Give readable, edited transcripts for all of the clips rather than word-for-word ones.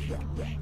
Get ready.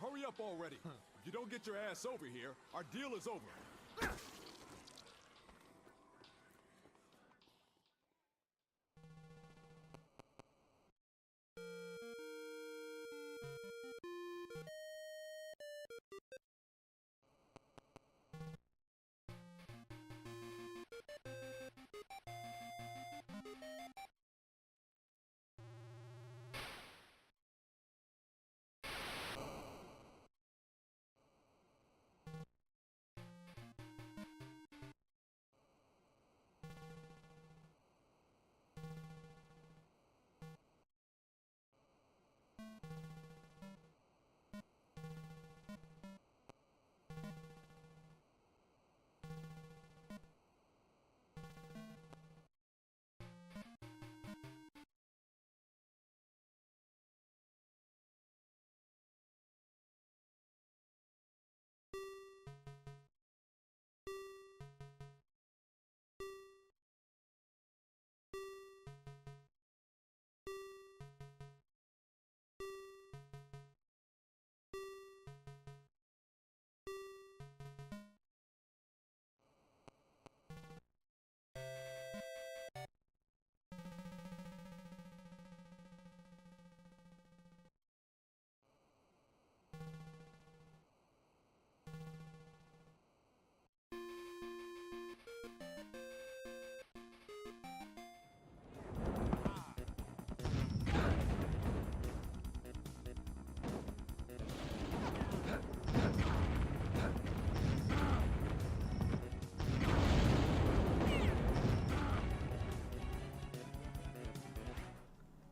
Hurry up already. If you don't get your ass over here, our deal is over.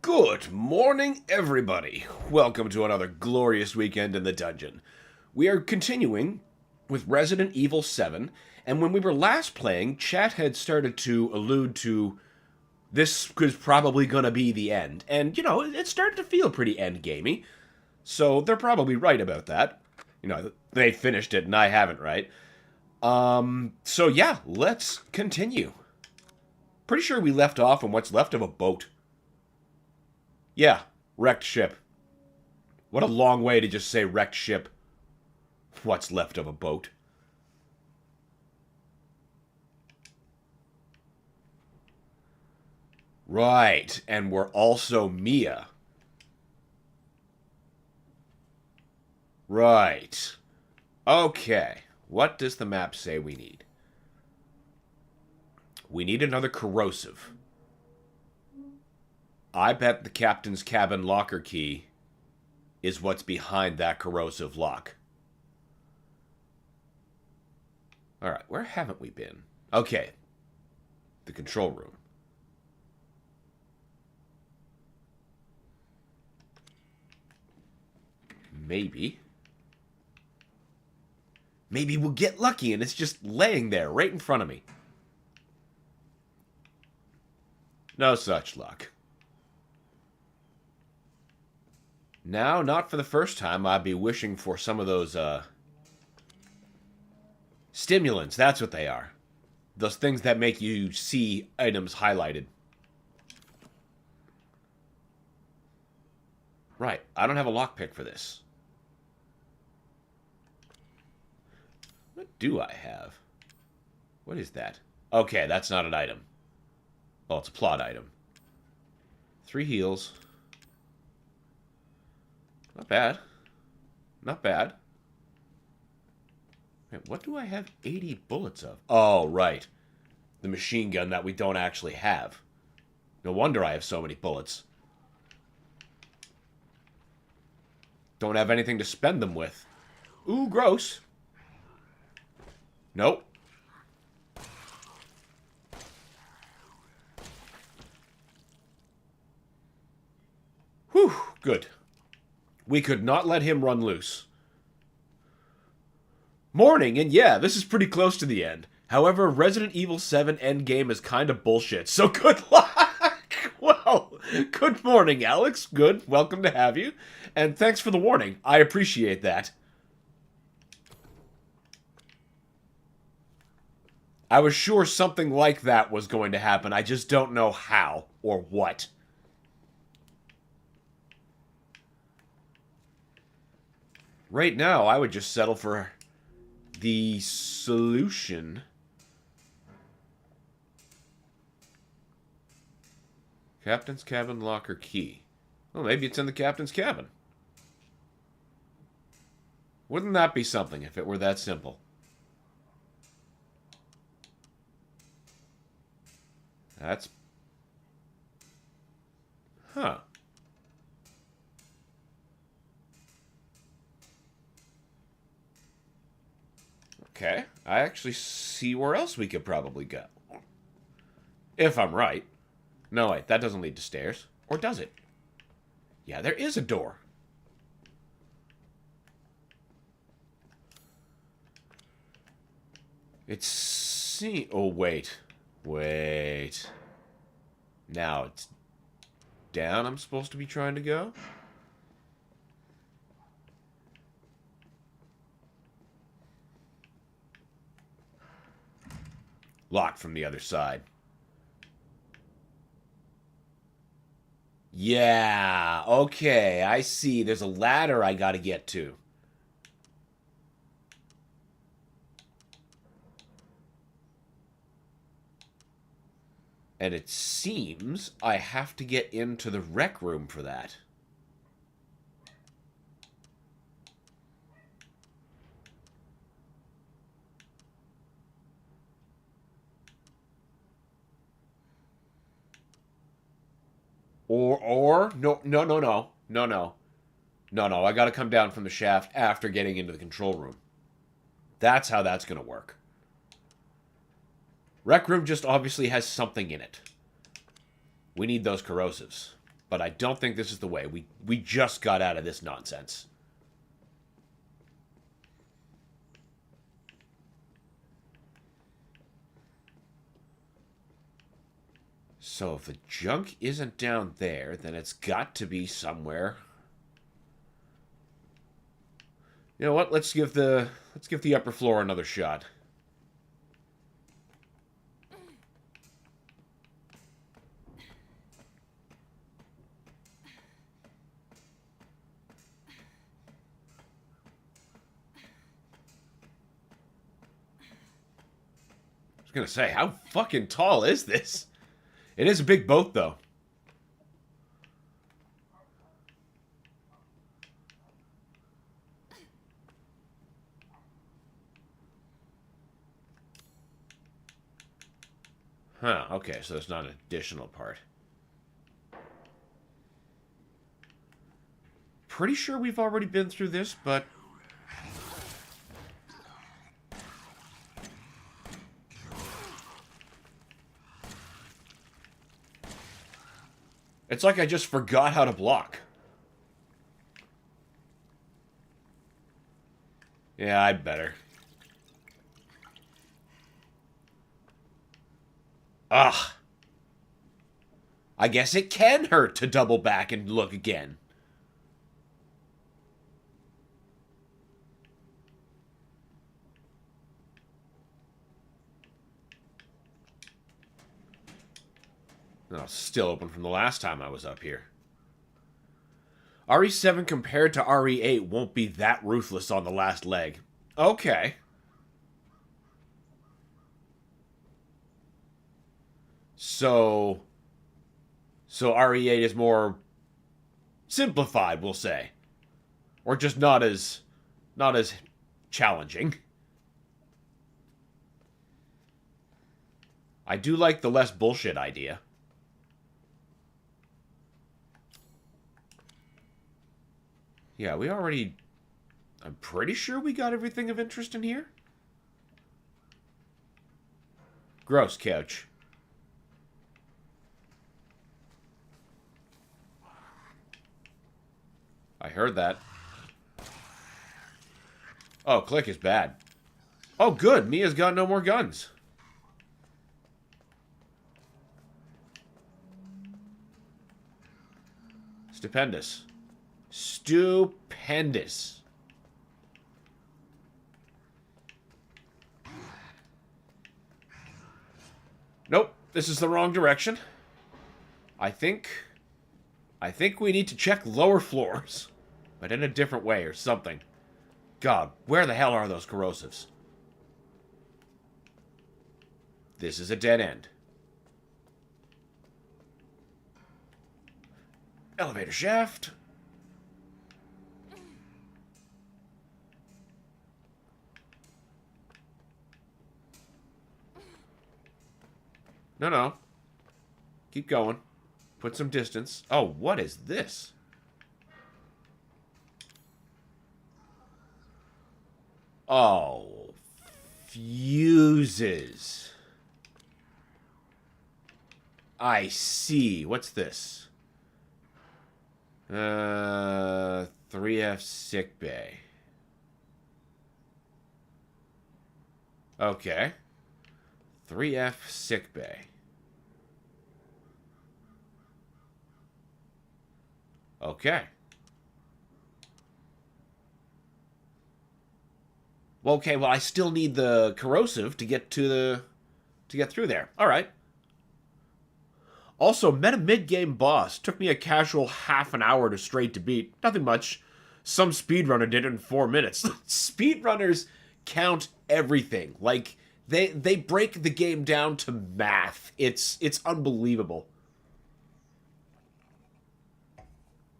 Good morning, everybody. Welcome to another glorious weekend in the dungeon. We are continuing with Resident Evil 7, and when we were last playing, chat had started to allude to this was probably going to be the end. And, you know, it started to feel pretty endgamey, so they're probably right about that. You know, they finished it and I haven't, right? So yeah, let's continue. Pretty sure we left off on what's left of a boat. Yeah, wrecked ship. What a long way to just say wrecked ship. What's left of a boat. Right, and we're also Mia. Right. Okay, what does the map say we need? We need another corrosive. I bet the captain's cabin locker key is what's behind that corrosive lock. Alright, where haven't we been? Okay. The control room. Maybe. Maybe we'll get lucky and it's just laying there right in front of me. No such luck. Now, not for the first time, I'd be wishing for some of those, stimulants, that's what they are. Those things that make you see items highlighted. Right, I don't have a lockpick for this. What do I have? What is that? Okay, that's not an item. Oh, it's a plot item. 3 heals. Not bad. Not bad. Wait, what do I have 80 bullets of? Oh, right. The machine gun that we don't actually have. No wonder I have so many bullets. Don't have anything to spend them with. Ooh, gross. Nope. Whew, good. We could not let him run loose. Morning, and yeah, this is pretty close to the end. However, Resident Evil 7 Endgame is kind of bullshit, so good luck! Well, good morning, Alex. Good, welcome to have you. And thanks for the warning. I appreciate that. I was sure something like that was going to happen. I just don't know how or what. Right now, I would just settle for the solution. Captain's cabin locker key. Well, maybe it's in the captain's cabin. Wouldn't that be something if it were that simple? That's... Huh. Okay. I actually see where else we could probably go. If I'm right. No, wait. That doesn't lead to stairs. Or does it? Yeah, there is a door. It's... Oh, wait. Wait. Now it's down I'm supposed to be trying to go? Locked from the other side. Yeah, okay, I see. There's a ladder I gotta get to. And it seems I have to get into the rec room for that. No, I gotta come down from the shaft after getting into the control room. That's how that's gonna work. Rec room just obviously has something in it. We need those corrosives. But I don't think this is the way. We just got out of this nonsense. So if the junk isn't down there, then it's got to be somewhere. You know what? Let's give the upper floor another shot. I was gonna say, how fucking tall is this? It is a big boat, though. Huh, okay, so it's not an additional part. Pretty sure we've already been through this, but... It's like I just forgot how to block. Yeah, I'd better. Ugh. I guess it can hurt to double back and look again. Oh, still open from the last time I was up here. RE7 compared to RE8 won't be that ruthless on the last leg. Okay. So RE8 is more simplified, we'll say. Or just not as challenging. I do like the less bullshit idea. Yeah, we already... I'm pretty sure we got everything of interest in here. Gross couch. I heard that. Oh, click is bad. Oh, good. Mia's got no more guns. Stupendous. Stupendous. Nope, this is the wrong direction. I think we need to check lower floors, but in a different way or something. God, where the hell are those corrosives? This is a dead end. Elevator shaft. No. Keep going. Put some distance. Oh, what is this? Oh, fuses. I see. What's this? 3F sickbay. Okay. 3F sickbay. Okay. Well, okay, well, I still need the corrosive to get through there. All right. Also, met a mid-game boss. Took me a casual half an hour to straight to beat. Nothing much. Some speedrunner did it in 4 minutes. Speedrunners count everything. Like, they break the game down to math. It's unbelievable.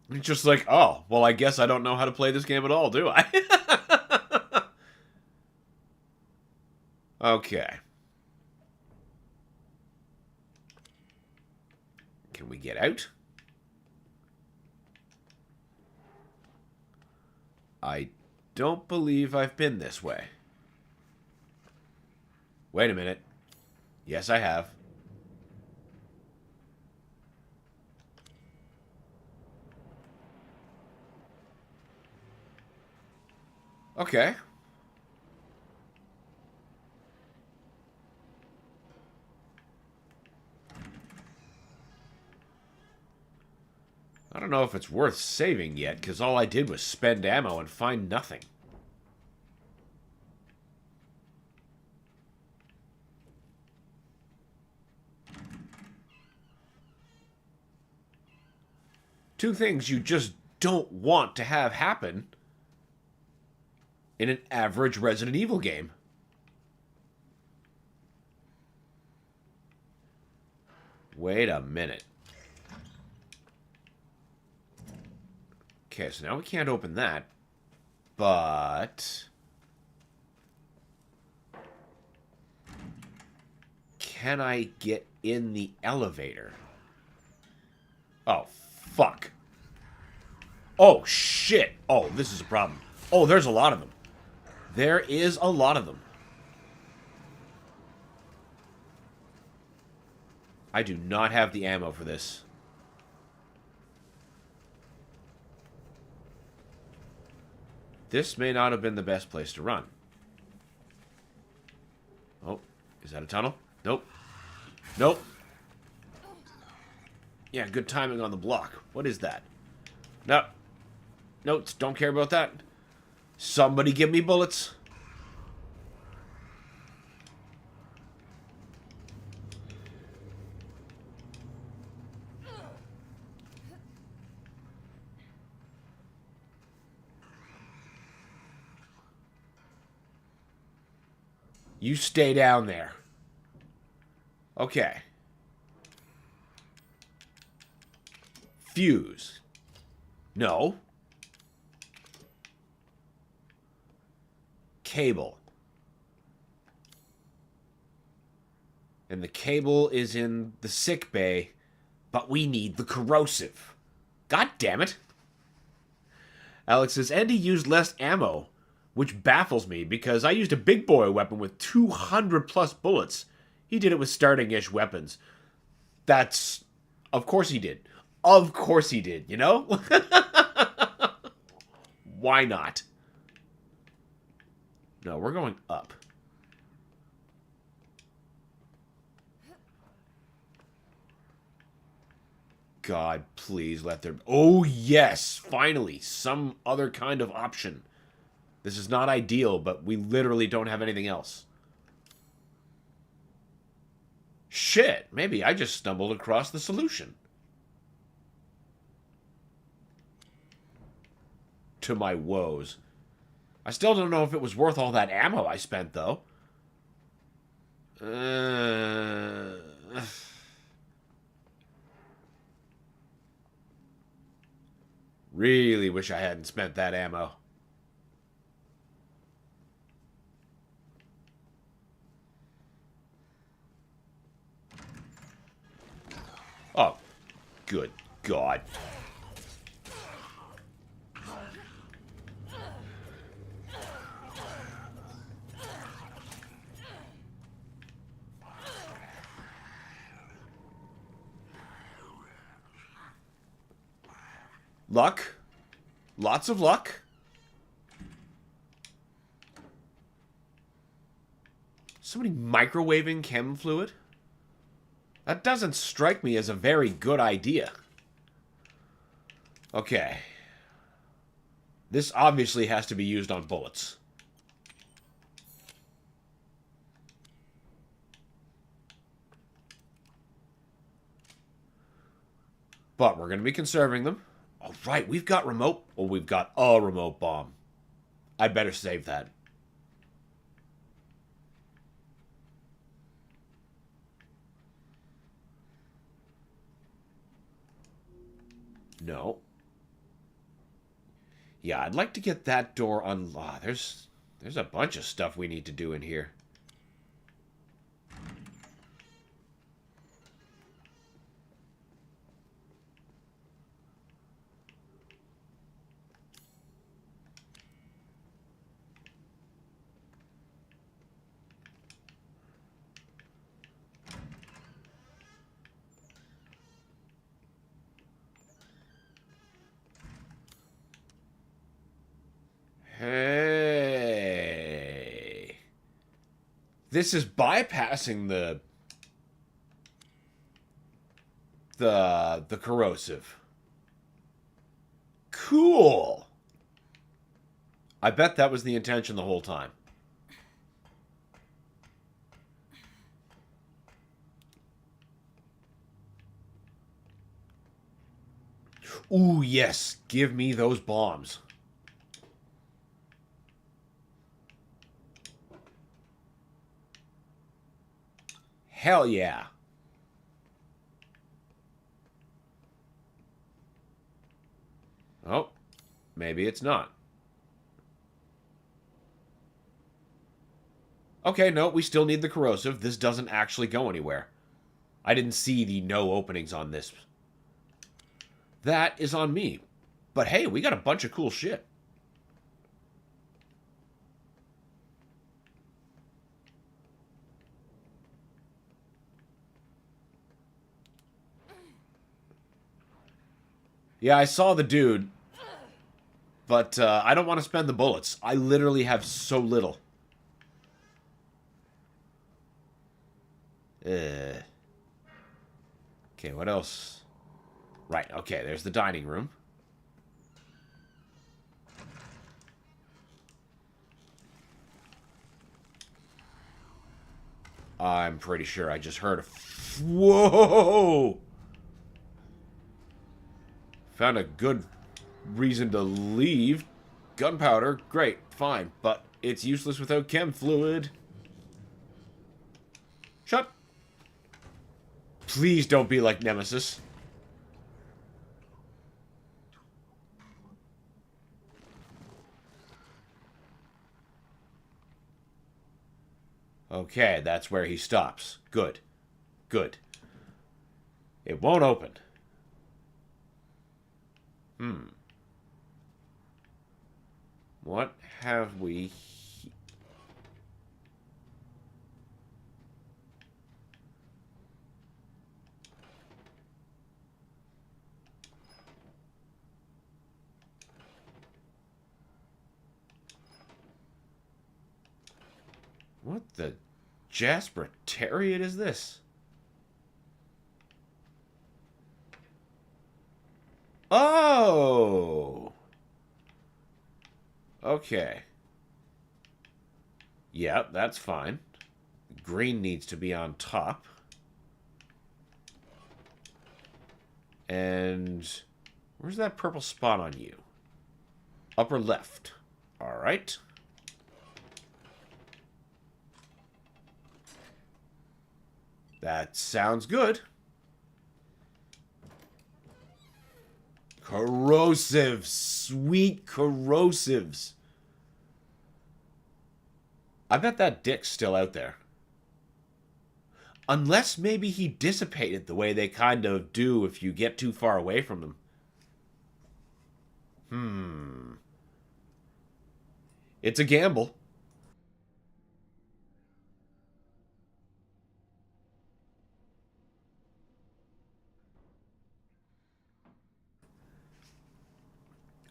It's just like, oh, well, I guess I don't know how to play this game at all, do I? Okay. Can we get out? I don't believe I've been this way. Wait a minute. Yes, I have. Okay. I don't know if it's worth saving yet, because all I did was spend ammo and find nothing. Two things you just don't want to have happen in an average Resident Evil game. Wait a minute. Okay, so now we can't open that. But can I get in the elevator? Oh, fuck. Oh, shit. Oh, this is a problem. Oh, there's a lot of them. There is a lot of them. I do not have the ammo for this. This may not have been the best place to run. Oh, is that a tunnel? Nope. Nope. Yeah, good timing on the block. What is that? No. Notes, don't care about that. Somebody give me bullets. You stay down there. Okay. Fuse. No. Cable. And the cable is in the sick bay, but we need the corrosive. God damn it. Alex says, Andy used less ammo, which baffles me because I used a big boy weapon with 200 plus bullets. He did it with starting-ish weapons. That's... Of course he did. Of course he did, you know? Why not? No, we're going up. God, please let there... Oh, yes! Finally! Some other kind of option. This is not ideal, but we literally don't have anything else. Shit! Maybe I just stumbled across the solution. To my woes. I still don't know if it was worth all that ammo I spent, though. Really wish I hadn't spent that ammo. Oh, good God. Luck. Lots of luck. Somebody microwaving chem fluid? That doesn't strike me as a very good idea. Okay. This obviously has to be used on bullets. But we're going to be conserving them. All right, we've got remote... Well, we've got a remote bomb. I better save that. No. Yeah, I'd like to get that door unlocked. There's a bunch of stuff we need to do in here. Hey. This is bypassing the corrosive. Cool. I bet that was the intention the whole time. Ooh, yes. Give me those bombs. Hell yeah. Oh, maybe it's not. Okay, no, we still need the corrosive. This doesn't actually go anywhere. I didn't see the no openings on this. That is on me. But hey, we got a bunch of cool shit. Yeah, I saw the dude. But I don't want to spend the bullets. I literally have so little. Okay, what else? Right, okay, there's the dining room. I'm pretty sure I just heard a... Whoa! Found a good reason to leave. Gunpowder, great, fine, but it's useless without chem fluid. Shut. Please don't be like Nemesis. Okay, that's where he stops. Good. Good. It won't open. What have we... What the Jaspertariat is this? Oh! Okay. Yep, that's fine. Green needs to be on top. And where's that purple spot on you? Upper left. All right. That sounds good. Corrosives. Sweet corrosives. I bet that dick's still out there. Unless maybe he dissipated the way they kind of do if you get too far away from them. It's a gamble.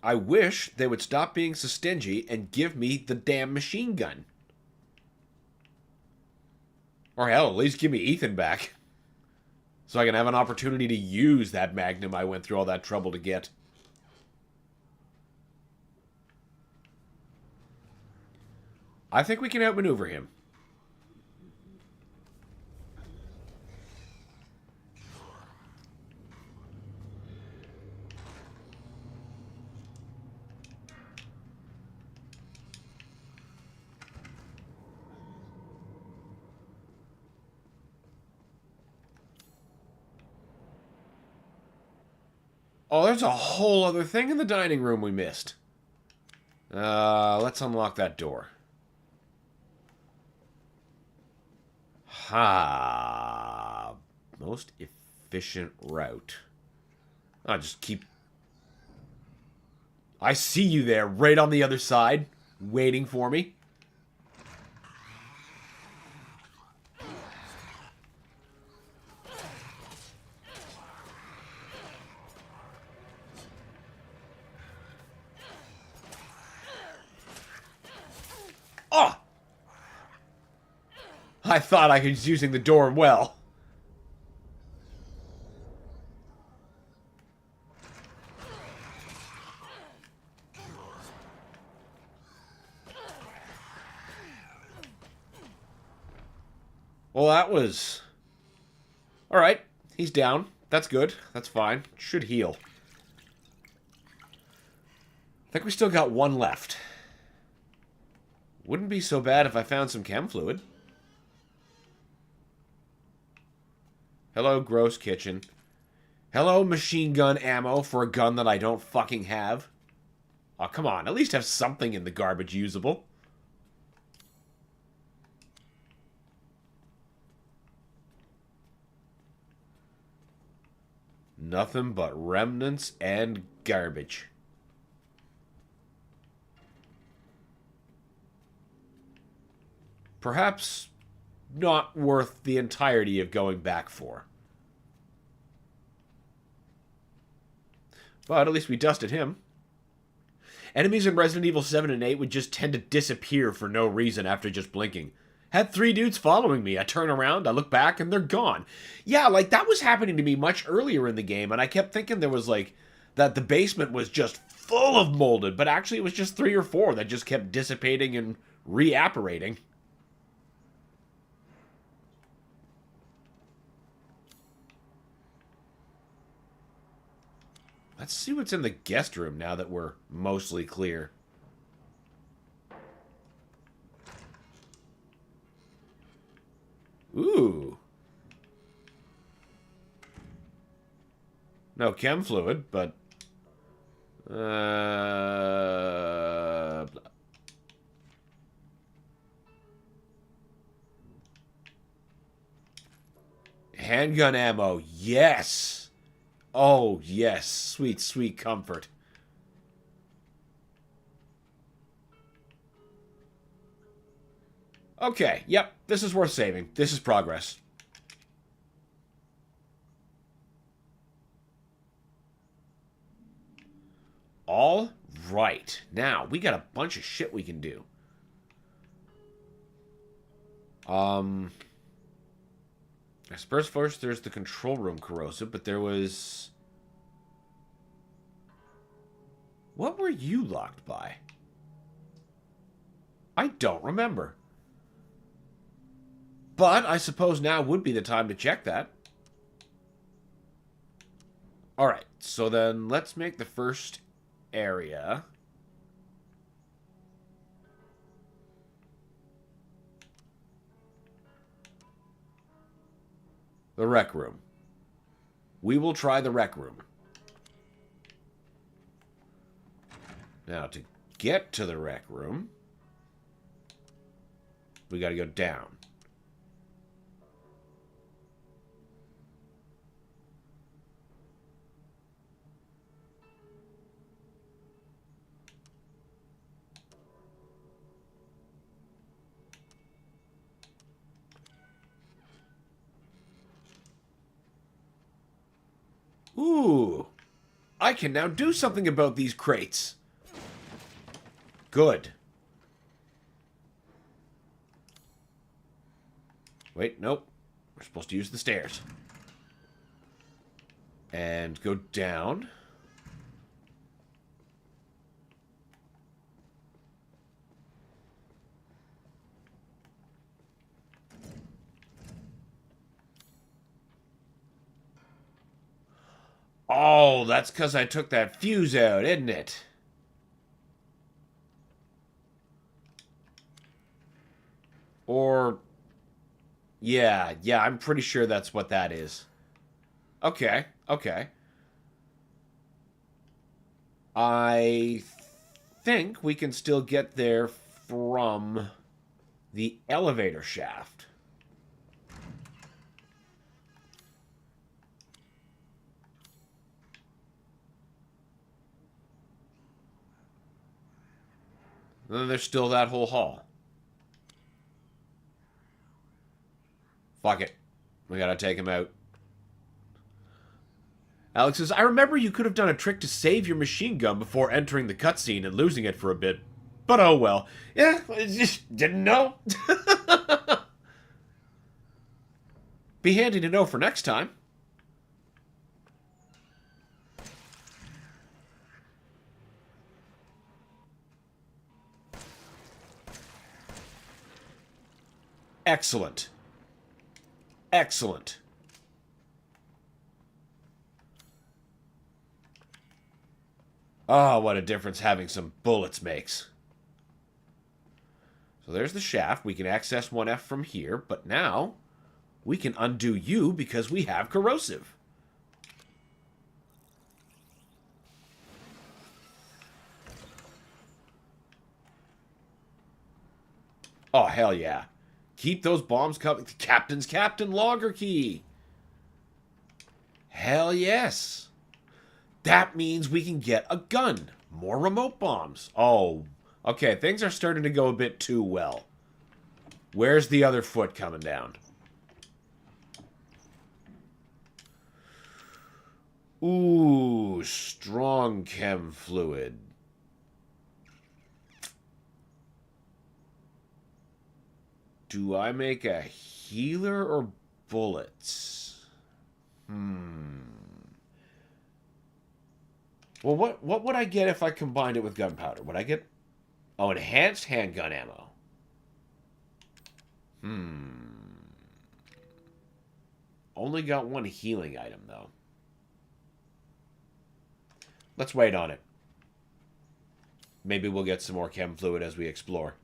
I wish they would stop being so stingy and give me the damn machine gun. Or hell, at least give me Ethan back. So I can have an opportunity to use that Magnum I went through all that trouble to get. I think we can outmaneuver him. Oh, there's a whole other thing in the dining room we missed. Let's unlock that door. Ha. Most efficient route. I'll just keep... I see you there, right on the other side, waiting for me. Oh! I thought I was using the door well. Well, that was... Alright, he's down. That's good. That's fine. Should heal. I think we still got one left. Wouldn't be so bad if I found some chem fluid. Hello, gross kitchen. Hello, machine gun ammo for a gun that I don't fucking have. Oh, come on. At least have something in the garbage usable. Nothing but remnants and garbage. Perhaps not worth the entirety of going back for. But at least we dusted him. Enemies in Resident Evil 7 and 8 would just tend to disappear for no reason after just blinking. Had 3 dudes following me. I turn around, I look back, and they're gone. Yeah, like, that was happening to me much earlier in the game, and I kept thinking there was, like, that the basement was just full of molded, but actually it was just 3 or 4 that just kept dissipating and reapparating. Let's see what's in the guest room now that we're mostly clear. Ooh. No chem fluid, but... Handgun ammo, yes! Oh, yes. Sweet, sweet comfort. Okay, yep. This is worth saving. This is progress. All right. Now, we got a bunch of shit we can do. I suppose first there's the control room corrosive, but there was... What were you locked by? I don't remember. But I suppose now would be the time to check that. Alright, so then let's make the first area. The rec room. We will try the rec room. Now, to get to the rec room, we got to go down. Ooh, I can now do something about these crates. Good. Wait, nope. We're supposed to use the stairs. And go down. Oh, that's because I took that fuse out, isn't it? Or... Yeah, I'm pretty sure that's what that is. Okay. I think we can still get there from the elevator shaft. And then there's still that whole hall. Fuck it. We gotta take him out. Alex says, I remember you could have done a trick to save your machine gun before entering the cutscene and losing it for a bit. But oh well. Yeah, I just didn't know. Be handy to know for next time. Excellent. Excellent. Oh, what a difference having some bullets makes. So there's the shaft. We can access 1F from here, but now we can undo you because we have corrosive. Oh, hell yeah. Keep those bombs coming. Captain's Captain Logger Key. Hell yes. That means we can get a gun. More remote bombs. Oh, okay. Things are starting to go a bit too well. Where's the other foot coming down? Ooh, strong chem fluid. Do I make a healer or bullets? Well, what would I get if I combined it with gunpowder? Would I get... Oh, enhanced handgun ammo. Only got one healing item, though. Let's wait on it. Maybe we'll get some more chem fluid as we explore.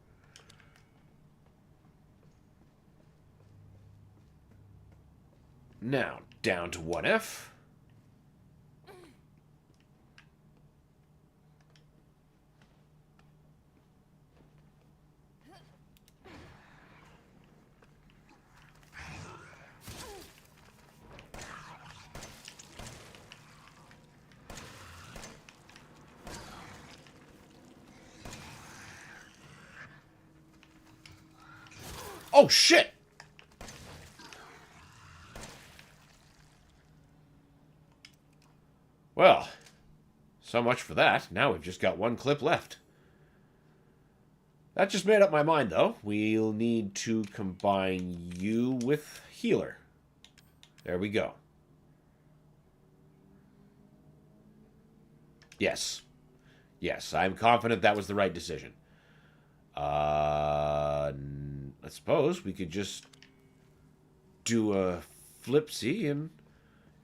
Now, down to 1F. Oh, shit! Well, so much for that. Now we've just got one clip left. That just made up my mind, though. We'll need to combine you with healer. There we go. Yes. Yes, I'm confident that was the right decision. I suppose we could just do a flip-see and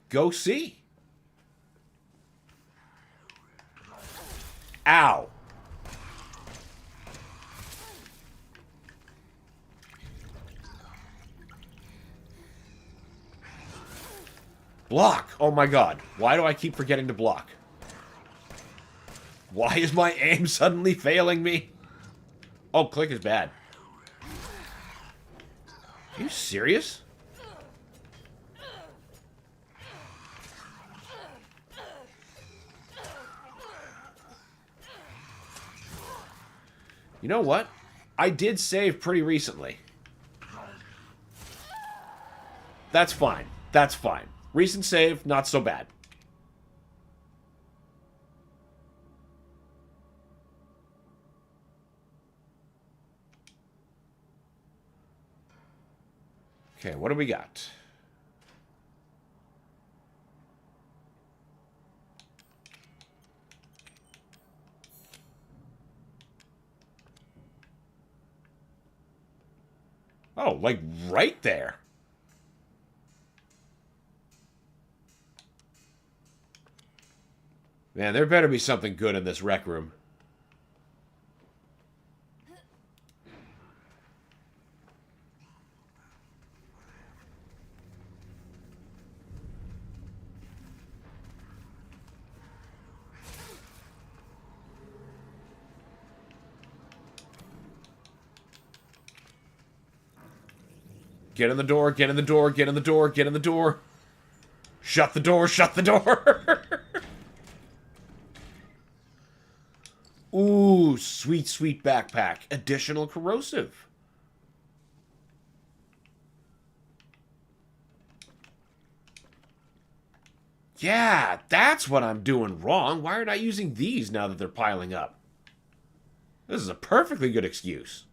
go see. Ow. Block! Oh my god. Why do I keep forgetting to block? Why is my aim suddenly failing me? Oh, click is bad. Are you serious? You know what? I did save pretty recently. That's fine. That's fine. Recent save, not so bad. Okay, what do we got? Oh, like right there. Man, there better be something good in this rec room. Get in the door, get in the door, get in the door, get in the door. Shut the door, shut the door. Ooh, sweet, sweet backpack. Additional corrosive. Yeah, that's what I'm doing wrong. Why aren't I using these now that they're piling up? This is a perfectly good excuse.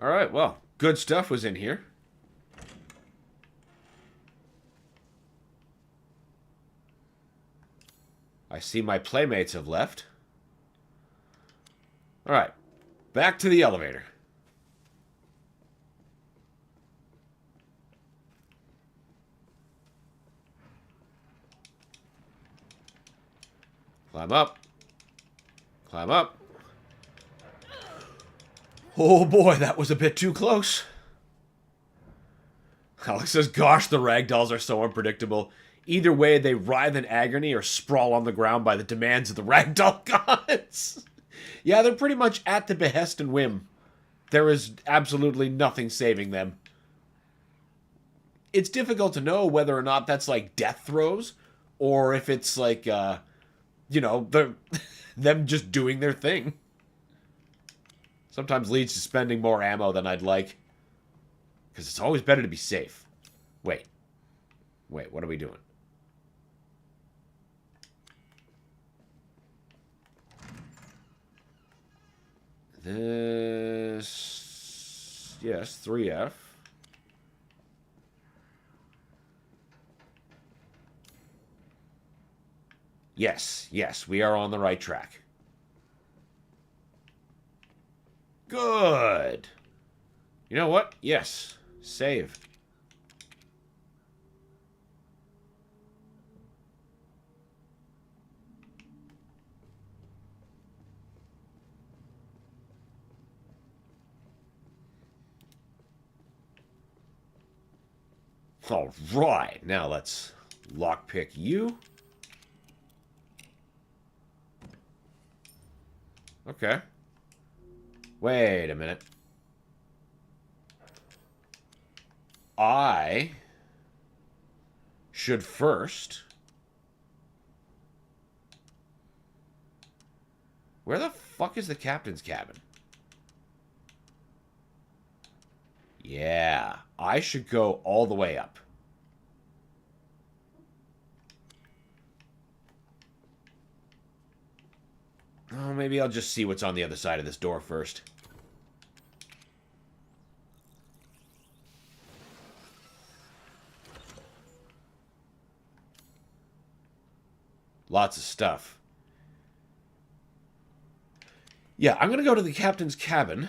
Alright, well, good stuff was in here. I see my playmates have left. Alright, back to the elevator. Climb up. Climb up. Oh boy, that was a bit too close. Alex says, gosh, the ragdolls are so unpredictable. Either way, they writhe in agony or sprawl on the ground by the demands of the ragdoll gods. Yeah, they're pretty much at the behest and whim. There is absolutely nothing saving them. It's difficult to know whether or not that's like death throes, or if it's like, you know, them just doing their thing. Sometimes leads to spending more ammo than I'd like. Because it's always better to be safe. Wait. Wait, what are we doing? This... Yes, 3F. Yes, yes, we are on the right track. Good. You know what? Yes. Save. All right. Now let's lockpick you. Okay. Wait a minute. I should first... Where the fuck is the captain's cabin? Yeah, I should go all the way up. Oh, maybe I'll just see what's on the other side of this door first. Lots of stuff. Yeah, I'm going to go to the captain's cabin.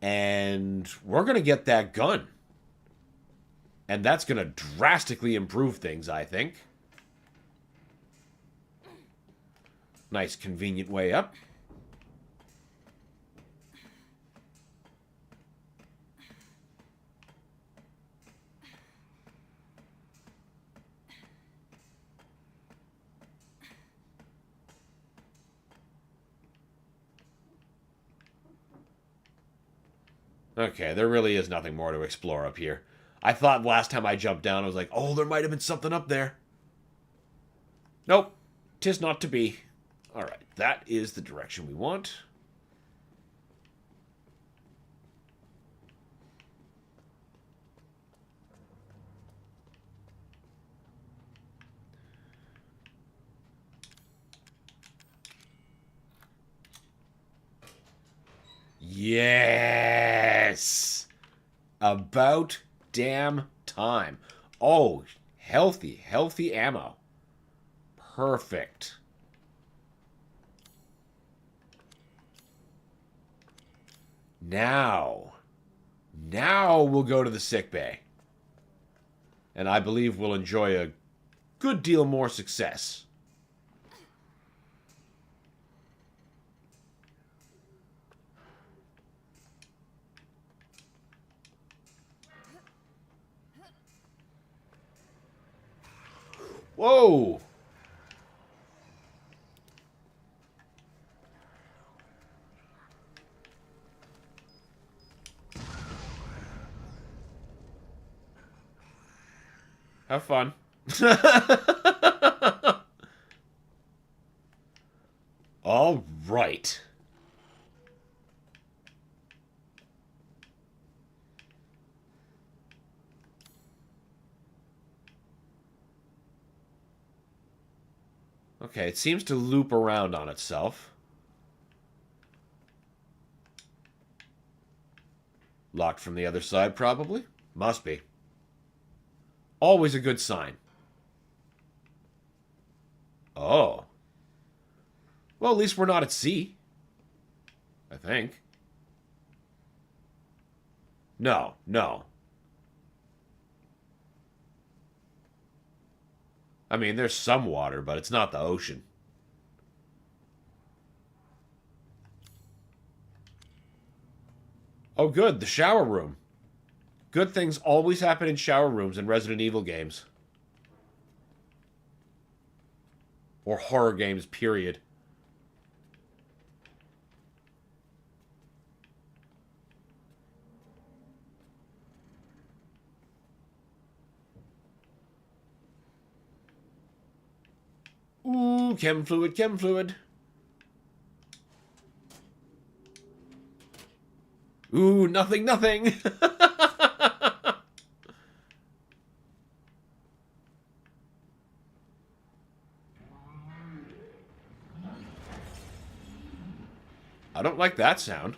And we're going to get that gun. And that's going to drastically improve things, I think. Nice, convenient way up. Okay, there really is nothing more to explore up here. I thought last time I jumped down, I was like, oh, there might have been something up there. Nope, 'tis not to be. Alright, that is the direction we want. Yes! About damn time. Oh, healthy ammo. Perfect. Now we'll go to the sick bay. And I believe we'll enjoy a good deal more success. Whoa! Have fun. All right. Okay, it seems to loop around on itself. Locked from the other side, probably. Must be. Always a good sign. Oh. Well, at least we're not at sea. I think. No. I mean, there's some water, but it's not the ocean. Oh, good. The shower room. Good things always happen in shower rooms in Resident Evil games. Or horror games, period. Ooh, chem fluid. Ooh, nothing. I don't like that sound.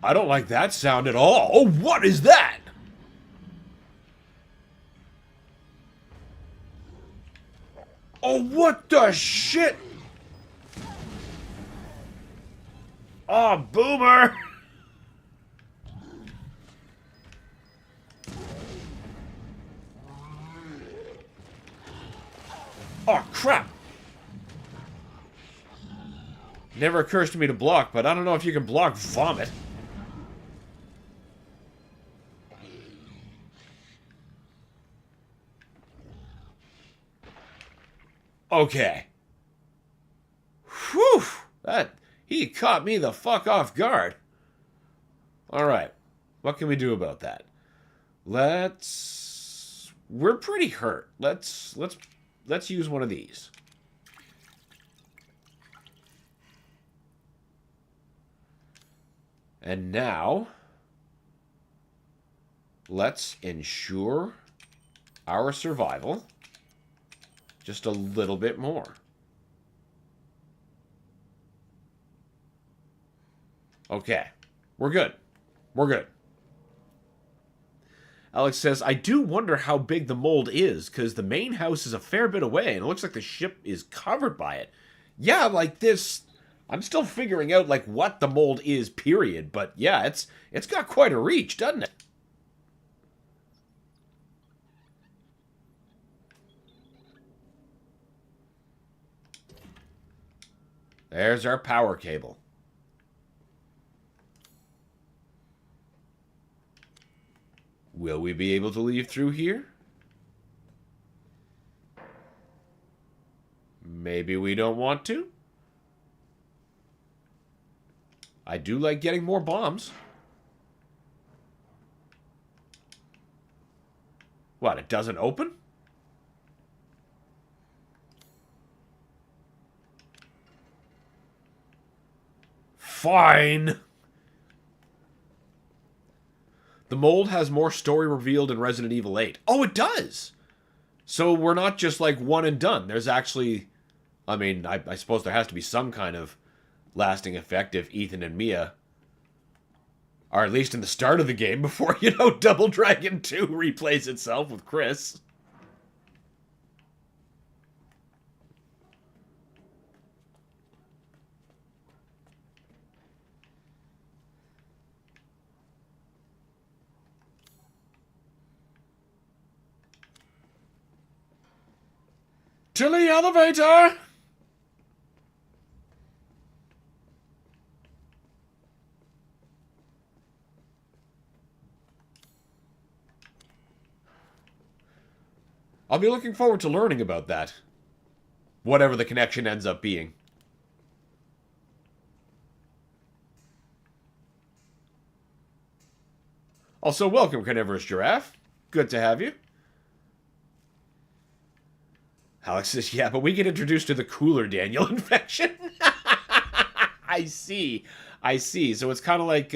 I don't like that sound at all. Oh, what is that? Oh, what the shit? Oh, boomer! Oh, crap! Never occurs to me to block, but I don't know if you can block vomit. Okay. Whew! He caught me the fuck off guard. Alright. What can we do about that? We're pretty hurt. Let's use one of these. And now, let's ensure our survival just a little bit more. Okay. We're good. Alex says, I do wonder how big the mold is, because the main house is a fair bit away, and it looks like the ship is covered by it. Yeah, like this... I'm still figuring out, like, what the mold is, period. But, yeah, it's got quite a reach, doesn't it? There's our power cable. Will we be able to leave through here? Maybe we don't want to. I do like getting more bombs. What, it doesn't open? Fine. The mold has more story revealed in Resident Evil 8. Oh, it does! So we're not just like one and done. There's actually... I mean, I suppose there has to be some kind of lasting effect if Ethan and Mia are at least in the start of the game before, you know, Double Dragon 2 replays itself with Chris. To the elevator! I'll be looking forward to learning about that. Whatever the connection ends up being. Also, welcome, Carnivorous Giraffe. Good to have you. Alex says, yeah, but we get introduced to the cooler Daniel infection. I see. I see. So it's kind of like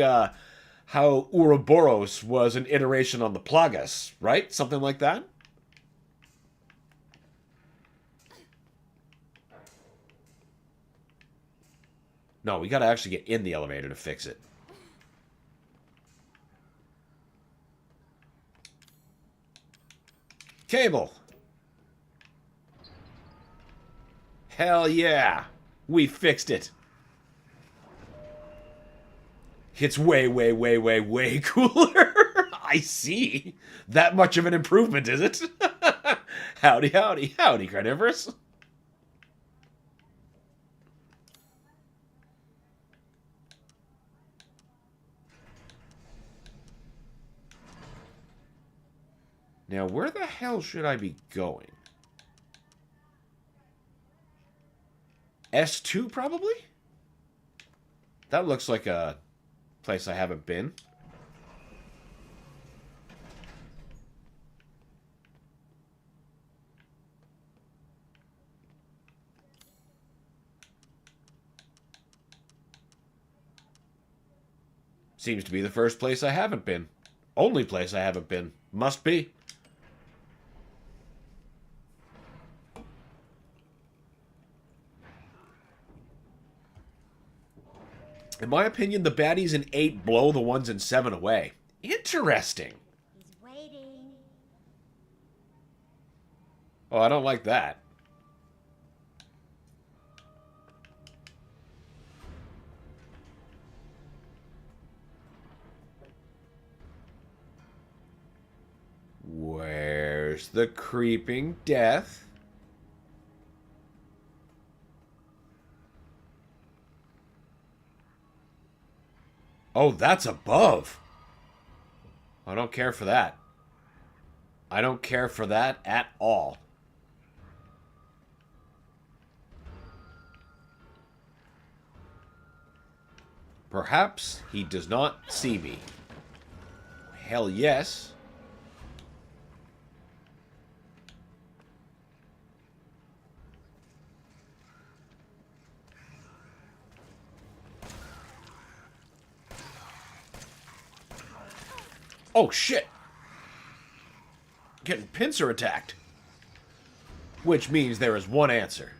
how Ouroboros was an iteration on the Plagas, right? Something like that? No, we gotta actually get in the elevator to fix it. Cable. Hell yeah. We fixed it. It's way, way, way, way, way cooler. I see. That much of an improvement, is it? Howdy, howdy, howdy, Carnivorous. Now, where the hell should I be going? S2, probably? That looks like a place I haven't been. Seems to be the first place I haven't been. Only place I haven't been. Must be. In my opinion, the baddies in 8 blow the ones in 7 away. Interesting. He's waiting. Oh, I don't like that. Where's the creeping death? Oh, that's above. I don't care for that. I don't care for that at all. Perhaps he does not see me. Hell yes. Oh, shit. Getting pincer attacked. Which means there is one answer.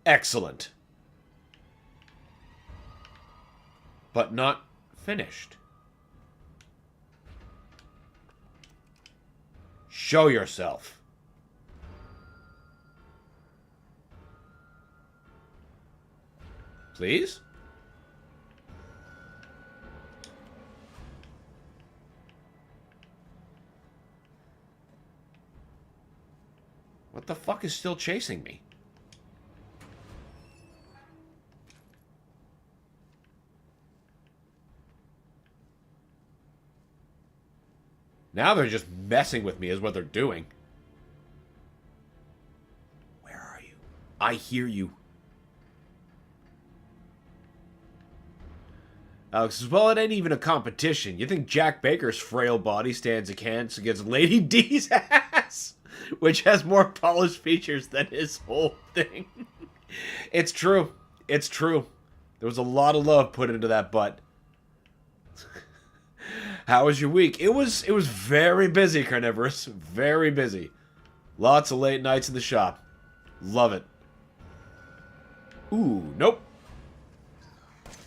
Excellent. But not finished. Show yourself. Please? What the fuck is still chasing me? Now they're just messing with me is what they're doing. Where are you? I hear you. Alex says, well, it ain't even a competition. You think Jack Baker's frail body stands a chance against Lady D's ass? Which has more polished features than his whole thing. It's true. It's true. There was a lot of love put into that butt. How was your week? It was very busy, Carnivorous. Very busy. Lots of late nights in the shop. Love it. Ooh, nope.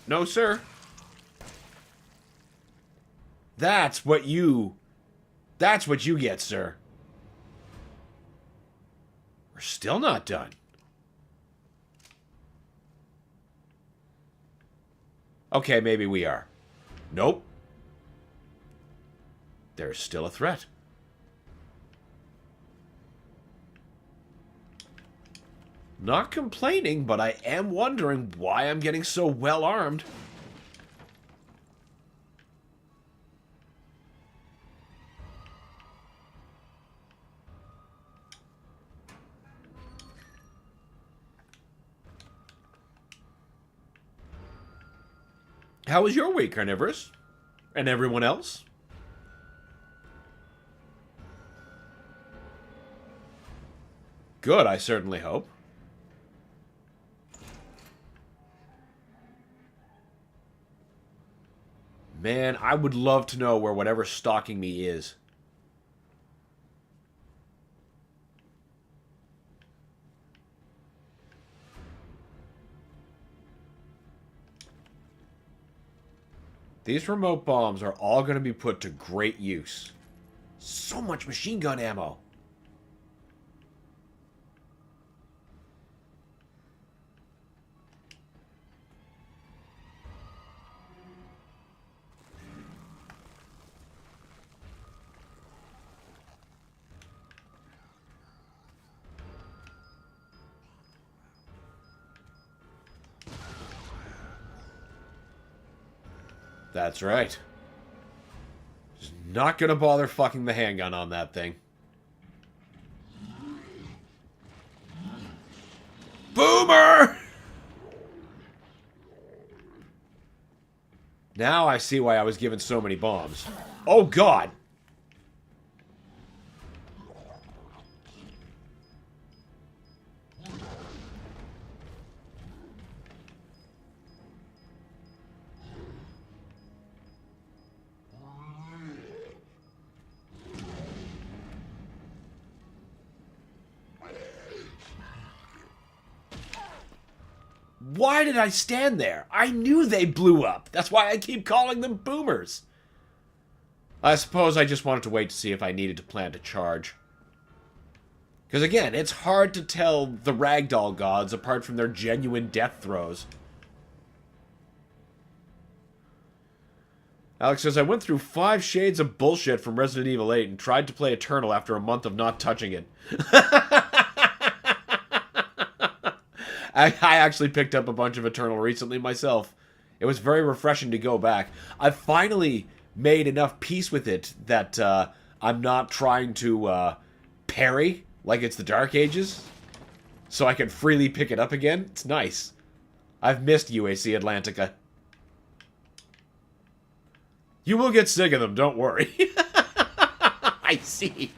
No, sir. That's what you get, sir. We're still not done. Okay, maybe we are. Nope. There's still a threat. Not complaining, but I am wondering why I'm getting so well armed. How was your week, Carnivorous? And everyone else? Good, I certainly hope. Man, I would love to know where whatever's stalking me is. These remote bombs are all going to be put to great use. So much machine gun ammo. That's right. Just not gonna bother fucking the handgun on that thing. Boomer! Now I see why I was given so many bombs. Oh god! Why did I stand there? I knew they blew up. That's why I keep calling them boomers. I suppose I just wanted to wait to see if I needed to plant a charge. Because again, it's hard to tell the ragdoll gods apart from their genuine death throes. Alex says, I went through 5 shades of bullshit from Resident Evil 8 and tried to play Eternal after a month of not touching it. I actually picked up a bunch of Eternal recently myself. It was very refreshing to go back. I've finally made enough peace with it that I'm not trying to parry like it's the Dark Ages. So I can freely pick it up again. It's nice. I've missed UAC Atlantica. You will get sick of them, don't worry. I see.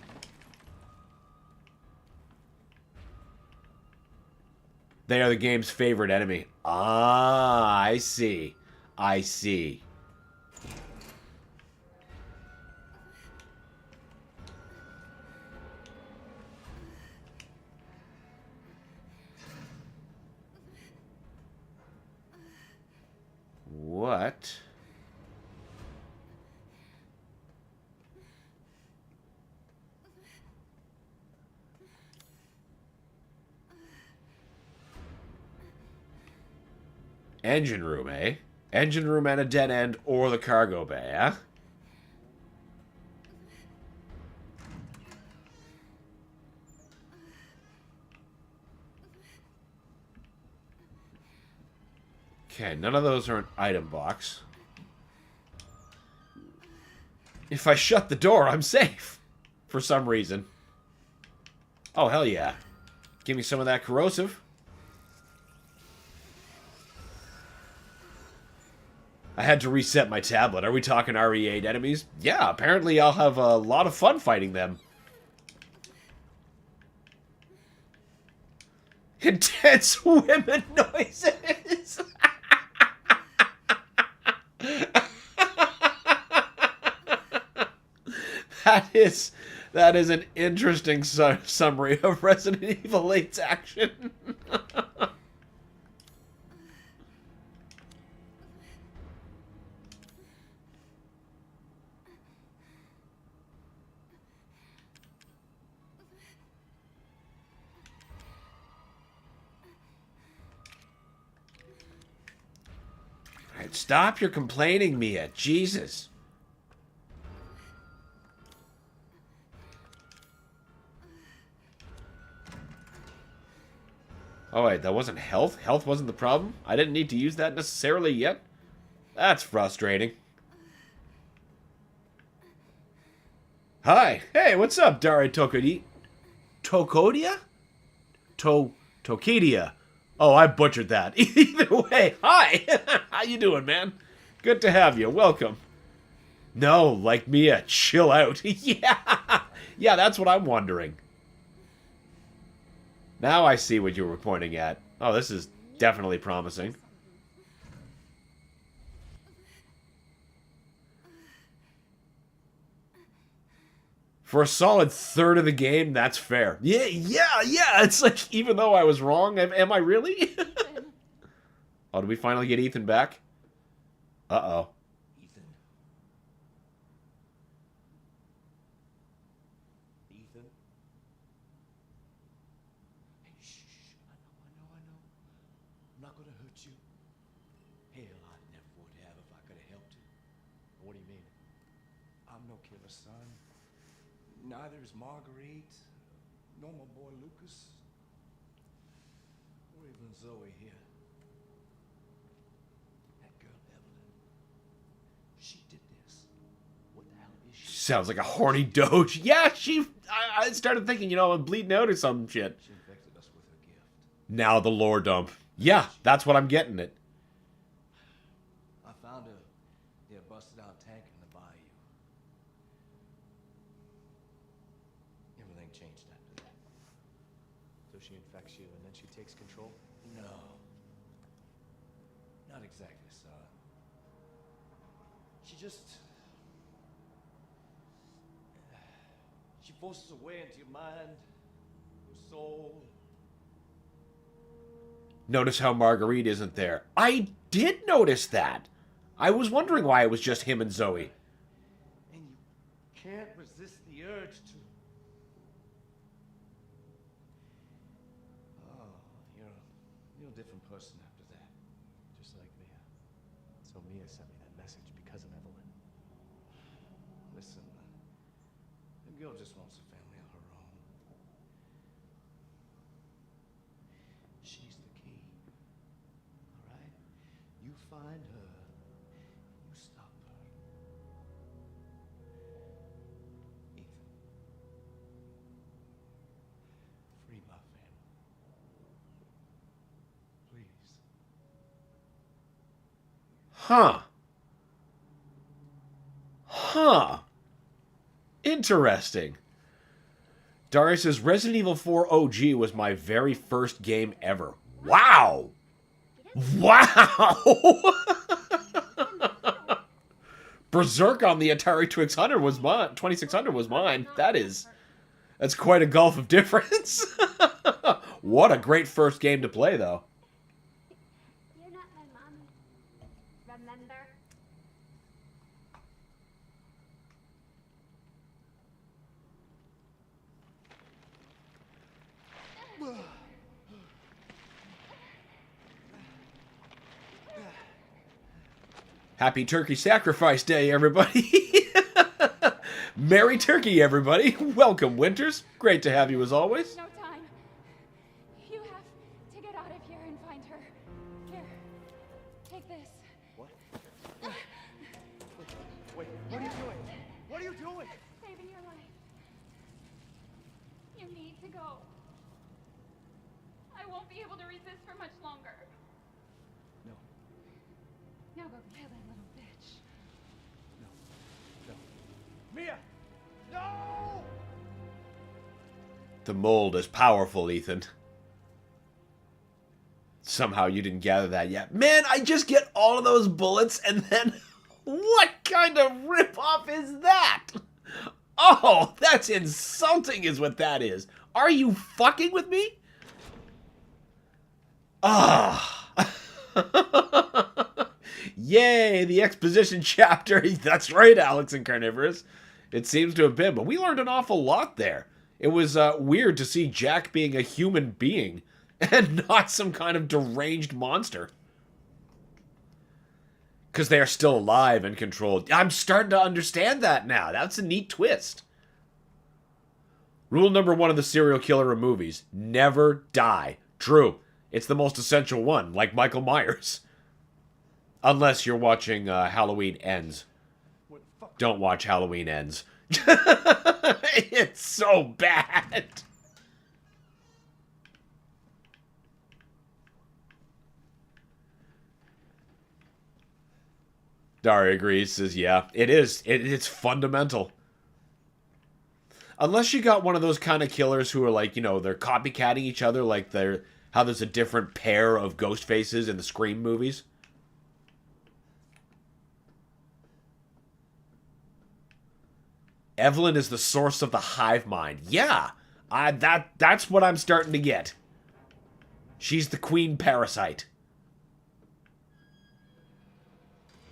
They are the game's favorite enemy. Ah, I see. I see. Engine room, eh? Engine room and a dead end or the cargo bay, eh? Okay, none of those are an item box. If I shut the door, I'm safe. For some reason. Oh, hell yeah. Give me some of that corrosive. I had to reset my tablet. Are we talking RE8 enemies? Yeah, apparently I'll have a lot of fun fighting them. Intense women noises. That is an interesting summary of Resident Evil 8's action. Alright, stop your complaining, Mia. Jesus. Oh, wait, that wasn't health? Health wasn't the problem? I didn't need to use that necessarily yet? That's frustrating. Hi. Hey, what's up, Dari Tokodia? Tokodia? Tokidia. Oh, I butchered that. Either way, hi. How you doing, man? Good to have you. Welcome. No, like Mia, chill out. Yeah. Yeah, that's what I'm wondering. Now I see what you were pointing at. Oh, this is definitely promising. For a solid third of the game, that's fair. Yeah. It's like, even though I was wrong, am I really? Oh, did we finally get Ethan back? Uh-oh. Ethan. Ethan. Hey, shh. I know. I'm not gonna hurt you. Hell, I never would have if I could have helped you. What do you mean? I'm no killer, son. Neither is Marguerite, nor my boy Lucas, or even Zoe here. That girl Evelyn, she did this. What the hell is she? Sounds like a horny doge. Yeah, I started thinking, you know, I'm bleeding out or some shit. She infected us with her gift. Now the lore dump. Yeah, that's what I'm getting at. I found her near a busted out tank in the bayou. Everything changed after that. So she infects you and then she takes control? No. Not exactly, son. She just... She forces her way into your mind, your soul. Notice how Marguerite isn't there. I did notice that. I was wondering why it was just him and Zoe. And you can't resist the urge to... Oh, you're a different person after that. Just like Mia. So Mia sent me that message because of Evelyn. Listen, the girl just wants a family of her own. She's the key. All right? You find her. You stop her. Ethan. Free my family. Please. Huh. Interesting. Darius says Resident Evil 4 OG was my very first game ever. Wow. Wow. Berserk on the Atari 2600 was mine. That's quite a gulf of difference. What a great first game to play, though. You're not my mom. Remember? Happy Turkey Sacrifice Day, everybody. Merry Turkey, everybody. Welcome, Winters. Great to have you as always. No time. You have to get out of here and find her. Here, take this. What? Wait, what are you doing? What are you doing? Saving your life. You need to go. I won't be able to resist for much longer. No, Now go kill that little bitch. no. Mia! No! The mold is powerful, Ethan. Somehow you didn't gather that yet. Man, I just get all of those bullets and then... What kind of ripoff is that? Oh, that's insulting is what that is. Are you fucking with me? Ah. Yay, the exposition chapter. That's right, Alex and Carnivorous. It seems to have been, but we learned an awful lot there. It was weird to see Jack being a human being and not some kind of deranged monster. Because they are still alive and controlled. I'm starting to understand that now. That's a neat twist. Rule number 1 of the serial killer movies. Never die. True. It's the most essential one, like Michael Myers. Unless you're watching Halloween Ends. Don't watch Halloween Ends. It's so bad. Daria agrees, says, yeah, it is. It's fundamental. Unless you got one of those kind of killers who are like, you know, they're copycatting each other, like how there's a different pair of ghost faces in the Scream movies. Evelyn is the source of the hive mind. Yeah, that's what I'm starting to get. She's the queen parasite.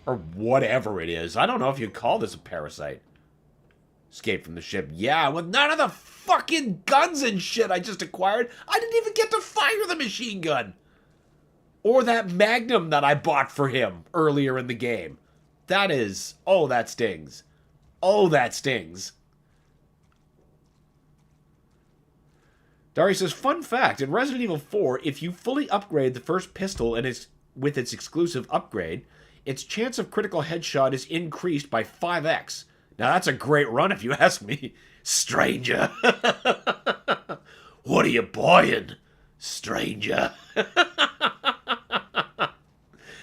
Or whatever it is. I don't know if you'd call this a parasite. Escape from the ship. Yeah, with none of the fucking guns and shit I just acquired. I didn't even get to fire the machine gun. Or that Magnum that I bought for him earlier in the game. That is... Oh, that stings. Oh, that stings. Dari says, fun fact, in Resident Evil 4, if you fully upgrade the first pistol and with its exclusive upgrade, its chance of critical headshot is increased by 5x. Now that's a great run if you ask me. Stranger. What are you buying, stranger?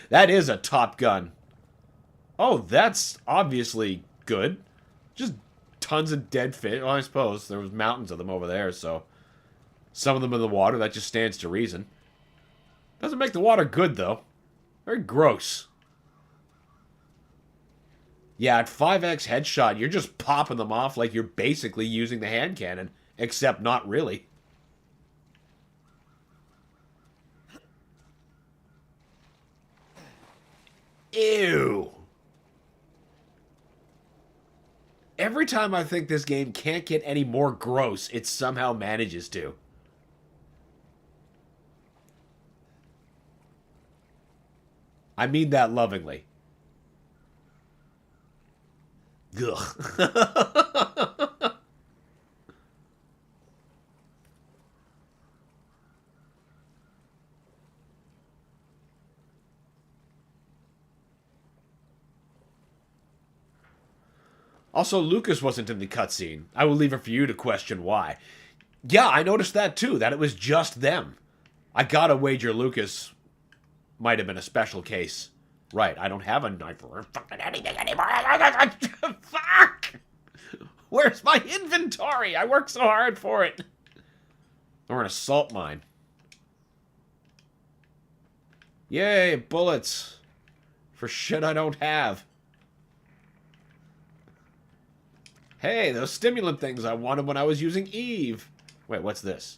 That is a Top Gun. Oh, that's obviously good. Just tons of dead fish. Well, I suppose there was mountains of them over there, so some of them in the water. That just stands to reason. Doesn't make the water good, though. Very gross. Yeah, at 5x headshot, you're just popping them off like you're basically using the hand cannon, except not really. Ew. Every time I think this game can't get any more gross, it somehow manages to. I mean that lovingly. Ugh. Also, Lucas wasn't in the cutscene. I will leave it for you to question why. Yeah, I noticed that too, that it was just them. I gotta wager Lucas might have been a special case. Right, I don't have a knife or fucking anything anymore. Fuck! Where's my inventory? I worked so hard for it. Or an assault mine. Yay, bullets. For shit I don't have. Hey, those stimulant things I wanted when I was using Eve. Wait, what's this?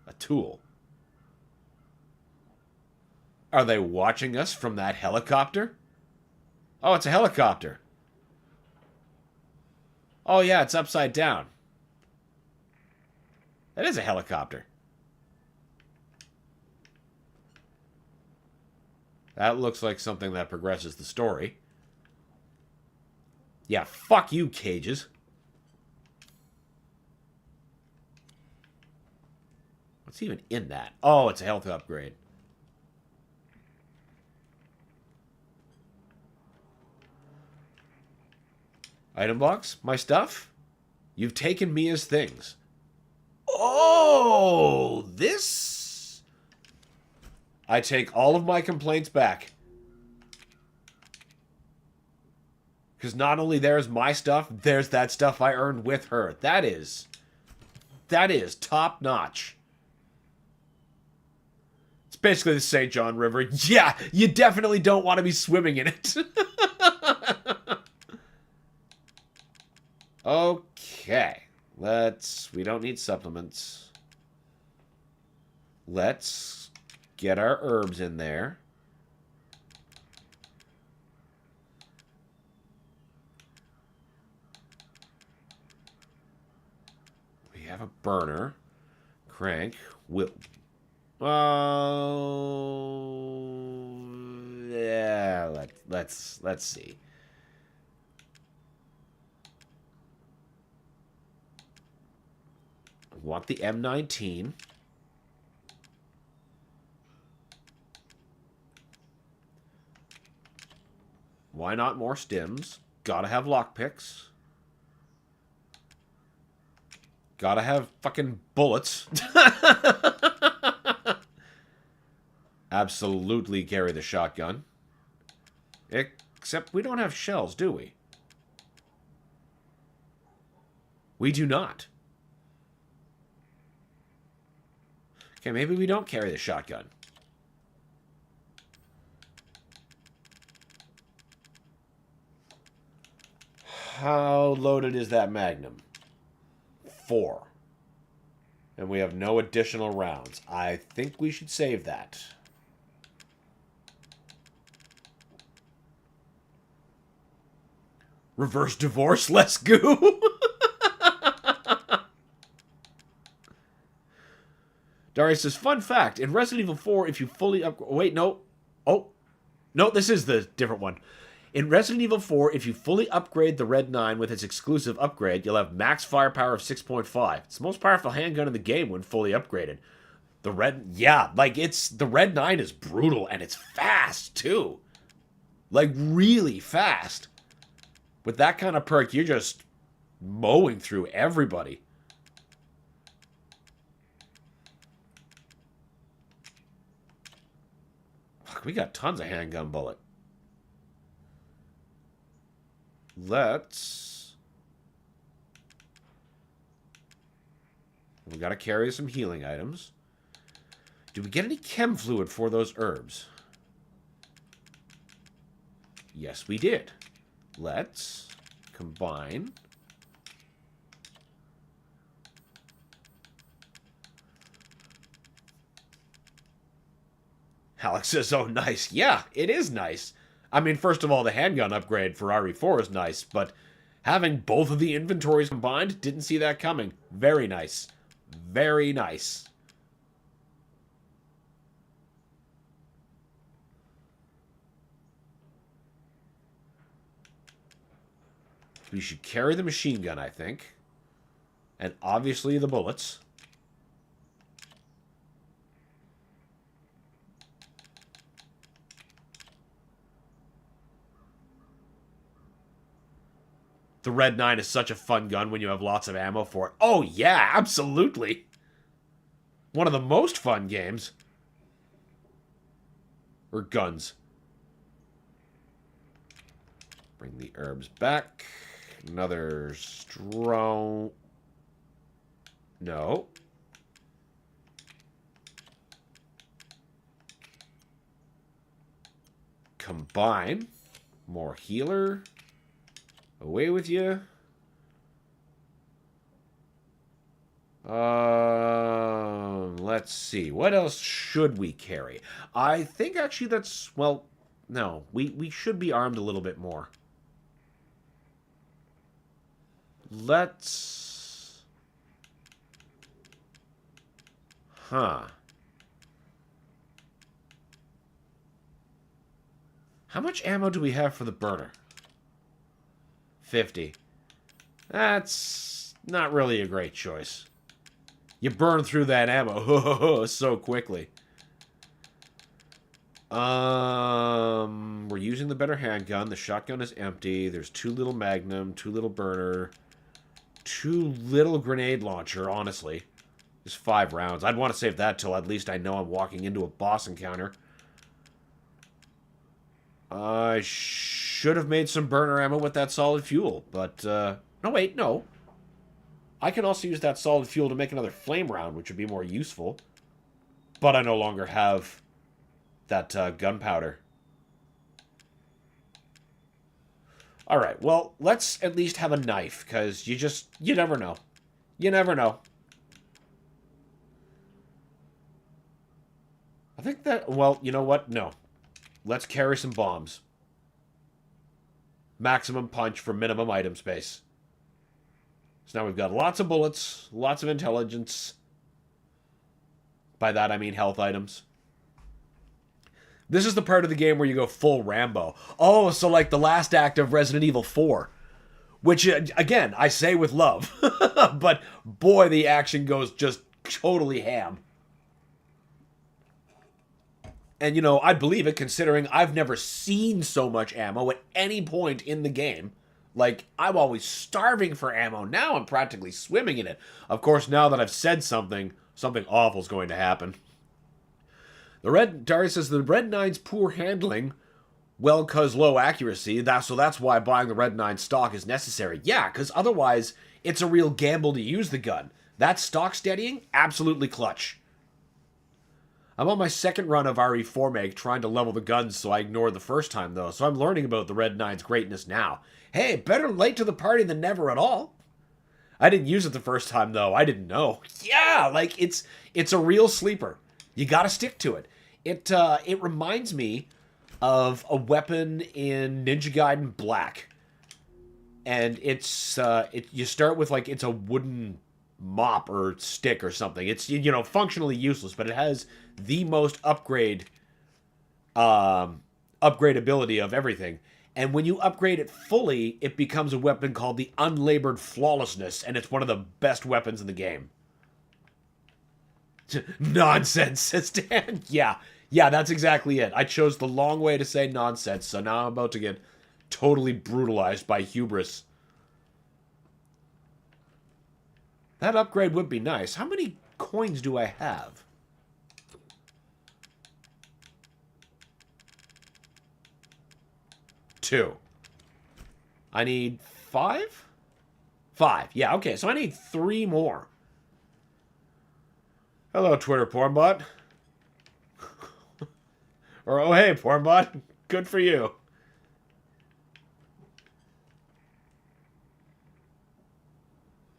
A tool. Are they watching us from that helicopter? Oh, it's a helicopter. Oh, yeah, it's upside down. That is a helicopter. That looks like something that progresses the story. Yeah, fuck you, cages. What's even in that? Oh, it's a health upgrade. Item box? My stuff? You've taken Mia's things. Oh, this... I take all of my complaints back. Because not only there's my stuff, there's that stuff I earned with her. That is top notch. It's basically the St. John River. Yeah, you definitely don't want to be swimming in it. Okay. We don't need supplements. Let's get our herbs in there. We have a burner. Crank. Yeah, let's see. Want the M19. Why not more stims? Gotta have lockpicks. Gotta have fucking bullets. Absolutely carry the shotgun. Except we don't have shells, do we? We do not. Okay, maybe we don't carry the shotgun. How loaded is that Magnum? 4. And we have no additional rounds. I think we should save that. Reverse divorce, let's go! Darius says, fun fact, in Resident Evil 4, if you fully upgrade... Wait, no. Oh. No, this is the different one. In Resident Evil 4, if you fully upgrade the Red 9 with its exclusive upgrade, you'll have max firepower of 6.5. It's the most powerful handgun in the game when fully upgraded. The Red... Yeah, like, it's... The Red 9 is brutal, and it's fast, too. Like, really fast. With that kind of perk, you're just mowing through everybody. We got tons of handgun bullet. Let's... We gotta carry some healing items. Did we get any chem fluid for those herbs? Yes, we did. Let's combine... Alex says, oh, nice. Yeah, it is nice. I mean, first of all, the handgun upgrade for RE4 is nice, but having both of the inventories combined, didn't see that coming. Very nice. Very nice. We should carry the machine gun, I think. And obviously the bullets. The Red 9 is such a fun gun when you have lots of ammo for it. Oh, yeah, absolutely. One of the most fun games. Or guns. Bring the herbs back. Another strong... No. Combine. More healer. Away with you. Let's see. What else should we carry? I think actually that's... Well, no. We should be armed a little bit more. Let's... Huh. How much ammo do we have for the burner? 50. That's not really a great choice. You burn through that ammo so quickly. We're using the better handgun. The shotgun is empty. There's 2 little magnum, 2 little burner, 2 little grenade launcher, honestly. Just 5 rounds. I'd want to save that till at least I know I'm walking into a boss encounter. I should have made some burner ammo with that solid fuel, but, no, wait, no. I can also use that solid fuel to make another flame round, which would be more useful. But I no longer have that, gunpowder. Alright, well, let's at least have a knife, because you never know. You never know. I think that, well, you know what? No. Let's carry some bombs. Maximum punch for minimum item space. So now we've got lots of bullets, lots of intelligence. By that I mean health items. This is the part of the game where you go full Rambo. Oh, so like the last act of Resident Evil 4. Which, again, I say with love. But boy, the action goes just totally ham. And, you know, I'd believe it considering I've never seen so much ammo at any point in the game. Like, I'm always starving for ammo. Now I'm practically swimming in it. Of course, now that I've said something, something awful's going to happen. Darius says, the Red 9's poor handling, well, cause low accuracy, so that's why buying the Red 9 stock is necessary. Yeah, because otherwise, it's a real gamble to use the gun. That stock steadying, absolutely clutch. I'm on my second run of RE4 Make, trying to level the guns so I ignored the first time, though, so I'm learning about the Red 9's greatness now. Hey, better late to the party than never at all. I didn't use it the first time, though. I didn't know. Yeah, like, it's a real sleeper. You gotta stick to it. It reminds me of a weapon in Ninja Gaiden Black. And you start with, like, it's a wooden mop or stick or something. It's, you know, functionally useless, but it has the most upgrade ability of everything. And when you upgrade it fully, it becomes a weapon called the Unlabored Flawlessness, and it's one of the best weapons in the game. Nonsense, says Dan. Yeah, that's exactly it. I chose the long way to say nonsense, so now I'm about to get totally brutalized by hubris. That upgrade would be nice. How many coins do I have? Two. I need 5? 5. Yeah, okay, so I need 3 more. Hello, Twitter pornbot. Or, oh, hey, pornbot. Good for you.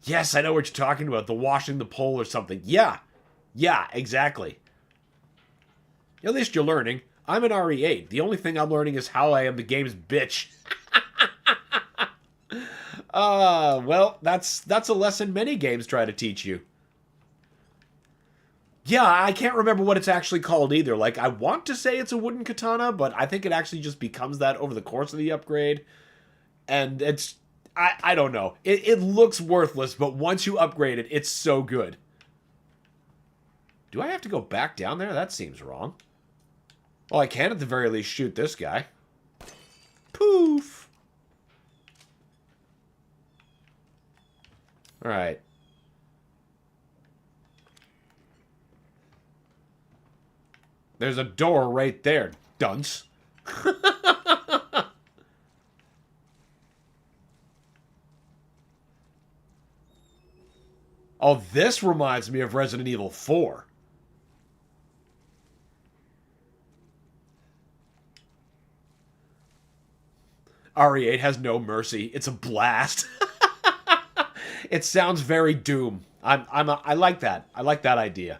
Yes, I know what you're talking about. The washing the pole or something. Yeah, exactly. At least you're learning. I'm an RE8. The only thing I'm learning is how I am the game's bitch. Well, that's a lesson many games try to teach you. Yeah, I can't remember what it's actually called either. Like, I want to say it's a wooden katana, but I think it actually just becomes that over the course of the upgrade. And it's... I don't know. It looks worthless, but once you upgrade it, it's so good. Do I have to go back down there? That seems wrong. Well, I can at the very least shoot this guy. Poof! Alright. There's a door right there, dunce. Oh, this reminds me of Resident Evil 4. RE8 has no mercy. It's a blast. It sounds very Doom. I like that. I like that idea.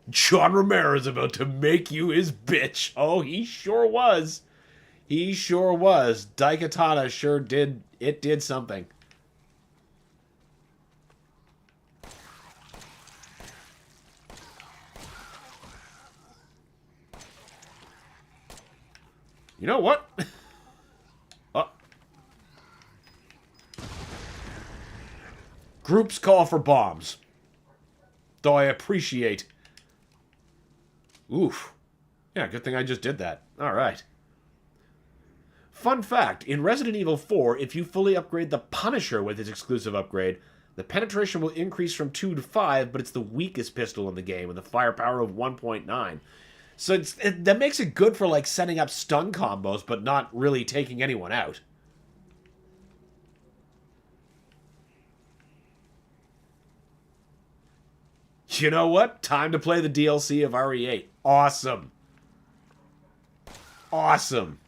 John Romero's about to make you his bitch. Oh, he sure was. He sure was. Daikatana sure did. It did something. You know what? Oh. Groups call for bombs. Though I appreciate... Oof. Yeah, good thing I just did that. Alright. Fun fact, in Resident Evil 4, if you fully upgrade the Punisher with its exclusive upgrade, the penetration will increase from 2 to 5, but it's the weakest pistol in the game with a firepower of 1.9. So that makes it good for, like, setting up stun combos, but not really taking anyone out. You know what? Time to play the DLC of RE8. Awesome. Awesome.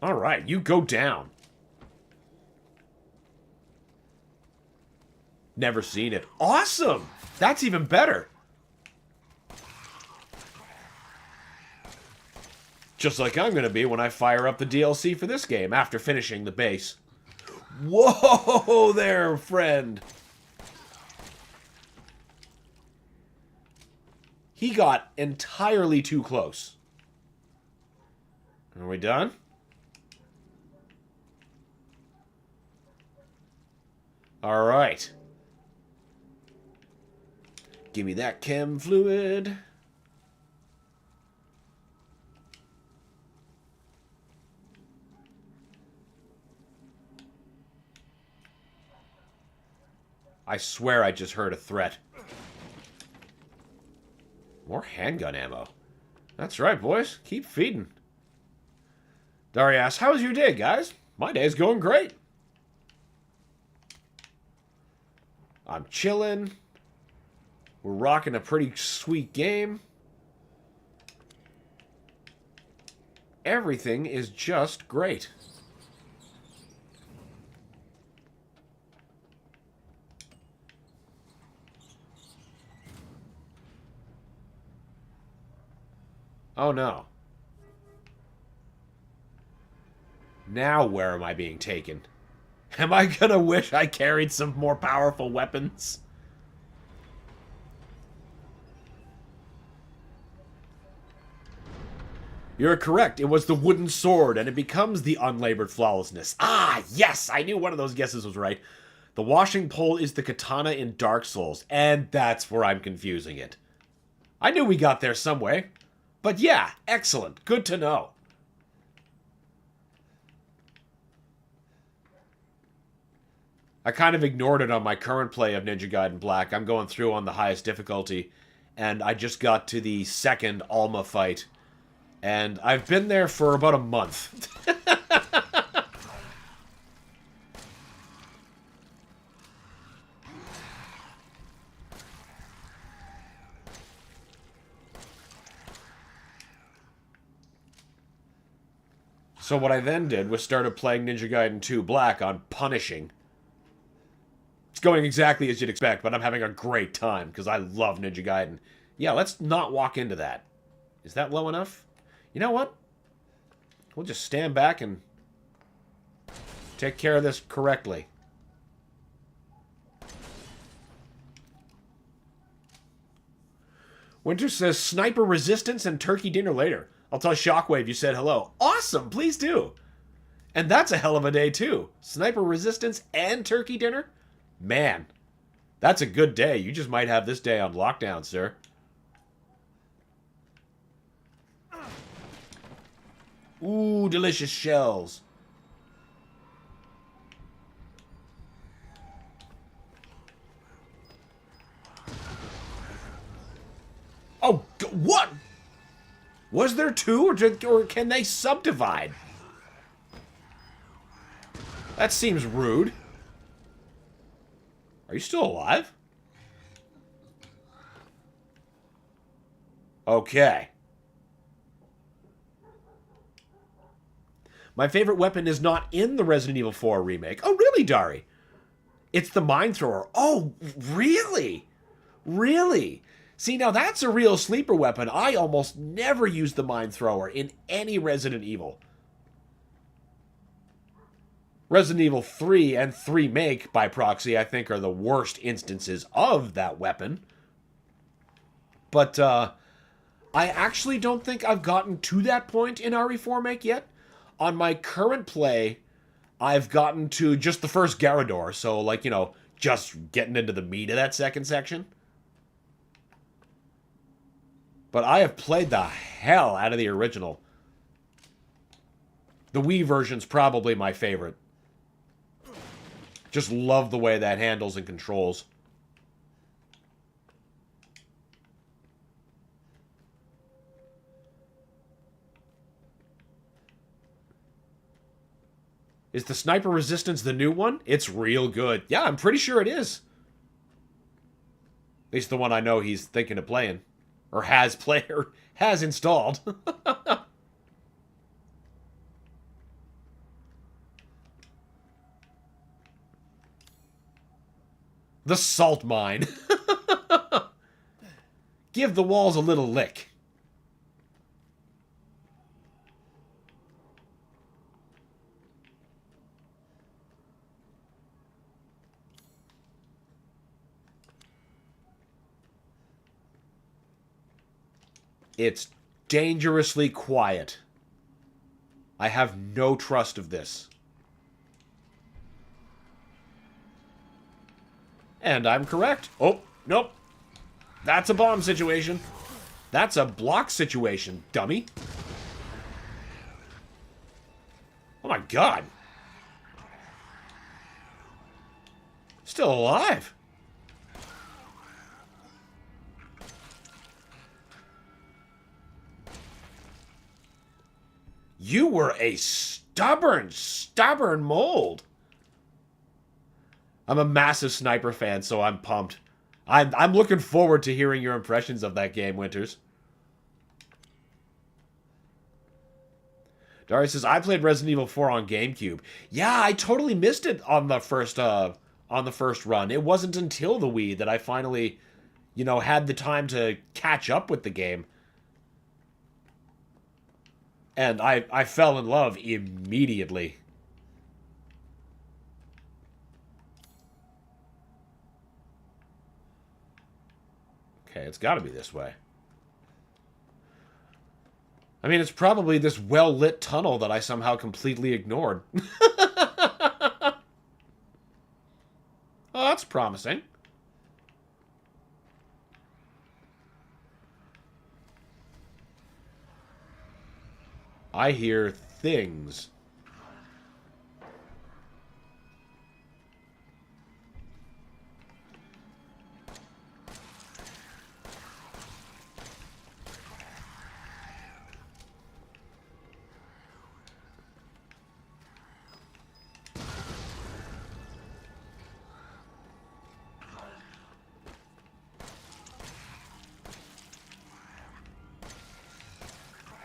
Alright, you go down. Never seen it. Awesome! That's even better. Just like I'm going to be when I fire up the DLC for this game after finishing the base. Whoa there, friend! He got entirely too close. Are we done? Alright. Give me that chem fluid. I swear I just heard a threat. More handgun ammo. That's right, boys. Keep feeding. Daria asks, how was your day, guys? My day's going great. I'm chilling. We're rocking a pretty sweet game. Everything is just great. Oh no. Now where am I being taken? Am I gonna wish I carried some more powerful weapons? You're correct. It was the wooden sword, and it becomes the unlabored flawlessness. Ah, yes! I knew one of those guesses was right. The washing pole is the katana in Dark Souls, and that's where I'm confusing it. I knew we got there some way. But yeah, excellent. Good to know. I kind of ignored it on my current play of Ninja Gaiden Black. I'm going through on the highest difficulty, and I just got to the second Alma fight. And I've been there for about a month. So what I then did was started playing Ninja Gaiden 2 Black on Punishing. It's going exactly as you'd expect, but I'm having a great time because I love Ninja Gaiden. Yeah, let's not walk into that. Is that low enough? You know what? We'll just stand back and take care of this correctly. Winter says, sniper resistance and turkey dinner later. I'll tell Shockwave you said hello. Awesome, please do. And that's a hell of a day, too. Sniper resistance and turkey dinner? Man, that's a good day. You just might have this day on lockdown, sir. Ooh, delicious shells. Oh, what? Was there two, or can they subdivide? That seems rude. Are you still alive? Okay. My favorite weapon is not in the Resident Evil 4 remake. Oh, really, Dari? It's the Mine Thrower. Oh, really? Really? See, now that's a real sleeper weapon. I almost never use the Mine Thrower in any Resident Evil. Resident Evil 3 and 3 Make, by proxy, I think are the worst instances of that weapon. But I actually don't think I've gotten to that point in RE4 Make yet. On my current play, I've gotten to just the first Garrador, so, like, you know, just getting into the meat of that second section. But I have played the hell out of the original. The Wii version's probably my favorite. Just love the way that handles and controls. Is the Sniper Resistance the new one? It's real good. Yeah, I'm pretty sure it is. At least the one I know he's thinking of playing. Or has has installed. The salt mine. Give the walls a little lick. It's dangerously quiet. I have no trust of this. And I'm correct. Oh, nope. That's a bomb situation. That's a block situation, dummy. Oh my god. Still alive. You were a stubborn mold. I'm a massive Sniper fan, so I'm pumped. I'm looking forward to hearing your impressions of that game, Winters. Darius says, I played Resident Evil 4 on GameCube. Yeah, I totally missed it on the first run. It wasn't until the Wii that I finally, you know, had the time to catch up with the game. And I fell in love immediately. Okay, it's got to be this way. I mean, it's probably this well-lit tunnel that I somehow completely ignored. Oh, that's promising. I hear things.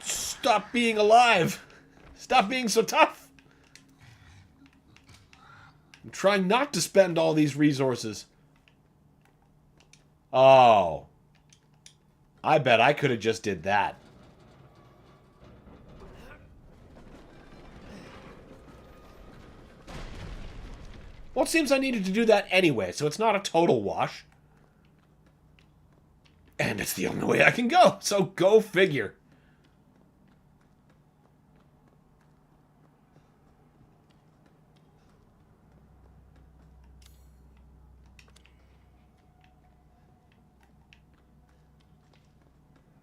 Stop being alive. Stop being so tough. I'm trying not to spend all these resources. Oh. I bet I could have just did that. Well, it seems I needed to do that anyway, so it's not a total wash. And it's the only way I can go, so go figure.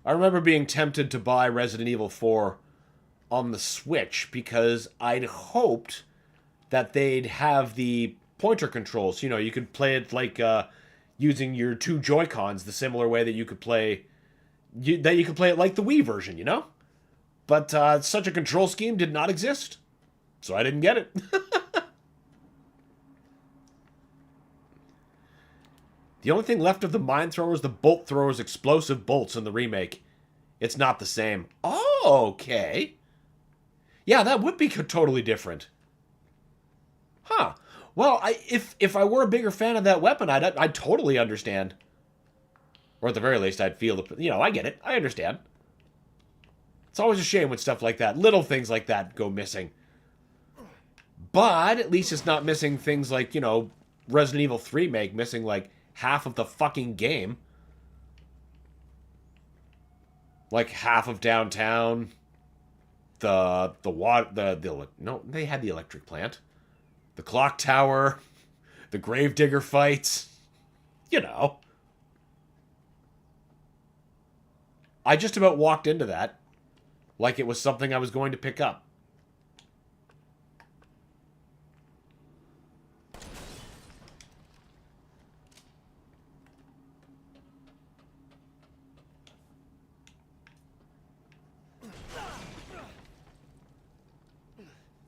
I remember being tempted to buy Resident Evil 4 on the Switch because I'd hoped that they'd have the pointer controls. You know, you could play it like using your two Joy-Cons the similar way that you could play it like the Wii version, you know? But such a control scheme did not exist, so I didn't get it. The only thing left of the mine thrower is the bolt thrower's explosive bolts in the remake. It's not the same. Oh, okay. Yeah, that would be totally different. Huh. Well, if I were a bigger fan of that weapon, I'd totally understand. Or at the very least, I'd feel the... You know, I get it. I understand. It's always a shame when stuff like that, little things like that, go missing. But at least it's not missing things like, you know, Resident Evil 3 missing, like, half of the fucking game. like half of downtown. The water, no, they had the electric plant, the clock tower, the gravedigger fights. You know, I just about walked into that like it was something I was going to pick up.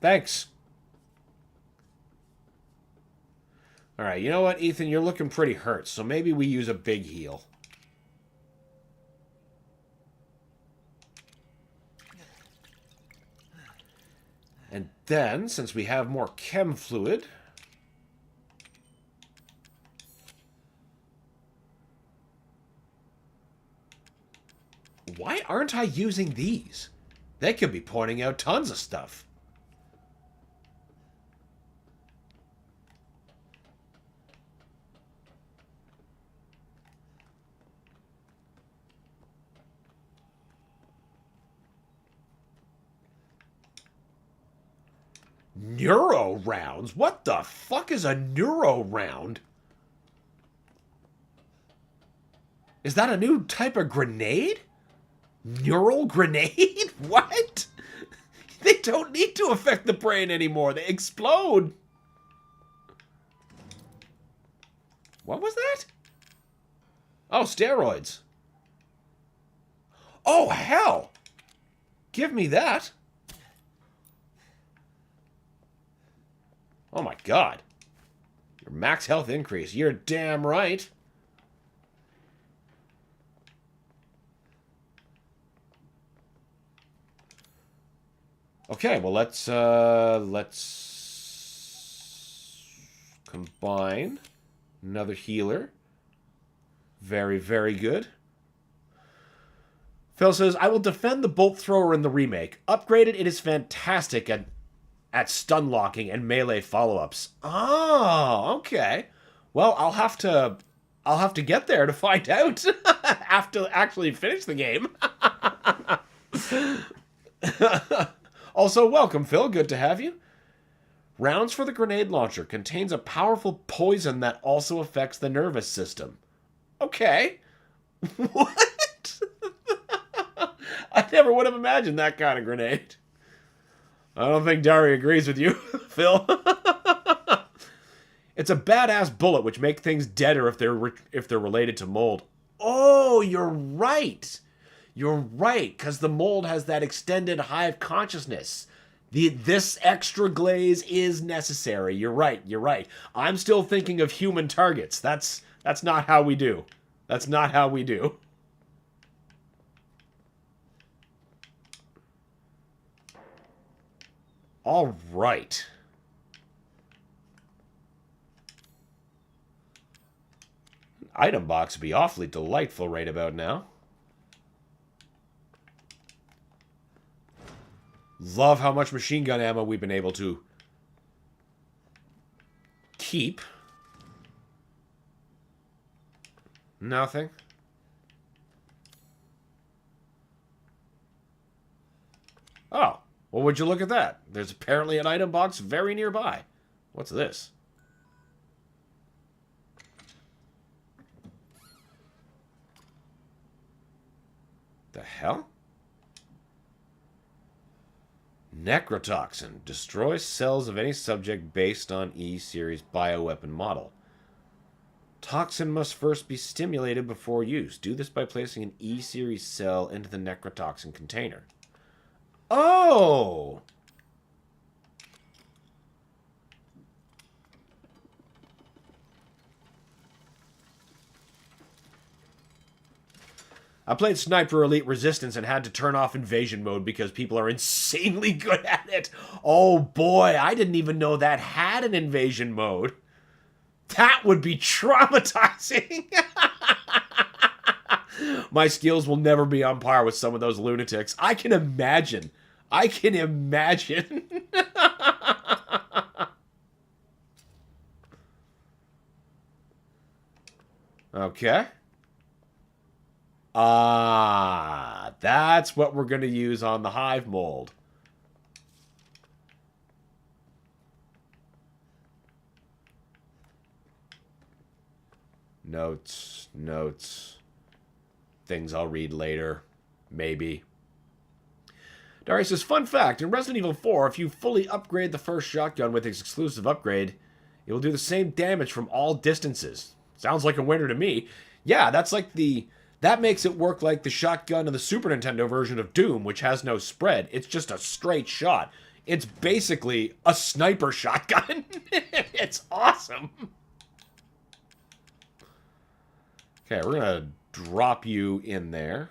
Thanks. Alright, you know what, Ethan? You're looking pretty hurt, so maybe we use a big heal. And then, since we have more chem fluid... Why aren't I using these? They could be pointing out tons of stuff. Neuro rounds? What the fuck is a neuro round? Is that a new type of grenade? Neural grenade? What? They don't need to affect the brain anymore. They explode. What was that? Oh, steroids. Oh, hell. Give me that. Oh my god. Your max health increase. You're damn right. Okay, well let's combine another healer. Very, very good. Phil says, I will defend the bolt thrower in the remake. Upgraded, it is fantastic at stun locking and melee follow-ups. Oh, okay. Well, I'll have to get there to find out. After actually finish the game. Also, welcome, Phil. Good to have you. Rounds for the grenade launcher contains a powerful poison that also affects the nervous system. Okay. What? I never would have imagined that kind of grenade. I don't think Dari agrees with you, Phil. It's a badass bullet which make things deader if they're related to mold. Oh, you're right. You're right, because the mold has that extended hive consciousness. This extra glaze is necessary. You're right. You're right. I'm still thinking of human targets. That's not how we do. That's not how we do. All right. Item box would be awfully delightful right about now. Love how much machine gun ammo we've been able to keep. Nothing. Oh, well, would you look at that? There's apparently an item box very nearby. What's this? The hell? Necrotoxin. Destroys cells of any subject based on E-Series bioweapon model. Toxin must first be stimulated before use. Do this by placing an E-Series cell into the necrotoxin container. Oh! I played Sniper Elite Resistance and had to turn off invasion mode because people are insanely good at it. Oh boy, I didn't even know that had an invasion mode. That would be traumatizing. My skills will never be on par with some of those lunatics. I can imagine. I can imagine. Ah, That's what we're going to use on the hive mold. Notes, notes. Things I'll read later. Maybe. Darius says, fun fact, in Resident Evil 4, if you fully upgrade the first shotgun with its exclusive upgrade, it will do the same damage from all distances. Sounds like a winner to me. Yeah, that's like that makes it work like the shotgun in the Super Nintendo version of Doom, which has no spread. It's just a straight shot. It's basically a sniper shotgun. It's awesome. Okay, we're going to drop you in there.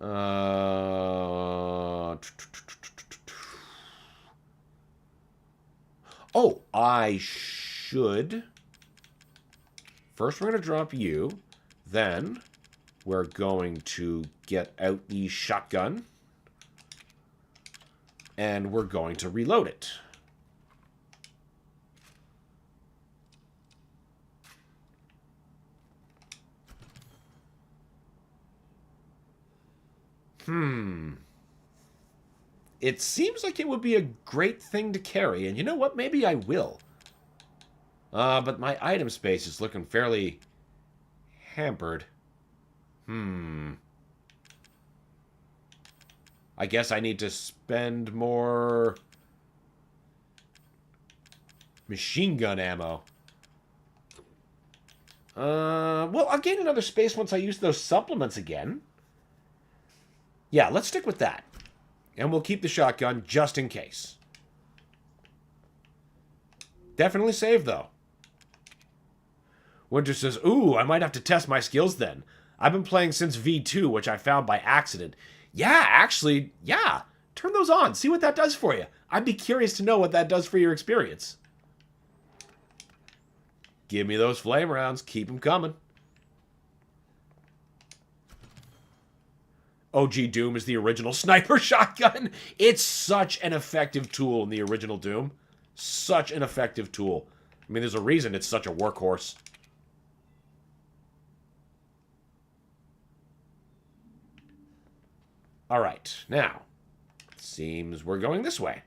Oh, I should. First, we're going to drop you. Then, we're going to get out the shotgun. And we're going to reload it. It seems like it would be a great thing to carry, and you know what? Maybe I will. But my item space is looking fairly hampered. I guess I need to spend more machine gun ammo. Well, I'll gain another space once I use those supplements again. Yeah, let's stick with that. And we'll keep the shotgun just in case. Definitely save, though. Winter says, ooh, I might have to test my skills then. I've been playing since V2, which I found by accident. Yeah, actually, yeah. Turn those on. See what that does for you. I'd be curious to know what that does for your experience. Give me those flame rounds. Keep them coming. OG Doom is the original sniper shotgun. It's such an effective tool in the original Doom. Such an effective tool. I mean, there's a reason it's such a workhorse. All right, now, it seems we're going this way.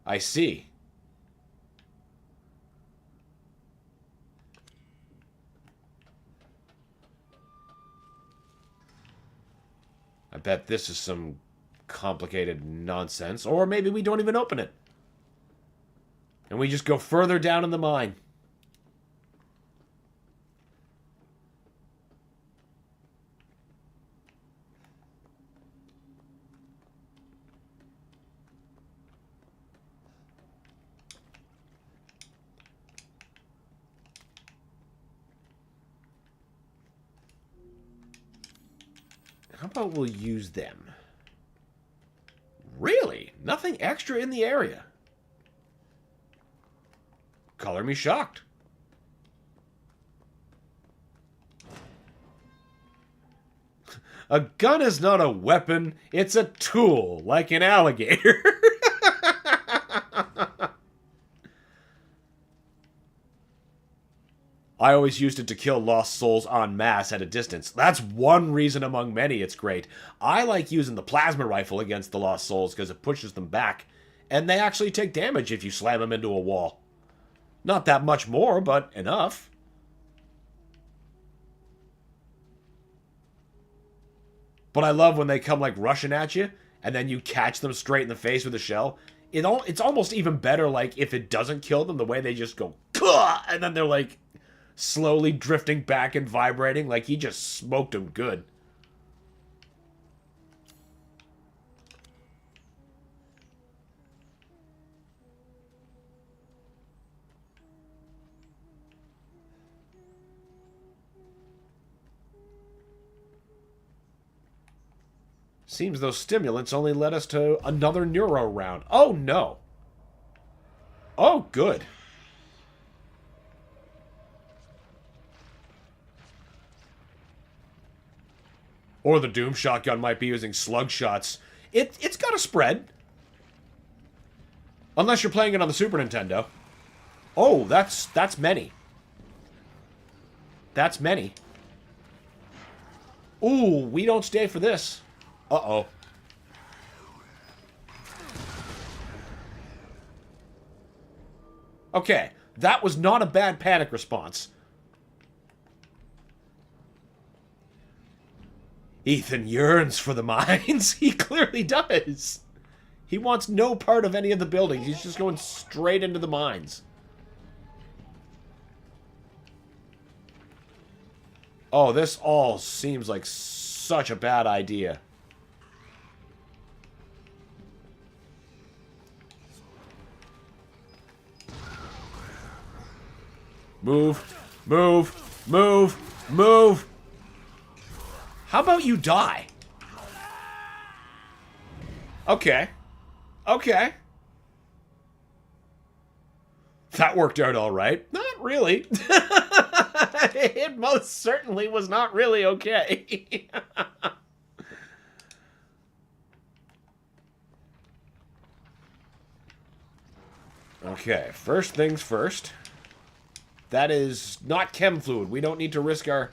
I see. I bet this is some complicated nonsense. Or maybe we don't even open it. And we just go further down in the mine. How about we'll use them? Really? Nothing extra in the area. Color me shocked. A gun is not a weapon, it's a tool, like an alligator. I always used it to kill lost souls en masse at a distance. That's one reason among many it's great. I like using the plasma rifle against the lost souls because it pushes them back. And they actually take damage if you slam them into a wall. Not that much more, but enough. But I love when they come like rushing at you, and then you catch them straight in the face with a shell. It's almost even better like if it doesn't kill them, the way they just go, "Gah!" And then they're like slowly drifting back and vibrating like he just smoked them good. Seems those stimulants only led us to another neuro round. Oh, no. Oh, good. Or the Doom shotgun might be using slug shots. It's got a spread. Unless you're playing it on the Super Nintendo. Oh, that's many. That's many. Ooh, we don't stay for this. Uh-oh. Okay, that was not a bad panic response. Ethan yearns for the mines. He clearly does. He wants no part of any of the buildings. He's just going straight into the mines. Oh, this all seems like such a bad idea. Move, move, move, move. How about you die? Okay. Okay. That worked out all right. Not really. It most certainly was not really okay. Okay, first things first. That is not chem fluid. We don't need to risk our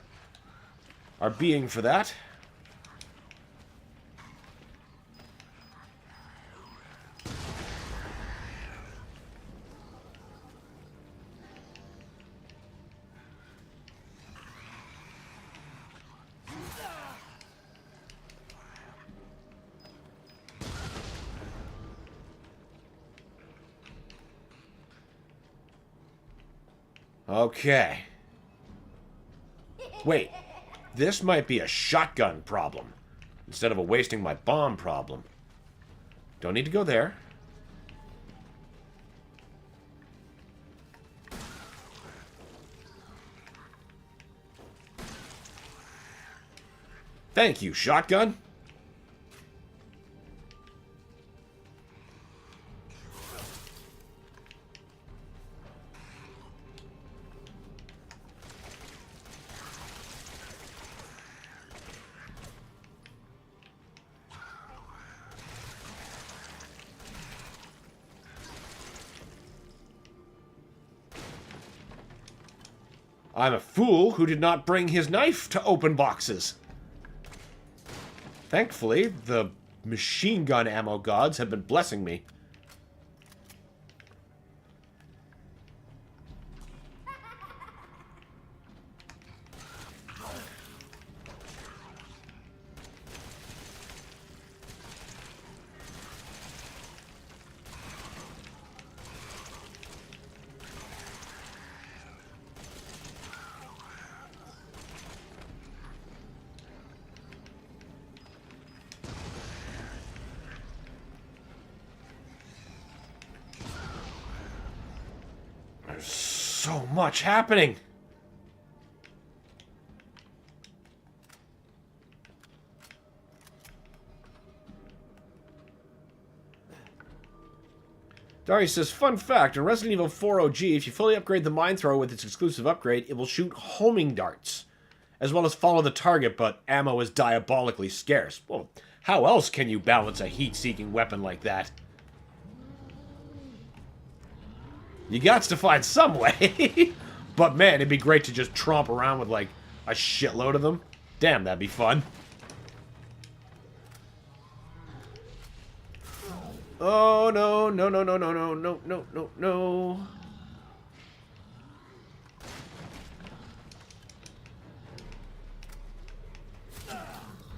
being for that. Okay. Wait. This might be a shotgun problem instead of a wasting my bomb problem. Don't need to go there. Thank you, shotgun. I'm a fool who did not bring his knife to open boxes. Thankfully, the machine gun ammo gods have been blessing me. There's so much happening. Darius says, fun fact, in Resident Evil 4 OG, if you fully upgrade the mine thrower with its exclusive upgrade, it will shoot homing darts, as well as follow the target, but ammo is diabolically scarce. Well, how else can you balance a heat-seeking weapon like that? You gots to find some way. But man, it'd be great to just tromp around with like a shitload of them. Damn, that'd be fun. Oh no, no, no, no, no, no, no, no, no, no.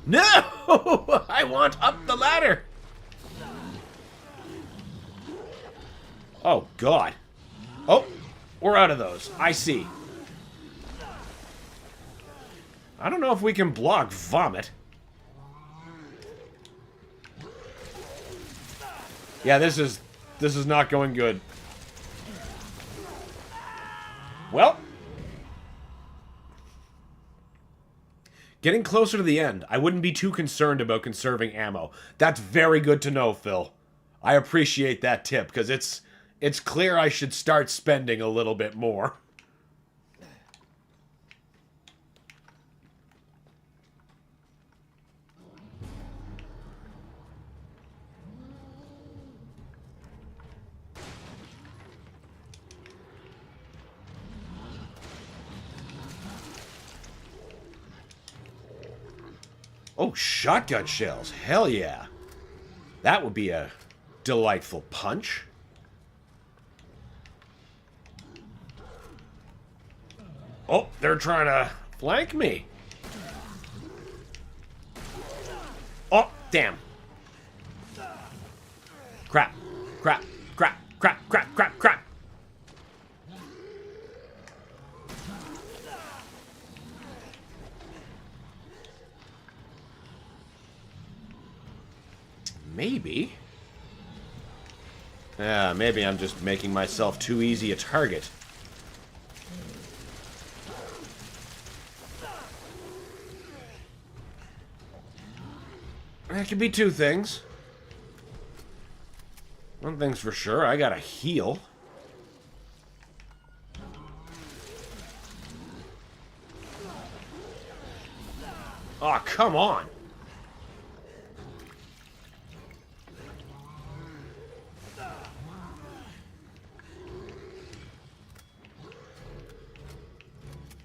No! I want up the ladder. Oh god. Oh, we're out of those. I see. I don't know if we can block vomit. Yeah, this is not going good. Well, getting closer to the end, I wouldn't be too concerned about conserving ammo. That's very good to know, Phil. I appreciate that tip, because it's clear I should start spending a little bit more. Oh, shotgun shells. Hell yeah. That would be a delightful punch. Oh, they're trying to flank me. Oh, damn. Crap. Crap. Crap. Crap. Crap. Crap. Crap. Maybe. Yeah, maybe I'm just making myself too easy a target. That could be two things. One thing's for sure, I gotta heal. Aw, come on!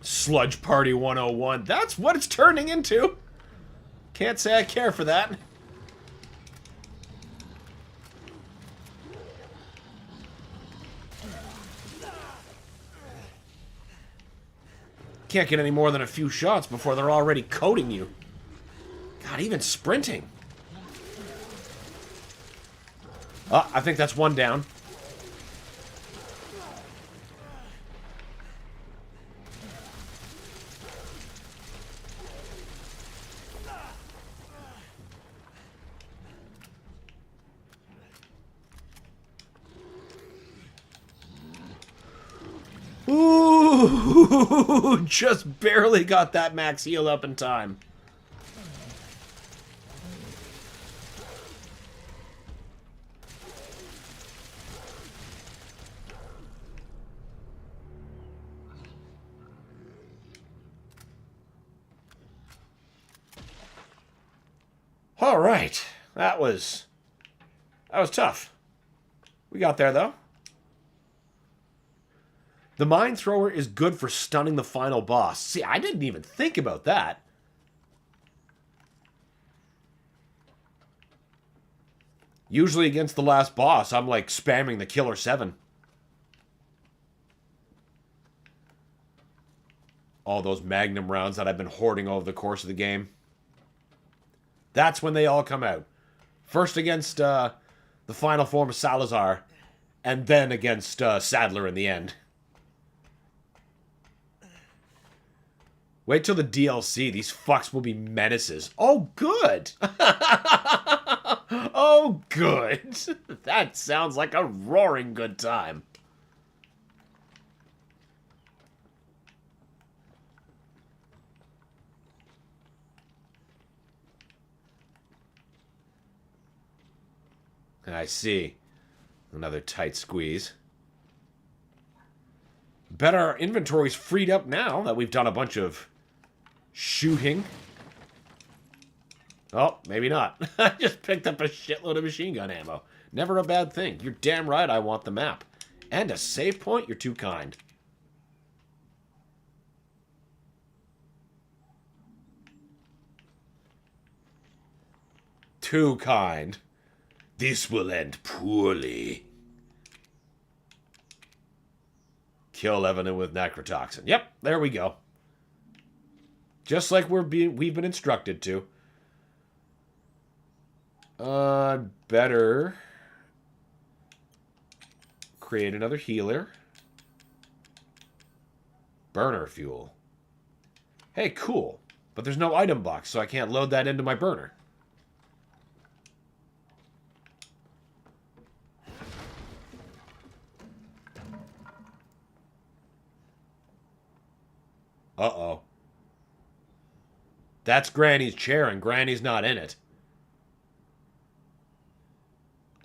Sludge Party 101. That's what it's turning into! Can't say I care for that. Can't get any more than a few shots before they're already coating you. God, even sprinting. Oh, I think that's one down. Ooh, just barely got that max heal up in time. All right, that was tough. We got there though. The mine thrower is good for stunning the final boss. See, I didn't even think about that. Usually against the last boss, I'm like spamming the Killer 7. All those Magnum rounds that I've been hoarding over the course of the game. That's when they all come out. First against the final form of Salazar, and then against Sadler in the end. Wait till the DLC. These fucks will be menaces. Oh, good. Oh, good. That sounds like a roaring good time. I see. Another tight squeeze. Bet our inventory's freed up now that we've done a bunch of shooting. Oh, maybe not. I just picked up a shitload of machine gun ammo. Never a bad thing. You're damn right I want the map. And a save point? You're too kind. Too kind. This will end poorly. Kill Evan with necrotoxin. Yep, there we go. Just like we've been instructed to. Better create another healer. Burner fuel. Hey, cool. But there's no item box, so I can't load that into my burner. Uh-oh. That's Granny's chair, and Granny's not in it.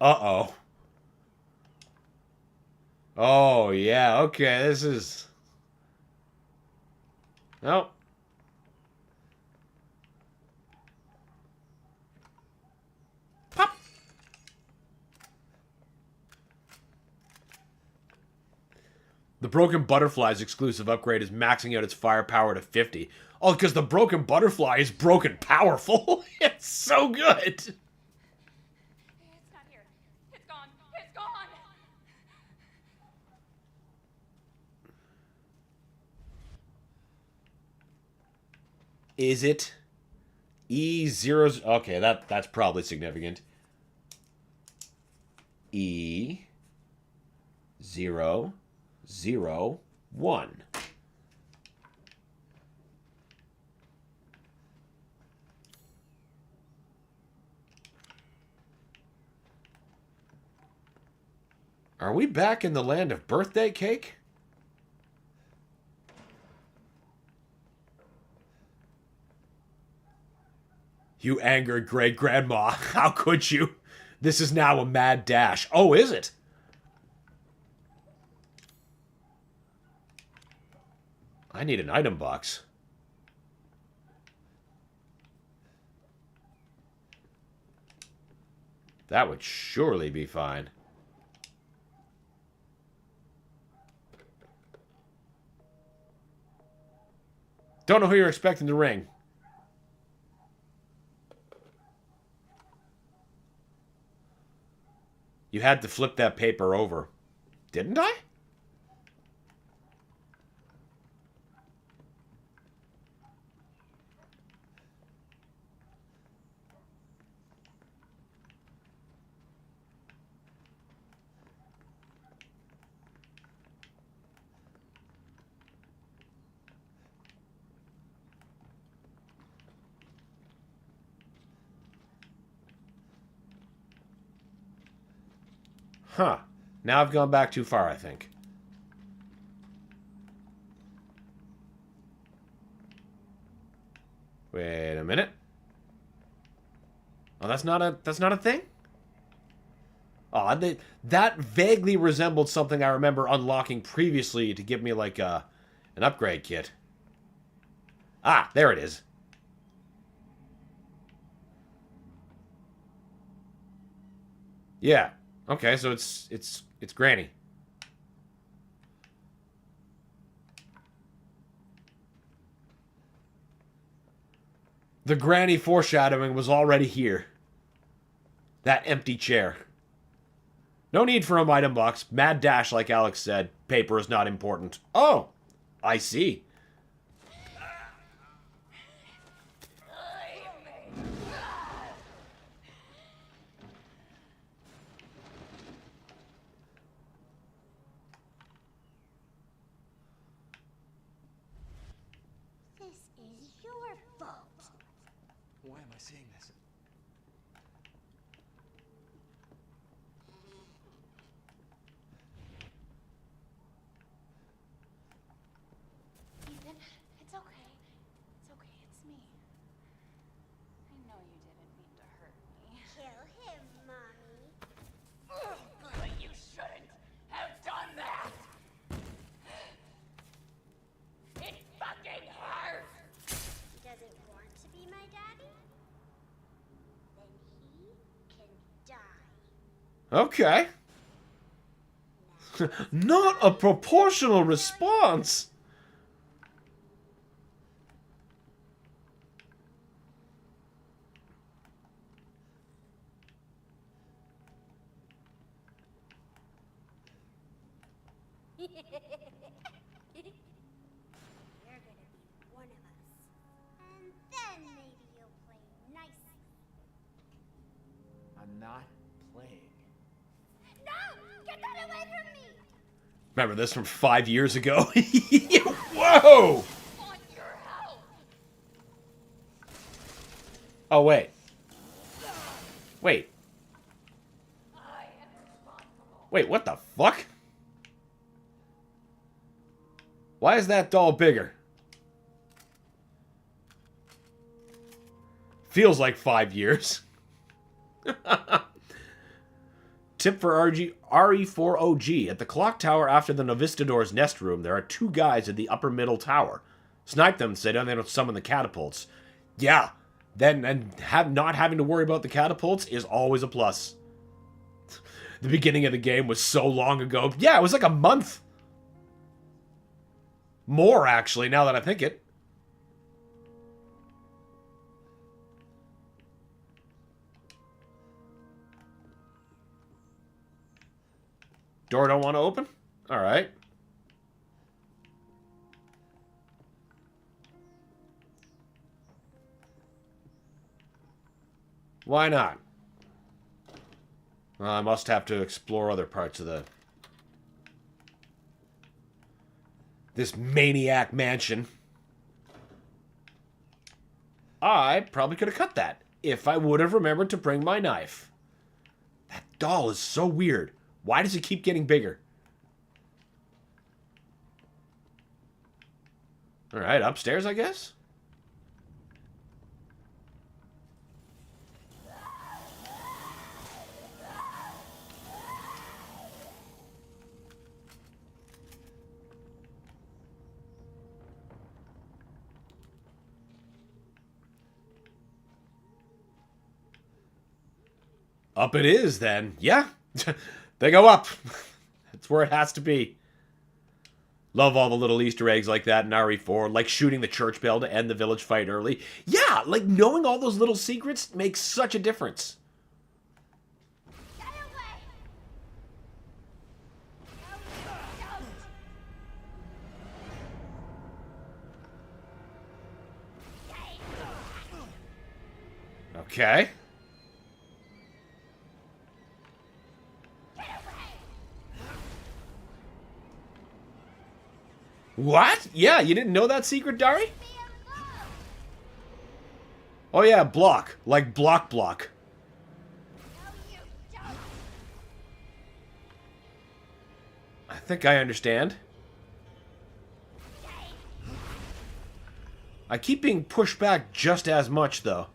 Uh-oh. Oh, yeah, okay, this is... Nope. Pop! The Broken Butterfly's exclusive upgrade is maxing out its firepower to 50. Oh, because the Broken Butterfly is broken powerful. It's so good. It's not here. It's gone. It's gone. Is it? E0... Okay, that's probably significant. E001. Are we back in the land of birthday cake? You angered great grandma. How could you? This is now a mad dash. Oh, is it? I need an item box. That would surely be fine. Don't know who you're expecting to ring. You had to flip that paper over. Didn't I? Huh. Now I've gone back too far, I think. Wait a minute. Oh, that's not a thing? Oh, that vaguely resembled something I remember unlocking previously to give me like an upgrade kit. Ah, there it is. Yeah. Okay, so it's Granny. The Granny foreshadowing was already here. That empty chair. No need for a item box. Mad dash, like Alex said. Paper is not important. Oh, I see. This is your fault. Why am I saying this? Ethan, it's okay. It's okay. It's me. I know you didn't mean to hurt me. Kill him, Mommy. But you shouldn't have done that. It fucking hurts. He doesn't want to be my daddy? Then he can die. Okay. Not a proportional response. You're gonna be one of us. And then maybe you'll play nice. I'm not playing. No! Get that away from me! Remember this from 5 years ago? Whoa! Want your help. Oh, wait. Wait. I am responsible. Wait, what the fuck? Why is that doll bigger? Feels like 5 years. Tip for RE4OG. At the clock tower after the Novistador's nest room, there are 2 guys in the upper middle tower. Snipe them so they don't summon the catapults. Yeah, then and not having to worry about the catapults is always a plus. The beginning of the game was so long ago. Yeah, it was like a month. More, actually, now that I think it. Door don't want to open? Alright. Why not? Well, I must have to explore other parts of this maniac mansion. I probably could have cut that if I would have remembered to bring my knife. That doll is so weird. Why does it keep getting bigger? Alright, upstairs, I guess? Up it is, then. Yeah. They go up. That's where it has to be. Love all the little Easter eggs like that in RE4. Like shooting the church bell to end the village fight early. Yeah, like knowing all those little secrets makes such a difference. Get away! No, you don't! Okay. What? Yeah, you didn't know that secret, Dari? Oh yeah, block. Like block. No, you don't! I think I understand. I keep being pushed back just as much, though.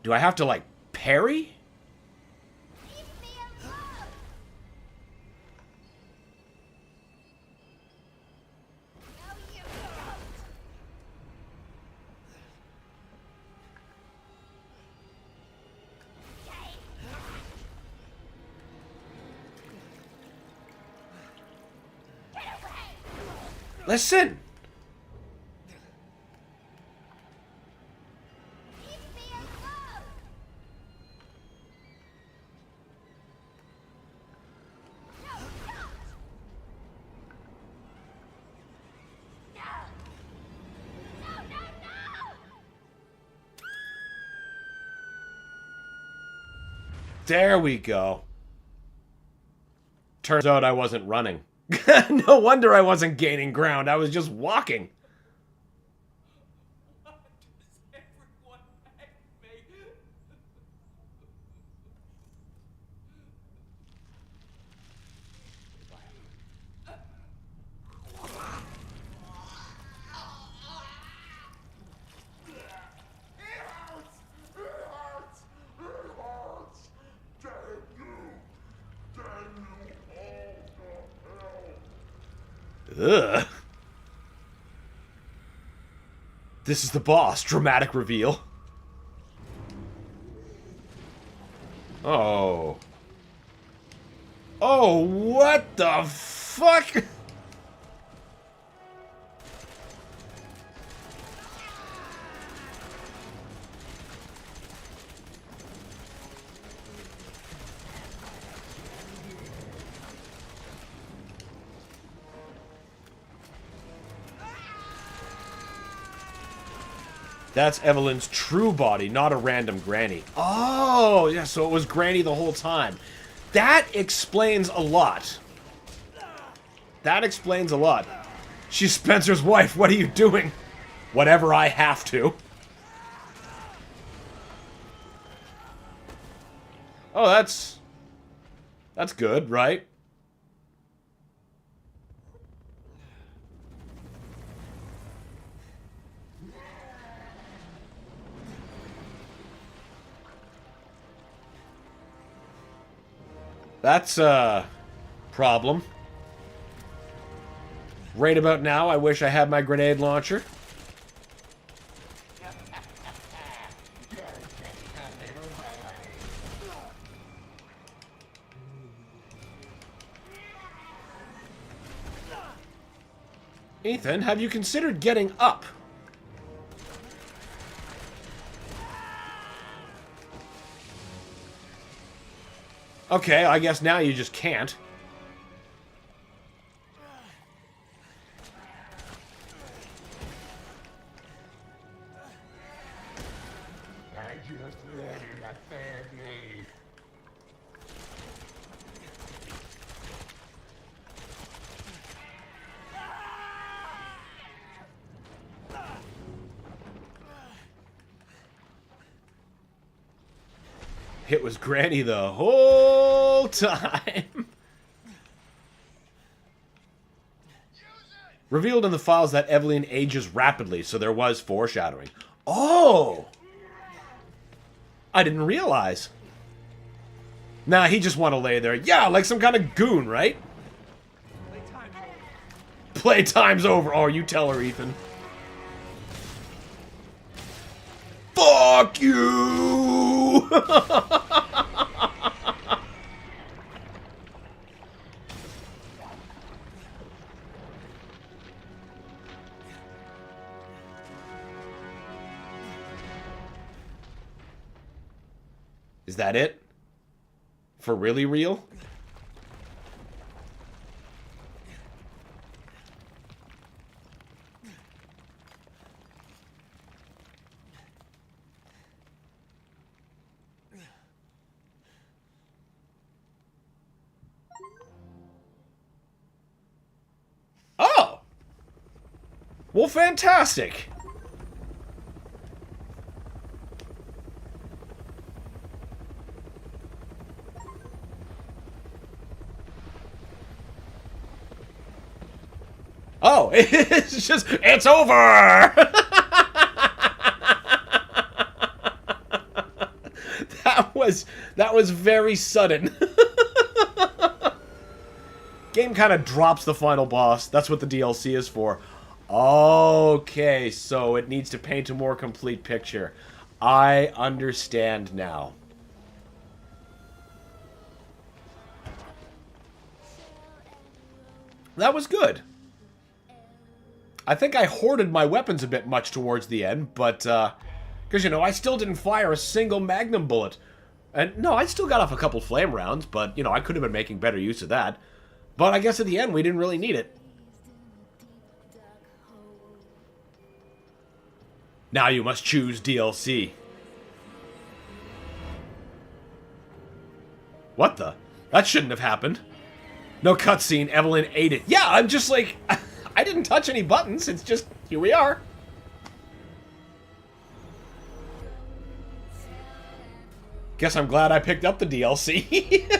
Do I have to, like, parry? Leave me alone! No, you don't! Listen! Leave me alone! No, don't! No! No! There we go. Turns out I wasn't running. No wonder I wasn't gaining ground. I was just walking. Ugh. This is the boss. Dramatic reveal. Oh. Oh, what the fuck? That's Evelyn's true body, not a random granny. Oh, yeah, so it was Granny the whole time. That explains a lot. That explains a lot. She's Spencer's wife. What are you doing? Whatever I have to. Oh, that's good, right? That's a problem. Right about now, I wish I had my grenade launcher. Ethan, have you considered getting up? Okay, I guess now you just can't. I just wanted a family. It was Granny the whole time. Revealed in the files that Evelyn ages rapidly, so there was foreshadowing. Oh! I didn't realize. Nah, he just want to lay there. Yeah, like some kind of goon, right? Playtime's over. Oh, you tell her, Ethan. Fuck you! Is that it? For really real? Oh! Well, fantastic! Oh, it's just, it's over! That was very sudden. Game kind of drops the final boss. That's what the DLC is for. Okay, so it needs to paint a more complete picture. I understand now. That was good. I think I hoarded my weapons a bit much towards the end, but, because, you know, I still didn't fire a single magnum bullet. And, no, I still got off a couple flame rounds, but, you know, I could have been making better use of that. But I guess at the end, we didn't really need it. Now you must choose DLC. What the? That shouldn't have happened. No cutscene, Evelyn ate it. Yeah, I'm just like... I didn't touch any buttons, it's just, here we are. Guess I'm glad I picked up the DLC.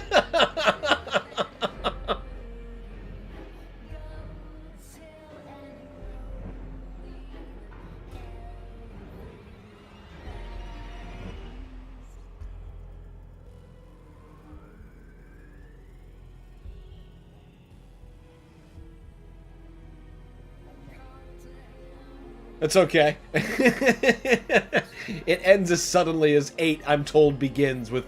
It's okay. It ends as suddenly as 8, I'm told, begins with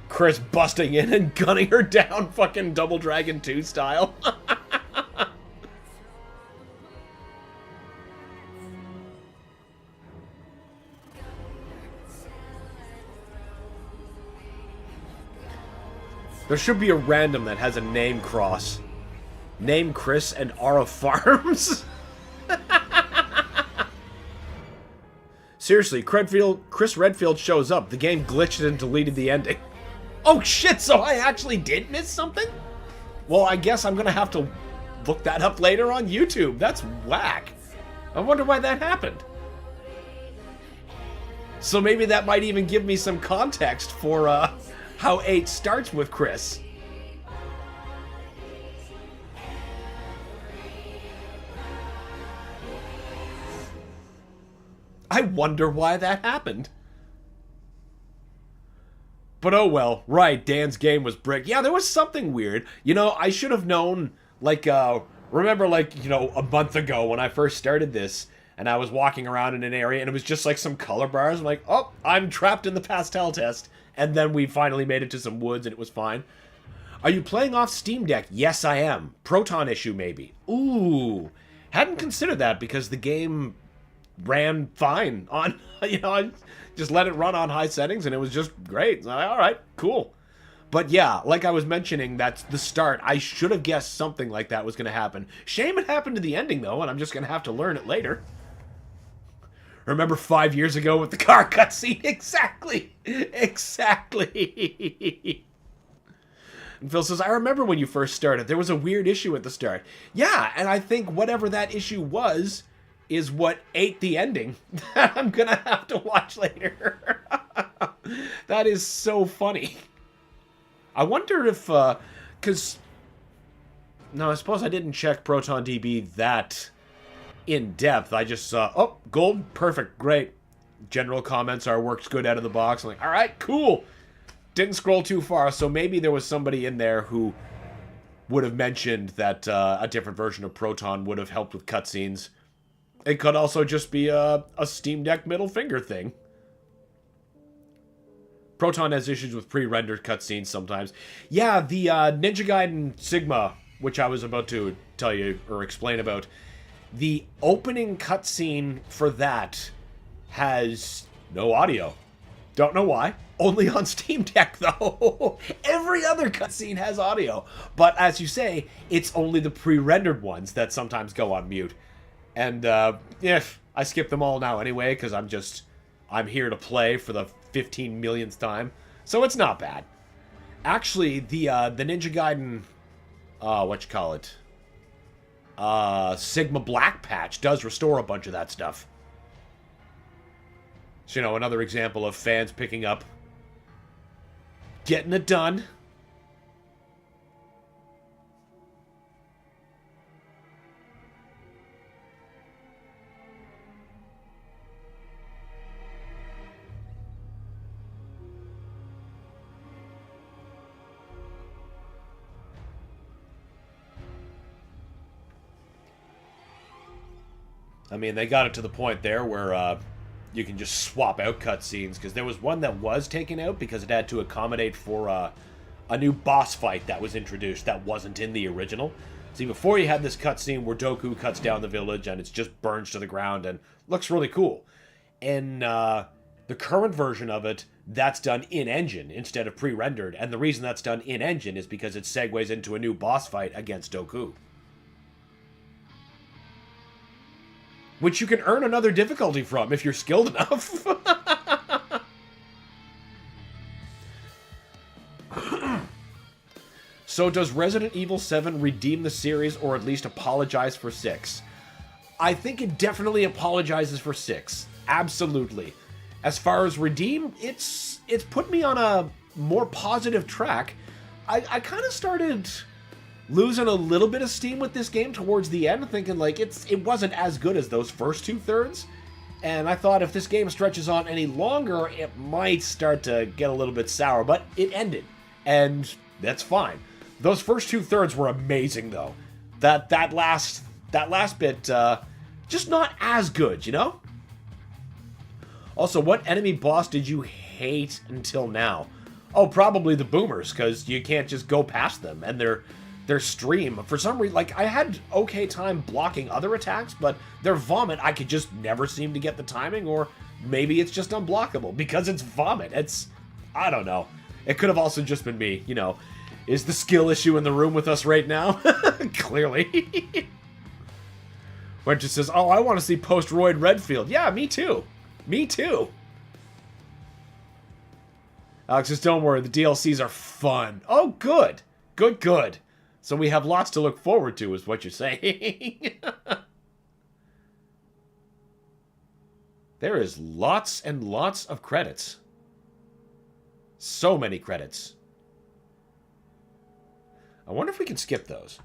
Chris busting in and gunning her down fucking Double Dragon 2 style. There should be a random that has a name cross. Name Chris and Aura Farms. Seriously, Chris Redfield shows up. The game glitched and deleted the ending. Oh shit, so I actually did miss something? Well, I guess I'm gonna have to look that up later on YouTube. That's whack. I wonder why that happened. So maybe that might even give me some context for how 8 starts with Chris. I wonder why that happened. But oh well, right, Dan's game was brick. Yeah, there was something weird. You know, I should have known, like, remember, like, you know, a month ago when I first started this, and I was walking around in an area, and it was just like some color bars. I'm like, oh, I'm trapped in the pastel test. And then we finally made it to some woods, and it was fine. Are you playing off Steam Deck? Yes, I am. Proton issue, maybe. Ooh. Hadn't considered that because the game ran fine on, I just let it run on high settings and it was just great. So, all right, cool. But yeah, like I was mentioning, that's the start. I should have guessed something like that was going to happen. Shame it happened to the ending, though, and I'm just going to have to learn it later. Remember 5 years ago with the car cutscene? Exactly! Exactly! And Phil says, I remember when you first started, there was a weird issue at the start. Yeah, and I think whatever that issue was is what ate the ending that I'm going to have to watch later. That is so funny. I wonder if, because, no, I suppose I didn't check ProtonDB that in depth. I just saw, oh, gold, perfect, great. General comments are works good out of the box. I'm like, all right, cool. Didn't scroll too far, so maybe there was somebody in there who would have mentioned that a different version of Proton would have helped with cutscenes. It could also just be a Steam Deck middle finger thing. Proton has issues with pre-rendered cutscenes sometimes. Yeah, the Ninja Gaiden Sigma, which I was about to tell you or explain about, the opening cutscene for that has no audio. Don't know why. Only on Steam Deck, though. Every other cutscene has audio. But as you say, it's only the pre-rendered ones that sometimes go on mute. And, yeah, I skip them all now anyway, because I'm here to play for the 15 millionth time. So it's not bad. Actually, the Ninja Gaiden, Sigma Black patch does restore a bunch of that stuff. So, another example of fans picking up, getting it done. I mean, they got it to the point there where you can just swap out cutscenes, because there was one that was taken out because it had to accommodate for a new boss fight that was introduced that wasn't in the original. See, before you had this cutscene where Doku cuts down the village and it's just burns to the ground and looks really cool. In the current version of it, that's done in-engine instead of pre-rendered, and the reason that's done in-engine is because it segues into a new boss fight against Doku, which you can earn another difficulty from if you're skilled enough. So does Resident Evil 7 redeem the series, or at least apologize for 6? I think it definitely apologizes for 6. Absolutely. As far as redeem, it's put me on a more positive track. I kind of started losing a little bit of steam with this game towards the end, thinking like it wasn't as good as those first 2/3, and I thought if this game stretches on any longer, it might start to get a little bit sour, but it ended, and that's fine. Those first 2/3 were amazing, though. That last bit, just not as good, Also, what enemy boss did you hate until now? Oh, probably the boomers, because you can't just go past them, and their stream, for some reason, like, I had okay time blocking other attacks, but their vomit, I could just never seem to get the timing, or maybe it's just unblockable, because it's vomit. I don't know. It could have also just been me, Is the skill issue in the room with us right now? Clearly. Wench says, oh, I want to see post-Royd Redfield. Yeah, me too. Me too. Alex says, don't worry, the DLCs are fun. Oh, good. Good. So we have lots to look forward to, is what you're saying. There is lots and lots of credits. So many credits. I wonder if we can skip those.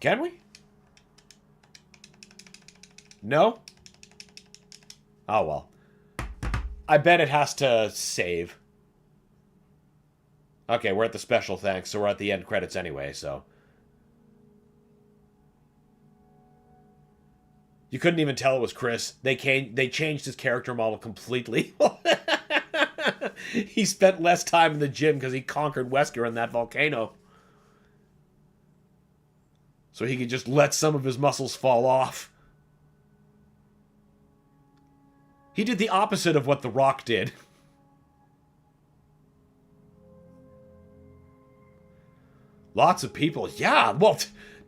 Can we? No? Oh, well. I bet it has to save. Okay, we're at the special thanks, so we're at the end credits anyway, so. You couldn't even tell it was Chris. They changed his character model completely. He spent less time in the gym because he conquered Wesker in that volcano. so he could just let some of his muscles fall off. He did the opposite of what The Rock did. Lots of people. Yeah, well,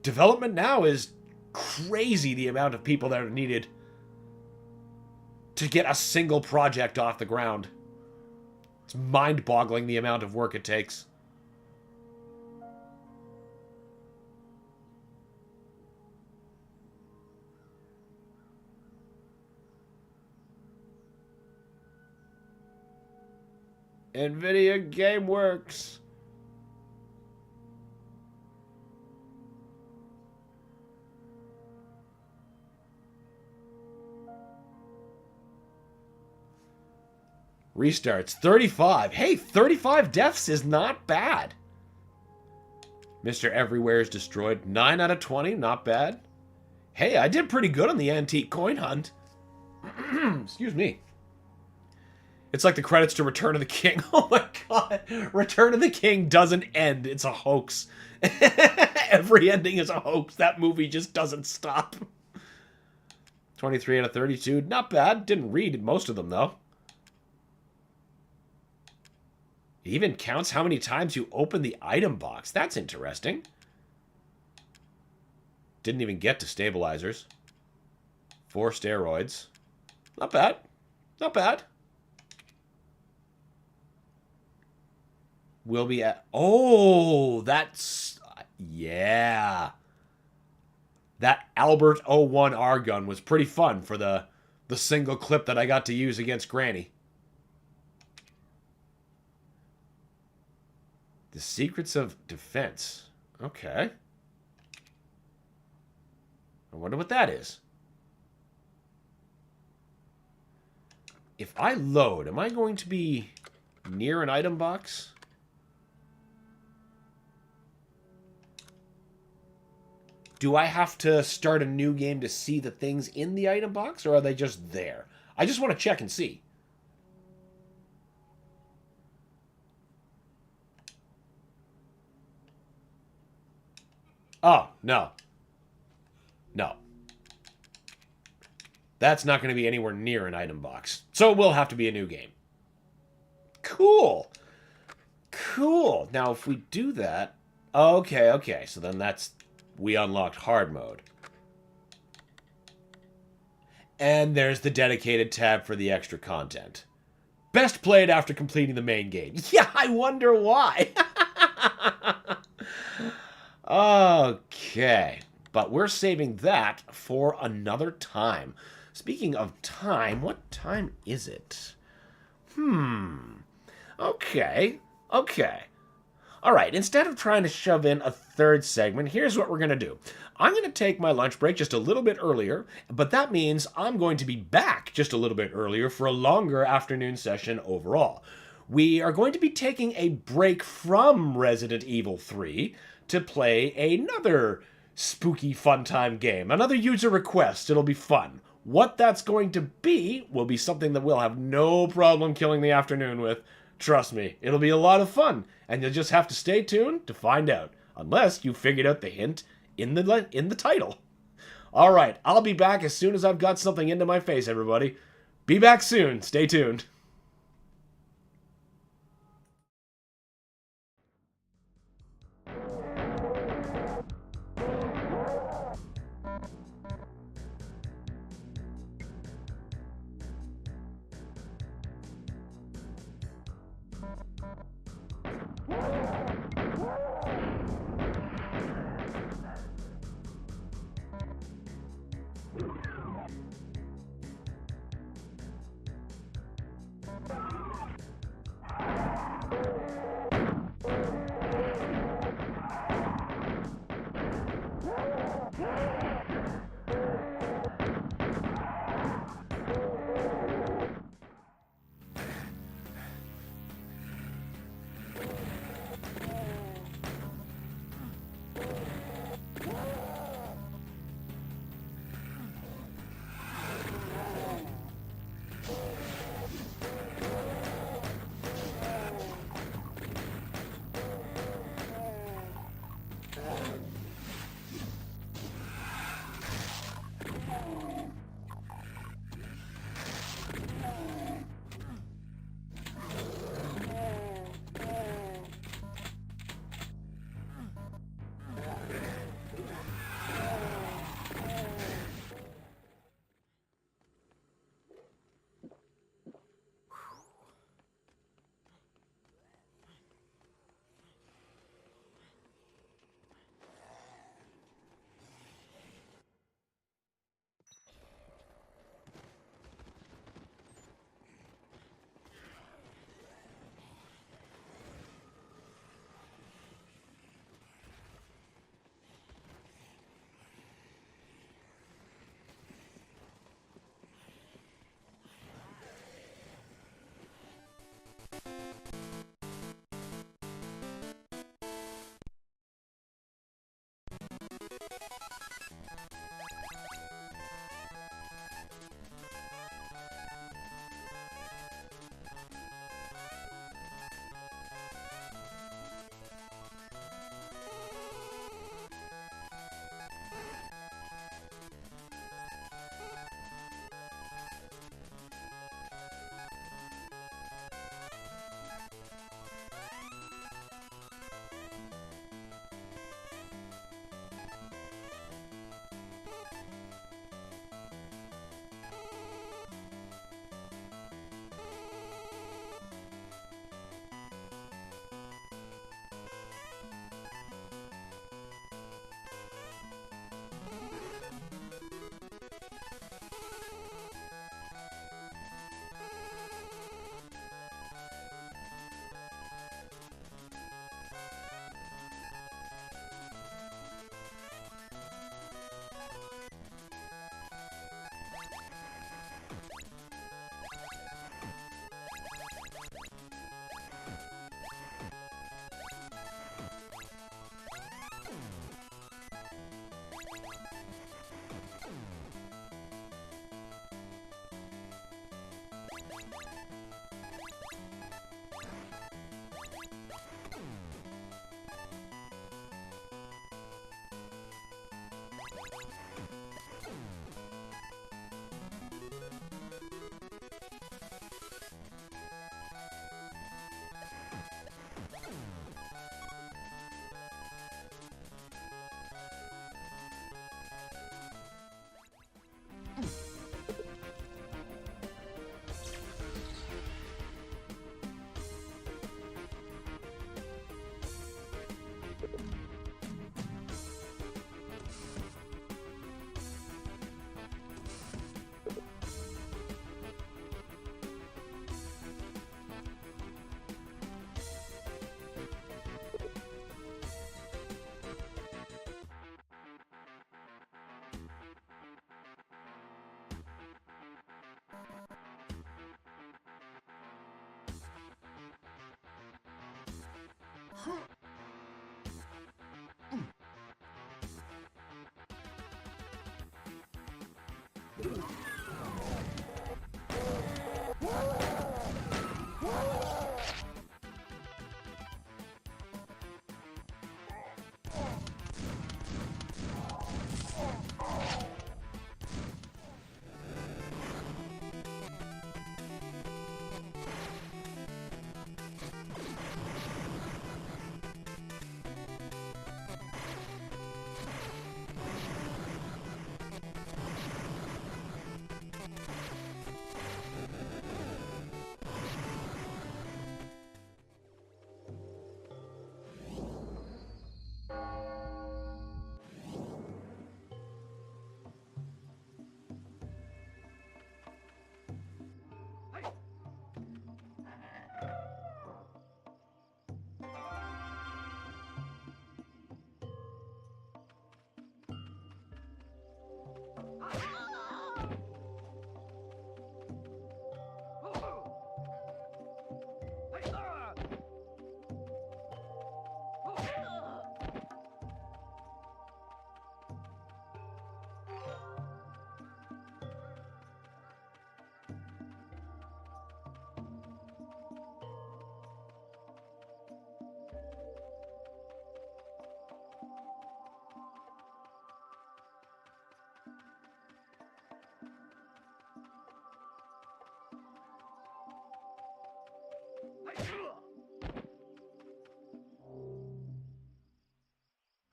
development now is crazy, the amount of people that are needed to get a single project off the ground. It's mind-boggling the amount of work it takes. NVIDIA GameWorks. Restarts. 35. Hey, 35 deaths is not bad. Mr. Everywhere is destroyed. 9 out of 20. Not bad. Hey, I did pretty good on the antique coin hunt. Excuse me. It's like the credits to Return of the King. Oh my god. Return of the King doesn't end. It's a hoax. Every ending is a hoax. That movie just doesn't stop. 23 out of 32. Not bad. Didn't read most of them, though. It even counts how many times you open the item box. That's interesting. Didn't even get to stabilizers. 4 steroids. Not bad. Not bad. Will be at... Oh, that's... Yeah. That Albert 01R gun was pretty fun for the single clip that I got to use against Granny. The Secrets of Defense. Okay. I wonder what that is. If I load, am I going to be near an item box? Do I have to start a new game to see the things in the item box, or are they just there? I just want to check and see. Oh, no. No. That's not going to be anywhere near an item box. So it will have to be a new game. Cool. Cool. Now, if we do that... Okay. So then that's... We unlocked hard mode. And there's the dedicated tab for the extra content. Best played after completing the main game. Yeah, I wonder why. Okay, but we're saving that for another time. Speaking of time, what time is it? Okay. All right, instead of trying to shove in a third segment, here's what we're going to do. I'm going to take my lunch break just a little bit earlier, but that means I'm going to be back just a little bit earlier for a longer afternoon session overall. We are going to be taking a break from Resident Evil 3 to play another spooky fun time game. Another user request. It'll be fun. What that's going to be will be something that we'll have no problem killing the afternoon with. Trust me, it'll be a lot of fun, and you'll just have to stay tuned to find out, unless you figured out the hint in the title. All right, I'll be back as soon as I've got something into my face, everybody. Be back soon. Stay tuned.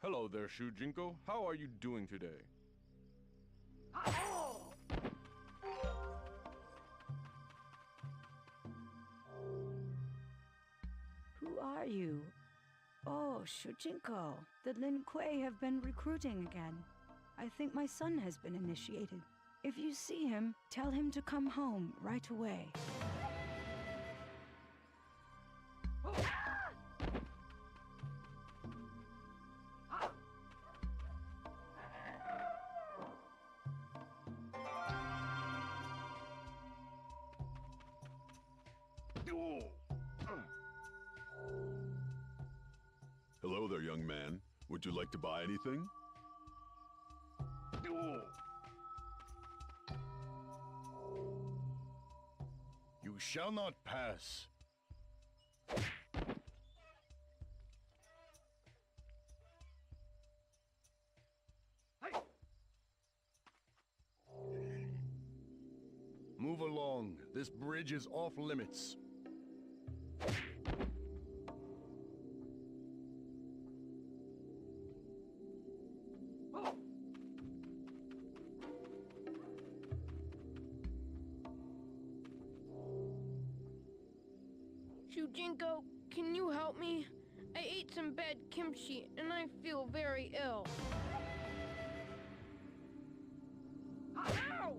Hello there, Shujinko. How are you doing today? Who are you? Oh, Shujinko. The Lin Kuei have been recruiting again. I think my son has been initiated. If you see him, tell him to come home right away. Hello there, young man. Would you like to buy anything? You shall not pass. Move along. This bridge is off limits. Shujinko, can you help me? I ate some bad kimchi and I feel very ill. Ow!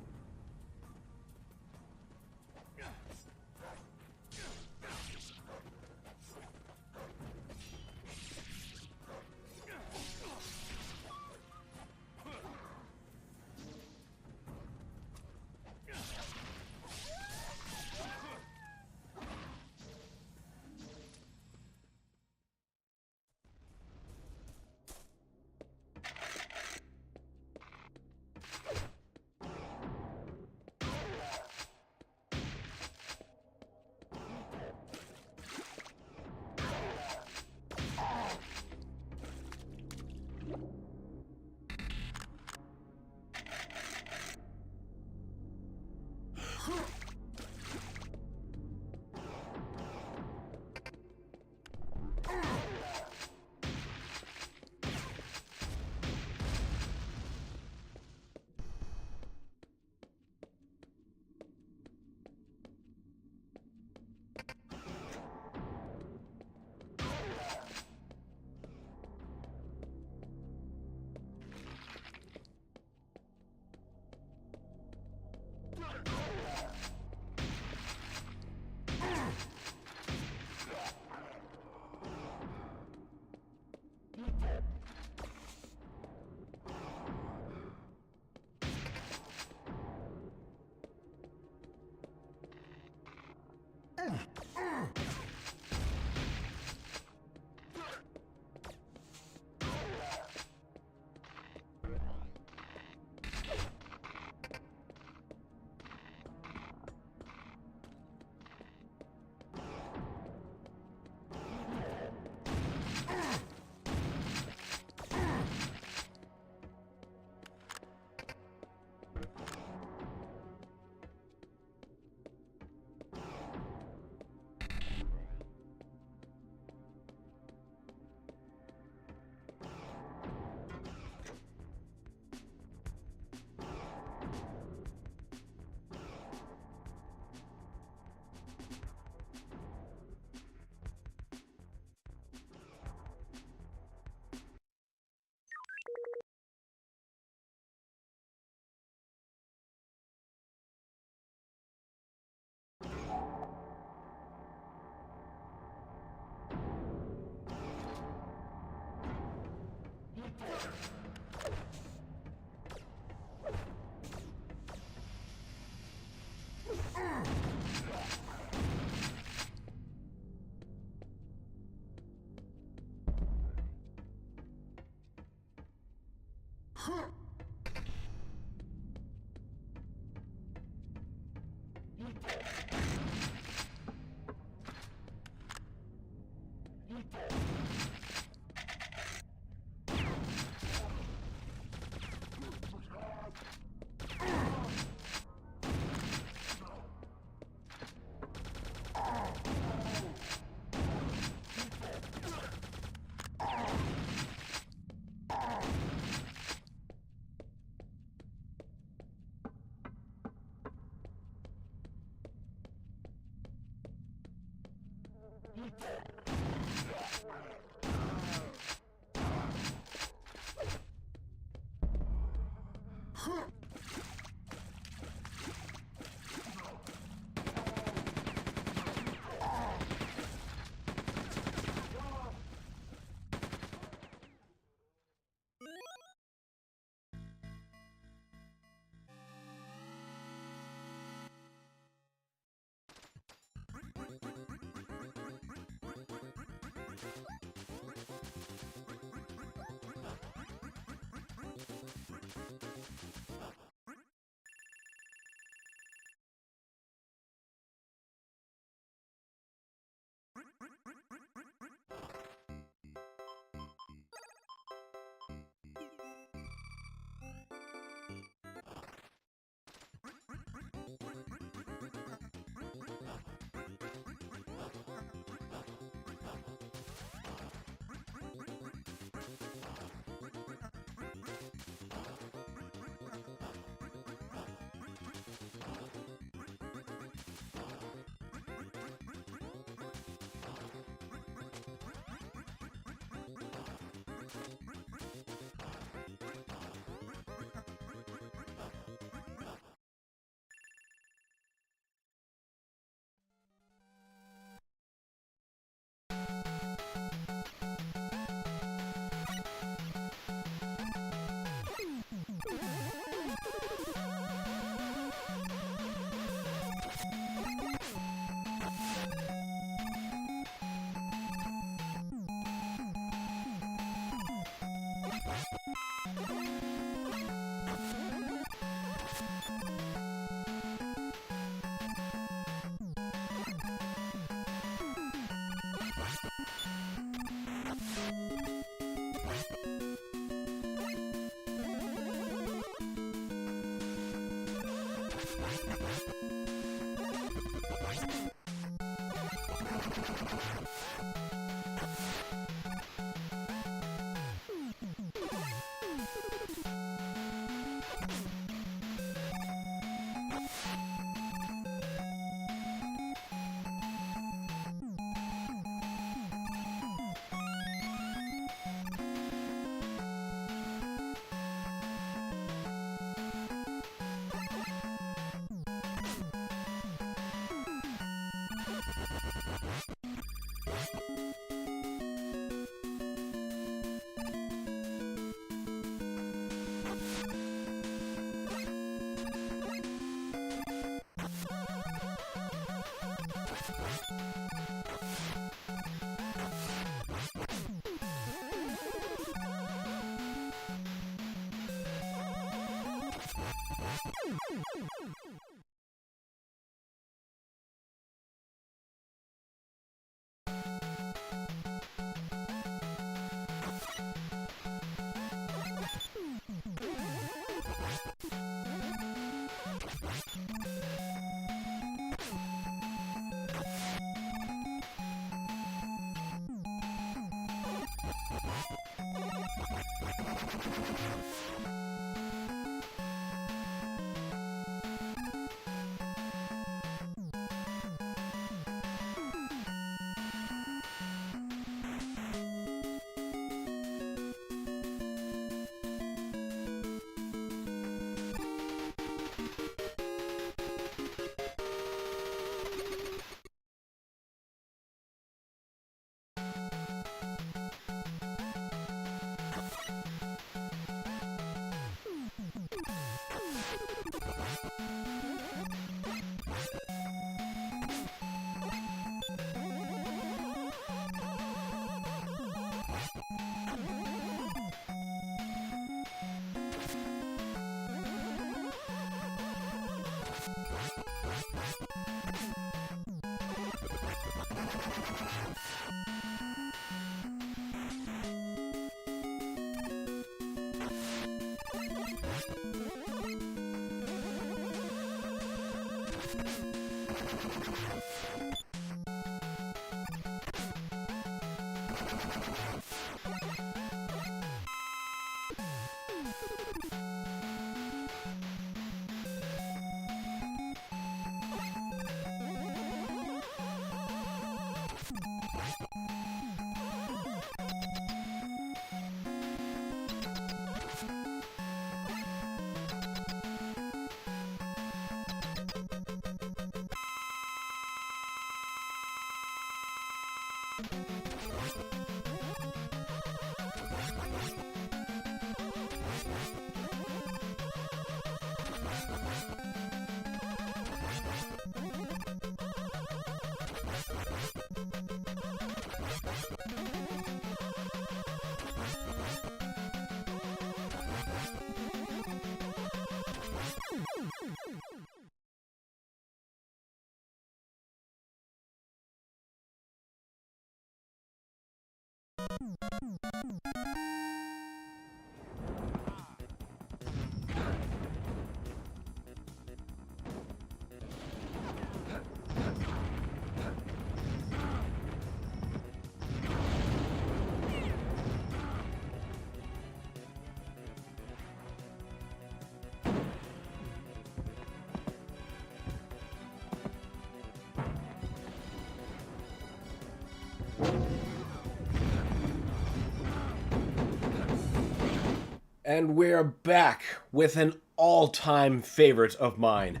And we're back with an all-time favorite of mine,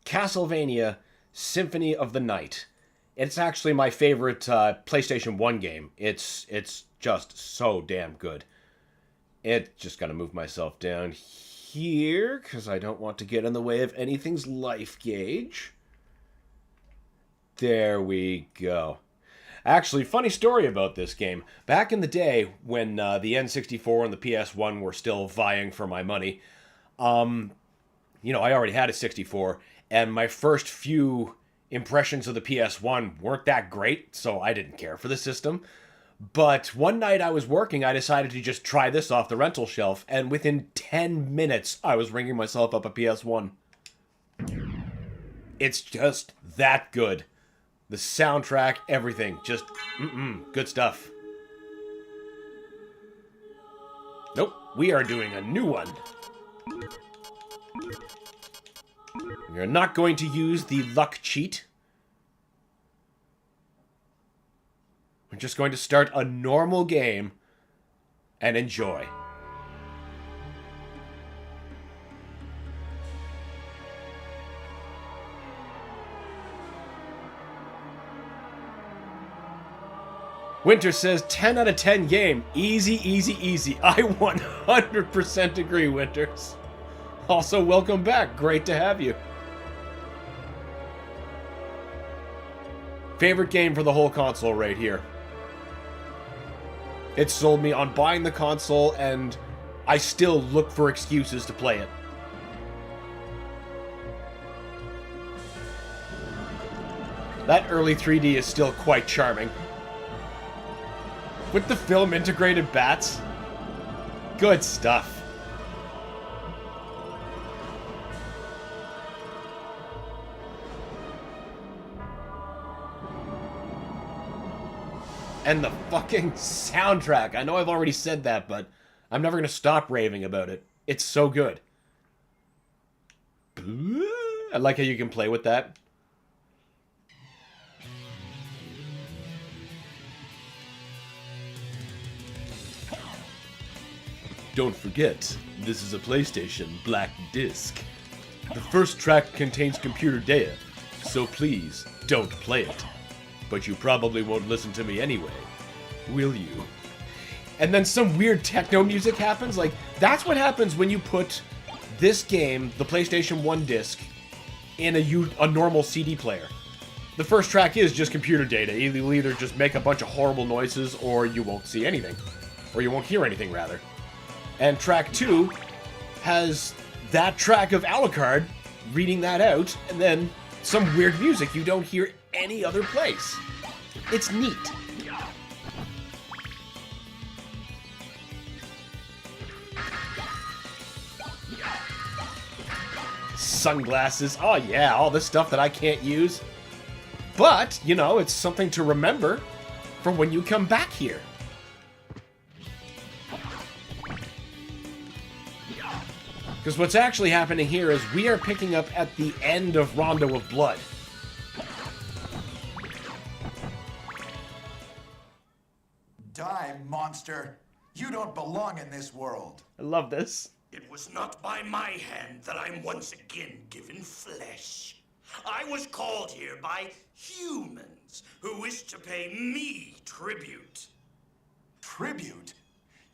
Castlevania Symphony of the Night. It's actually my favorite PlayStation 1 game. It's just so damn good. Just gotta move myself down here, because I don't want to get in the way of anything's life gauge. There we go. Actually, funny story about this game. Back in the day, when the N64 and the PS1 were still vying for my money, I already had a 64, and my first few impressions of the PS1 weren't that great, so I didn't care for the system. But one night I was working, I decided to just try this off the rental shelf, and within 10 minutes, I was ringing myself up a PS1. It's just that good. The soundtrack, everything, just, good stuff. Nope, we are doing a new one. We're not going to use the luck cheat. We're just going to start a normal game and enjoy. Winter says, 10 out of 10 game. Easy, easy, easy. I 100% agree, Winters. Also, welcome back. Great to have you. Favorite game for the whole console right here. It sold me on buying the console, and I still look for excuses to play it. That early 3D is still quite charming. With the film integrated bats. Good stuff. And the fucking soundtrack. I know I've already said that, but I'm never going to stop raving about it. It's so good. I like how you can play with that. Don't forget, this is a PlayStation Black Disc. The first track contains computer data, so please don't play it. But you probably won't listen to me anyway, will you? And then some weird techno music happens. Like, that's what happens when you put this game, the PlayStation 1 disc, in a normal CD player. The first track is just computer data. You'll either just make a bunch of horrible noises, or you won't see anything. Or you won't hear anything, rather. And track 2 has that track of Alucard reading that out, and then some weird music you don't hear any other place. It's neat. Sunglasses. Oh yeah, all this stuff that I can't use. But, you know, it's something to remember for when you come back here. Because what's actually happening here is we are picking up at the end of Rondo of Blood. Die, monster. You don't belong in this world. I love this. It was not by my hand that I'm once again given flesh. I was called here by humans who wish to pay me tribute. Tribute?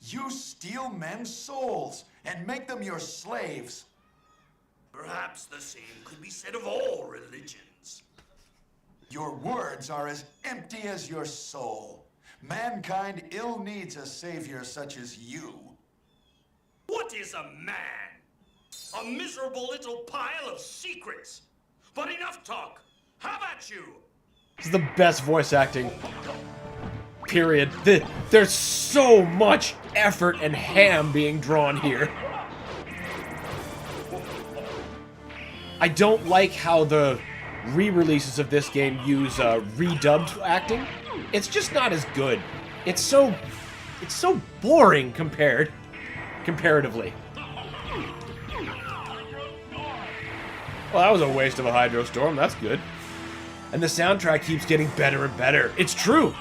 You steal men's souls and make them your slaves. Perhaps the same could be said of all religions. Your words are as empty as your soul. Mankind ill needs a savior such as you. What is a man? A miserable little pile of secrets. But enough talk. How about you? This is the best voice acting. Period. There's so much effort and ham being drawn here. I don't like how the re-releases of this game use redubbed acting. It's just not as good. It's so boring comparatively. Well, that was a waste of a Hydro Storm. That's good. And the soundtrack keeps getting better and better. It's true.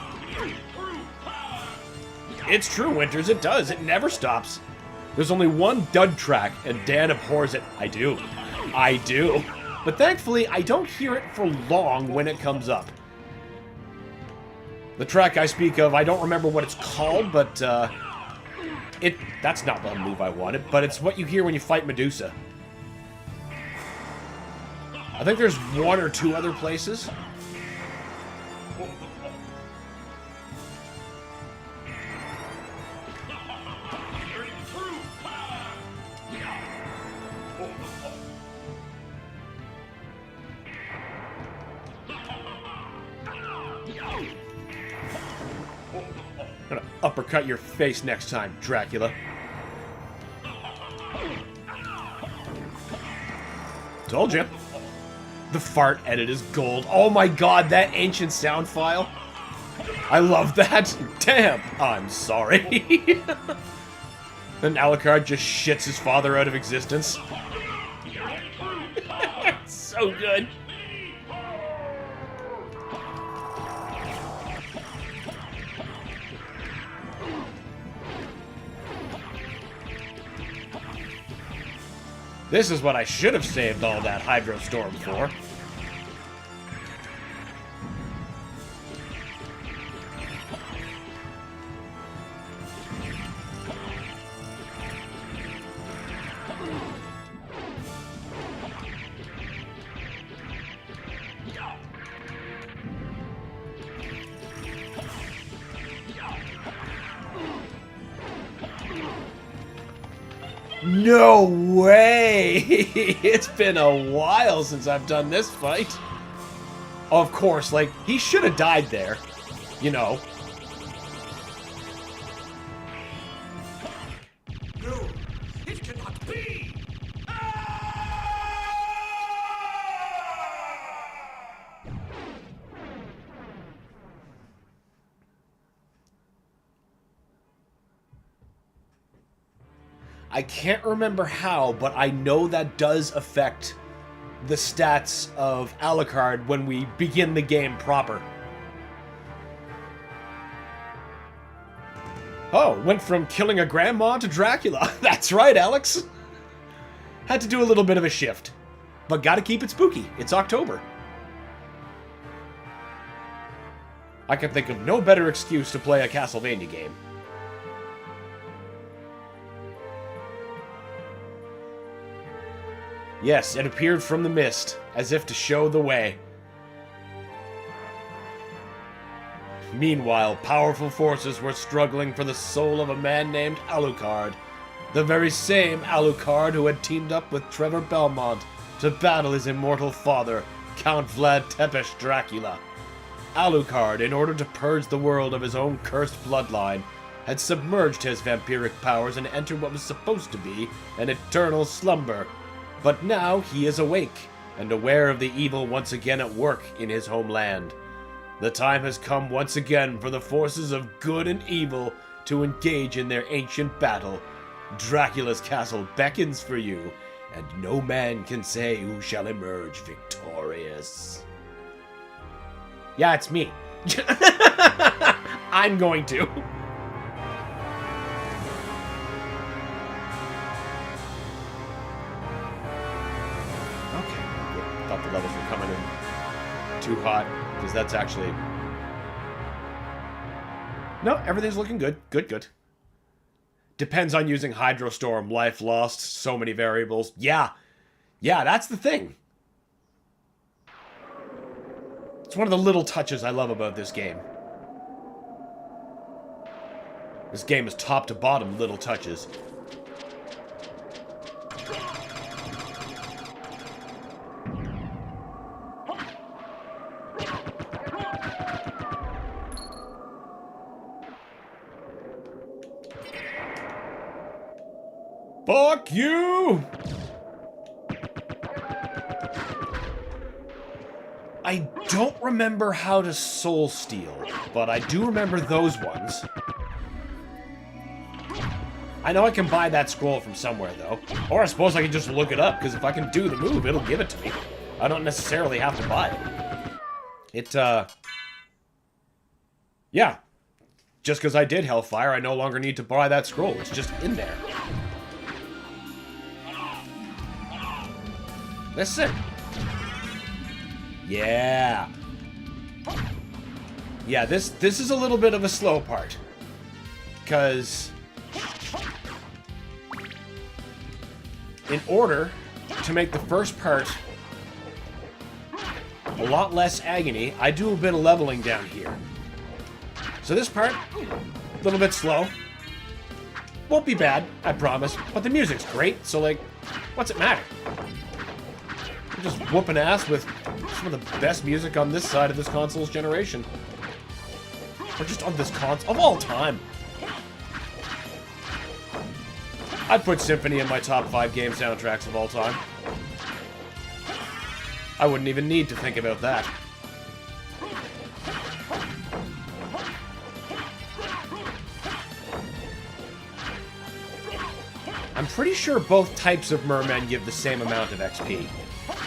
It's true, Winters. It does. It never stops. There's only one dud track, and Dan abhors it. I do. I do. But thankfully, I don't hear it for long when it comes up. The track I speak of, I don't remember what it's called, but that's not the move I wanted, but it's what you hear when you fight Medusa. I think there's one or two other places. I'm gonna uppercut your face next time, Dracula. Told you. The fart edit is gold. Oh my god, that ancient sound file. I love that. Damn, I'm sorry. Then Alucard just shits his father out of existence. So good. This is what I should have saved all that Hydro Storm for. No way! It's been a while since I've done this fight. Of course, like, he should have died there. You know. No, it cannot be! I can't remember how, but I know that does affect the stats of Alucard when we begin the game proper. Oh, went from killing a grandma to Dracula. That's right, Alex. Had to do a little bit of a shift. But gotta keep it spooky. It's October. I can think of no better excuse to play a Castlevania game. Yes, it appeared from the mist, as if to show the way. Meanwhile, powerful forces were struggling for the soul of a man named Alucard, the very same Alucard who had teamed up with Trevor Belmont to battle his immortal father, Count Vlad Tepes Dracula. Alucard, in order to purge the world of his own cursed bloodline, had submerged his vampiric powers and entered what was supposed to be an eternal slumber. But now he is awake, and aware of the evil once again at work in his homeland. The time has come once again for the forces of good and evil to engage in their ancient battle. Dracula's castle beckons for you, and no man can say who shall emerge victorious. Yeah, it's me. I'm going to. Thought the levels were coming in too hot, because that's actually... No, everything's looking good. Good. Depends on using Hydrostorm, life lost, so many variables. Yeah, that's the thing. It's one of the little touches I love about this game. This game is top to bottom little touches. Fuck you! I don't remember how to soul steal, but I do remember those ones. I know I can buy that scroll from somewhere, though. Or I suppose I can just look it up, because if I can do the move, it'll give it to me. I don't necessarily have to buy it. Yeah. Just because I did Hellfire, I no longer need to buy that scroll. It's just in there. Listen. Yeah. Yeah, this is a little bit of a slow part. Because in order to make the first part a lot less agony, I do a bit of leveling down here. So this part, a little bit slow. Won't be bad, I promise. But the music's great, so like, what's it matter? I'm just whooping ass with some of the best music on this side of this console's generation. Or just on this console of all time. I'd put Symphony in my top 5 game soundtracks of all time. I wouldn't even need to think about that. I'm pretty sure both types of mermen give the same amount of XP.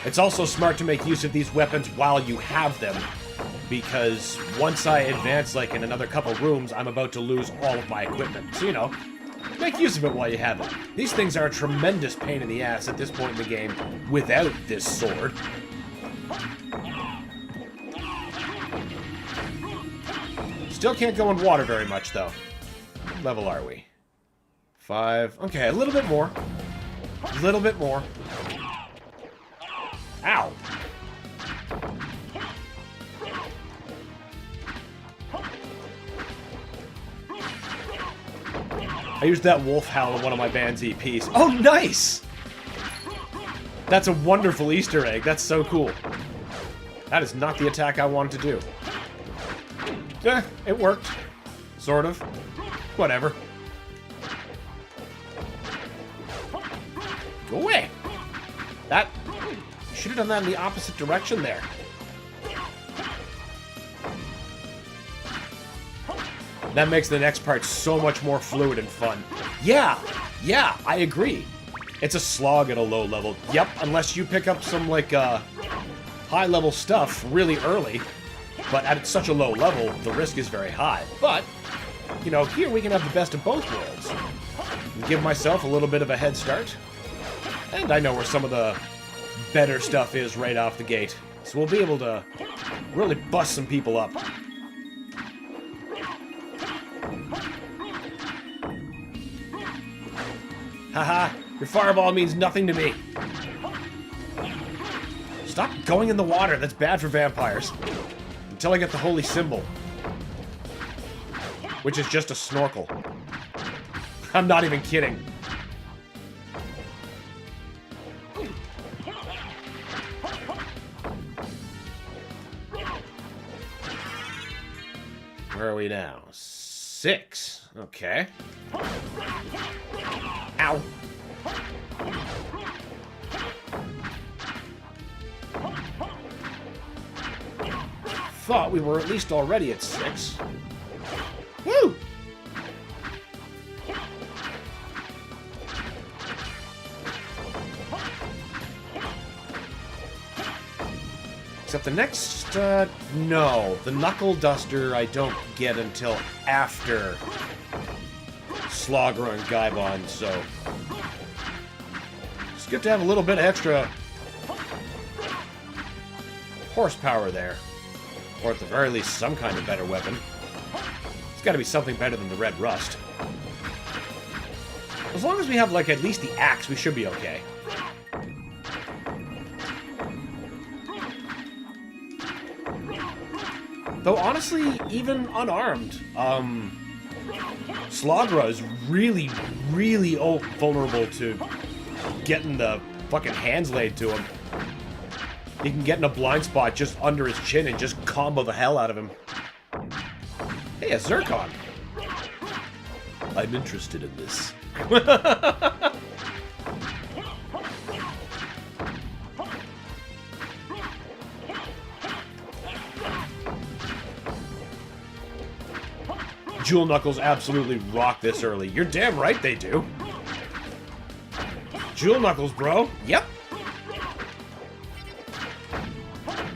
It's also smart to make use of these weapons while you have them, because once I advance, like, in another couple rooms, I'm about to lose all of my equipment. So, you know, make use of it while you have it. These things are a tremendous pain in the ass at this point in the game without this sword. Still can't go in water very much, though. What level are we? 5. Okay, a little bit more. A little bit more. Ow! I used that wolf howl in one of my band's EPs. Oh, nice! That's a wonderful Easter egg. That's so cool. That is not the attack I wanted to do. It worked. Sort of. Whatever. Go away! That... You should have done that in the opposite direction there. That makes the next part so much more fluid and fun. Yeah, I agree. It's a slog at a low level. Yep, unless you pick up some, like, high-level stuff really early. But at such a low level, the risk is very high. But, you know, here we can have the best of both worlds. And give myself a little bit of a head start. And I know where some of the better stuff is right off the gate. So we'll be able to really bust some people up. Haha, your fireball means nothing to me. Stop going in the water, that's bad for vampires. Until I get the holy symbol. Which is just a snorkel. I'm not even kidding. Where are we now? 6. Okay. Ow. Thought we were at least already at 6. Woo! Except the next, no. The Knuckle Duster I don't get until after Slogger and Gaibon, so it's good to have a little bit of extra horsepower there. Or at the very least, some kind of better weapon. It's gotta be something better than the Red Rust. As long as we have, like, at least the axe, we should be okay. Though, honestly, even unarmed, Slagra is really, really vulnerable to getting the fucking hands laid to him. He can get in a blind spot just under his chin and just combo the hell out of him. Hey, a Zircon! I'm interested in this. Jewel Knuckles absolutely rock this early. You're damn right they do. Jewel Knuckles, bro. Yep.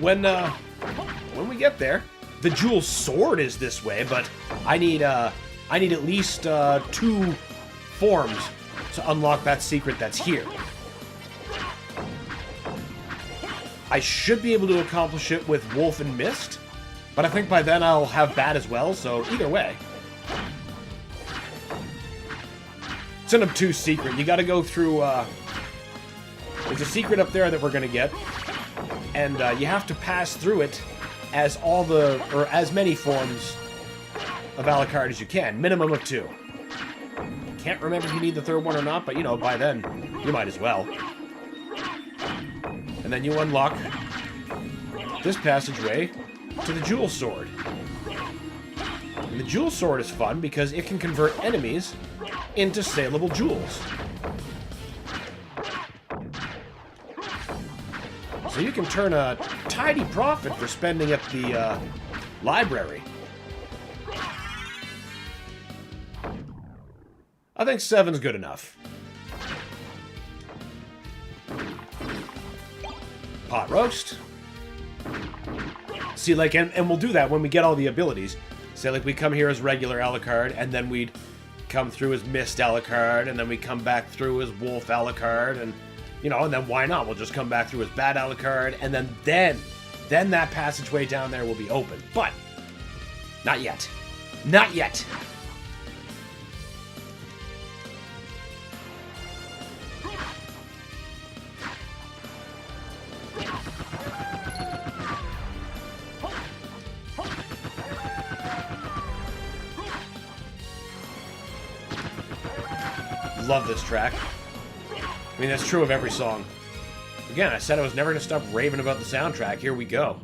When we get there, the Jewel Sword is this way, but I need at least 2 forms to unlock that secret that's here. I should be able to accomplish it with Wolf and Mist, but I think by then I'll have Bat as well, so either way. It's an obtuse secret. You gotta go through, there's a secret up there that we're gonna get, and you have to pass through it as as many forms of Alucard as you can. Minimum of 2. Can't remember if you need the 3rd one or not, but, you know, by then, you might as well. And then you unlock this passageway to the Jewel Sword. And the Jewel Sword is fun because it can convert enemies into saleable jewels. So you can turn a tidy profit for spending at the library. I think 7's good enough. Pot roast. See, like, and we'll do that when we get all the abilities. Say, like, we come here as regular Alucard, and then we'd come through as Mist Alucard, and then we come back through as Wolf Alucard, and, you know, and then why not? We'll just come back through as Bat Alucard, and then that passageway down there will be open. But, not yet. Not yet. Love this track. I mean, that's true of every song. Again, I said I was never going to stop raving about the soundtrack. Here we go.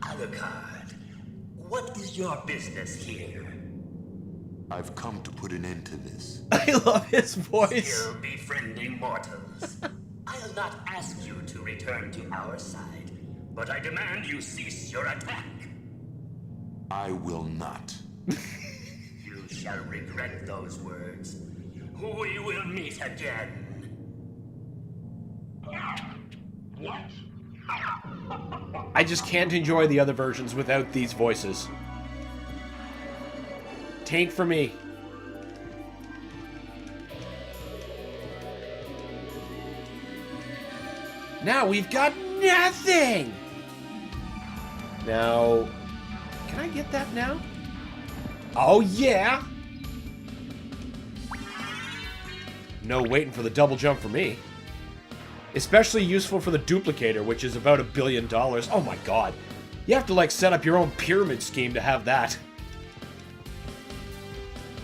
Alucard, what is your business here? I've come to put an end to this. I love his voice. Still befriending mortals. I'll not ask you to return to our side, but I demand you cease your attack. I will not. You shall regret those words. We will meet again. What? I just can't enjoy the other versions without these voices. Tank for me. Now we've got nothing! Now, can I get that now? Oh, yeah! No waiting for the double jump for me. Especially useful for the duplicator, which is about $1 billion. Oh my god. You have to, like, set up your own pyramid scheme to have that.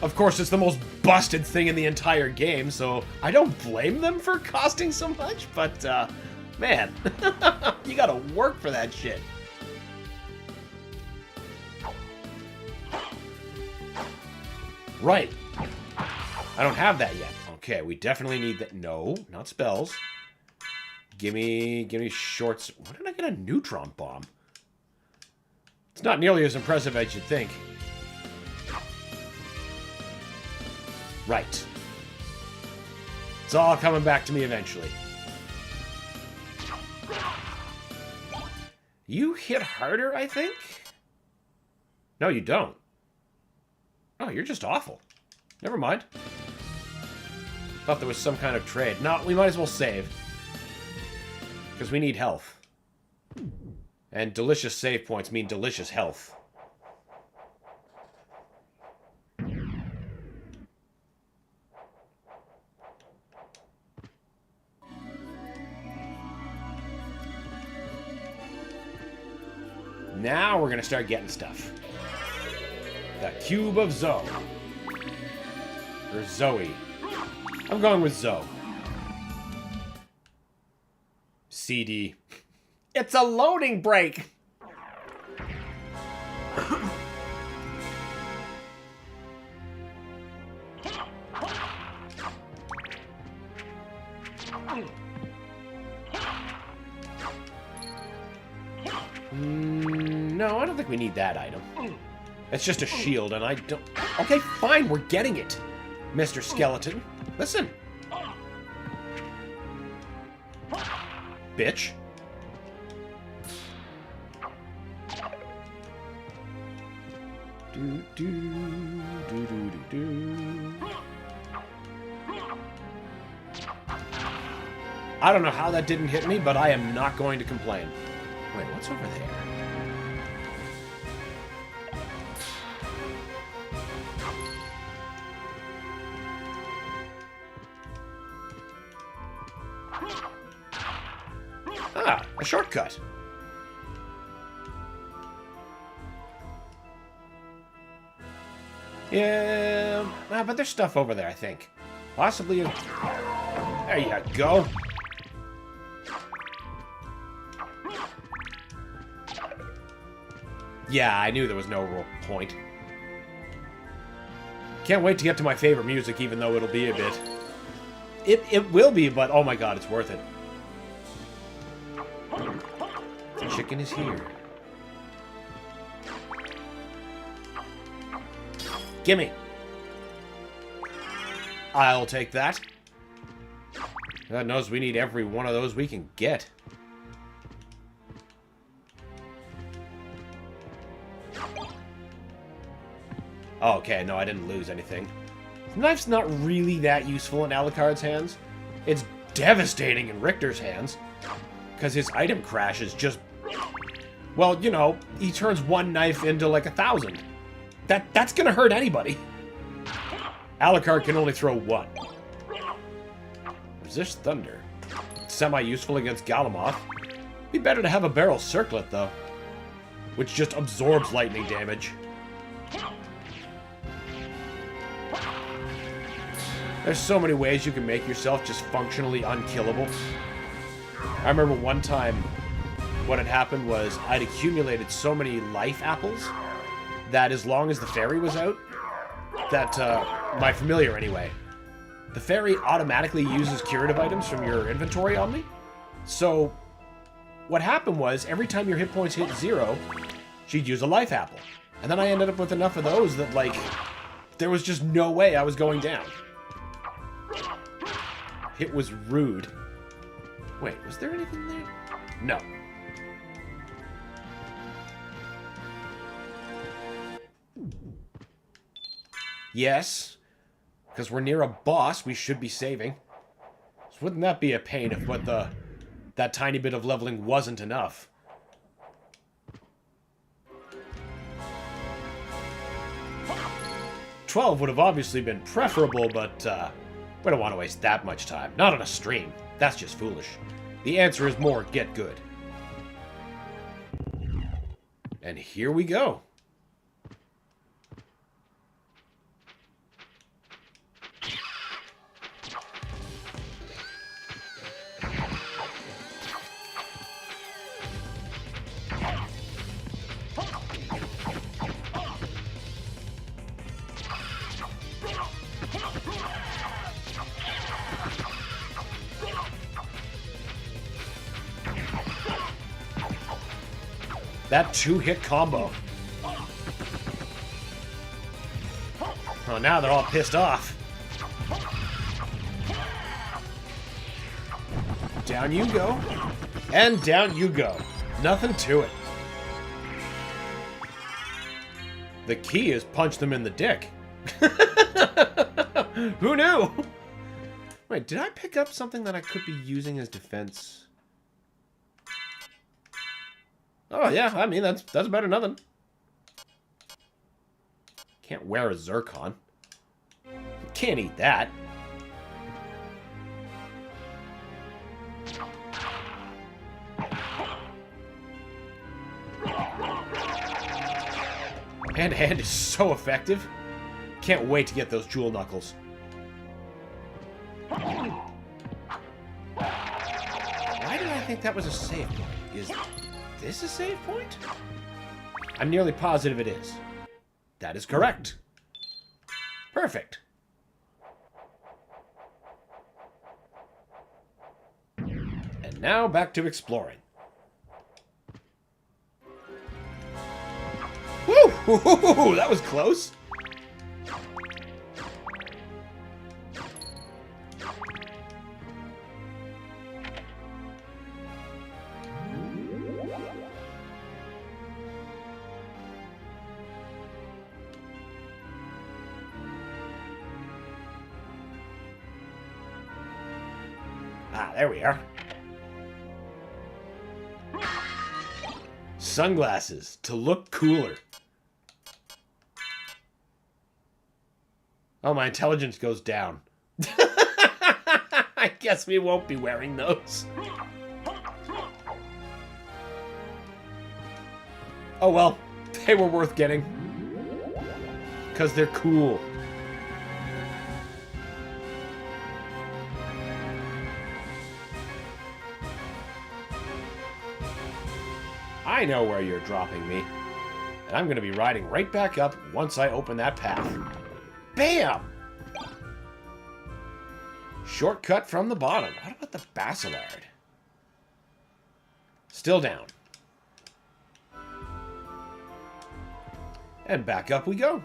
Of course, it's the most busted thing in the entire game, so I don't blame them for costing so much, but, man, you gotta work for that shit. Right. I don't have that yet. Okay, we definitely need that. No, not spells. Give me shorts. Why did I get a neutron bomb? It's not nearly as impressive as you'd think. Right. It's all coming back to me eventually. You hit harder, I think? No, you don't. Oh, you're just awful. Never mind. Thought there was some kind of trade. No, we might as well save. Because we need health. And delicious save points mean delicious health. Now we're going to start getting stuff. The Cube of Zoe. Or Zoe. I'm going with Zoe. CD. It's a loading break! No, I don't think we need that item. It's just a shield, and I don't... Okay, fine, we're getting it, Mr. Skeleton. Listen. Bitch. Do, do, do, do, do, do. I don't know how that didn't hit me, but I am not going to complain. Wait, what's over there? Ah, a shortcut. Yeah, but there's stuff over there, I think. Possibly. There you go. Yeah, I knew there was no real point. Can't wait to get to my favorite music, even though it'll be a bit. It will be, but oh my god, it's worth it. The chicken is here. Gimme. I'll take that. God knows we need every one of those we can get. Oh, okay, no, I didn't lose anything. The knife's not really that useful in Alucard's hands. It's devastating in Richter's hands. Because his item crash is just... Well, you know, he turns one knife into like 1,000. That's gonna hurt anybody. Alucard can only throw one. Resist thunder. Semi-useful against Galamoth. Be better to have a barrel circlet, though. Which just absorbs lightning damage. There's so many ways you can make yourself just functionally unkillable. I remember one time what had happened was I'd accumulated so many life apples that as long as the fairy was out, that, my familiar anyway, the fairy automatically uses curative items from your inventory on me. So what happened was every time your hit points hit 0, she'd use a life apple. And then I ended up with enough of those that, like, there was just no way I was going down. It was rude. Wait, was there anything there? No. Yes, because we're near a boss, we should be saving. So wouldn't that be a pain if what that tiny bit of leveling wasn't enough? $12 would have obviously been preferable, but we don't want to waste that much time. Not on a stream. That's just foolish. The answer is more get good. And here we go. That 2-hit combo. Oh, now they're all pissed off. Down you go. And down you go. Nothing to it. The key is punch them in the dick. Who knew? Wait, did I pick up something that I could be using as defense? Oh, yeah, I mean, that's better than nothing. Can't wear a zircon. Can't eat that. Hand-to-hand is so effective. Can't wait to get those jewel knuckles. Why did I think that was a save point? Is this a save point? I'm nearly positive it is. That is correct. Perfect. And now back to exploring. Woo! That was close. Ah, there we are. Sunglasses to look cooler. Oh, my intelligence goes down. I guess we won't be wearing those. Oh well, they were worth getting. Because they're cool. I know where you're dropping me. And I'm going to be riding right back up once I open that path. Bam! Shortcut from the bottom. What about the Basilard? Still down. And back up we go.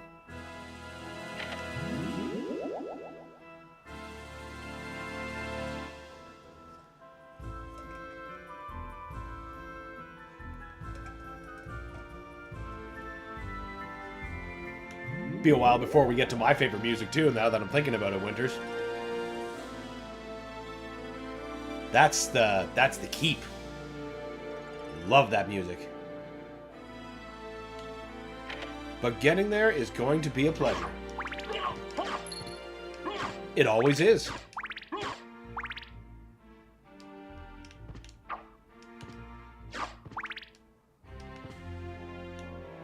Be a while before we get to my favorite music too, now that I'm thinking about it, Winters. That's the keep. Love that music. But getting there is going to be a pleasure. It always is.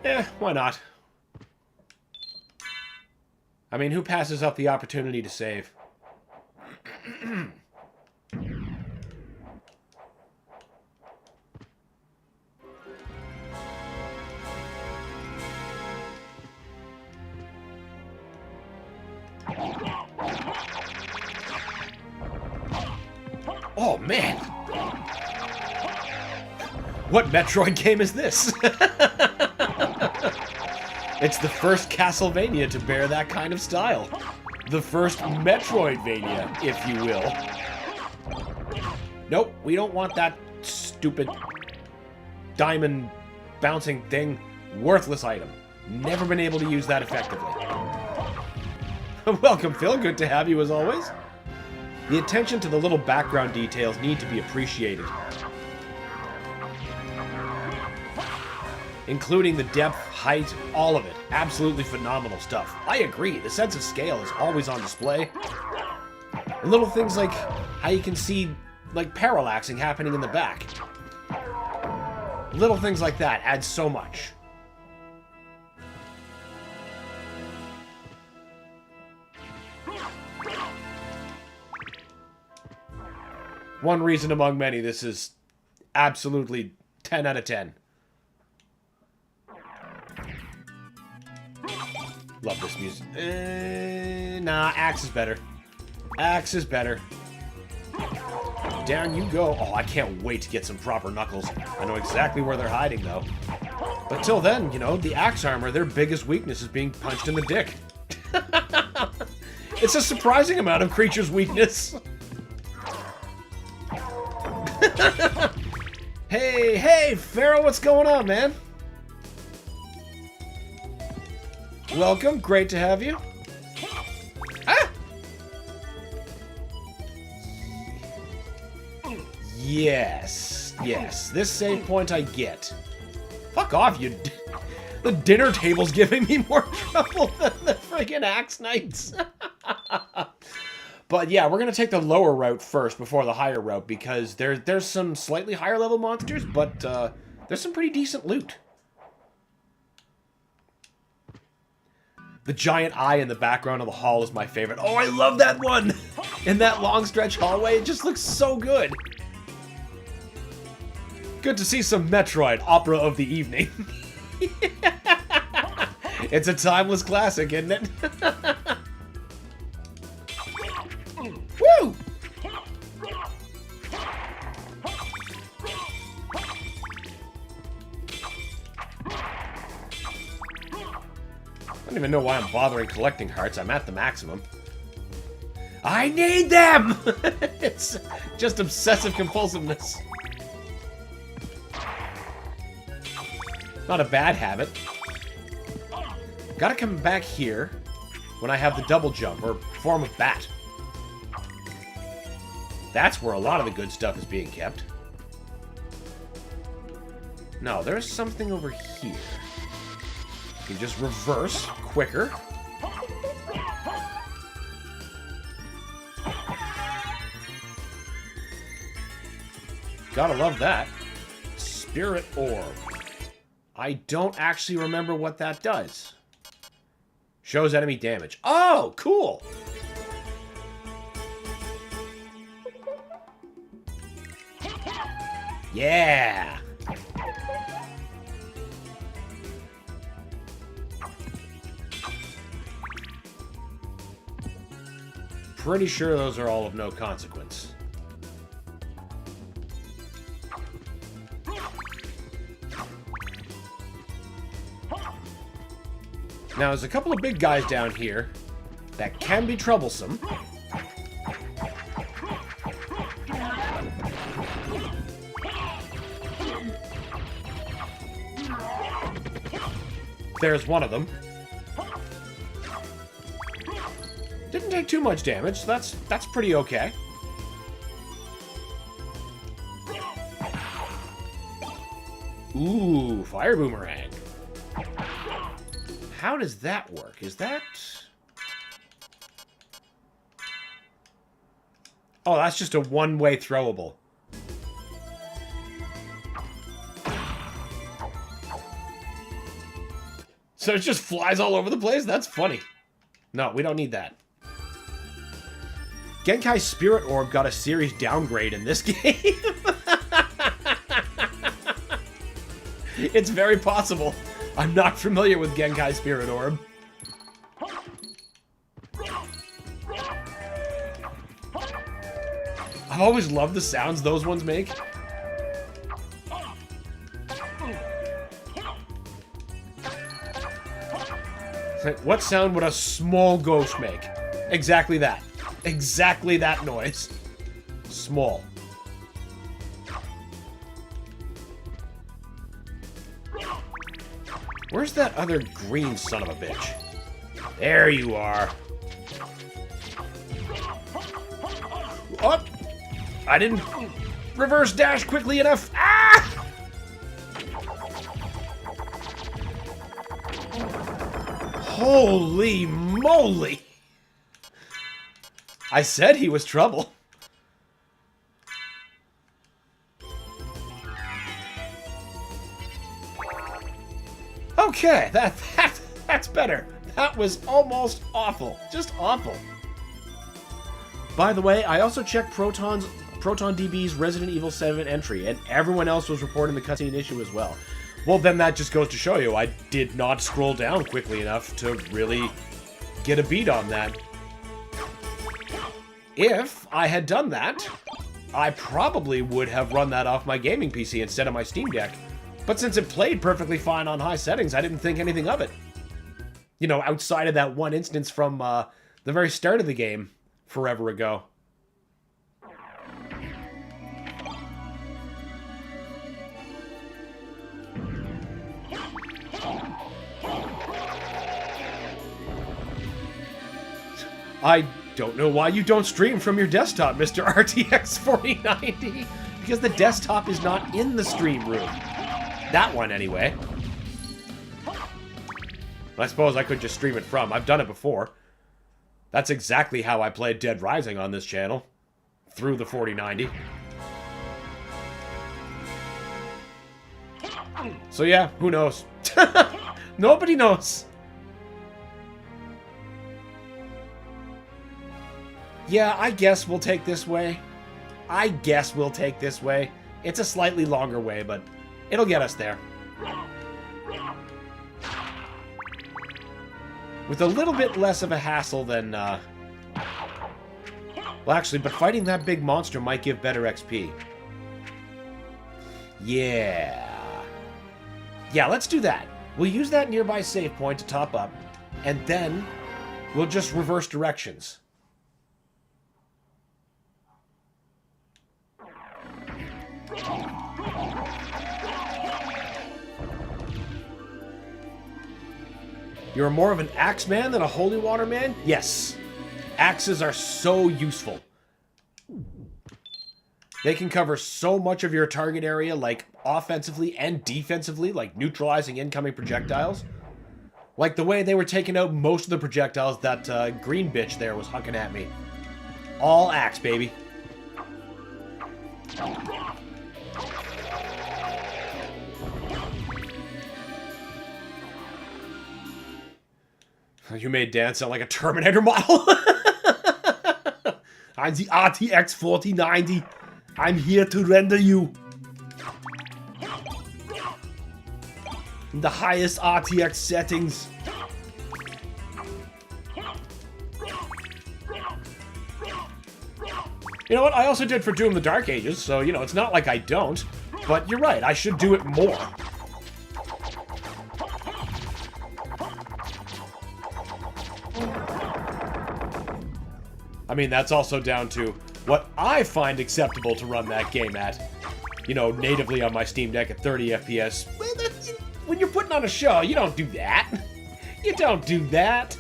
Eh, why not? I mean, who passes up the opportunity to save? Oh, man! What Metroid game is this? It's the first Castlevania to bear that kind of style. The first Metroidvania, if you will. Nope, we don't want that stupid diamond bouncing thing. Worthless item. Never been able to use that effectively. Welcome, Phil. Good to have you as always. The attention to the little background details need to be appreciated. Including the depth, height, all of it. Absolutely phenomenal stuff. I agree, the sense of scale is always on display. And little things like how you can see, like, parallaxing happening in the back. Little things like that add so much. One reason among many, this is absolutely 10 out of 10. Love this music. Nah, Axe is better. Axe is better. Down you go. Oh, I can't wait to get some proper knuckles. I know exactly where they're hiding, though. But till then, you know, the axe armor, their biggest weakness is being punched in the dick. It's a surprising amount of creature's weakness. Hey, Pharaoh, what's going on, man? Welcome, great to have you. Ah! Yes, this save point I get. Fuck off, you... The dinner table's giving me more trouble than the friggin' Axe Knights. But yeah, we're gonna take the lower route first before the higher route, because there's some slightly higher level monsters, but there's some pretty decent loot. The giant eye in the background of the hall is my favorite. Oh, I love that one! In that long stretch hallway, it just looks so good. Good to see some Metroid, opera of the evening. It's a timeless classic, isn't it? Woo! I don't even know why I'm bothering collecting hearts. I'm at the maximum. I need them! It's just obsessive compulsiveness. Not a bad habit. Gotta come back here when I have the double jump, or form of bat. That's where a lot of the good stuff is being kept. No, there's something over here. You can just reverse quicker. Gotta love that. Spirit Orb. I don't actually remember what that does. Shows enemy damage. Oh, cool! Yeah! Pretty sure those are all of no consequence. Now, there's a couple of big guys down here that can be troublesome. There's one of them. Didn't take too much damage, so that's pretty okay. Ooh, fire boomerang. How does that work? Is that... Oh, that's just a one-way throwable. So it just flies all over the place? That's funny. No, we don't need that. Genkai Spirit Orb got a series downgrade in this game. It's very possible. I'm not familiar with Genkai Spirit Orb. I've always loved the sounds those ones make. What sound would a small ghost make? Exactly that. Exactly that noise. Small. Where's that other green son of a bitch? There you are. Oh! I didn't reverse dash quickly enough. Ah! Holy moly! I said he was trouble. Okay, that's better. That was almost awful. Just awful. By the way, I also checked ProtonDB's Resident Evil 7 entry, and everyone else was reporting the cutscene issue as well. Well, then that just goes to show you, I did not scroll down quickly enough to really get a beat on that. If I had done that, I probably would have run that off my gaming PC instead of my Steam Deck. But since it played perfectly fine on high settings, I didn't think anything of it. You know, outside of that one instance from the very start of the game, forever ago. I don't know why you don't stream from your desktop, Mr. RTX 4090. Because the desktop is not in the stream room. That one, anyway. I suppose I could just stream it from. I've done it before. That's exactly how I played Dead Rising on this channel. Through the 4090. So yeah, who knows? Nobody knows. Yeah, I guess we'll take this way. It's a slightly longer way, but it'll get us there. With a little bit less of a hassle than, well, actually, but fighting that big monster might give better XP. Yeah. Yeah, let's do that. We'll use that nearby save point to top up, and then we'll just reverse directions. You're more of an axe man than a holy water man? Yes. Axes are so useful. They can cover so much of your target area, like offensively and defensively, like neutralizing incoming projectiles. Like the way they were taking out most of the projectiles that green bitch there was hucking at me. All axe, baby. You made Dan sound like a Terminator model. I'm the RTX 4090. I'm here to render you. In the highest RTX settings. You know what? I also did for Doom the Dark Ages, so, you know, it's not like I don't. But you're right, I should do it more. I mean, that's also down to what I find acceptable to run that game at. You know, natively on my Steam Deck at 30 FPS. Well, when you're putting on a show, you don't do that. You don't do that.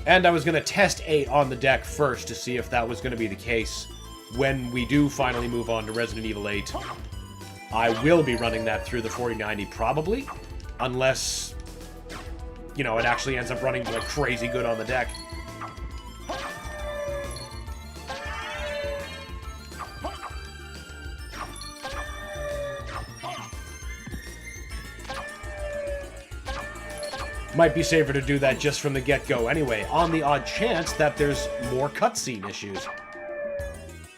And I was going to test 8 on the deck first to see if that was going to be the case. When we do finally move on to Resident Evil 8, I will be running that through the 4090 probably. Unless, you know, it actually ends up running like crazy good on the deck. Might be safer to do that just from the get-go anyway, on the odd chance that there's more cutscene issues.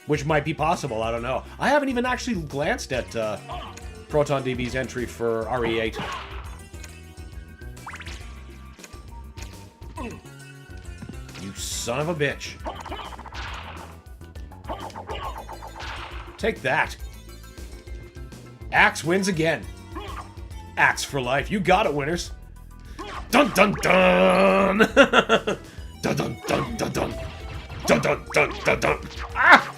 Which might be possible, I don't know. I haven't even actually glanced at ProtonDB's entry for RE8. You son of a bitch. Take that. Axe wins again. Axe for life. You got it, winners. Dun dun dun! Dun dun dun dun dun! Dun dun dun dun dun! Ah!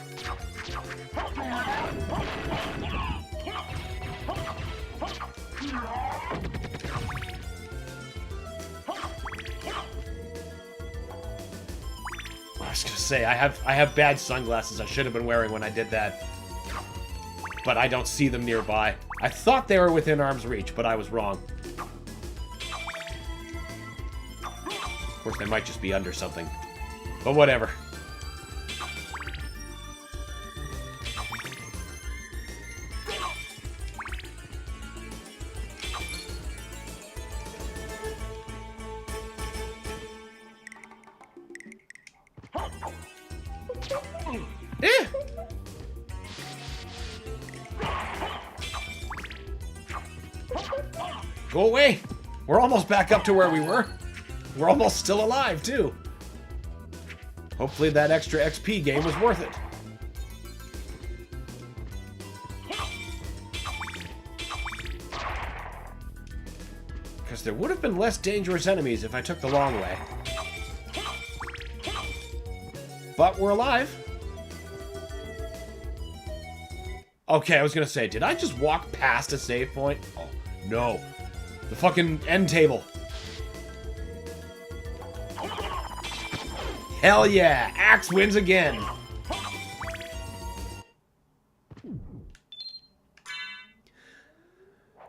I was gonna say, I have bad sunglasses I should have been wearing when I did that. But I don't see them nearby. I thought they were within arm's reach, but I was wrong. Of course, they might just be under something. But whatever. Eh! Go away! We're almost back up to where we were. We're almost still alive, too. Hopefully that extra XP game was worth it. There would have been less dangerous enemies if I took the long way. But we're alive. Okay, I was gonna say, did I just walk past a save point? Oh, no. The fucking end table. Hell yeah! Axe wins again!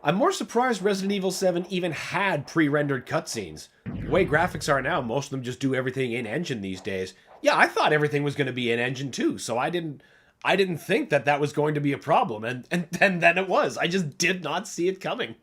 I'm more surprised Resident Evil 7 even had pre-rendered cutscenes. The way graphics are now, most of them just do everything in-engine these days. Yeah, I thought everything was going to be in-engine too, so I didn't think that that was going to be a problem, and then it was. I just did not see it coming.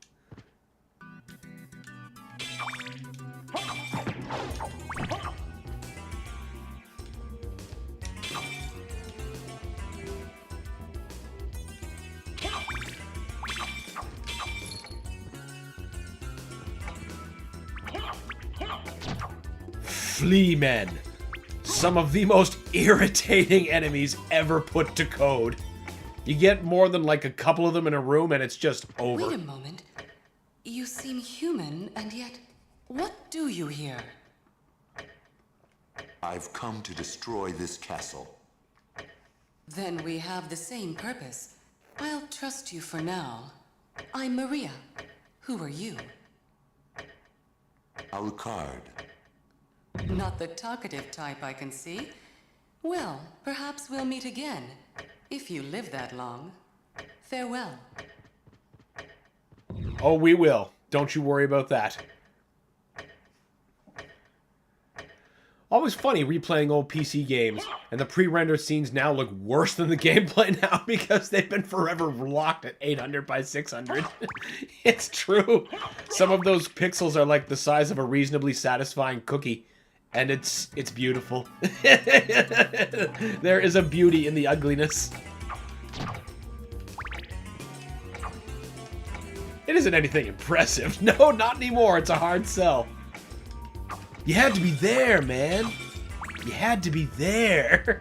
Flea men. Some of the most irritating enemies ever put to code. You get more than like a couple of them in a room and it's just over. Wait a moment. You seem human, and yet, what do you here? I've come to destroy this castle. Then we have the same purpose. I'll trust you for now. I'm Maria. Who are you? Alucard. Not the talkative type, I can see. Well, perhaps we'll meet again, if you live that long. Farewell. Oh, we will. Don't you worry about that. Always funny replaying old PC games, and the pre-rendered scenes now look worse than the gameplay now because they've been forever locked at 800 by 600. It's true. Some of those pixels are like the size of a reasonably satisfying cookie. And it's beautiful. There is a beauty in the ugliness. It isn't anything impressive. No, not anymore. It's a hard sell. You had to be there, man. You had to be there.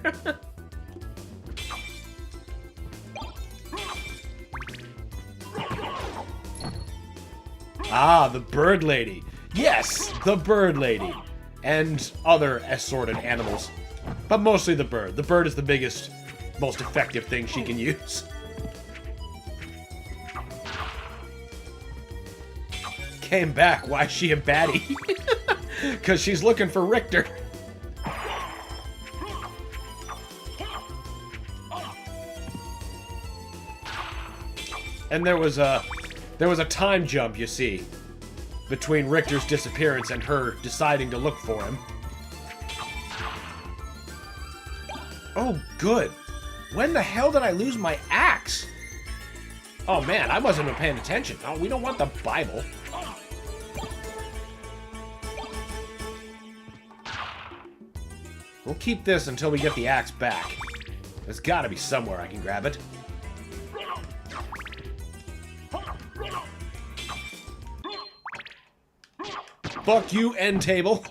Ah, the bird lady. Yes, the bird lady. And other assorted animals. But mostly the bird. The bird is the biggest, most effective thing she can use. Came back. Why is she a baddie? Because she's looking for Richter. And there was a time jump, you see, between Richter's disappearance and her deciding to look for him. Oh, good. When the hell did I lose my axe? Oh man, I wasn't even paying attention. Oh, we don't want the Bible. We'll keep this until we get the axe back. There's gotta be somewhere I can grab it. Fuck you, end table.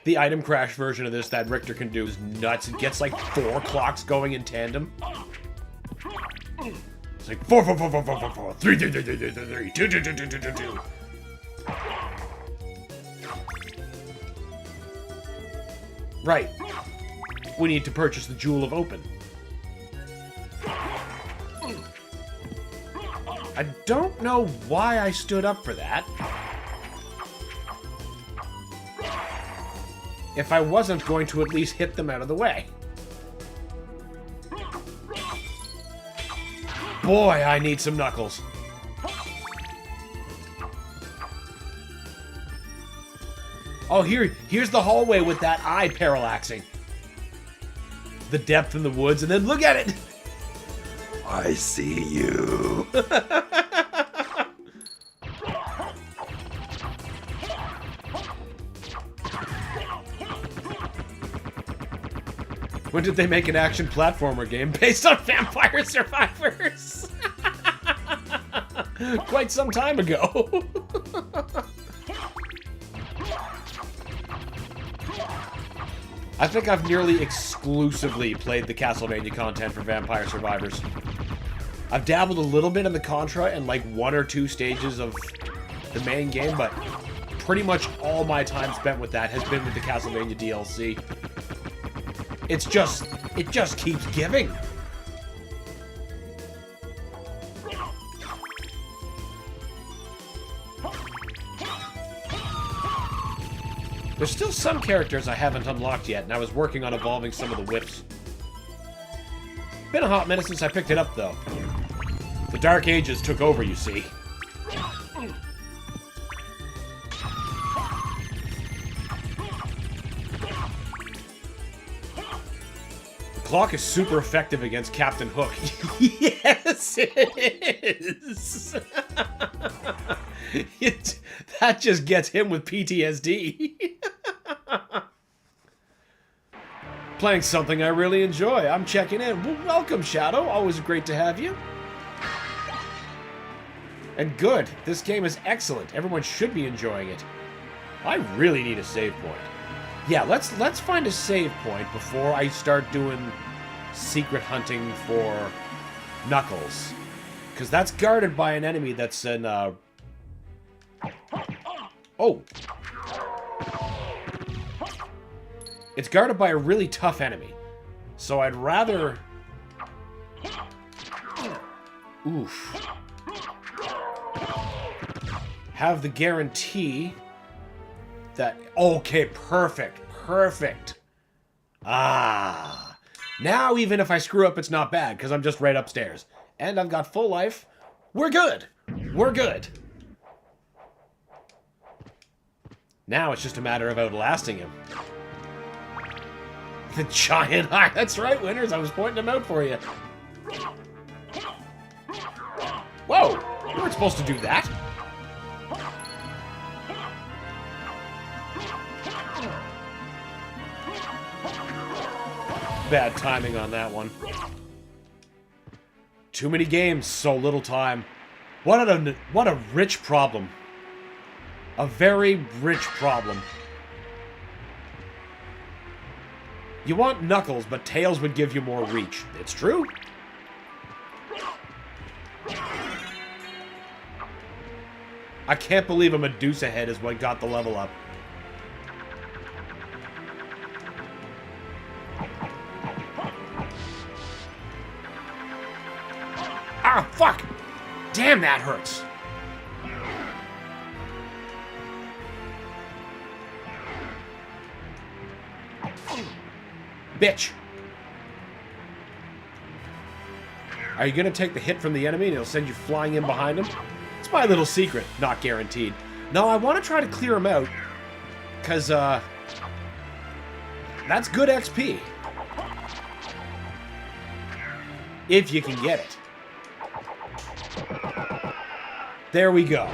The item crash version of this that Richter can do is nuts. It gets like 4 clocks going in tandem. It's like 4, 4, 4, 4, 4, 4, 4, 3, 3, 3, 3, 3, 3, 2, 2, 2, 2, 2, 2, 2. Right. We need to purchase the Jewel of Open. I don't know why I stood up for that. If I wasn't going to at least hit them out of the way. Boy, I need some knuckles. Oh, here's the hallway with that eye parallaxing. The depth in the woods, and then look at it! I see you. When did they make an action platformer game based on Vampire Survivors? Quite some time ago. I think I've nearly exclusively played the Castlevania content for Vampire Survivors. I've dabbled a little bit in the Contra and like 1 or 2 stages of the main game, but pretty much all my time spent with that has been with the Castlevania DLC. It just keeps giving. There's still some characters I haven't unlocked yet, and I was working on evolving some of the whips. Been a hot minute since I picked it up, though. The Dark Ages took over, you see. The clock is super effective against Captain Hook. Yes, it is! That just gets him with PTSD. Playing something I really enjoy. I'm checking in. Well, welcome, Shadow. Always great to have you. And good. This game is excellent. Everyone should be enjoying it. I really need a save point. Yeah, let's find a save point before I start doing secret hunting for Knuckles. Because that's guarded by an enemy that's in, Oh! It's guarded by a really tough enemy. So I'd rather... Oof. Have the guarantee that... Okay, perfect. Perfect. Ah. Now even if I screw up, it's not bad, because I'm just right upstairs. And I've got full life. We're good. We're good. Now it's just a matter of outlasting him. The giant eye. That's right, Winners. I was pointing them out for you. Whoa! You weren't supposed to do that. Bad timing on that one. Too many games, so little time. What a rich problem. A very rich problem. You want Knuckles, but Tails would give you more reach. It's true. I can't believe a Medusa head is what got the level up. Ah, fuck! Damn, that hurts. Bitch! Are you gonna take the hit from the enemy and it'll send you flying in behind him? It's my little secret, not guaranteed. No, I want to try to clear him out, because, that's good XP. If you can get it. There we go.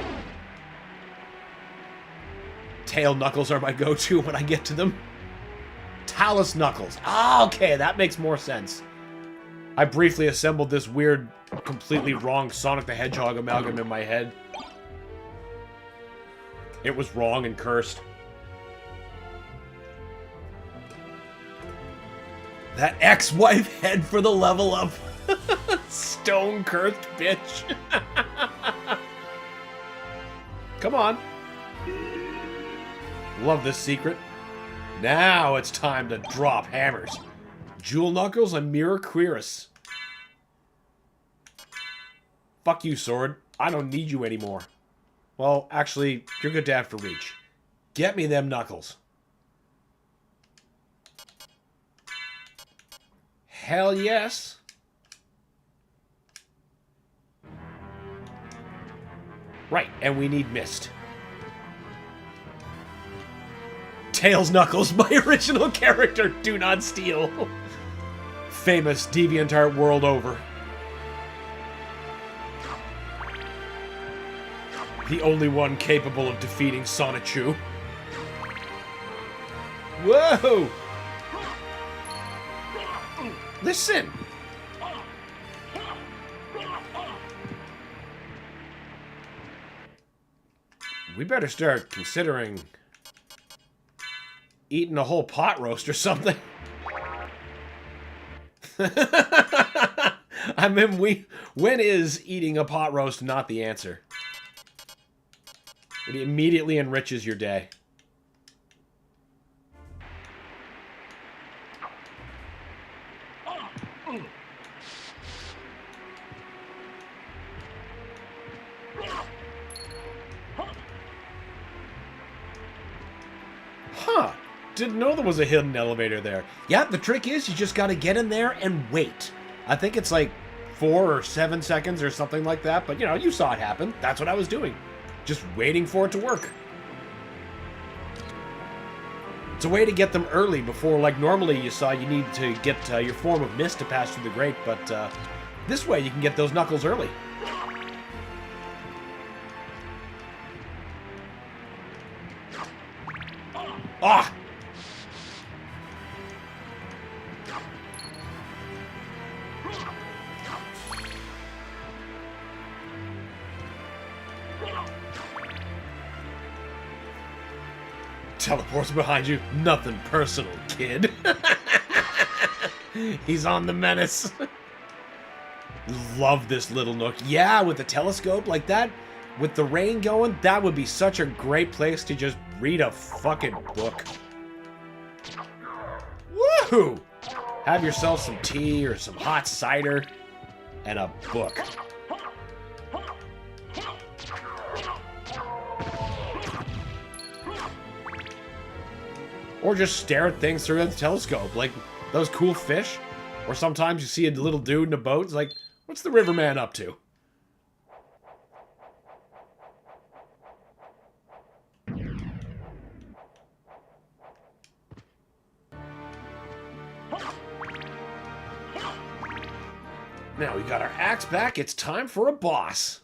Tail Knuckles are my go-to when I get to them. Talus Knuckles. Ah, okay, that makes more sense. I briefly assembled this weird, completely wrong Sonic the Hedgehog amalgam in my head. It was wrong and cursed. That ex-wife head for the level up. Stone cursed bitch. Come on. Love this secret. Now it's time to drop hammers. Jewel Knuckles and Mirror Quirus. Fuck you, Sword. I don't need you anymore. Well, actually, you're good to have for reach. Get me them Knuckles. Hell yes. Right, and we need Mist. Tails Knuckles, my original character, do not steal. Famous DeviantArt world over. The only one capable of defeating Sonichu. Whoa! Listen! We better start considering eating a whole pot roast or something. I mean, when is eating a pot roast not the answer? It immediately enriches your day. Huh. Didn't know there was a hidden elevator there. Yeah, the trick is you just gotta get in there and wait. I think it's like 4 or 7 seconds or something like that, but you know, you saw it happen. That's what I was doing. Just waiting for it to work. It's a way to get them early before, like normally you saw you need to get your form of mist to pass through the grate, but this way you can get those knuckles early. Ah! Teleports behind you. Nothing personal, kid. He's on the menace. Love this little nook. Yeah, with the telescope like that, with the rain going, that would be such a great place to just read a fucking book. Woohoo! Have yourself some tea or some hot cider and a book. Or just stare at things through the telescope, like those cool fish. Or sometimes you see a little dude in a boat, it's like, what's the riverman up to? Now we got our axe back, it's time for a boss.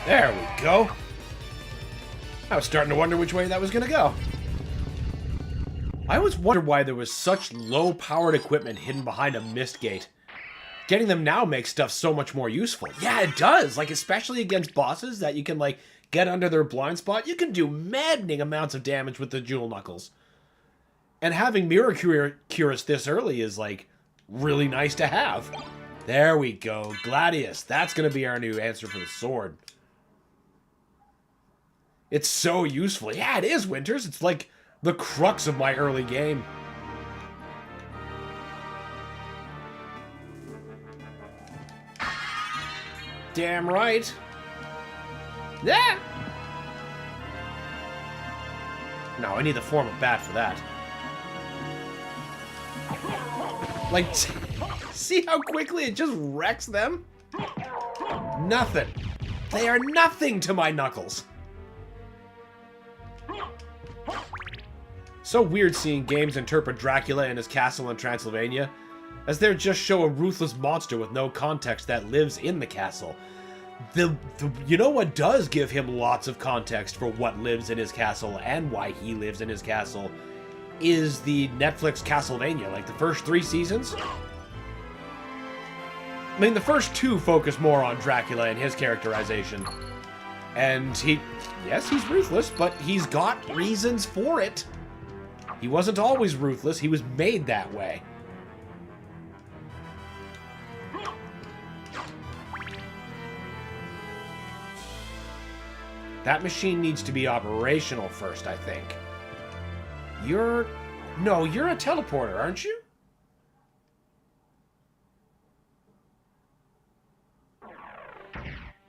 There we go. I was starting to wonder which way that was going to go. I always wondered why there was such low-powered equipment hidden behind a mist gate. Getting them now makes stuff so much more useful. Yeah, it does. Like, especially against bosses that you can, like, get under their blind spot. You can do maddening amounts of damage with the Jewel Knuckles. And having Mirror Curus this early is, like, really nice to have. There we go. Gladius. That's going to be our new answer for the sword. It's so useful. Yeah, it is, Winters. It's like the crux of my early game. Damn right. Yeah. No, I need the form of bat for that. Like, see how quickly it just wrecks them? Nothing. They are nothing to my knuckles. So weird seeing games interpret Dracula and his castle in Transylvania, as they just show a ruthless monster with no context that lives in the castle. You know what does give him lots of context for what lives in his castle and why he lives in his castle is the Netflix Castlevania, like the first 3 seasons. I mean, the first 2 focus more on Dracula and his characterization. And yes, he's ruthless, but he's got reasons for it. He wasn't always ruthless, he was made that way. That machine needs to be operational first, I think. No, you're a teleporter, aren't you?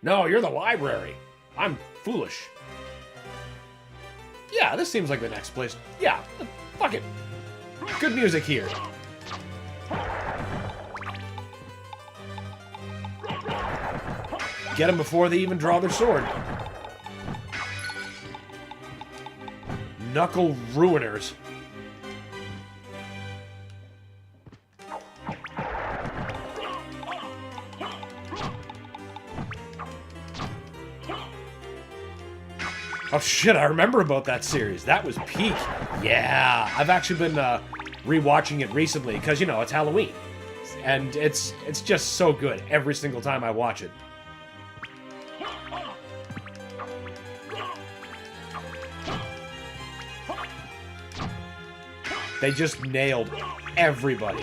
No, you're the library. I'm foolish. Yeah, this seems like the next place. Yeah, fuck it. Good music here. Get them before they even draw their sword. Knuckle ruiners. Oh shit, I remember about that series. That was peak. Yeah, I've actually been rewatching it recently because, you know, it's Halloween. And it's just so good every single time I watch it. They just nailed everybody.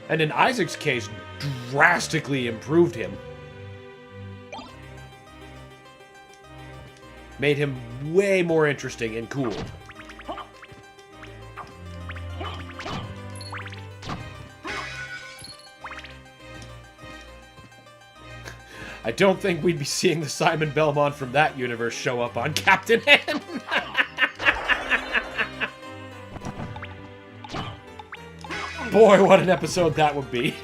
And in Isaac's case, drastically improved him. Made him way more interesting and cool. I don't think we'd be seeing the Simon Belmont from that universe show up on Captain N. Boy, what an episode that would be.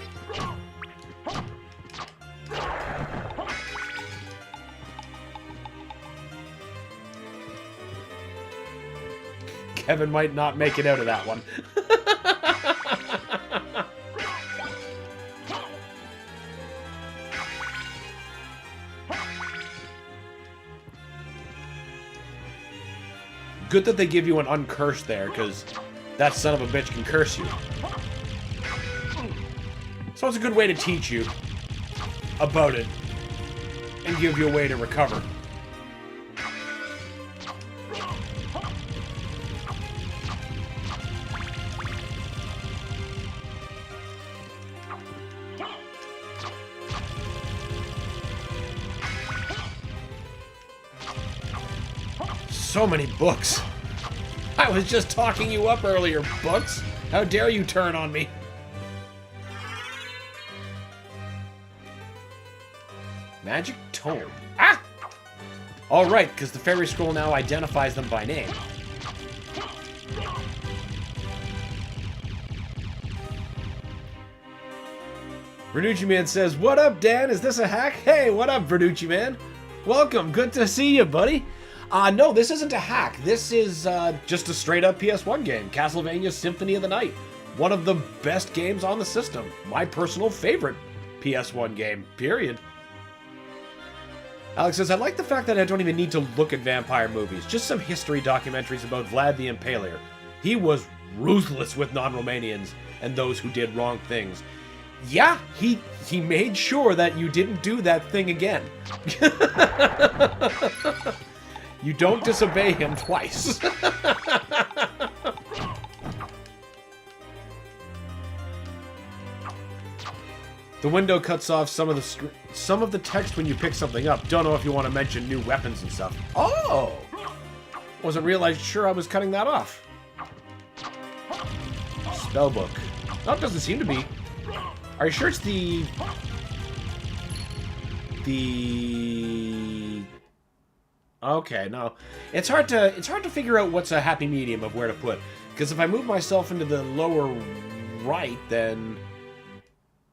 Kevin might not make it out of that one. Good that they give you an uncursed there, because that son of a bitch can curse you. So it's a good way to teach you about it and give you a way to recover. So many books. I was just talking you up earlier, books. How dare you turn on me? Magic Tome. Ah! Alright, because the fairy scroll now identifies them by name. Vernucci Man says, "What up, Dan? Is this a hack?" Hey, what up, Vernucci Man? Welcome. Good to see you, buddy. No, this isn't a hack. This is just a straight-up PS1 game. Castlevania Symphony of the Night. One of the best games on the system. My personal favorite PS1 game, period. Alex says, "I like the fact that I don't even need to look at vampire movies. Just some history documentaries about Vlad the Impaler. He was ruthless with non-Romanians and those who did wrong things." Yeah, he made sure that you didn't do that thing again. You don't disobey him twice. The window cuts off some of the text when you pick something up. Don't know if you want to mention new weapons and stuff. Oh! Wasn't sure I was cutting that off. Spellbook. Oh, it doesn't seem to be. Are you sure it's the... Okay, no. It's hard to figure out what's a happy medium of where to put. Because if I move myself into the lower right, then...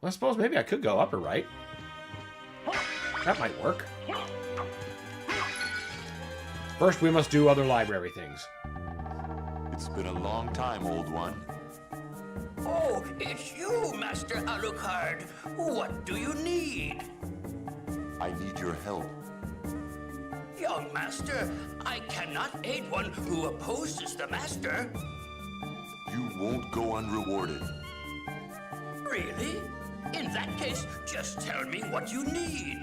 Well, I suppose maybe I could go upper right. That might work. First, we must do other library things. It's been a long time, old one. Oh, it's you, Master Alucard. What do you need? I need your help. Young Master, I cannot aid one who opposes the Master. You won't go unrewarded. Really? In that case, just tell me what you need.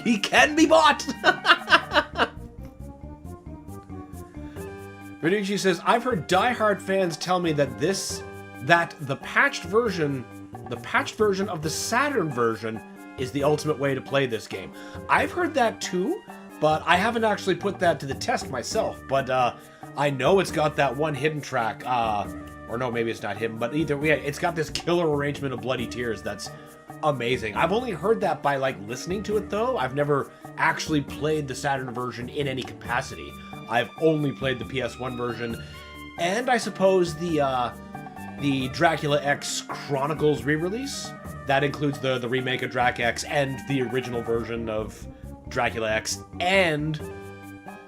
He can be bought! Vernucci says, "I've heard die-hard fans tell me that the patched version of the Saturn version is the ultimate way to play this game." I've heard that too, but I haven't actually put that to the test myself. But I know it's got that one hidden track, or no, maybe it's not hidden, but either way, it's got this killer arrangement of Bloody Tears that's amazing. I've only heard that by, like, listening to it, though. I've never actually played the Saturn version in any capacity. I've only played the PS1 version, and I suppose the Dracula X Chronicles re-release. That includes the remake of Drac X and the original version of Dracula X, and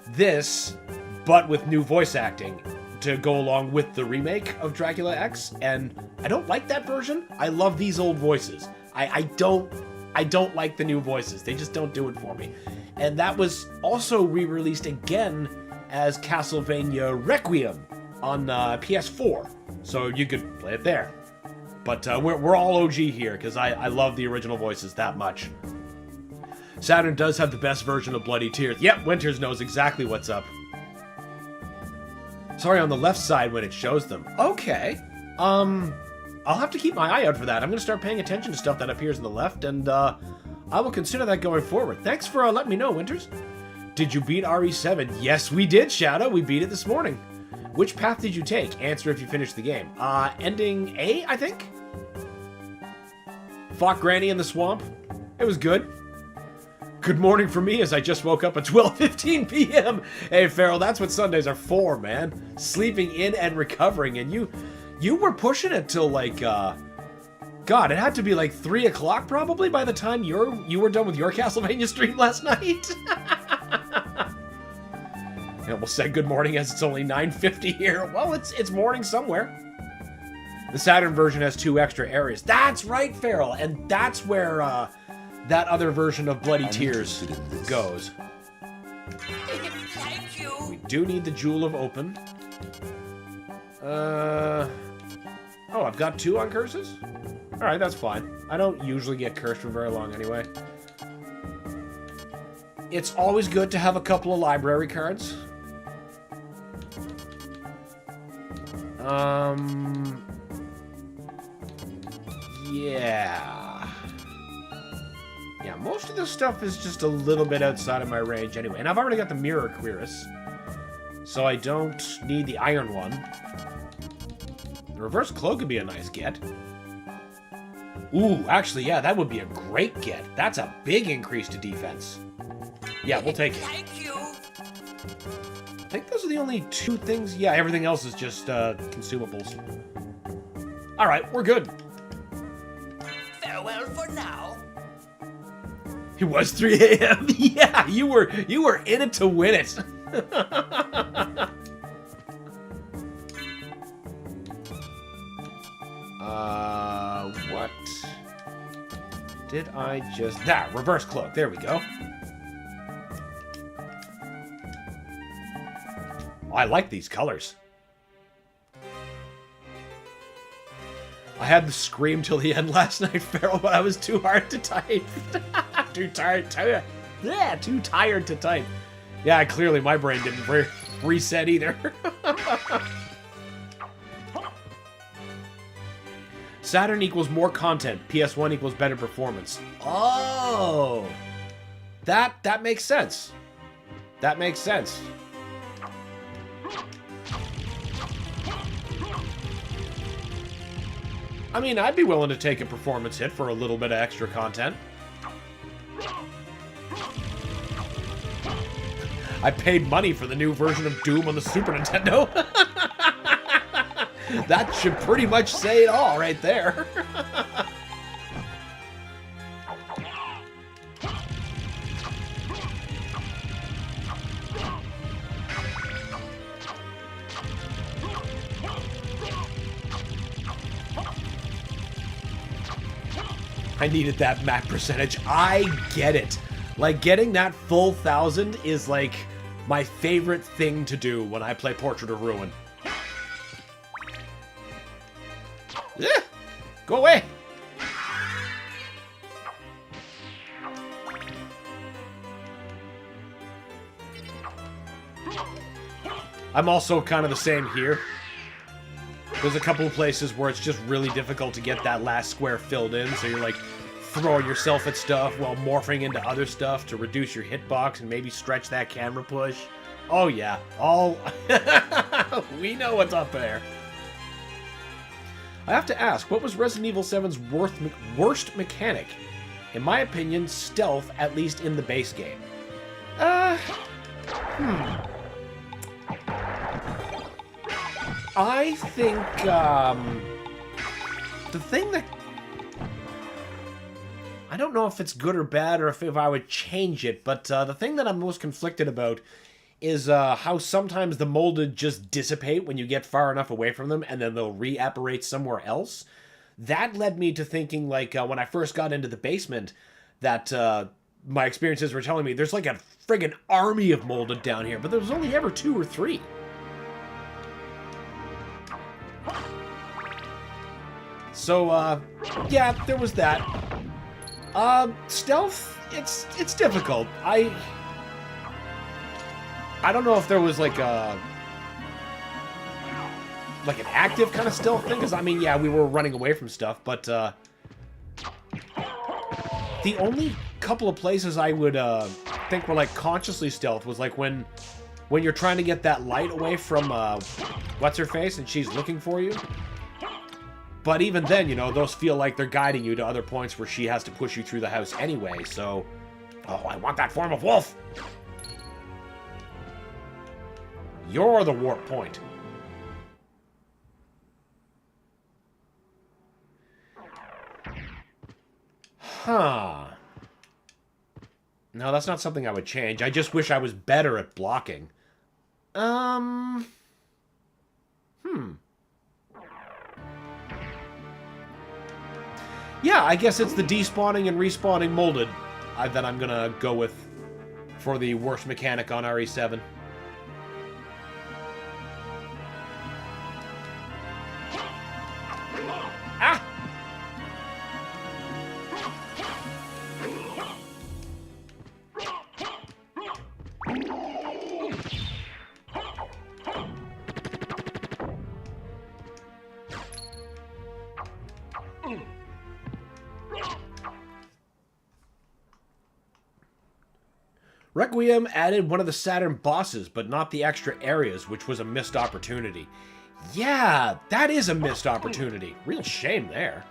this, but with new voice acting to go along with the remake of Dracula X. And I don't like that version. I love these old voices. I don't like the new voices. They just don't do it for me. And that was also re-released again as Castlevania Requiem on PS4, so you could play it there. But we're all OG here, because I love the original voices that much. Saturn does have the best version of Bloody Tears. Yep, Winters knows exactly what's up. Sorry, on the left side when it shows them. Okay. I'll have to keep my eye out for that. I'm going to start paying attention to stuff that appears on the left, and I will consider that going forward. Thanks for letting me know, Winters. Did you beat RE7? Yes, we did, Shadow. We beat it this morning. Which path did you take? Answer if you finished the game. Ending A, I think? Fought Granny in the swamp. It was good. Good morning for me as I just woke up at 12:15 p.m. Hey, Farrell, that's what Sundays are for, man. Sleeping in and recovering. And you were pushing it till like, God, it had to be like 3 o'clock probably by the time you were done with your Castlevania stream last night. I almost said good morning as it's only 9:50 here. Well, it's morning somewhere. The Saturn version has 2 extra areas. That's right, Farrell, and that's where that other version of Bloody Tears goes. Thank you. We do need the Jewel of Open. Oh, I've got 2 on curses? Alright, that's fine. I don't usually get cursed for very long anyway. It's always good to have a couple of library cards. Yeah, most of this stuff is just a little bit outside of my range anyway. And I've already got the Mirror Cuirass, so I don't need the Iron one. The Reverse Cloak would be a nice get. Ooh, actually, yeah, that would be a great get. That's a big increase to defense. Yeah, we'll take it. Thank you. I think those are the only 2 things. Yeah, everything else is just consumables. Alright, we're good. Farewell for now. It was 3 a.m. Yeah, you were in it to win it. What did I just... Reverse Cloak. There we go. I like these colors. I had to scream till the end last night, Farrell, but I was too hard to type. Too tired to type. Yeah, clearly my brain didn't reset either. Saturn equals more content. PS1 equals better performance. Oh! That makes sense. That makes sense. I mean, I'd be willing to take a performance hit for a little bit of extra content. I paid money for the new version of Doom on the Super Nintendo. That should pretty much say it all right there. I needed that map percentage. I get it. Like, getting that full 1,000 is, like, my favorite thing to do when I play Portrait of Ruin. Go away! I'm also kind of the same here. There's a couple of places where it's just really difficult to get that last square filled in, so you're like throwing yourself at stuff while morphing into other stuff to reduce your hitbox and maybe stretch that camera push. Oh yeah, all we know what's up there. I have to ask, what was Resident Evil 7's worst mechanic? In my opinion, stealth, at least in the base game. I think, the thing that... I don't know if it's good or bad, or if I would change it, but the thing that I'm most conflicted about is how sometimes the molded just dissipate when you get far enough away from them, and then they'll reapparate somewhere else. That led me to thinking, like, when I first got into the basement, that my experiences were telling me there's like a friggin' army of molded down here, but there was only ever 2 or 3. So, yeah, there was that. Stealth, it's difficult. I don't know if there was like an active kind of stealth thing, because I mean, yeah, we were running away from stuff, but the only couple of places I would think were like consciously stealth was like when you're trying to get that light away from what's her face and she's looking for you. But even then, you know, those feel like they're guiding you to other points where she has to push you through the house anyway, so... Oh, I want that form of wolf! You're the warp point. Huh. No, that's not something I would change. I just wish I was better at blocking. Yeah, I guess it's the despawning and respawning molded that I'm gonna go with for the worst mechanic on RE7. Ah! Requiem added one of the Saturn bosses, but not the extra areas, which was a missed opportunity. Yeah, that is a missed opportunity. Real shame there.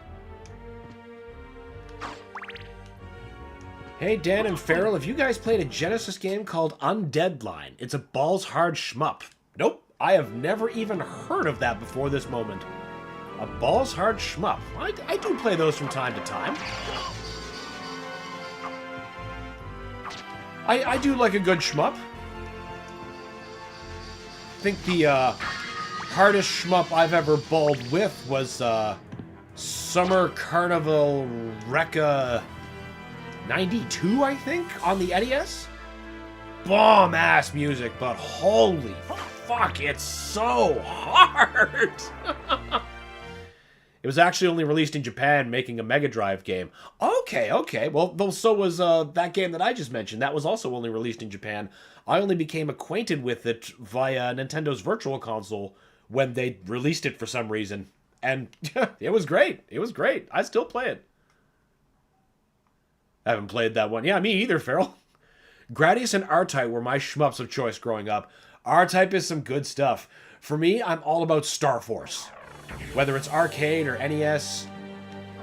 Hey, Dan and Farrell, have you guys played a Genesis game called Undeadline? It's a balls-hard shmup. Nope, I have never even heard of that before this moment. A balls-hard shmup. I do play those from time to time. I do like a good shmup. I think the hardest shmup I've ever balled with was Summer Carnival Rekka 92, I think, on the NES. Bomb-ass music, but holy fuck, it's so hard! It was actually only released in Japan, making a Mega Drive game. Okay. Well, so was that game that I just mentioned. That was also only released in Japan. I only became acquainted with it via Nintendo's Virtual Console when they released it for some reason. And it was great. It was great. I still play it. I haven't played that one. Yeah, me either, Farrell. Gradius and R-Type were my shmups of choice growing up. R-Type is some good stuff. For me, I'm all about Star Force. Whether it's arcade or NES,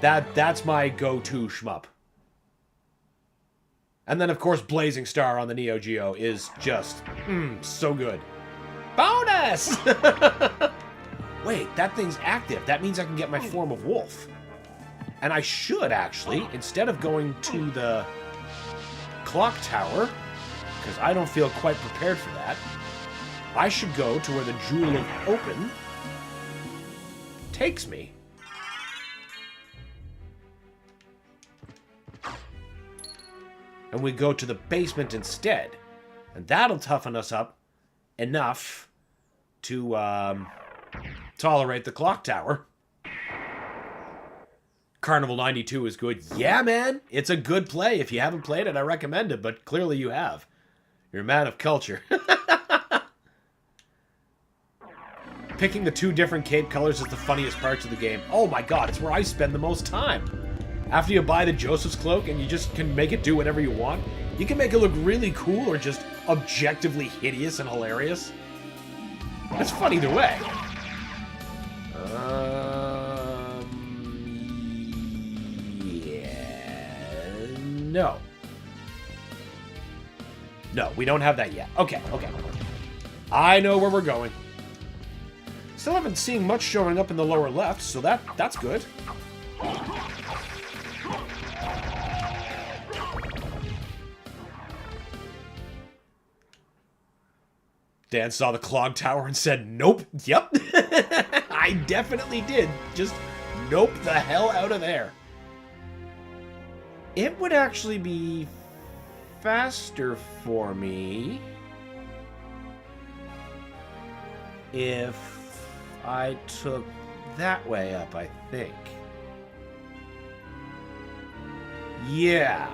that's my go-to shmup. And then, of course, Blazing Star on the Neo Geo is just, so good. Bonus! Wait, that thing's active. That means I can get my form of wolf. And I should, actually, instead of going to the clock tower, because I don't feel quite prepared for that, I should go to where the Jewel of Open takes me. And we go to the basement instead. And that'll toughen us up enough to tolerate the clock tower. Carnival 92 is good. Yeah, man, it's a good play. If you haven't played it, I recommend it, but clearly you have. You're a man of culture. Picking the 2 different cape colors is the funniest parts of the game. Oh my god, it's where I spend the most time. After you buy the Joseph's Cloak and you just can make it do whatever you want, you can make it look really cool or just objectively hideous and hilarious. It's fun either way. No. No, we don't have that yet. Okay, okay. I know where we're going. Still haven't seen much showing up in the lower left, so that's good. Dan saw the clock tower and said, nope. Yep. I definitely did. Just nope the hell out of there. It would actually be faster for me if I took that way up, I think. Yeah.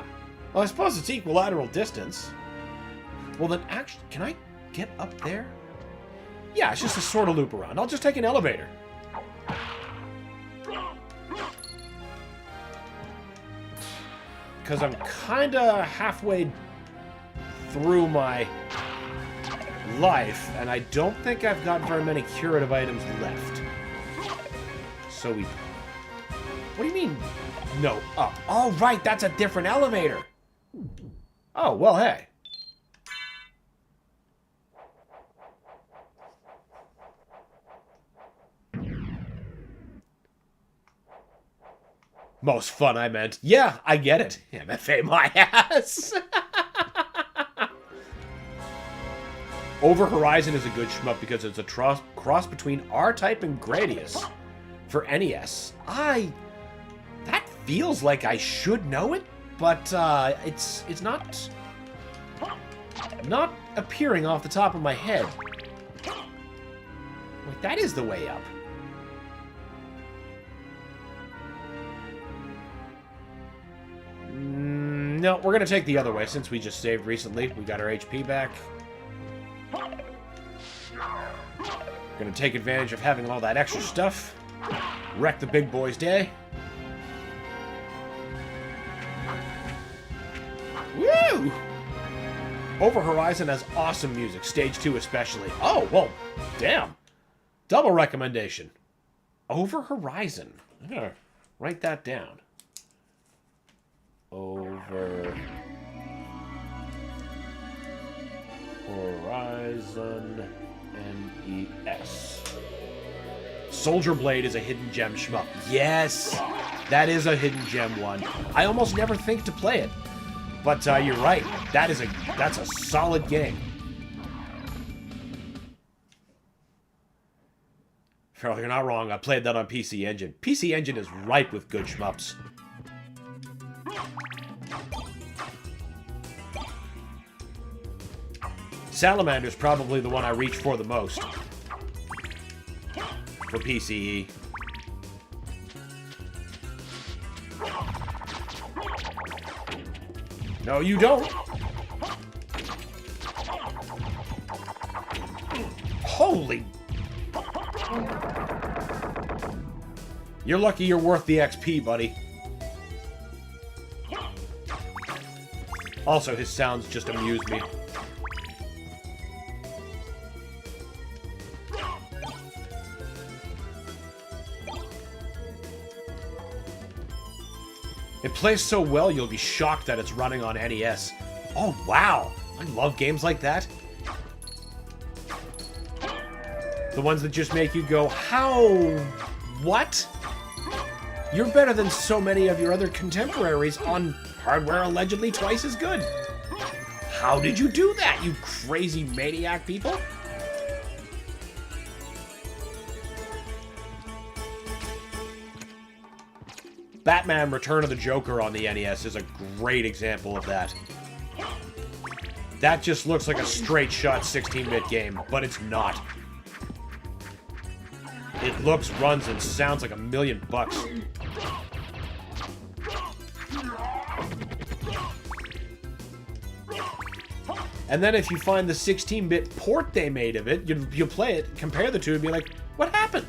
Well, I suppose it's equilateral distance. Well, then actually, can I get up there? Yeah, it's just a sort of loop around. I'll just take an elevator. Because I'm kind of halfway through my life, and I don't think I've got very many curative items left. So we... What do you mean, no, up? Oh, right, that's a different elevator. Oh, well, hey. Most fun, I meant. Yeah, I get it. MFA my ass. Over Horizon is a good shmup because it's a cross between R-Type and Gradius for NES. That feels like I should know it, but it's not appearing off the top of my head. Wait, that is the way up. No, we're gonna take the other way since we just saved recently. We got our HP back. Gonna take advantage of having all that extra stuff. Wreck the big boy's day. Woo! Over Horizon has awesome music, Stage 2 especially. Oh, well, damn. Double recommendation. Over Horizon. I'm gonna write that down. Over Horizon NES. Soldier Blade is a hidden gem shmup. Yes, that is a hidden gem one. I almost never think to play it, but you're right. That's a solid game. Farrell, you're not wrong. I played that on PC Engine. PC Engine is ripe with good shmups. Salamander's probably the one I reach for the most. For PCE. No, you don't. Holy... You're lucky you're worth the XP, buddy. Also, his sounds just amuse me. It plays so well, you'll be shocked that it's running on NES. Oh, wow! I love games like that. The ones that just make you go, how? What? You're better than so many of your other contemporaries on hardware allegedly twice as good. How did you do that, you crazy maniac people? Batman Return of the Joker on the NES is a great example of that. That just looks like a straight-shot 16-bit game, but it's not. It looks, runs, and sounds like $1,000,000. And then if you find the 16-bit port they made of it, you'll play it, compare the two, and be like, what happened?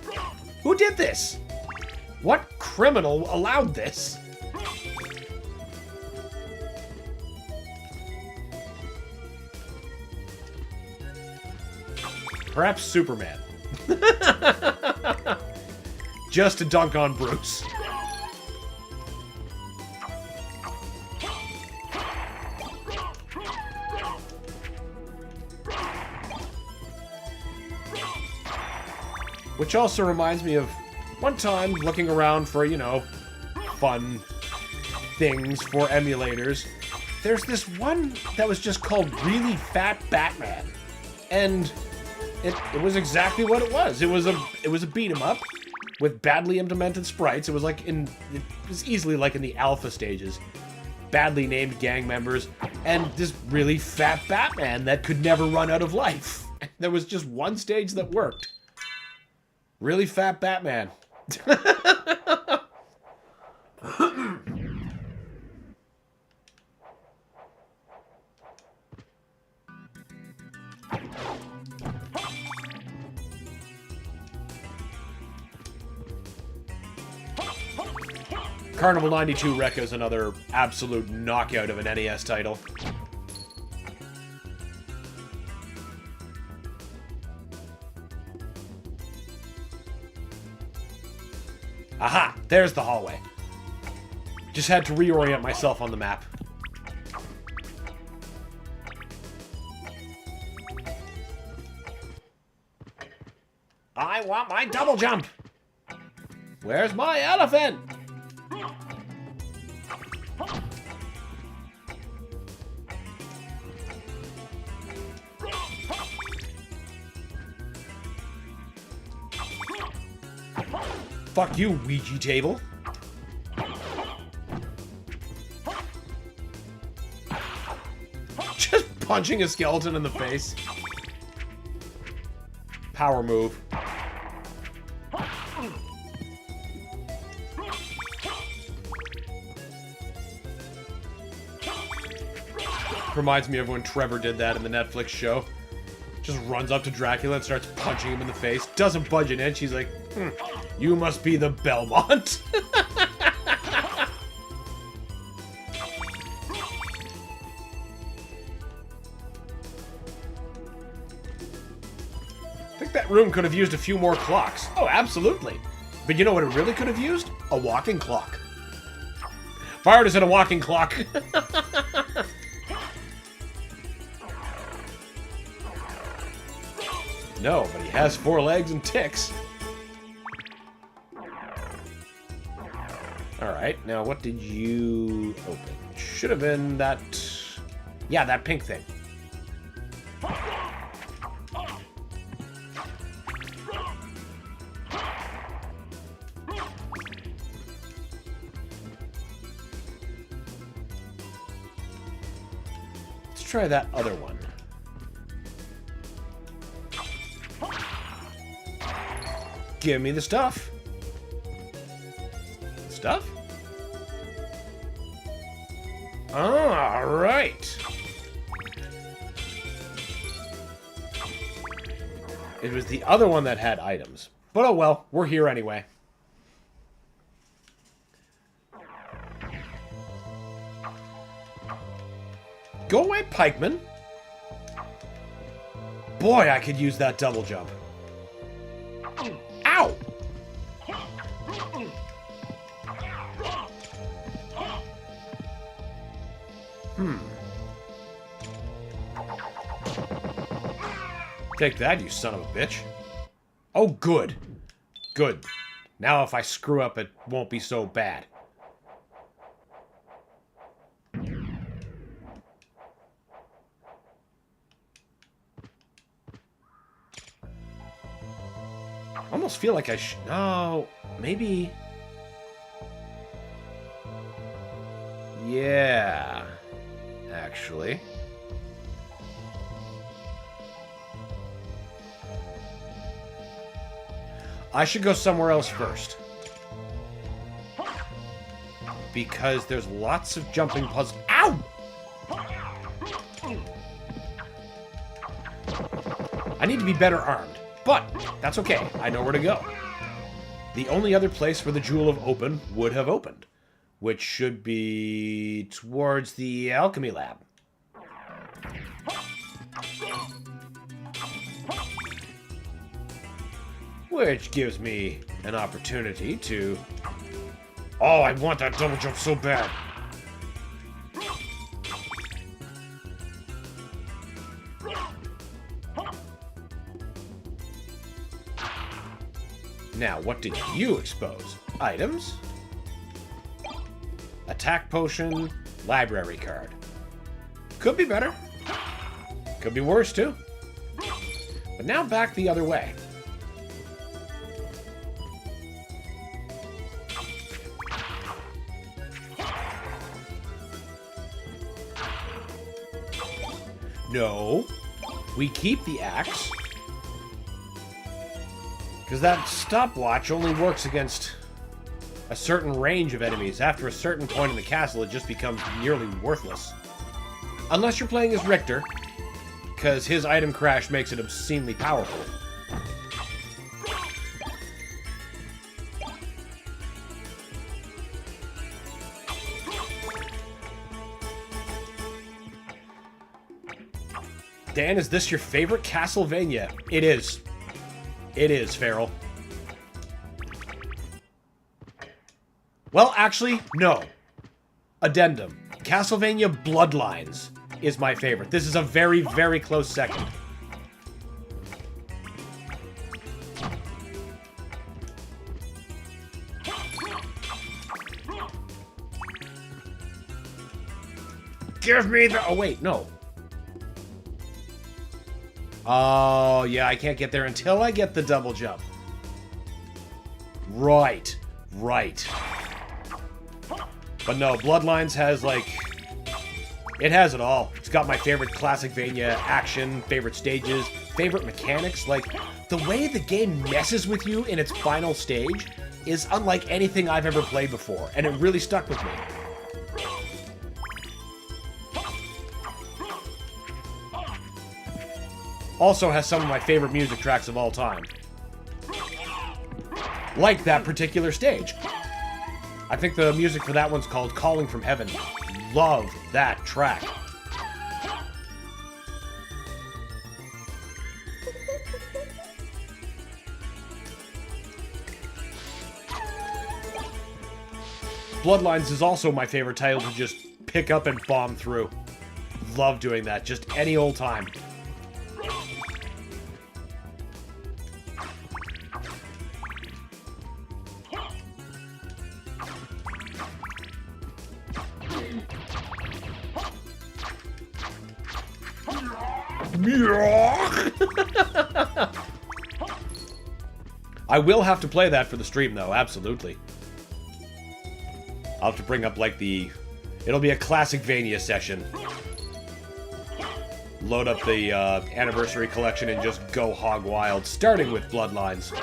Who did this? What criminal allowed this? Perhaps Superman. Just to dunk on Bruce. Which also reminds me of one time looking around for, you know, fun things for emulators. There's this one that was just called Really Fat Batman. And it was exactly what it was. It was a beat 'em up with badly implemented sprites. It was easily like in the alpha stages. Badly named gang members and this really fat Batman that could never run out of life. There was just one stage that worked. Really Fat Batman. Carnival 92 Rekka is another absolute knockout of an NES title. Aha! There's the hallway. Just had to reorient myself on the map. I want my double jump! Where's my elephant? Fuck you, Ouija table. Just punching a skeleton in the face. Power move. Reminds me of when Trevor did that in the Netflix show. Just runs up to Dracula and starts punching him in the face. Doesn't budge an inch. He's like, you must be the Belmont. I think that room could have used a few more clocks. Oh, absolutely. But you know what it really could have used? A walking clock. Fired is in a walking clock. No, but he has 4 legs and ticks. Alright, now what did you open? Should have been that... Yeah, that pink thing. Let's try that other one. Give me the stuff. Stuff? All right. It was the other one that had items. But oh well, we're here anyway. Go away, pikeman. Boy, I could use that double jump. Ow! Take that, you son of a bitch. Oh, good. Good. Now if I screw up, it won't be so bad. Almost feel like I should... No, maybe... Yeah, actually. I should go somewhere else first. Because there's lots of jumping puzzles. Ow! I need to be better armed. But that's okay. I know where to go. The only other place where the Jewel of Open would have opened, which should be towards the alchemy lab. Which gives me an opportunity to... Oh, I want that double jump so bad. Now, what did you expose? Items? Attack potion, library card. Could be better. Could be worse, too. But now back the other way. No. We keep the axe. Because that stopwatch only works against a certain range of enemies. After a certain point in the castle, it just becomes nearly worthless. Unless you're playing as Richter, because his item crash makes it obscenely powerful. Dan, is this your favorite Castlevania? It is. It is, Farrell. Well, actually, no. Addendum. Castlevania Bloodlines is my favorite. This is a very, very close second. Give me the... Oh, wait, no. Oh, yeah, I can't get there until I get the double jump. Right. Right. But no, Bloodlines has, like... It has it all. It's got my favorite Classicvania action, favorite stages, favorite mechanics. Like, the way the game messes with you in its final stage is unlike anything I've ever played before, and it really stuck with me. Also has some of my favorite music tracks of all time. Like that particular stage. I think the music for that one's called Calling from Heaven. Love that track. Bloodlines is also my favorite title to just pick up and bomb through. Love doing that, just any old time. I will have to play that for the stream, though, absolutely. I'll have to bring up, like, the... It'll be a Classicvania session. Load up the Anniversary Collection and just go hog wild, starting with Bloodlines.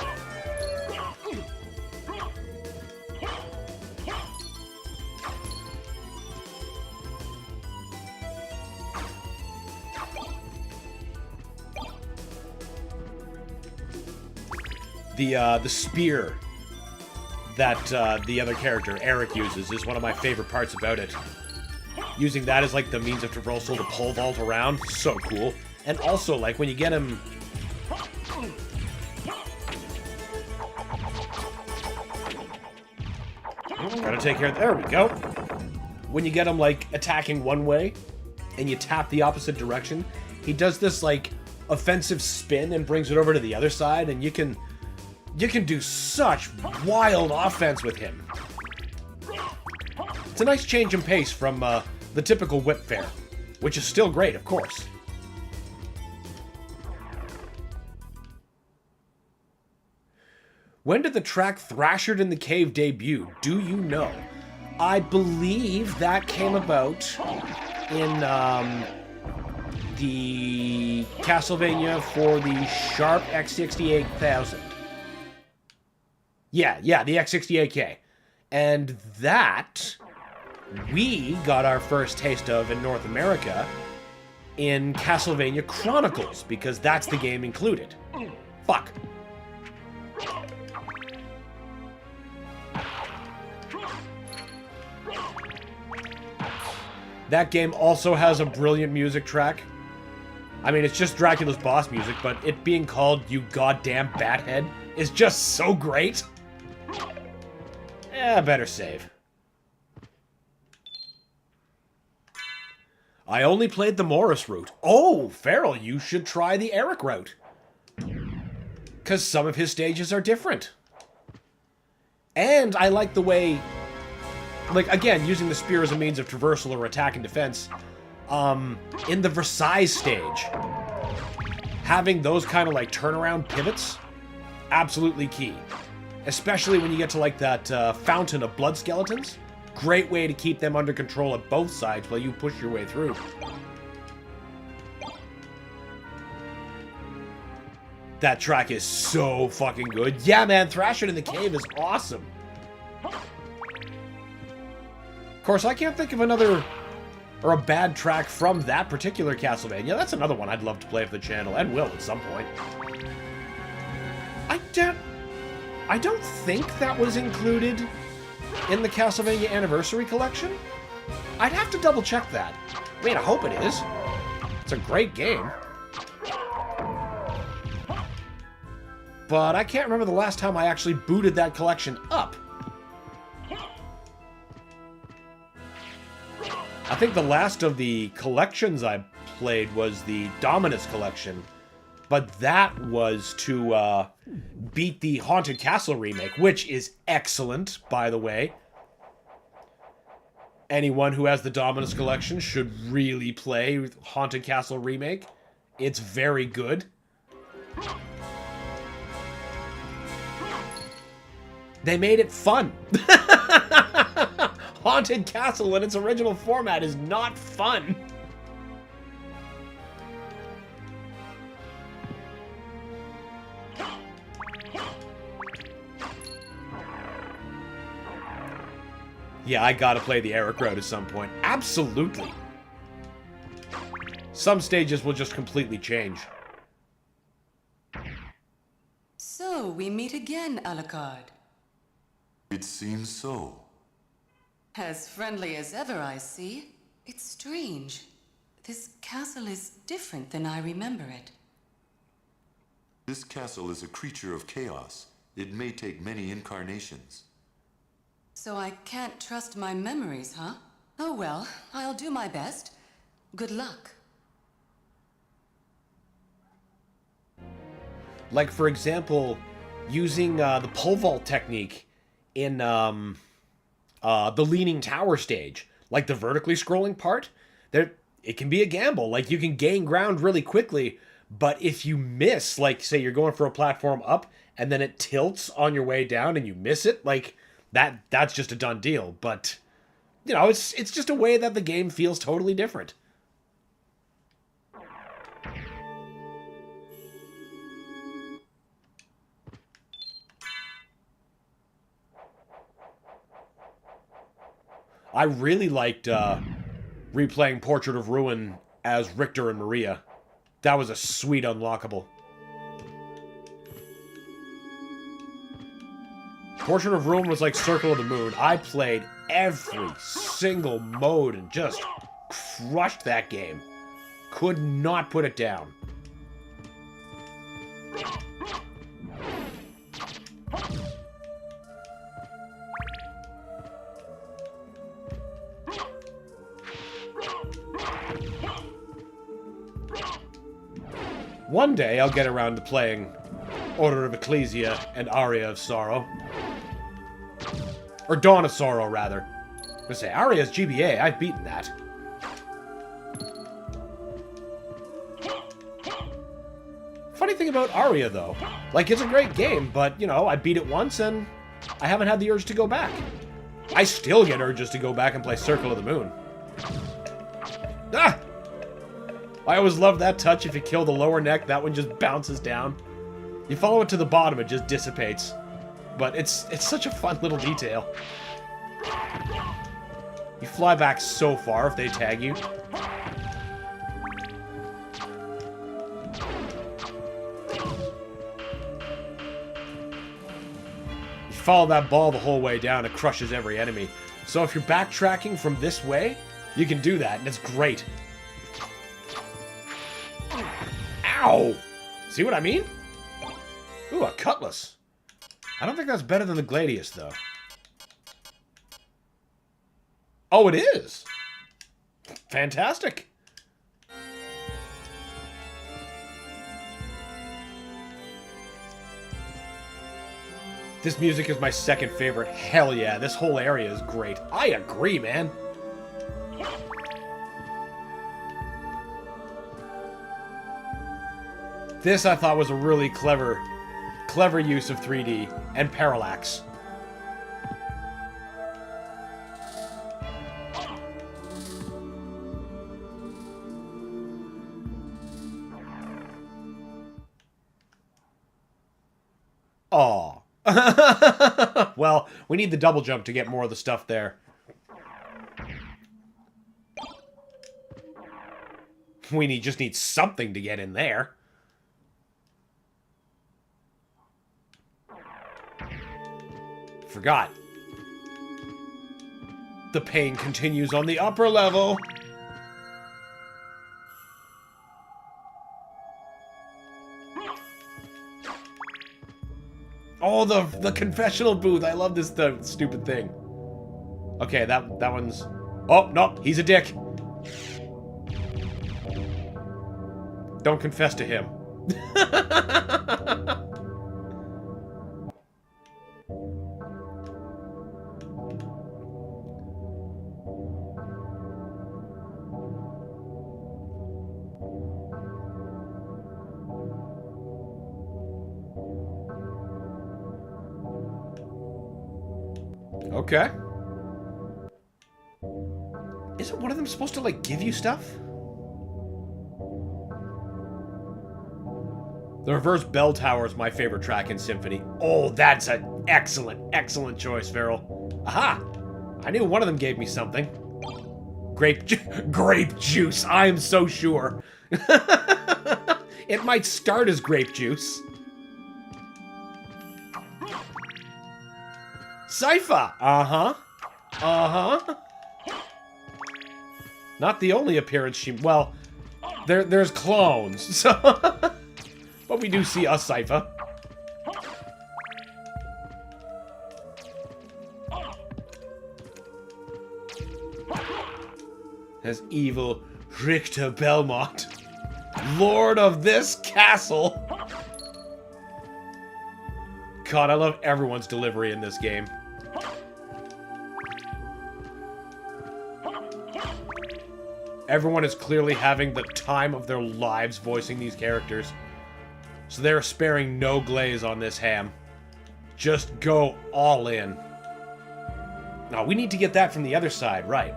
The spear that the other character, Eric, uses is one of my favorite parts about it. Using that as, like, the means of traversal to pole vault around, so cool. And also, like, when you get him... Gotta take care of... There we go. When you get him, like, attacking one way, and you tap the opposite direction, he does this, like, offensive spin and brings it over to the other side, and you can do such wild offense with him. It's a nice change in pace from the typical whip fare, which is still great, of course. When did the track Thrashered in the Cave debut? Do you know? I believe that came about in the Castlevania for the Sharp X68000. Yeah, the X68K. And that we got our first taste of in North America in Castlevania Chronicles, because that's the game included. Fuck. That game also has a brilliant music track. I mean, it's just Dracula's boss music, but it being called You Goddamn Bathead is just so great. Better save. I only played the Morris route. Oh, Farrell, you should try the Eric route. Because some of his stages are different. And I like the way, like, again, using the spear as a means of traversal or attack and defense, in the Versailles stage, having those kind of, like, turnaround pivots, absolutely key. Especially when you get to, like, that fountain of blood skeletons. Great way to keep them under control at both sides while you push your way through. That track is so fucking good. Yeah, man, Thrasher in the Cave is awesome. Of course, I can't think of another, or a bad track from that particular Castlevania. That's another one I'd love to play for the channel, and will at some point. I don't think that was included in the Castlevania Anniversary Collection. I'd have to double check that. I mean, I hope it is. It's a great game. But I can't remember the last time I actually booted that collection up. I think the last of the collections I played was the Dominus collection. But that was to beat the Haunted Castle remake, which is excellent, by the way. Anyone who has the Dominus collection should really play Haunted Castle remake. It's very good. They made it fun. Haunted Castle in its original format is not fun. Yeah, I gotta play the Eric Road at some point. Absolutely. Some stages will just completely change. So, we meet again, Alucard. It seems so. As friendly as ever, I see. It's strange. This castle is different than I remember it. This castle is a creature of chaos. It may take many incarnations. So I can't trust my memories, huh? Oh well, I'll do my best. Good luck. Like, for example, using the pole vault technique in the Leaning Tower stage. Like, the vertically scrolling part, it can be a gamble. Like, you can gain ground really quickly, but if you miss, like, say you're going for a platform up, and then it tilts on your way down and you miss it, like, that's just a done deal. But, you know, it's just a way that the game feels totally different. I really liked replaying Portrait of Ruin as Richter and Maria. That was a sweet unlockable. Portrait of Ruin was like Circle of the Moon. I played every single mode and just crushed that game. Could not put it down. One day I'll get around to playing Order of Ecclesia and Aria of Sorrow. Or Dawn of Sorrow, rather. I was gonna say, Aria's GBA, I've beaten that. Funny thing about Aria, though. Like, it's a great game, but, you know, I beat it once and I haven't had the urge to go back. I still get urges to go back and play Circle of the Moon. Ah! I always love that touch. If you kill the lower neck, that one just bounces down. You follow it to the bottom, it just dissipates. But it's such a fun little detail. You fly back so far if they tag you. You follow that ball the whole way down, it crushes every enemy. So if you're backtracking from this way, you can do that, and it's great. Ow! See what I mean? Ooh, a cutlass. I don't think that's better than the Gladius, though. Oh, it is! Fantastic! This music is my second favorite. Hell yeah, this whole area is great. I agree, man. This I thought was a really clever use of 3D and parallax. Aw. Well, we need the double jump to get more of the stuff there. We just need something to get in there. Forgot. The pain continues on the upper level. Oh, the confessional booth. I love this stupid thing. Okay, that one's... Oh, no, he's a dick. Don't confess to him. Okay. Isn't one of them supposed to, like, give you stuff? The reverse bell tower is my favorite track in Symphony. Oh, that's an excellent, excellent choice, Farrell. Aha! I knew one of them gave me something. Grape juice, I am so sure. It might start as grape juice. Sypha! Uh-huh. Uh-huh. Not the only appearance she... Well, there's clones, so... But we do see a Sypha. As evil Richter Belmont, Lord of this castle. God, I love everyone's delivery in this game. Everyone is clearly having the time of their lives voicing these characters. So they're sparing no glaze on this ham. Just go all in. Now, we need to get that from the other side, right?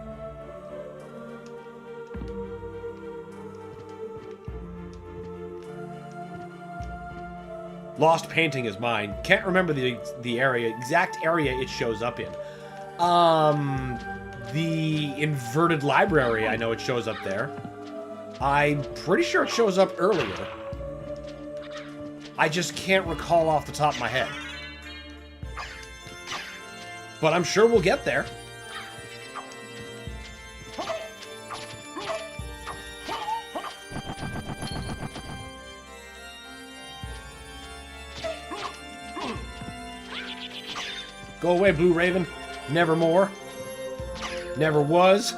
Lost Painting is mine. Can't remember the area, exact area it shows up in. The inverted library, I know it shows up there. I'm pretty sure it shows up earlier. I just can't recall off the top of my head. But I'm sure we'll get there. Go away, Blue Raven. Nevermore. Never was.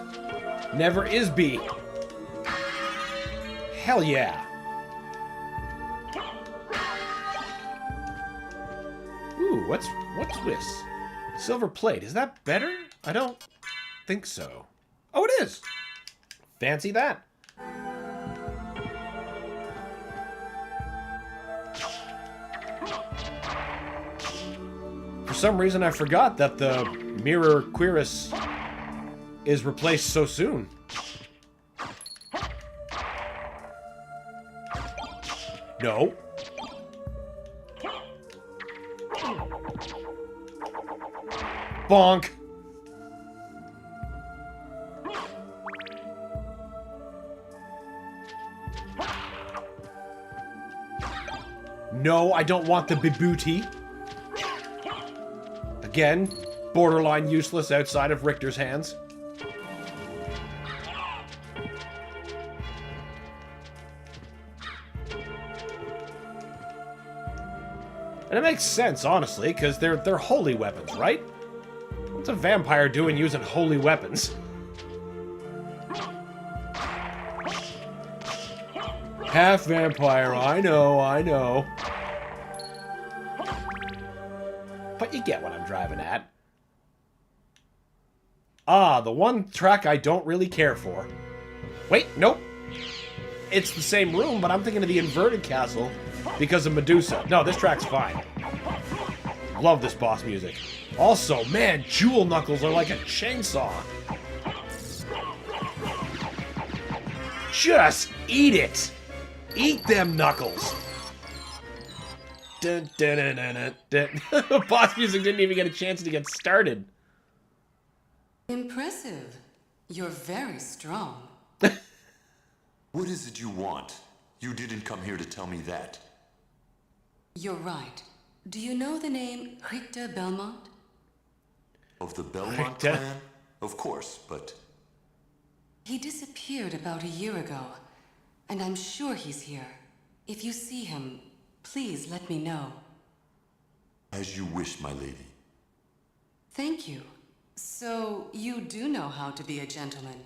Never is be. Hell yeah. Ooh, what's this? Silver plate. Is that better? I don't think so. Oh, it is. Fancy that. For some reason, I forgot that the Mirror Cuirass is replaced so soon. No. Bonk. No, I don't want the Bibooty. Again, borderline useless outside of Richter's hands. And it makes sense, honestly, because they're holy weapons, right? What's a vampire doing using holy weapons? Half vampire, I know, I know. But you get what I'm driving at. Ah, the one track I don't really care for. Wait, nope. It's the same room, but I'm thinking of the inverted castle because of Medusa. No, this track's fine. Love this boss music. Also, man, Jewel Knuckles are like a chainsaw. Just eat it. Eat them knuckles. Dun, dun, dun, dun, dun, dun. Boss music didn't even get a chance to get started. Impressive. You're very strong. What is it you want? You didn't come here to tell me that. You're right. Do you know the name Richter Belmont? Of the Belmont clan? Of course, but... He disappeared about a year ago, and I'm sure he's here. If you see him, please let me know. As you wish, my lady. Thank you. So, you do know how to be a gentleman.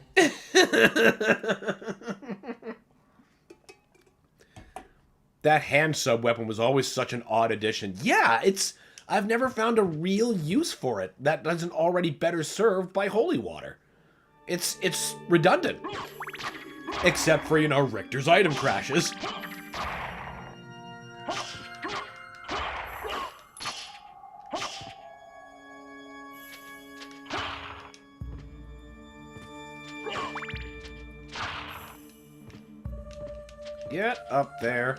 That hand sub weapon was always such an odd addition. Yeah, I've never found a real use for it that doesn't already better served by holy water. It's redundant. Except for, you know, Richter's item crashes. Get up there.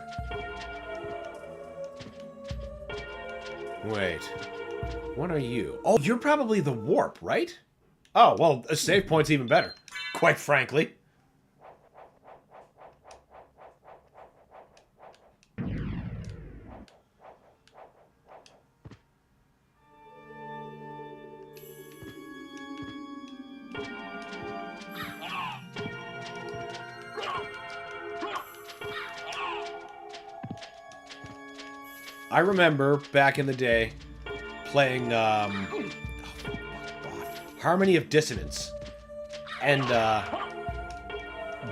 Wait. What are you? Oh, you're probably the warp, right? Oh, well, a save point's even better. Quite frankly. I remember back in the day playing Harmony of Dissonance, and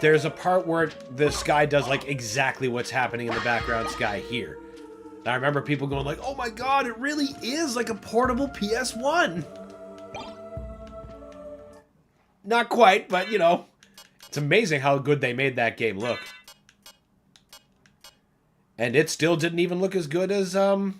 there's a part where the sky does like exactly what's happening in the background sky here. And I remember people going like, "Oh my god, it really is like a portable PS1." Not quite, but you know, it's amazing how good they made that game look. And it still didn't even look as good as, Aria.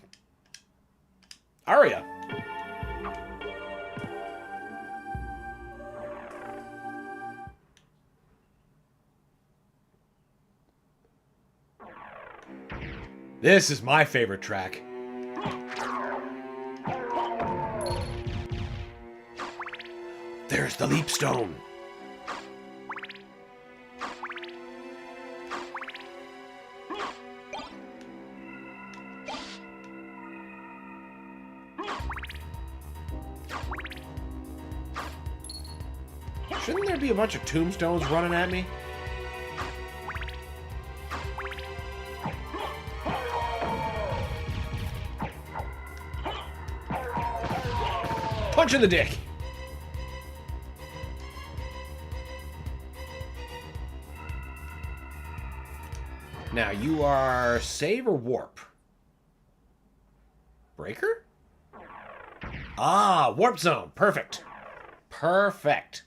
This is my favorite track. There's the leap stone. Shouldn't there be a bunch of tombstones running at me? Punch in the dick! Now, you are save or warp? Breaker? Ah, warp zone. Perfect. Perfect.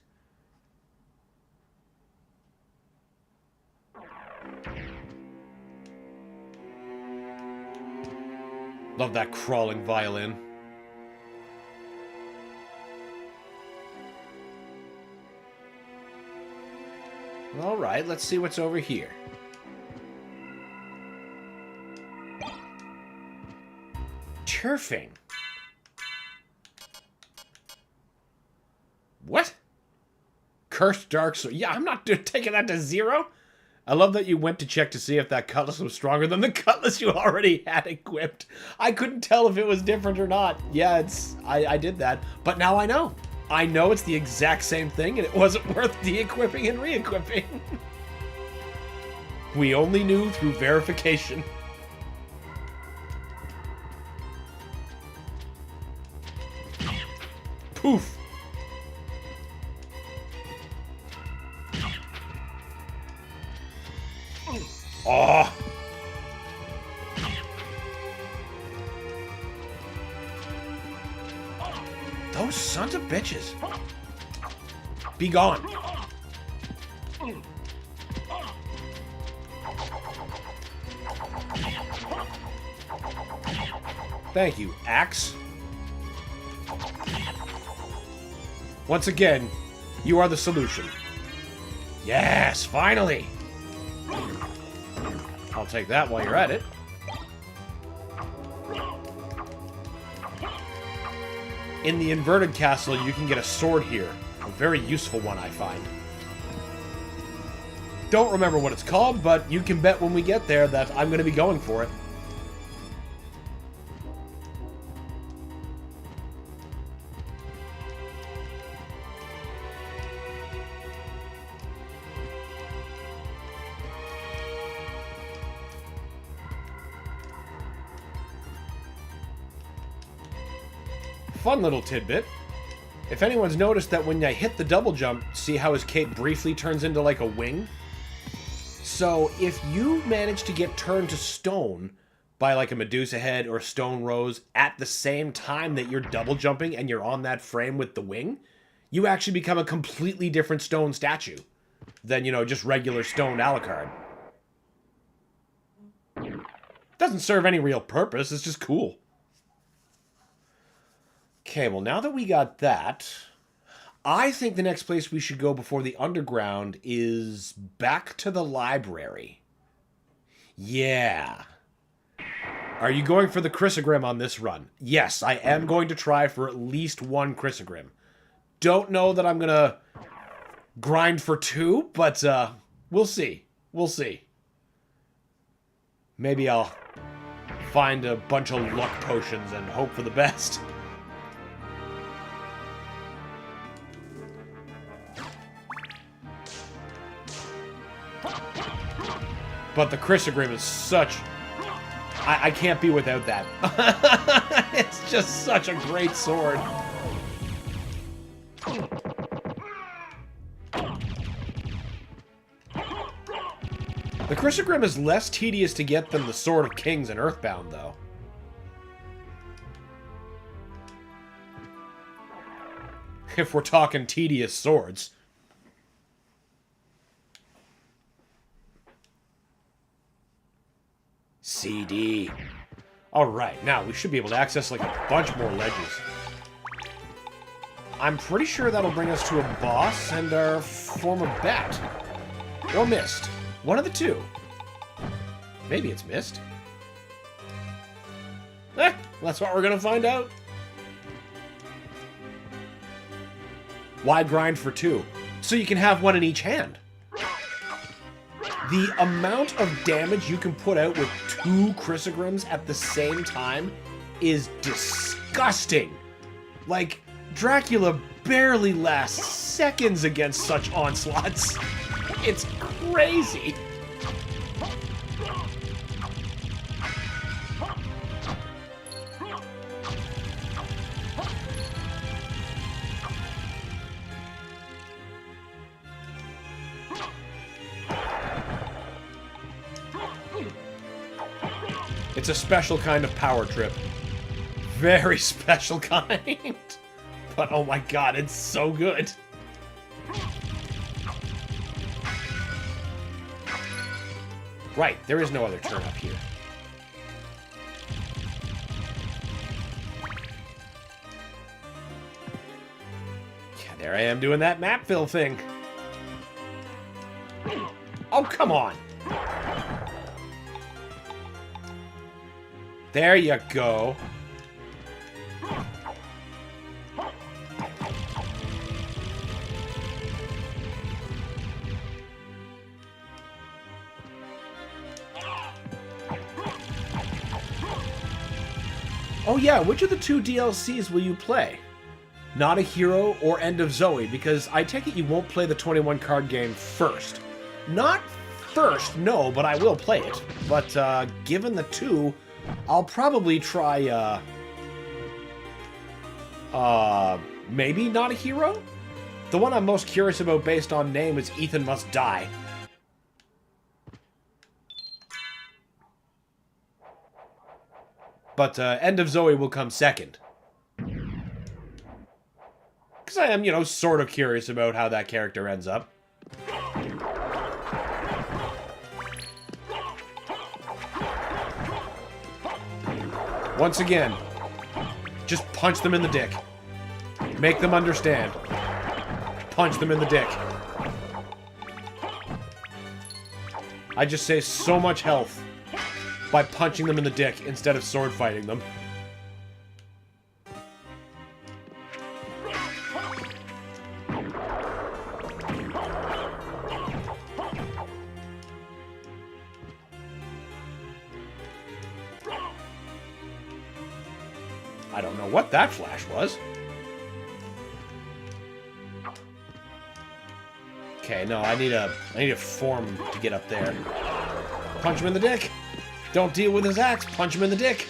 Love that crawling violin. All right, let's see what's over here. Turfing. What? Cursed Dark Sword. Yeah, I'm not taking that to 0. I love that you went to check to see if that cutlass was stronger than the cutlass you already had equipped. I couldn't tell if it was different or not. Yeah, I did that, but now I know. I know it's the exact same thing, and it wasn't worth de-equipping and re-equipping. We only knew through verification. Poof. Oh. Those sons of bitches. Be gone. Thank you, axe. Once again, you are the solution. Yes, finally! I'll take that while you're at it. In the inverted castle, you can get a sword here. A very useful one, I find. Don't remember what it's called, but you can bet when we get there that I'm going to be going for it. Fun little tidbit. If anyone's noticed that when I hit the double jump, see how his cape briefly turns into like a wing? So if you manage to get turned to stone by like a Medusa head or stone rose at the same time that you're double jumping and you're on that frame with the wing, you actually become a completely different stone statue than, you know, just regular stone Alucard. Doesn't serve any real purpose, it's just cool. Okay, well, now that we got that, I think the next place we should go before the underground is back to the library. Yeah. Are you going for the Chrysogrim on this run? Yes, I am going to try for at least one Chrysogrim. Don't know that I'm going to grind for 2, but we'll see. We'll see. Maybe I'll find a bunch of luck potions and hope for the best. But the Chrysogrim is such... I can't be without that. It's just such a great sword. The Chrysogrim is less tedious to get than the Sword of Kings in Earthbound, though. If we're talking tedious swords. CD. Alright, now we should be able to access like a bunch more ledges. I'm pretty sure that'll bring us to a boss and our form of bat. Or mist. One of the two. Maybe it's mist. That's what we're gonna find out. Why grind for 2? So you can have one in each hand. The amount of damage you can put out with 2 Chrysogrims at the same time is disgusting. Like, Dracula barely lasts seconds against such onslaughts. It's crazy. It's a special kind of power trip. Very special kind. But oh my god, it's so good. Right, there is no other turn up here. Yeah, there I am doing that map fill thing. Oh, come on. There you go. Oh yeah, which of the 2 DLCs will you play? Not a Hero or End of Zoe, because I take it you won't play the 21 card game first. Not first, no, but I will play it. But given the 2, I'll probably try, maybe Not a Hero? The one I'm most curious about based on name is Ethan Must Die. But End of Zoe will come second. Because I am, you know, sort of curious about how that character ends up. Once again, just punch them in the dick. Make them understand. Punch them in the dick. I just save so much health by punching them in the dick instead of sword fighting them. I don't know what that flash was. Okay, no, I need a form to get up there. Punch him in the dick. Don't deal with his axe. Punch him in the dick.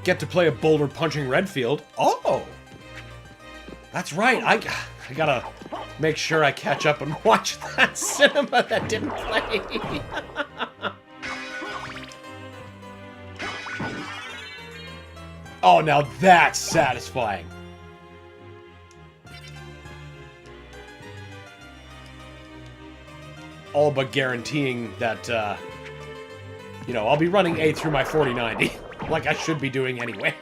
Get to play a boulder punching Redfield. Oh! That's right. I gotta make sure I catch up and watch that cinema that didn't play. Oh, now that's satisfying. All but guaranteeing that, you know, I'll be running A through my 4090. Like I should be doing anyway.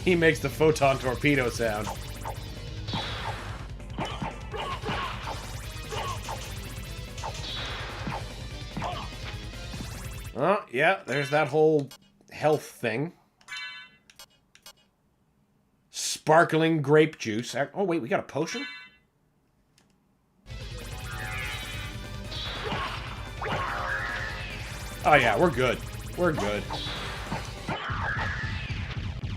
He makes the photon torpedo sound. Oh, yeah, there's that whole health thing. Sparkling grape juice. Oh, wait, we got a potion? Oh, yeah, we're good. We're good.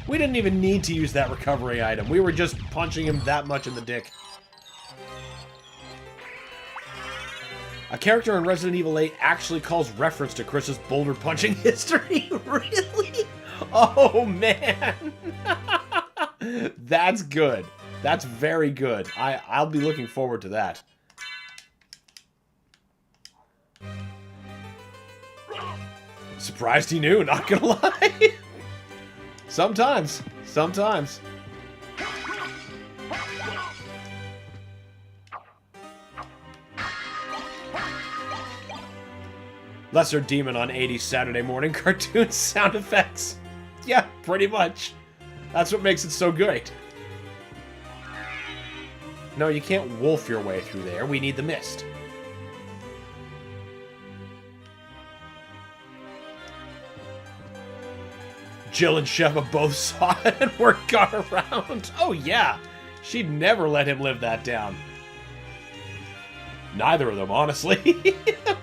We didn't even need to use that recovery item. We were just punching him that much in the dick. A character in Resident Evil 8 actually calls reference to Chris's boulder punching history. Really? Oh, man. That's good. That's very good. I'll be looking forward to that. Surprised he knew, not gonna lie. Sometimes. Sometimes. Lesser Demon on 80s Saturday morning cartoon sound effects. Yeah, pretty much. That's what makes it so good. No, you can't wolf your way through there. We need the mist. Jill and Sheva both saw it and were got around. Oh yeah, she'd never let him live that down. Neither of them, honestly.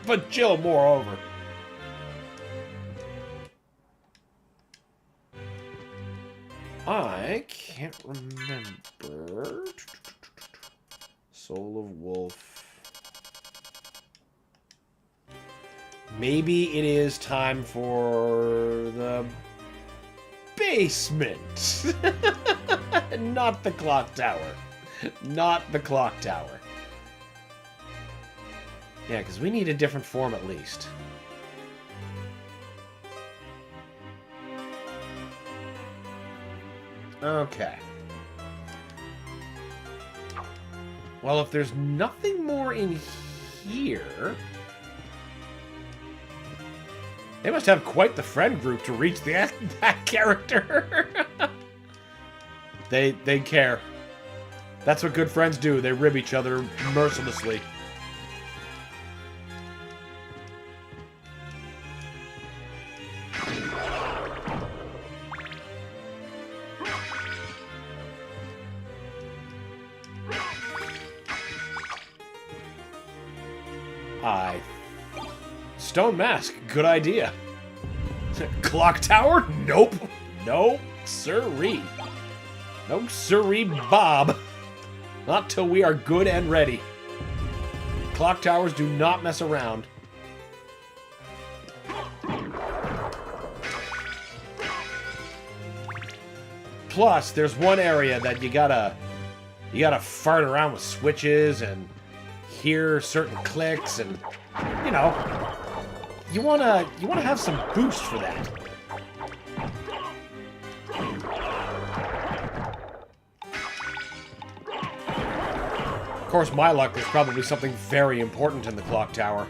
But Jill, moreover. I can't remember. Soul of Wolf. Maybe it is time for the basement. Not the clock tower. Not the clock tower. Yeah, because we need a different form at least. Okay. Well, if there's nothing more in here... They must have quite the friend group to reach that character. They care. That's what good friends do. They rib each other mercilessly. Stone mask, good idea. Clock tower? Nope. Nope, sirree. No siree, Bob. Not till we are good and ready. Clock towers do not mess around. Plus, there's one area that you gotta fart around with switches and hear certain clicks, and you know, you wanna have some boost for that. Of course, my luck, there's probably something very important in the clock tower.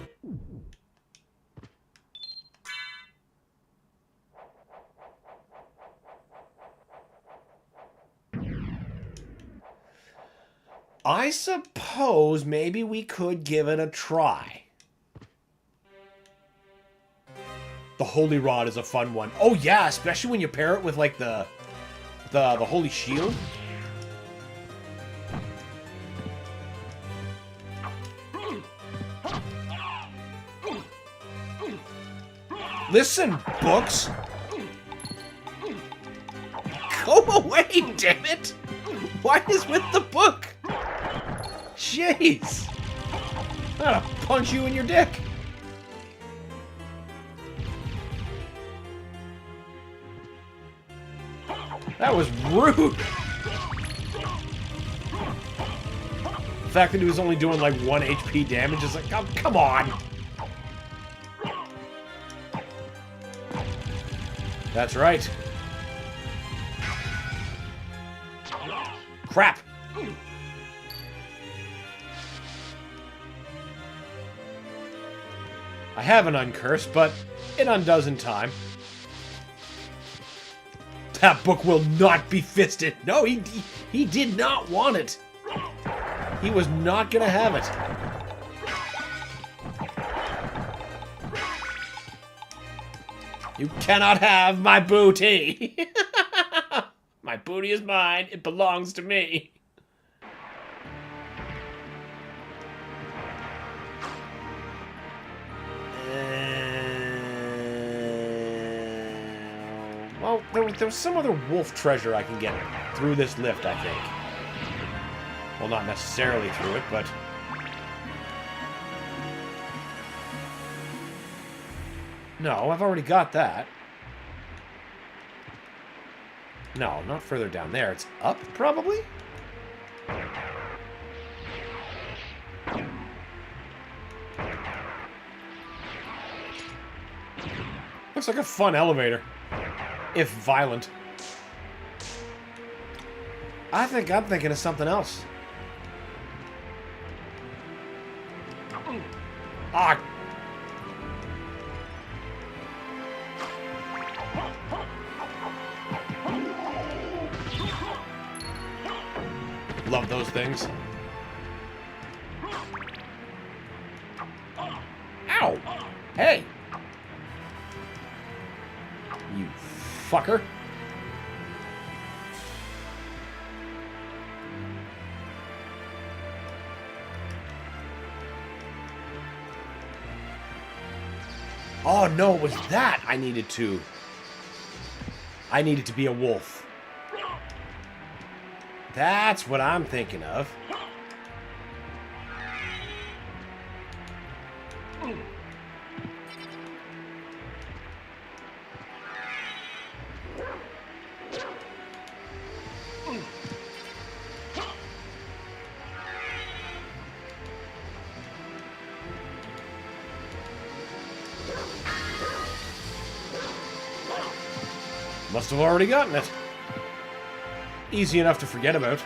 I suppose maybe we could give it a try. The Holy Rod is a fun one. Oh yeah, especially when you pair it with like the Holy Shield. Listen, books. Go away, damn it! Why is with the book? Jeez! I'm gonna punch you in your dick. That was rude. The fact that he was only doing like 1 HP damage is like, oh, come on. That's right. Crap. I have an uncurse, but it undoes in time. That book will not be fisted. No, he did not want it. He was not gonna have it. You cannot have my booty. My booty is mine. It belongs to me. Well, there was some other wolf treasure I can get through this lift, I think. Well, not necessarily through it, but... No, I've already got that. No, not further down there. It's up, probably? Looks like a fun elevator. If violent. I think I'm thinking of something else. Ah! Love those things. Ow! Hey! You fucker. Oh no, it was that I needed to be a wolf. That's what I'm thinking of. Must have already gotten it. Easy enough to forget about.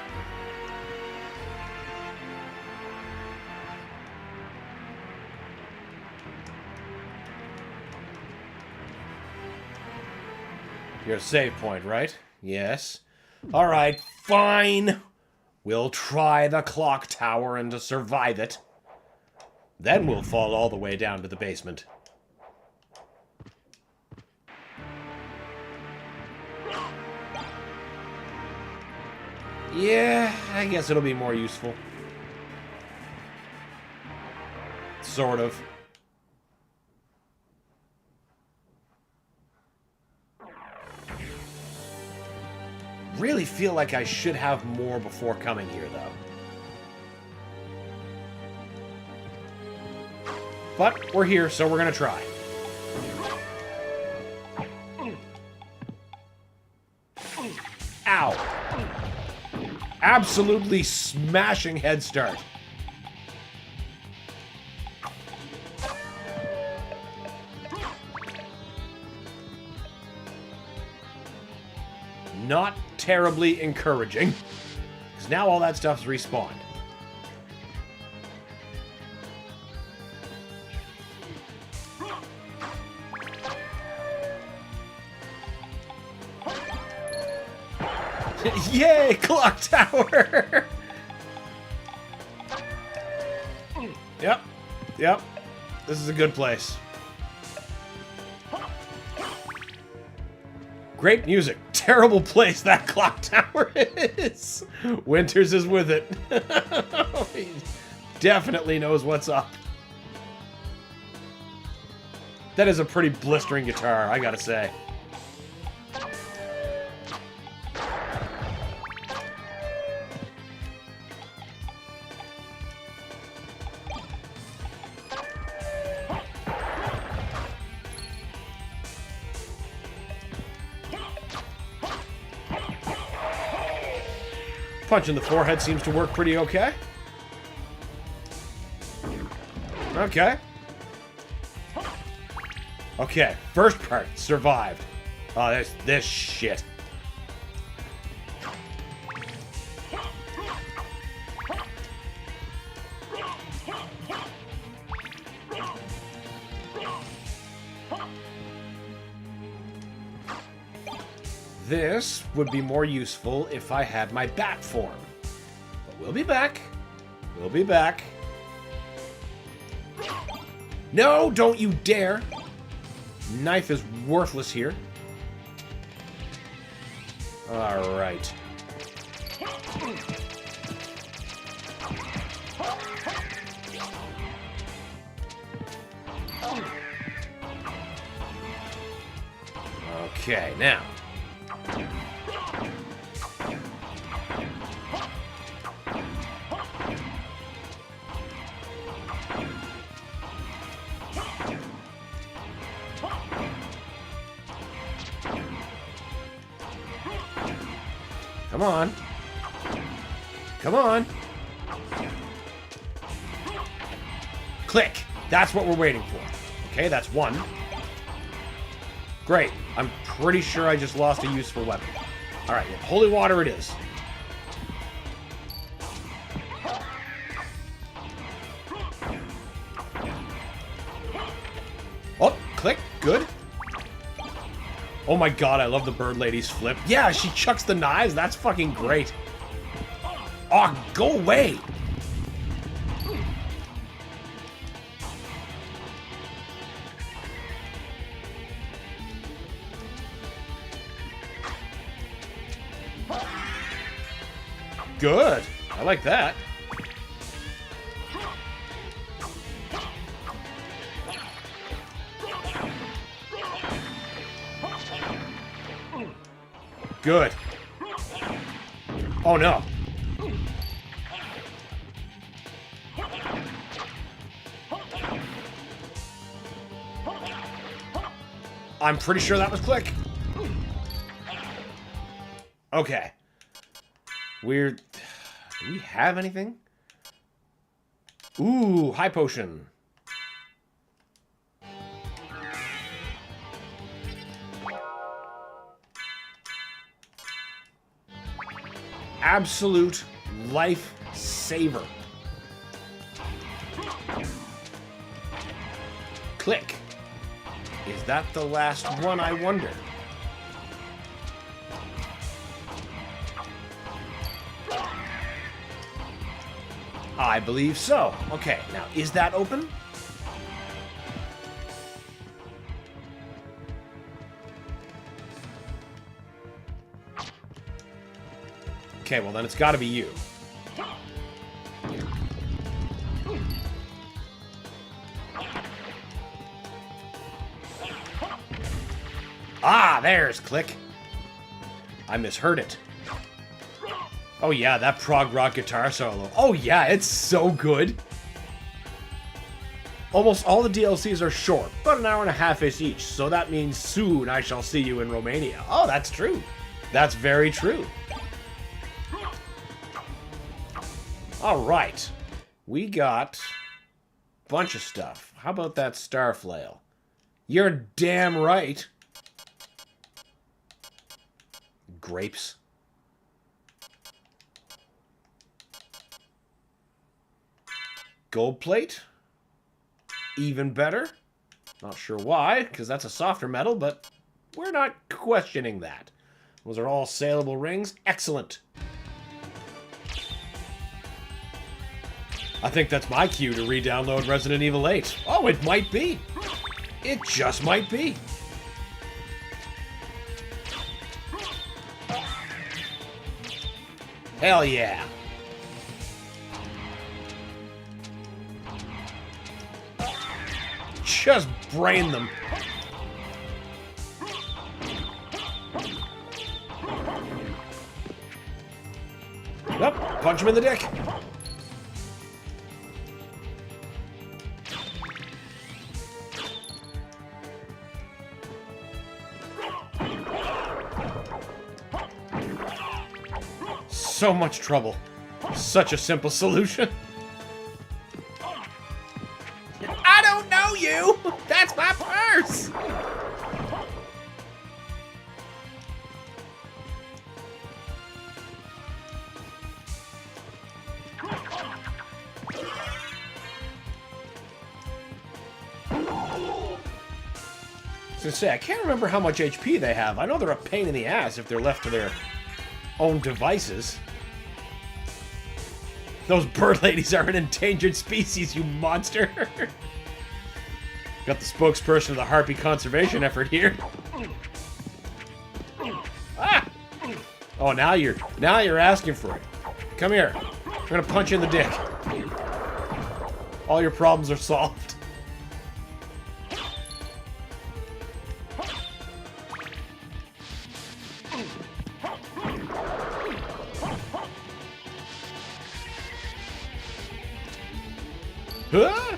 Your save point, right? Yes. Alright, fine. We'll try the clock tower and to survive it. Then we'll fall all the way down to the basement. Yeah, I guess it'll be more useful. Sort of. really feel like I should have more before coming here, though. But we're here, so we're gonna try. Ow. Absolutely smashing head start. Not terribly encouraging, because now all that stuff's respawned. Yay, clock tower! Yep. This is a good place. Great music. Terrible place that clock tower is. Winters is with it. He definitely knows what's up. That is a pretty blistering guitar, I gotta say. Punch in the forehead seems to work pretty okay. Okay, first part, survived. Oh, this shit. This would be more useful if I had my bat form. But we'll be back. We'll be back. No, don't you dare! Knife is worthless here. Alright. Okay, now. Come on. Come on. Click. That's what we're waiting for. Okay, that's one. Great. I'm pretty sure I just lost a useful weapon. Alright, holy water it is. Oh, click. Good. Oh my god, I love the bird lady's flip. Yeah, she chucks the knives. That's fucking great. Oh, go away. Good. I like that. Good. Oh no. I'm pretty sure that was click. Okay. Weird. Do we have anything? Ooh, high potion. Absolute life saver. Click. Is that the last one, I wonder? I believe so. Okay, now is that open? Okay, well then it's got to be you. Ah, there's click. I misheard it. Oh yeah, that prog rock guitar solo. Oh yeah, it's so good. Almost all the DLCs are short, but an hour and a half-ish each, so that means soon I shall see you in Romania. Oh, that's true. That's very true. Alright. We got a bunch of stuff. How about that star flail? You're damn right. Grapes. Gold plate. Even better. Not sure why, because that's a softer metal, but we're not questioning that. Those are all saleable rings. Excellent. I think that's my cue to re-download Resident Evil 8. Oh, it might be. It just might be. Hell yeah. Just brain them. Yep, punch him in the dick. So much trouble. Such a simple solution. I don't know you! That's my purse! I was gonna say, I can't remember how much HP they have. I know they're a pain in the ass if they're left to their own devices. Those bird ladies are an endangered species, you monster! Got the spokesperson of the Harpy conservation effort here. Ah! Oh, now you're asking for it. Come here. I'm gonna punch you in the dick. All your problems are solved. Huh?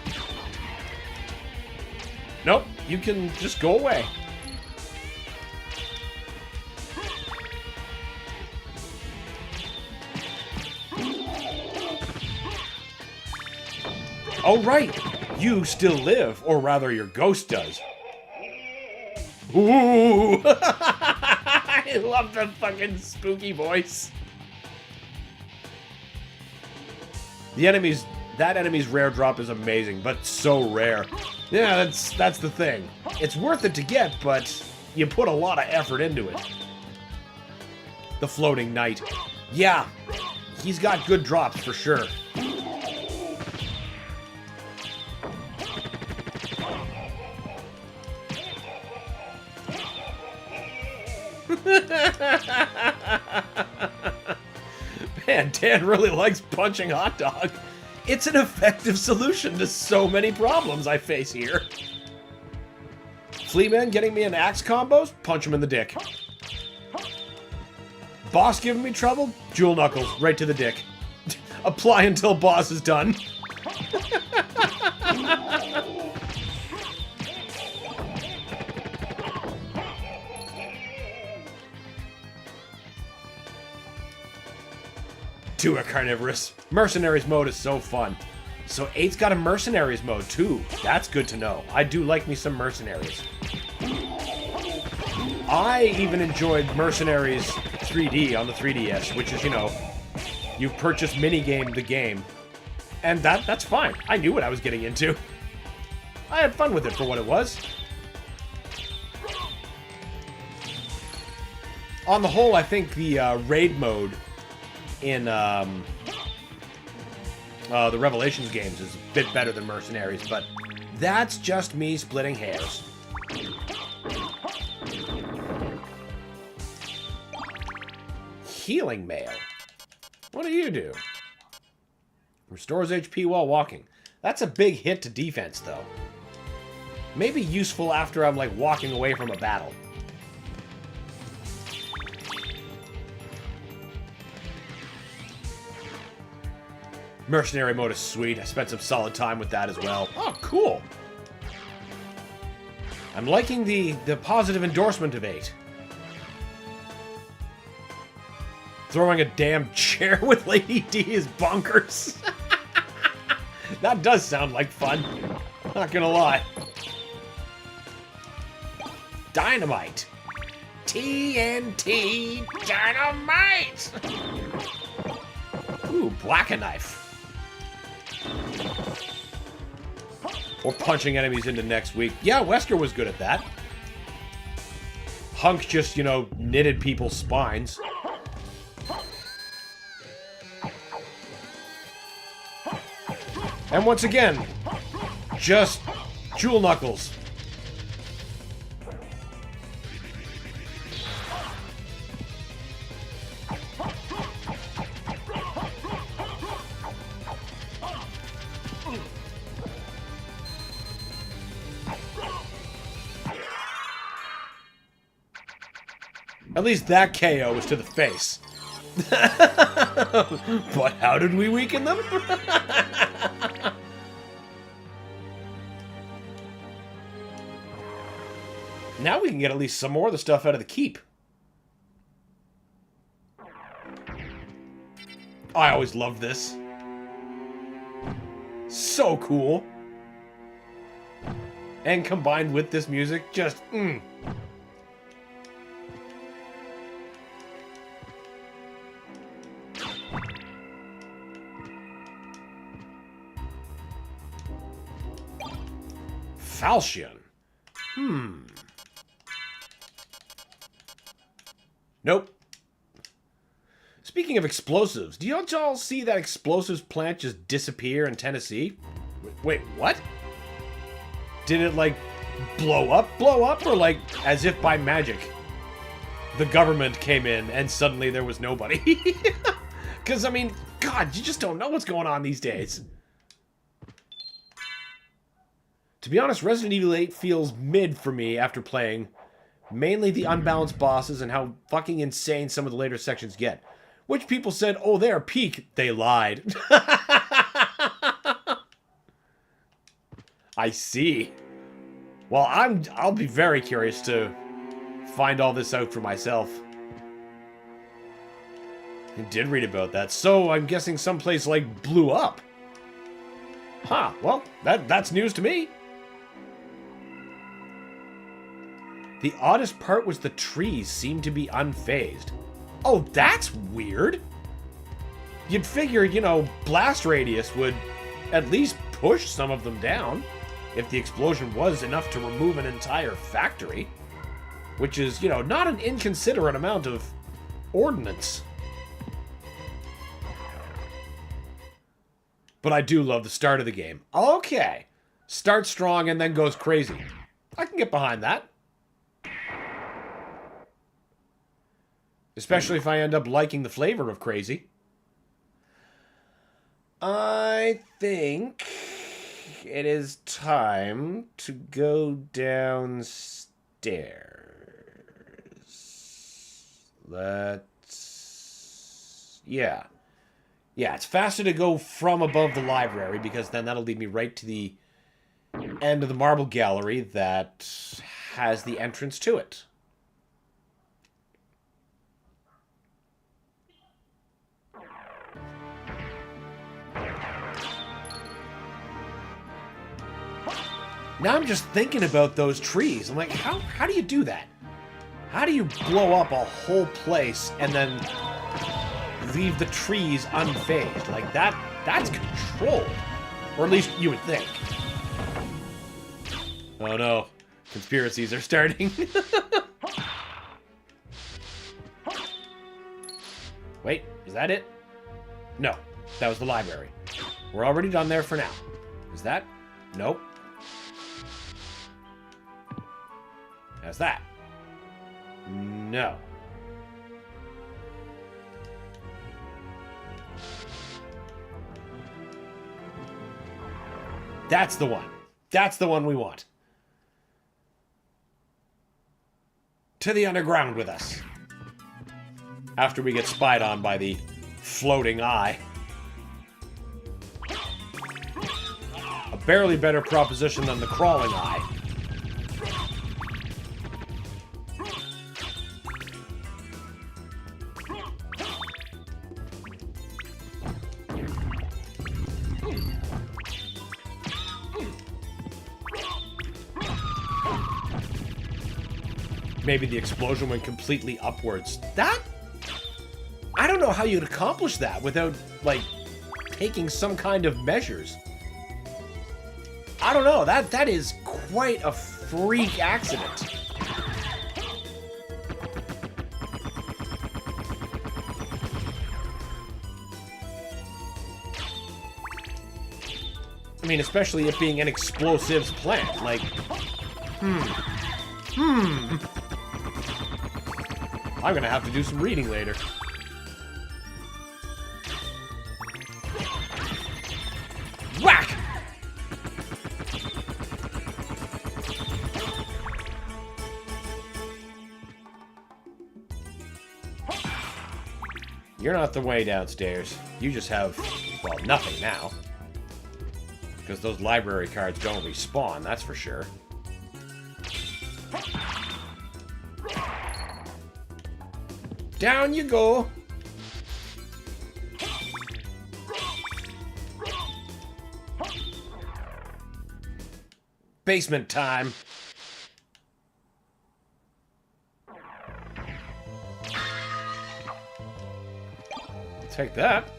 Nope, you can just go away. Oh, right. You still live, or rather your ghost does. Ooh! I love the fucking spooky voice. That enemy's rare drop is amazing, but so rare. Yeah, that's the thing. It's worth it to get, but you put a lot of effort into it. The floating knight. Yeah, he's got good drops for sure. Man, Dan really likes punching hot dog. It's an effective solution to so many problems I face here. Fleaman getting me in axe combos? Punch him in the dick. Boss giving me trouble? Jewel knuckles, right to the dick. Apply until boss is done. To a carnivorous. Mercenaries mode is so fun. So 8's got a mercenaries mode too. That's good to know. I do like me some mercenaries. I even enjoyed Mercenaries 3D on the 3DS, which is, you know, you purchase minigame the game. And that's fine. I knew what I was getting into. I had fun with it for what it was. On the whole, I think the raid mode in the Revelations games is a bit better than Mercenaries, but that's just me splitting hairs. Healing mail. What do you do? Restores HP while walking. That's a big hit to defense, though. Maybe useful after I'm, like, walking away from a battle. Mercenary mode is sweet. I spent some solid time with that as well. Oh, cool. I'm liking the positive endorsement of 8. Throwing a damn chair with Lady D is bonkers. That does sound like fun. Not gonna lie. Dynamite. TNT Dynamite! Ooh, Black a Knife. Or punching enemies into next week. Yeah, Wesker was good at that. Hunk just, you know, knitted people's spines. And once again, just Jewel Knuckles. At least that KO was to the face. But how did we weaken them? Now we can get at least some more of the stuff out of the keep. I always loved this. So cool. And combined with this music, just Falchion. Nope. Speaking of explosives, do y'all see that explosives plant just disappear in Tennessee? Wait, what? Did it, like, blow up, or, like, as if by magic, the government came in and suddenly there was nobody? Because, I mean, God, you just don't know what's going on these days. To be honest, Resident Evil 8 feels mid for me after playing mainly the unbalanced bosses and how fucking insane some of the later sections get. Which people said, oh, they're peak. They lied. I see. Well, I'll be very curious to find all this out for myself. I did read about that, so I'm guessing someplace like blew up. Huh, well, that's news to me. The oddest part was the trees seemed to be unfazed. Oh, that's weird. You'd figure, you know, blast radius would at least push some of them down if the explosion was enough to remove an entire factory. Which is, you know, not an inconsiderate amount of ordnance. But I do love the start of the game. Okay. Starts strong and then goes crazy. I can get behind that. Especially if I end up liking the flavor of crazy. I think it is time to go downstairs. Yeah, it's faster to go from above the library because then that'll lead me right to the end of the marble gallery that has the entrance to it. Now I'm just thinking about those trees. I'm like, how do you do that? How do you blow up a whole place and then leave the trees unfazed? Like, that's controlled. Or at least you would think. Oh no. Conspiracies are starting. Wait, is that it? No, that was the library. We're already done there for now. Is that? Nope. How's that? No. That's the one. That's the one we want. To the underground with us. After we get spied on by the floating eye. barely better proposition than the crawling eye. Maybe the explosion went completely upwards. That? I don't know how you'd accomplish that without, like, taking some kind of measures. I don't know. That is quite a freak accident. I mean, especially it being an explosives plant. Like, I'm gonna have to do some reading later. Whack! You're not the way downstairs. You just have, well, nothing now. Because those library cards don't respawn, that's for sure. Down you go. Basement time. Take that.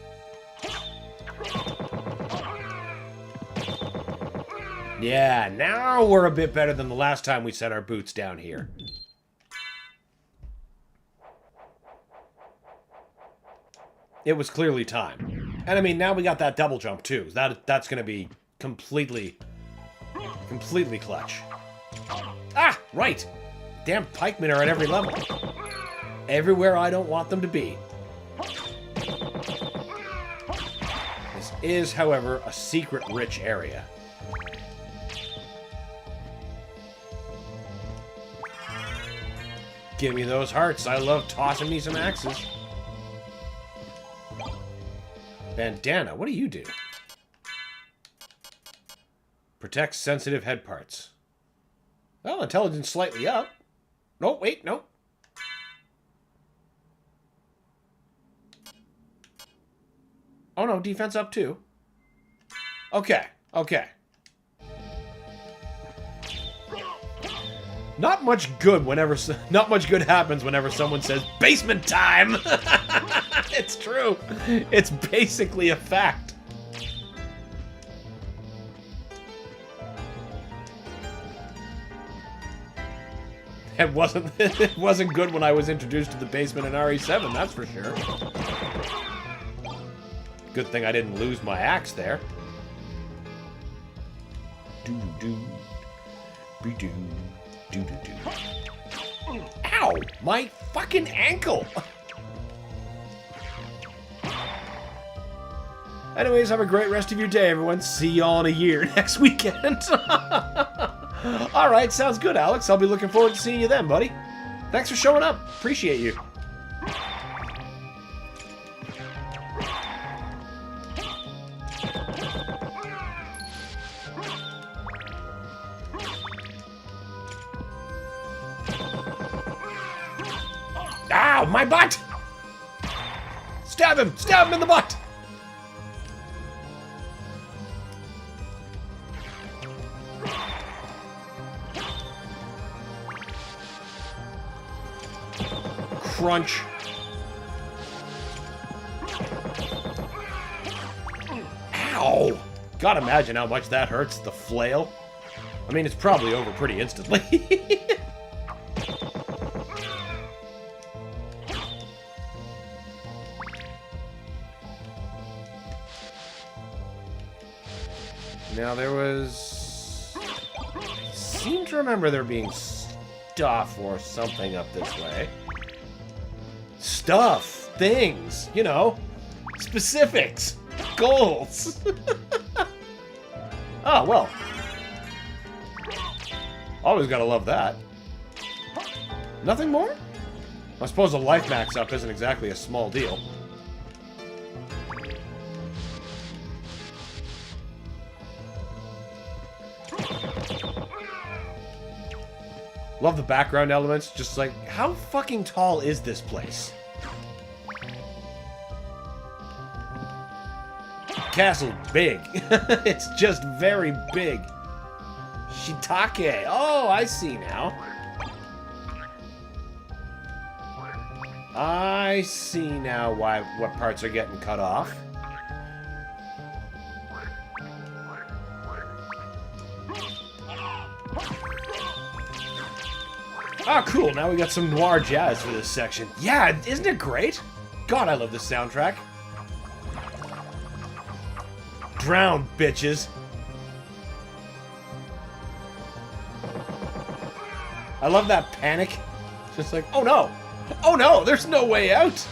Yeah, now we're a bit better than the last time we set our boots down here. It was clearly time. And I mean, now we got that double jump too. That's gonna be completely clutch. Ah, right! Damn pikemen are at every level. Everywhere I don't want them to be. This is, however, a secret rich area. Give me those hearts. I love tossing me some axes. Bandana, what do you do? Protects sensitive head parts. Well, intelligence slightly up. No, wait, no. Oh no, defense up too. Okay, okay. Not much good happens whenever someone says basement time. It's true. It's basically a fact. It wasn't good when I was introduced to the basement in RE7, that's for sure. Good thing I didn't lose my axe there. Do-do-do. Be-do. Do-do-do. Ow! My fucking ankle! Anyways, have a great rest of your day, everyone. See y'all in a year next weekend. Alright, sounds good, Alex. I'll be looking forward to seeing you then, buddy. Thanks for showing up. Appreciate you. Ow, my butt! Stab him! Stab him in the butt! Crunch. Ow! Gotta imagine how much that hurts, the flail. I mean, it's probably over pretty instantly. Now there was... I seem to remember there being stuff or something up this way. Stuff, things, you know, specifics, goals. Oh, well. Always gotta love that. Nothing more? I suppose a life max up isn't exactly a small deal. Love the background elements. Just like, how fucking tall is this place? Castle big. It's just very big. Shiitake. Oh, I see now. I see now what parts are getting cut off. Ah, cool. Now we got some noir jazz for this section. Yeah, isn't it great? God, I love this soundtrack. Drown, bitches. I love that panic. Just like, oh no. Oh no, there's no way out.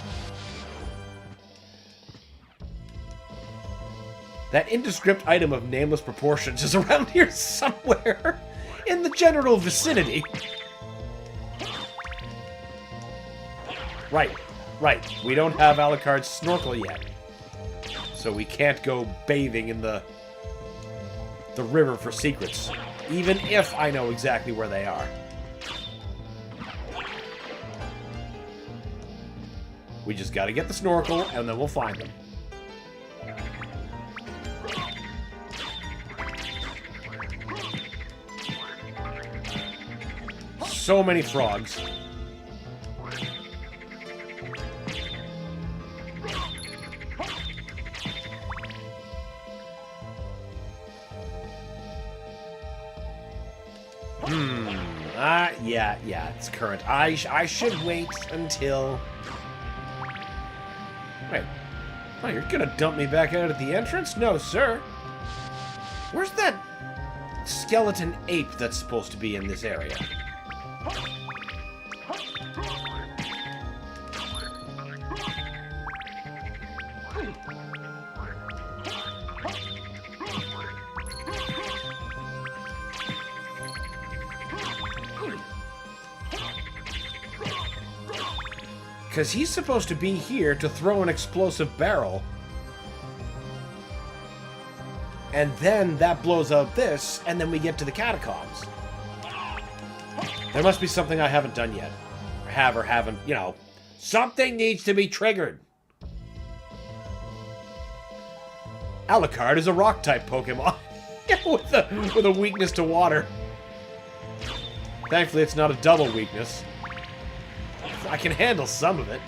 That indescript item of nameless proportions is around here somewhere. In the general vicinity. Right. We don't have Alucard's snorkel yet. So we can't go bathing in the river for secrets. Even if I know exactly where they are. We just gotta get the snorkel, and then we'll find them. So many frogs. Yeah, it's current. I should wait until... Wait. Oh, you're gonna dump me back out at the entrance? No, sir. Where's that skeleton ape that's supposed to be in this area? Because he's supposed to be here to throw an explosive barrel. And then that blows out this, and then we get to the catacombs. There must be something I haven't done yet. Or have or haven't, you know. Something needs to be triggered. Alucard is a rock-type Pokemon. with a weakness to water. Thankfully, it's not a double weakness. I can handle some of it.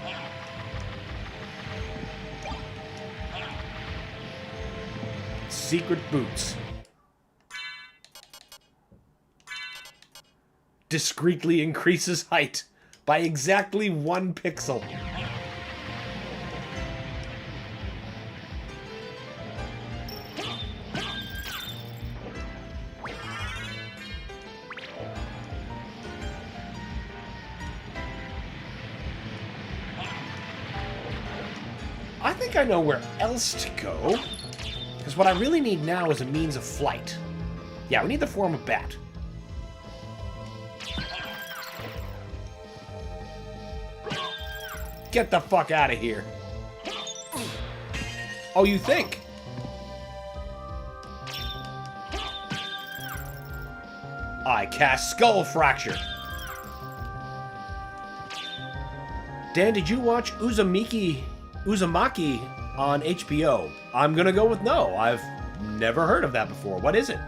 Secret boots. Discreetly increases height by exactly 1 pixel. I think I know where else to go. Because what I really need now is a means of flight. Yeah, we need the form of bat. Get the fuck out of here. Oh, you think? I cast Skull Fracture. Dan, did you watch Uzumaki on HBO? I'm gonna go with no. I've never heard of that before. What is it?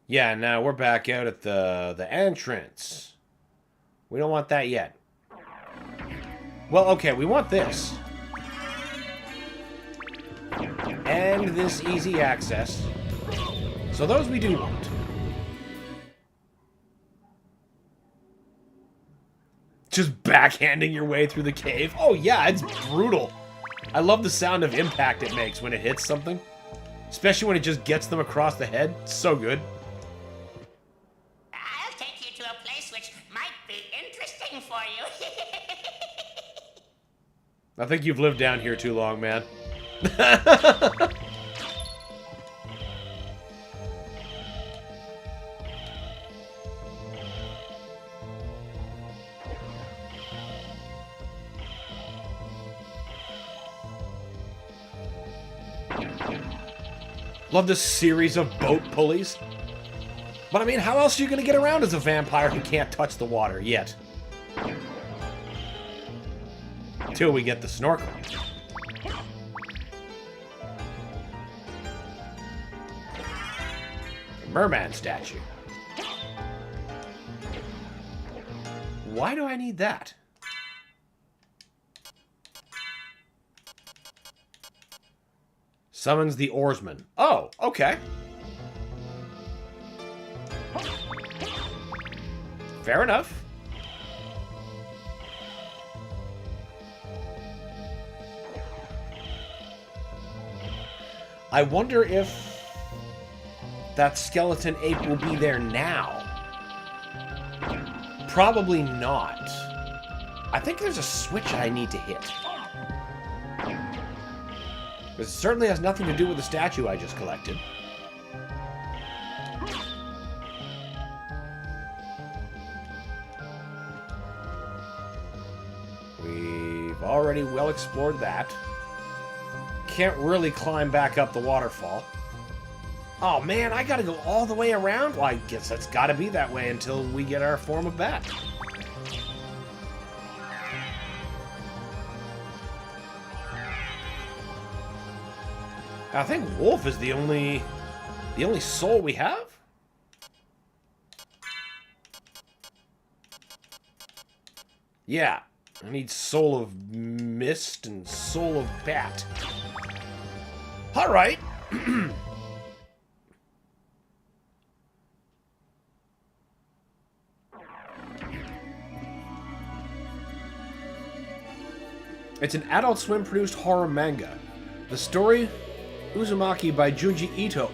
Yeah, now we're back out at the entrance. We don't want that yet. Well, okay, we want this. And this easy access. So those we do want. Just backhanding your way through the cave. Oh yeah, it's brutal. I love the sound of impact it makes when it hits something. Especially when it just gets them across the head. It's so good. I'll take you to a place which might be interesting for you. I think you've lived down here too long, man. Love this series of boat pulleys. But I mean, how else are you going to get around as a vampire who can't touch the water yet? Till we get the snorkel. Merman statue. Why do I need that? Summons the oarsman. Oh, okay. Fair enough. I wonder if that skeleton ape will be there now. Probably not. I think there's a switch I need to hit. It certainly has nothing to do with the statue I just collected. We've already well explored that. Can't really climb back up the waterfall. Oh man, I gotta go all the way around? Well, I guess that's gotta be that way until we get our form of bat. I think Wolf is the only soul we have? Yeah, I need Soul of Mist and Soul of Bat. Alright. It's an Adult Swim produced horror manga. The story, Uzumaki by Junji Ito,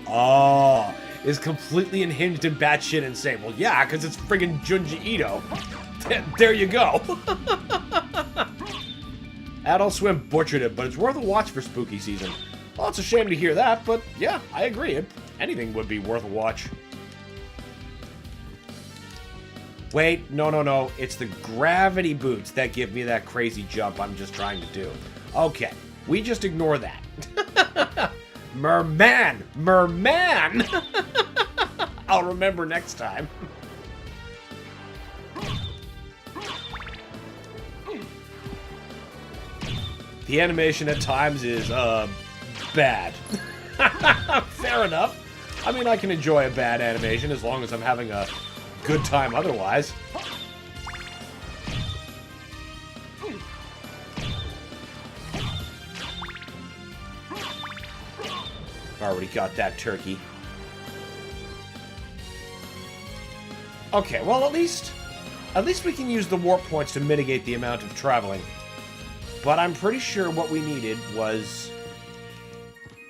is completely unhinged and batshit insane. Well, yeah, because it's friggin' Junji Ito. There you go. Adult Swim butchered it, but it's worth a watch for spooky season. Well, it's a shame to hear that, but yeah, I agree. Anything would be worth a watch. Wait, no. It's the gravity boots that give me that crazy jump I'm just trying to do. Okay, we just ignore that. Merman! I'll remember next time. The animation at times is, bad. Fair enough. I mean, I can enjoy a bad animation as long as I'm having a good time otherwise. Already got that turkey. Okay, well, at least we can use the warp points to mitigate the amount of traveling. But I'm pretty sure what we needed was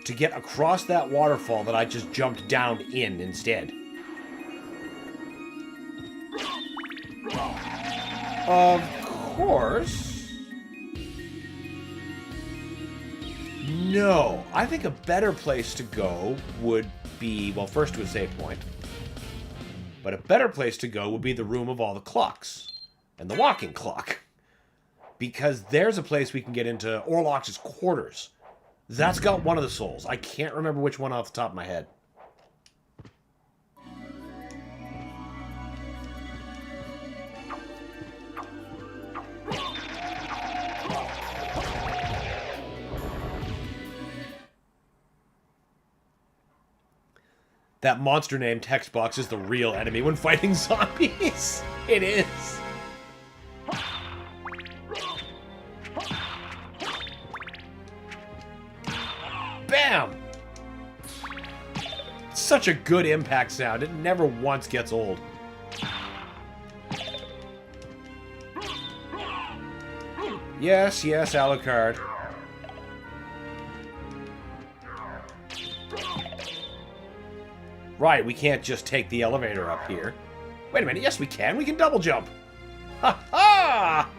to get across that waterfall that I just jumped down in instead. Of course. No. I think a better place to go would be, well, first to a save point. But a better place to go would be the room of all the clocks. And the walking clock. Because there's a place we can get into Orlock's quarters. That's got one of the souls. I can't remember which one off the top of my head. That monster name text box is the real enemy when fighting zombies. It is. Bam! Such a good impact sound. It never once gets old. Yes, Alucard. Right, we can't just take the elevator up here. Wait a minute, yes we can. We can double jump. Ha ha!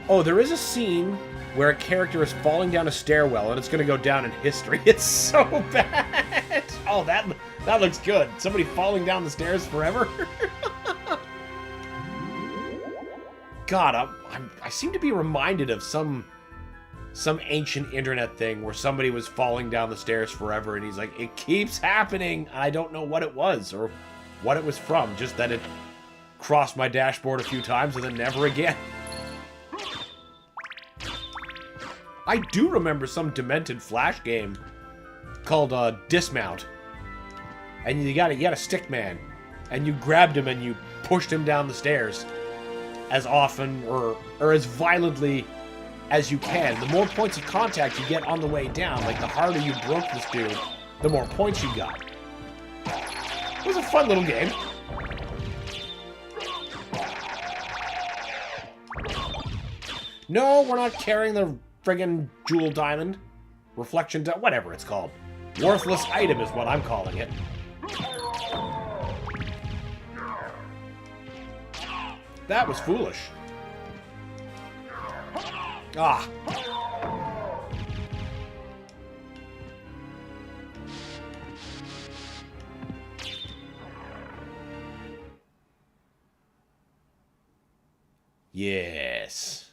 Oh, there is a scene where a character is falling down a stairwell and it's going to go down in history. It's so bad. Oh, that looks good. Somebody falling down the stairs forever. God, I seem to be reminded of some some ancient internet thing where somebody was falling down the stairs forever, and he's like, it keeps happening. I don't know what it was or what it was from, just that it crossed my dashboard a few times and then never again. I do remember some demented Flash game called Dismount. And you got a stick man, and you grabbed him and you pushed him down the stairs as often or as violently as you can. The more points of contact you get on the way down, like the harder you broke this dude, the more points you got. It was a fun little game. No, we're not carrying the friggin' jewel diamond. Reflection whatever it's called. Worthless item is what I'm calling it. That was foolish. Ah. Yes.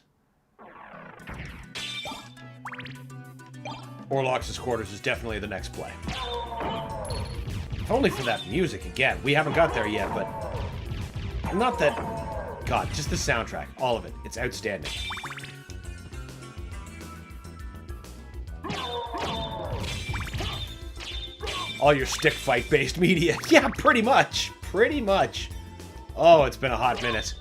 Orlox's quarters is definitely the next play. If only for that music again. We haven't got there yet, but... Not that... God, just the soundtrack. All of it. It's outstanding. All your stick fight-based media. Yeah, pretty much. Pretty much. Oh, it's been a hot minute.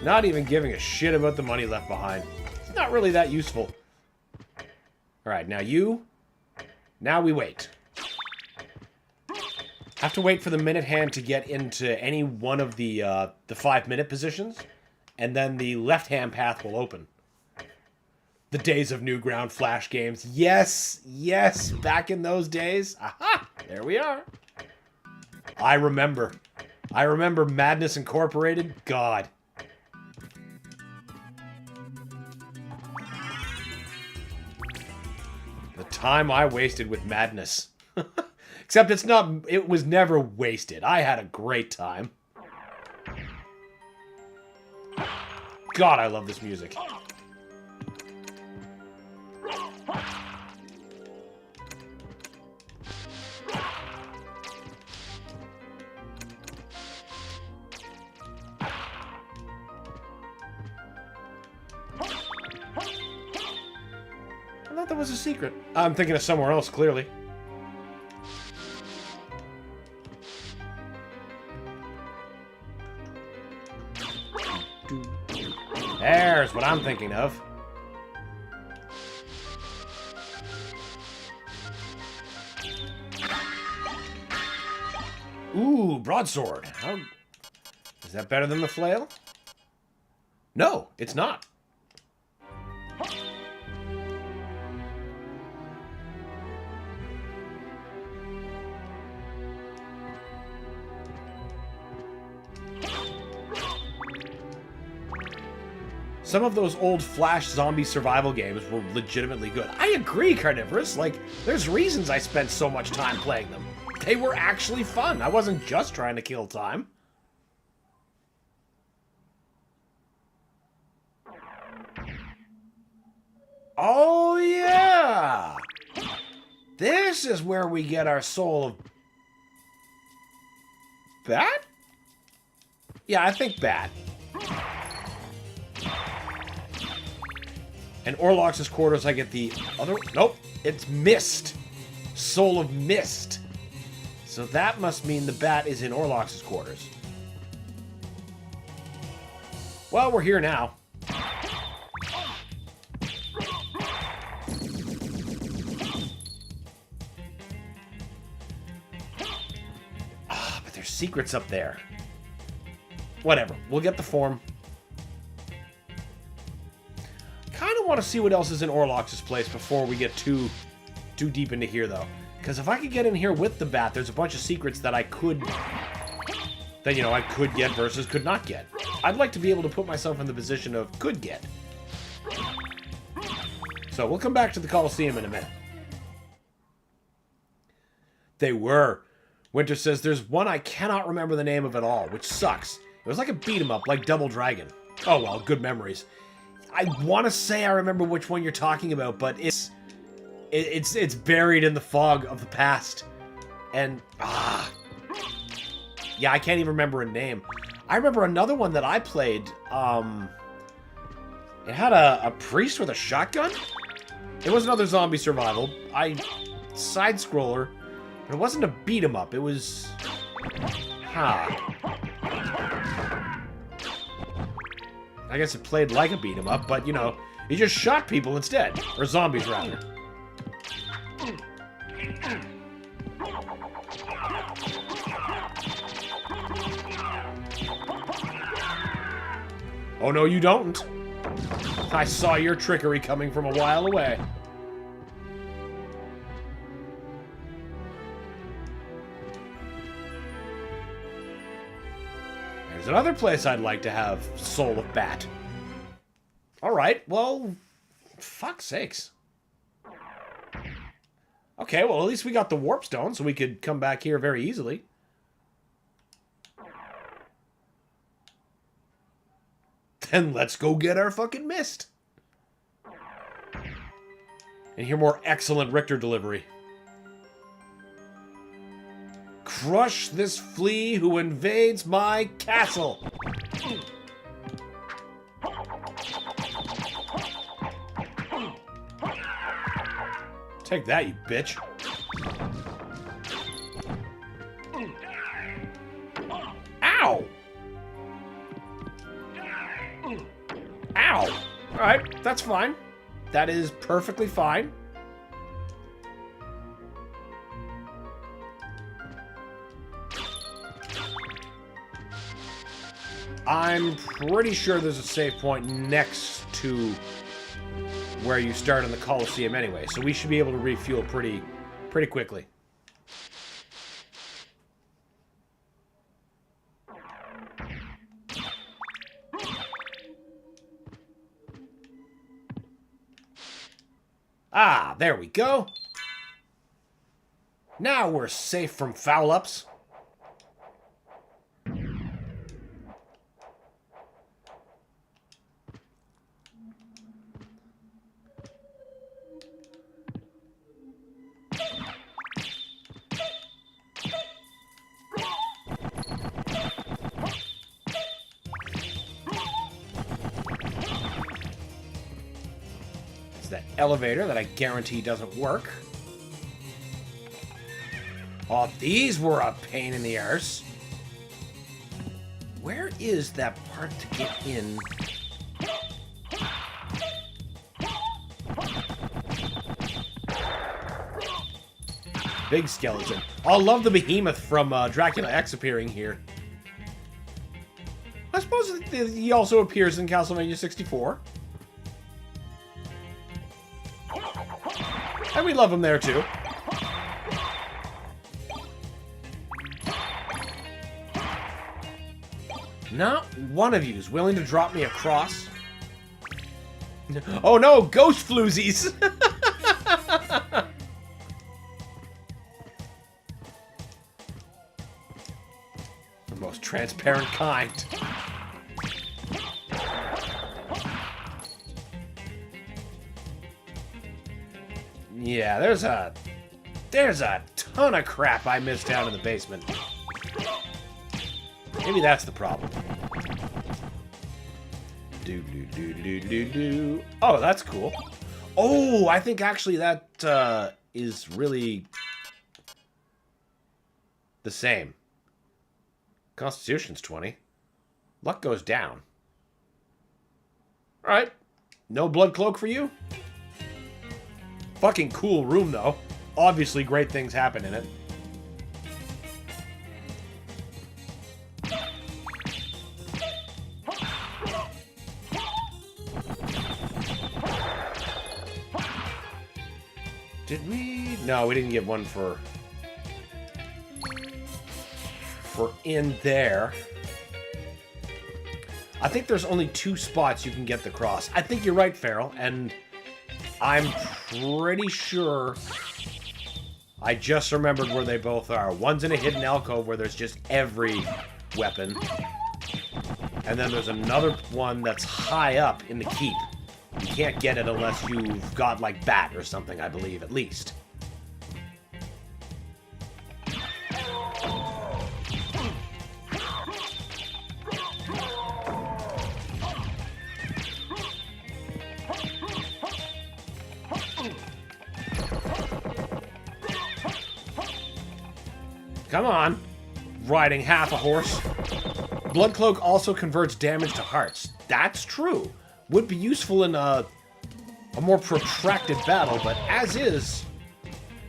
Not even giving a shit about the money left behind. It's not really that useful. Alright, now you. Now we wait. Have to wait for the minute hand to get into any one of the 5-minute positions, and then the left-hand path will open. The days of Newground Flash games. Yes, yes, back in those days. Aha, there we are. I remember. I remember Madness Incorporated. God. The time I wasted with Madness. Except it was never wasted. I had a great time. God, I love this music. I thought that was a secret. I'm thinking of somewhere else, clearly. There's what I'm thinking of. Ooh, broadsword. How... Is that better than the flail? No, it's not. Some of those old Flash zombie survival games were legitimately good. I agree, Carnivorous. Like, there's reasons I spent so much time playing them. They were actually fun. I wasn't just trying to kill time. Oh, yeah! This is where we get our soul of... Bat? Yeah, I think Bat. And Orlox's quarters, I get the other... Nope, it's Mist. Soul of Mist. So that must mean the bat is in Orlox's quarters. Well, we're here now. Ah, but there's secrets up there. Whatever, we'll get the form. Kind of want to see what else is in Orlox's place before we get too deep into here, though. Because if I could get in here with the bat, there's a bunch of secrets that I could... That, you know, I could get versus could not get. I'd like to be able to put myself in the position of could get. So we'll come back to the Coliseum in a minute. They were. Winter says, there's one I cannot remember the name of at all, which sucks. It was like a beat-em-up, like Double Dragon. Oh well, good memories. I want to say I remember which one you're talking about, but it's buried in the fog of the past. And, yeah, I can't even remember a name. I remember another one that I played, it had a priest with a shotgun? It was another zombie survival. Side-scroller. But it wasn't a beat-em-up, it was... I guess it played like a beat-em-up, but, you know, you just shot people instead. Or zombies, rather. Oh, no, you don't. I saw your trickery coming from a while away. There's another place I'd like to have Soul of Bat. Alright, well, fuck's sakes. Okay, well, at least we got the Warp Stone, so we could come back here very easily. Then let's go get our fucking mist. And hear more excellent Richter delivery. Crush this flea who invades my castle. Take that, you bitch. Ow! Ow! Alright, that's fine. That is perfectly fine. I'm pretty sure there's a save point next to where you start in the Colosseum anyway, so we should be able to refuel pretty quickly. Ah, there we go. Now we're safe from foul-ups. That elevator that I guarantee doesn't work. Oh, these were a pain in the arse. Where is that part to get in? Big skeleton. I love the behemoth from Dracula X appearing here. I suppose he also appears in Castlevania 64. And we love him there, too. Not one of you is willing to drop me across. Oh no, ghost floozies! The most transparent kind. Yeah, there's a ton of crap I missed down in the basement. Maybe that's the problem. Do. Oh, that's cool. Oh, I think actually that is really the same. Constitution's 20. Luck goes down. Alright. No blood cloak for you? Fucking cool room, though. Obviously, great things happen in it. Did we? No, we didn't get one for in there. I think there's only 2 spots you can get the cross. I think you're right, Farrell, and I'm pretty sure I just remembered where they both are. One's in a hidden alcove where there's just every weapon. And then there's another one that's high up in the keep. You can't get it unless you've got, like, bat or something, I believe, at least. Come on. Riding half a horse. Bloodcloak also converts damage to hearts. That's true. Would be useful in a more protracted battle, but as is,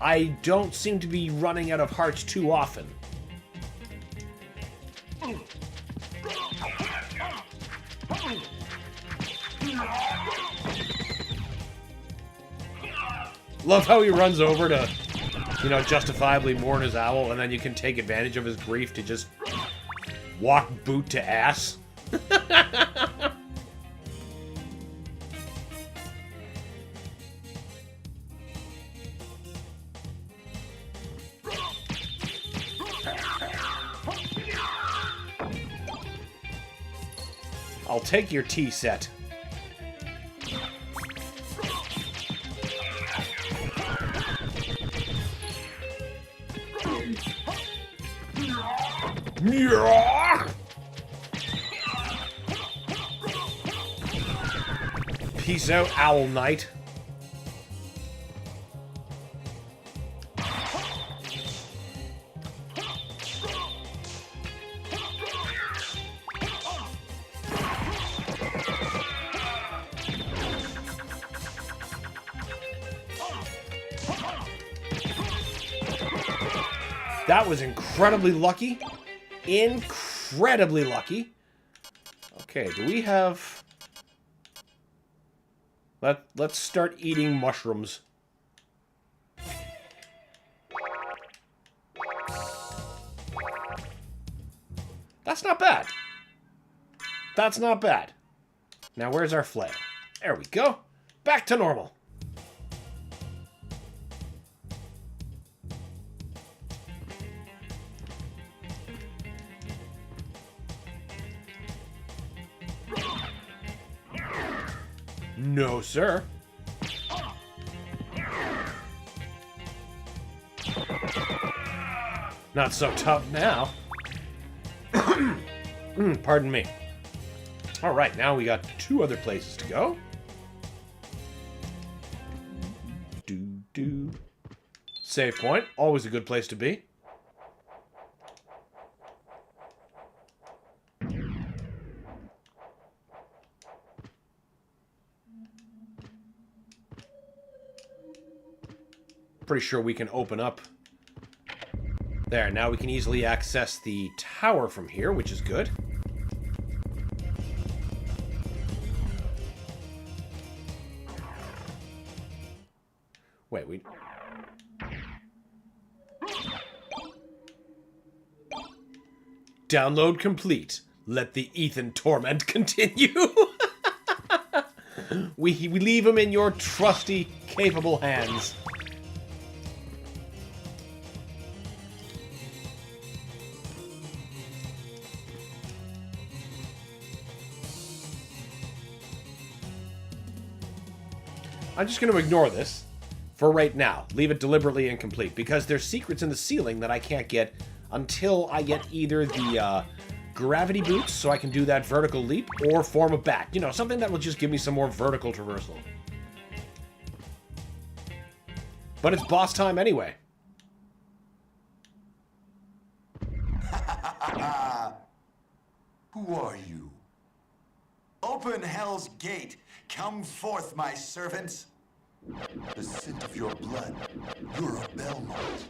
I don't seem to be running out of hearts too often. Love how he runs over to, you know, justifiably mourn his owl, and then you can take advantage of his grief to just walk boot to ass. I'll take your tea set. Peace out, Owl Knight. That was incredibly lucky. Incredibly lucky. Okay, do we have... Let's start eating mushrooms. That's not bad. That's not bad. Now where's our flail? There we go. Back to normal. No, sir. Not so tough now. Pardon me. All right, now we got 2 other places to go. Save point, always a good place to be. Pretty sure we can open up. There, now we can easily access the tower from here, which is good. Wait, we... Download complete. Let the Ethan torment continue. we leave him in your trusty, capable hands. I'm just going to ignore this for right now. Leave it deliberately incomplete, because there's secrets in the ceiling that I can't get until I get either the gravity boots, so I can do that vertical leap, or form a bat. You know, something that will just give me some more vertical traversal. But it's boss time anyway. Who are you? Open Hell's Gate. Come forth, my servants. The scent of your blood. You're a Belmont.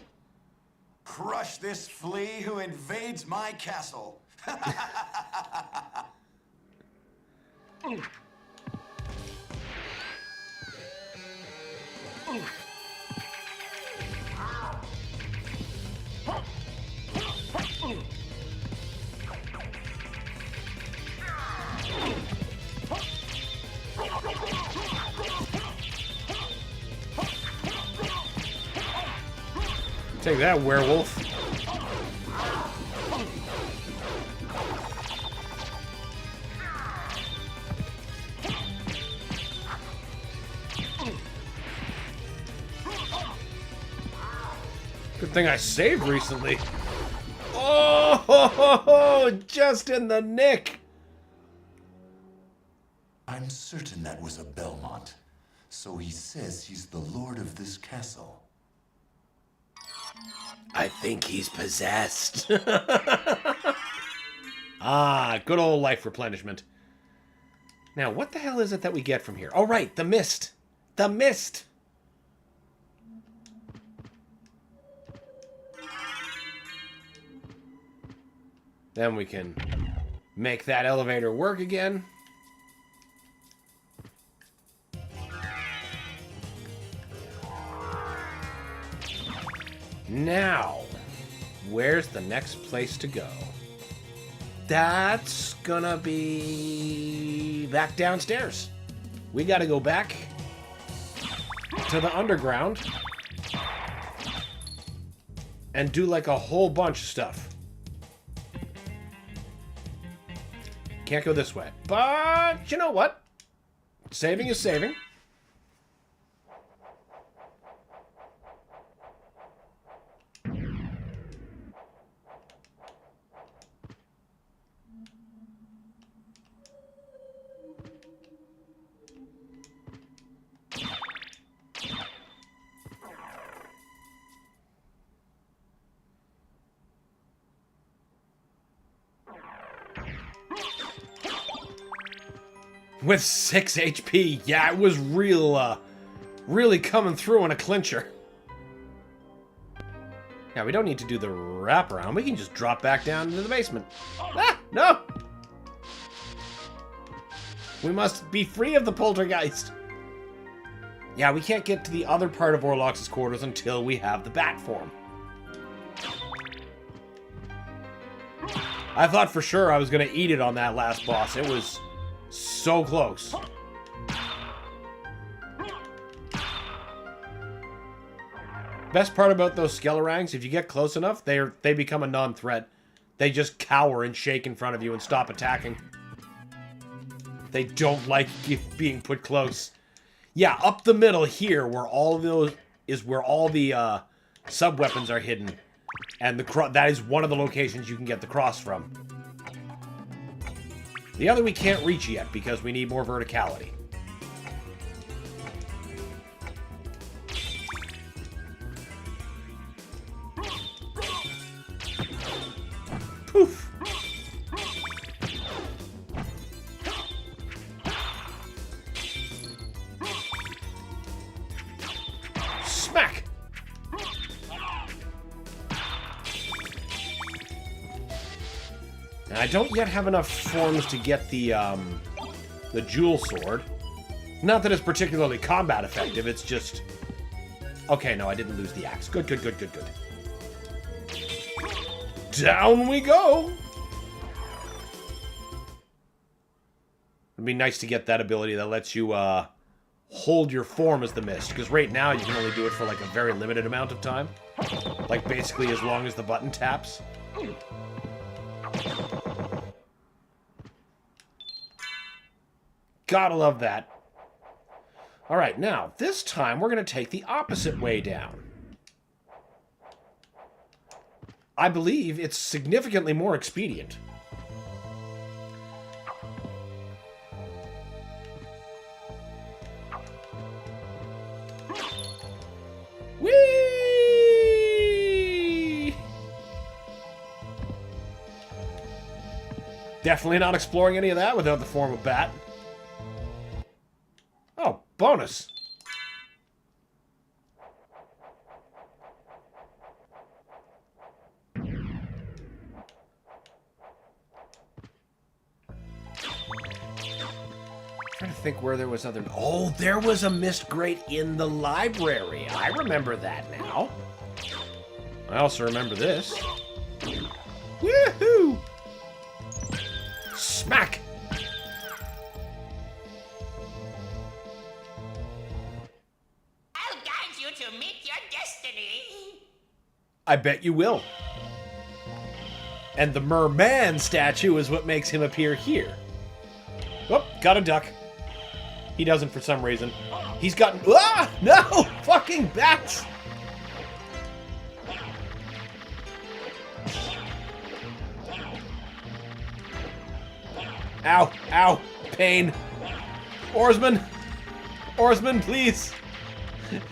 Crush this flea who invades my castle. Take that, werewolf. Good thing I saved recently. Oh, just in the nick. I'm certain that was a Belmont. So he says he's the lord of this castle. I think he's possessed. Ah, good old life replenishment. Now, what the hell is it that we get from here? Oh, right, the mist. The mist. Then we can make that elevator work again. Now, where's the next place to go? That's gonna be back downstairs. We gotta go back to the underground and do like a whole bunch of stuff. Can't go this way. But you know what? Saving is saving. With 6 HP, yeah, it was really coming through in a clincher. Yeah, we don't need to do the wraparound. We can just drop back down into the basement. Ah, no! We must be free of the poltergeist. Yeah, we can't get to the other part of Orlox's quarters until we have the bat form. I thought for sure I was going to eat it on that last boss. It was so close. Best part about those Skelerangs, if you get close enough, they become a non-threat. They just cower and shake in front of you and stop attacking. They don't like being put close. Yeah, up the middle here, where all of those is where all the sub-weapons are hidden. And that is one of the locations you can get the cross from. The other we can't reach yet because we need more verticality. Poof! Smack! And I don't yet have enough forms to get the jewel sword. Not that it's particularly combat effective, it's just... Okay, no, I didn't lose the axe. Good, good, good, good, good. Down we go! It'd be nice to get that ability that lets you hold your form as the mist, because right now you can only do it for like a very limited amount of time. Like basically as long as the button taps. Gotta love that. Alright, now, this time we're going to take the opposite way down. I believe it's significantly more expedient. Whee! Definitely not exploring any of that without the form of bat. Oh, bonus. Trying to think where there was other... Oh, there was a mist grate in the library. I remember that now. I also remember this. Woohoo! Smack! I'll guide you to meet your destiny. I bet you will. And the merman statue is what makes him appear here. Oh, got a duck. He doesn't for some reason. He's gotten... Ah! No! Fucking bats! Ow! Ow! Pain! Oarsman! Oarsman, please!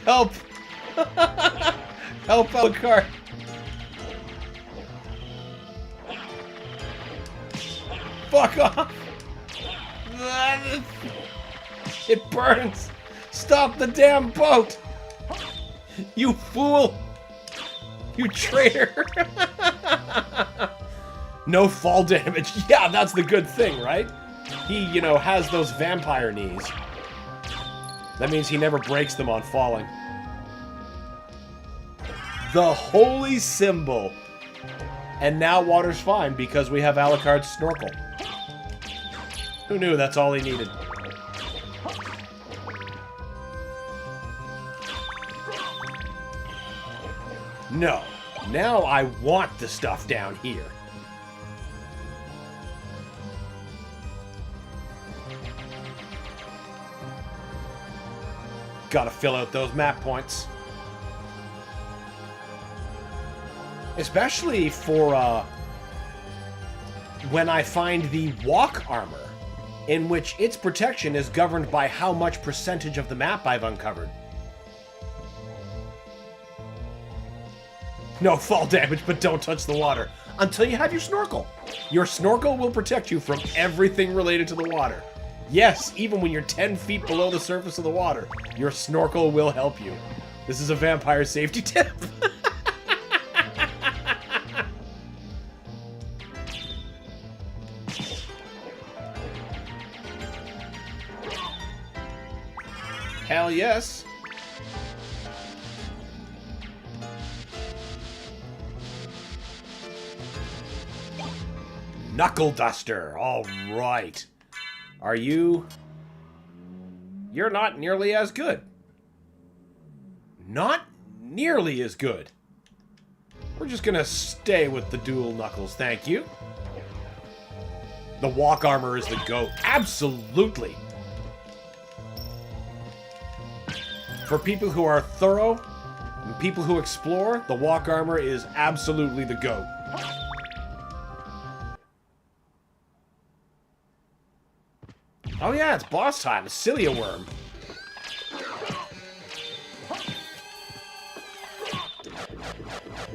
Help! Help, Alucard! Fuck off! It burns! Stop the damn boat! You fool! You traitor! No fall damage. Yeah, that's the good thing, right? He, you know, has those vampire knees. That means he never breaks them on falling. The holy symbol. And now water's fine because we have Alucard's snorkel. Who knew that's all he needed? No. Now I want the stuff down here. Gotta fill out those map points. Especially for, when I find the walk armor, in which its protection is governed by how much percentage of the map I've uncovered. No fall damage, but don't touch the water. Until you have your snorkel. Your snorkel will protect you from everything related to the water. Yes, even when you're 10 feet below the surface of the water, your snorkel will help you. This is a vampire safety tip. Hell yes. Knuckle Duster. All right. Are you... You're not nearly as good. Not nearly as good. We're just gonna stay with the dual knuckles, thank you. The walk armor is the GOAT. Absolutely. For people who are thorough, and people who explore, the walk armor is absolutely the GOAT. Oh yeah, it's boss time. Cilia Worm.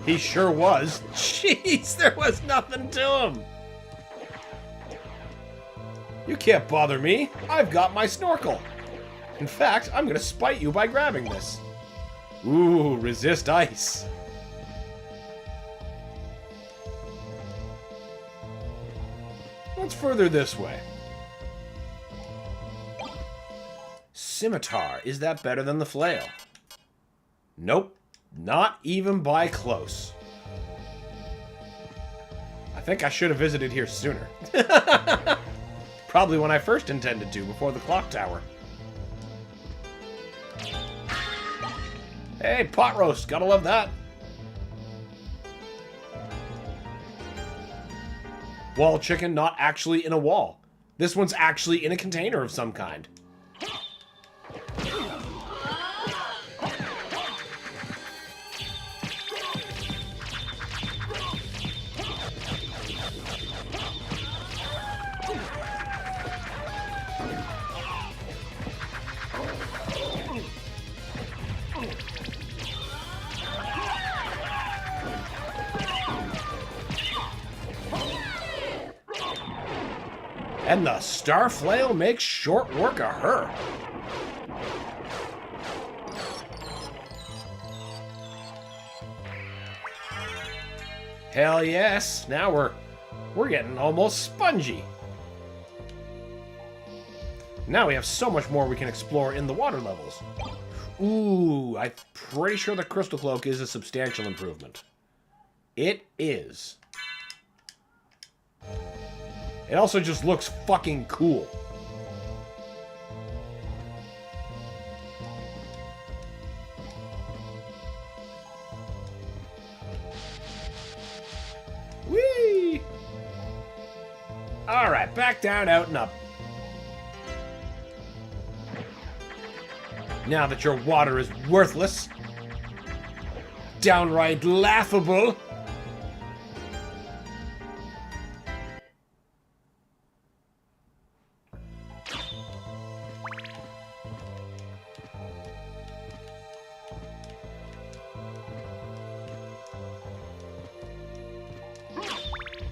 He sure was. Jeez, there was nothing to him. You can't bother me. I've got my snorkel. In fact, I'm gonna spite you by grabbing this. Ooh, resist ice. What's further this way? Scimitar. Is that better than the flail? Nope. Not even by close. I think I should have visited here sooner. Probably when I first intended to, before the clock tower. Hey, pot roast. Gotta love that. Wall chicken not actually in a wall. This one's actually in a container of some kind. And the Star Flail makes short work of her. Hell yes. Now we're getting almost spongy. Now we have so much more we can explore in the water levels. Ooh, I'm pretty sure the Crystal Cloak is a substantial improvement. It is. It also just looks fucking cool. back down, out, and up. Now that your water is worthless, downright laughable.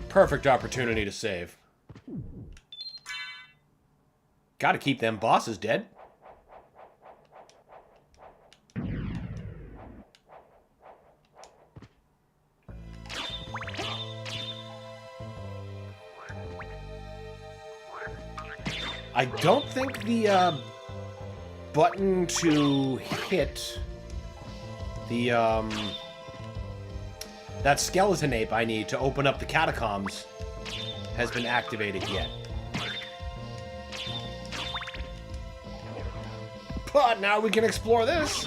Perfect opportunity to save. Gotta keep them bosses dead. I don't think the button to hit the that skeleton ape I need to open up the catacombs has been activated yet. But now we can explore this.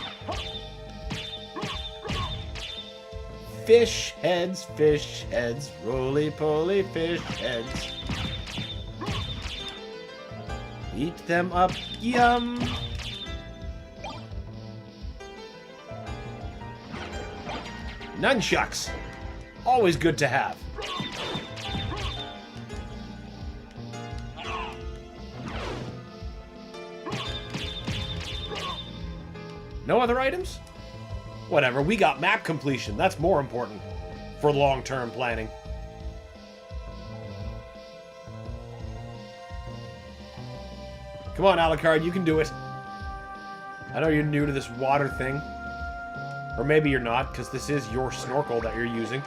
Fish heads, roly-poly fish heads. Eat them up, yum! Nunchucks! Always good to have. No other items? Whatever, we got map completion. That's more important for long-term planning. Come on, Alucard, you can do it. I know you're new to this water thing. Or maybe you're not, because this is your snorkel that you're using.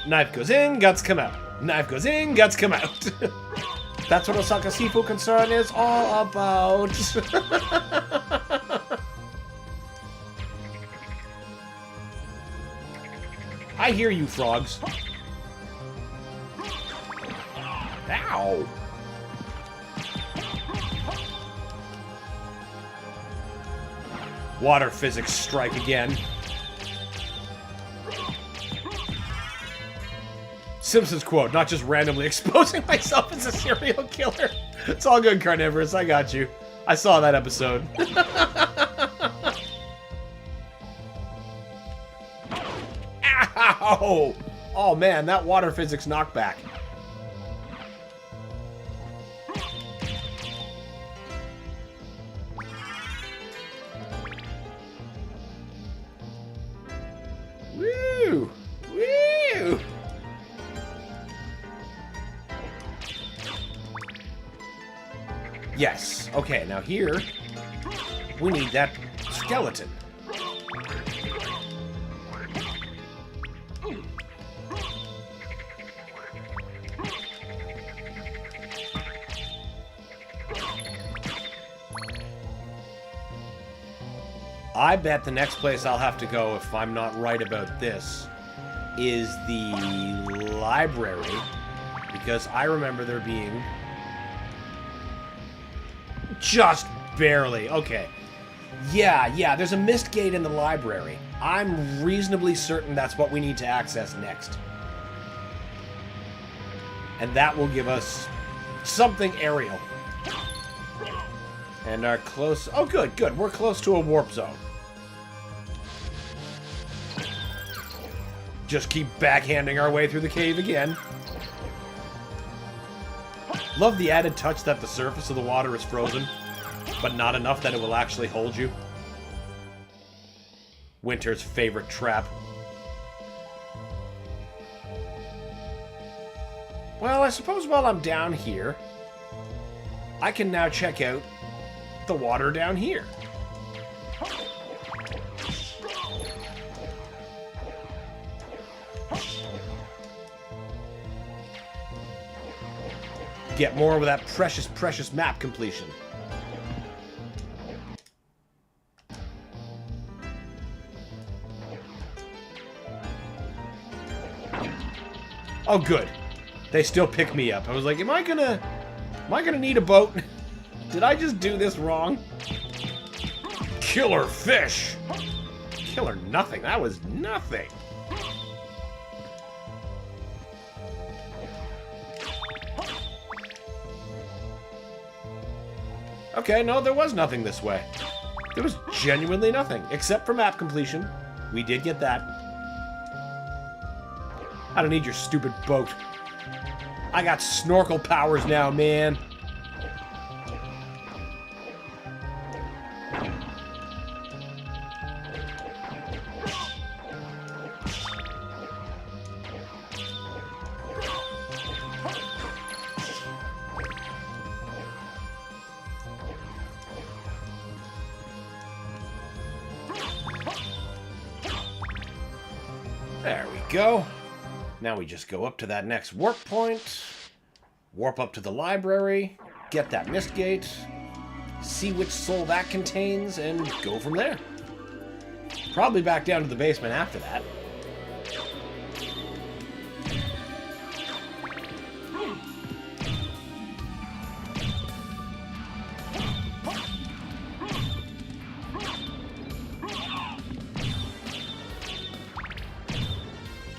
Knife goes in, guts come out. Knife goes in, guts come out. That's what Osaka Sifu Concern is all about. I hear you, frogs. Ow! Water physics strike again. Simpsons quote, not just randomly exposing myself as a serial killer. It's all good, Carnivorous. I got you. I saw that episode. Ow! Oh man, that water physics knockback. Woo! Woo! Yes. Okay, now here we need that skeleton. I bet the next place I'll have to go, if I'm not right about this, is the library. Because I remember there being... Just barely. Okay. Yeah, there's a mist gate in the library. I'm reasonably certain that's what we need to access next. And that will give us something aerial. And our close... Oh, good. We're close to a warp zone. Just keep backhanding our way through the cave again. Love the added touch that the surface of the water is frozen, but not enough that it will actually hold you. Winter's favorite trap. Well, I suppose while I'm down here, I can now check out the water down here. Get more of that precious map completion. Oh, good. They still pick me up. I was like, am I gonna need a boat? Did I just do this wrong? Killer fish! Killer nothing. That was nothing. Okay, no, there was nothing this way. There was genuinely nothing, except for map completion. We did get that. I don't need your stupid boat. I got snorkel powers now, man. There we go. Now we just go up to that next warp point, warp up to the library, get that mist gate, see which soul that contains, and go from there. Probably back down to the basement after that.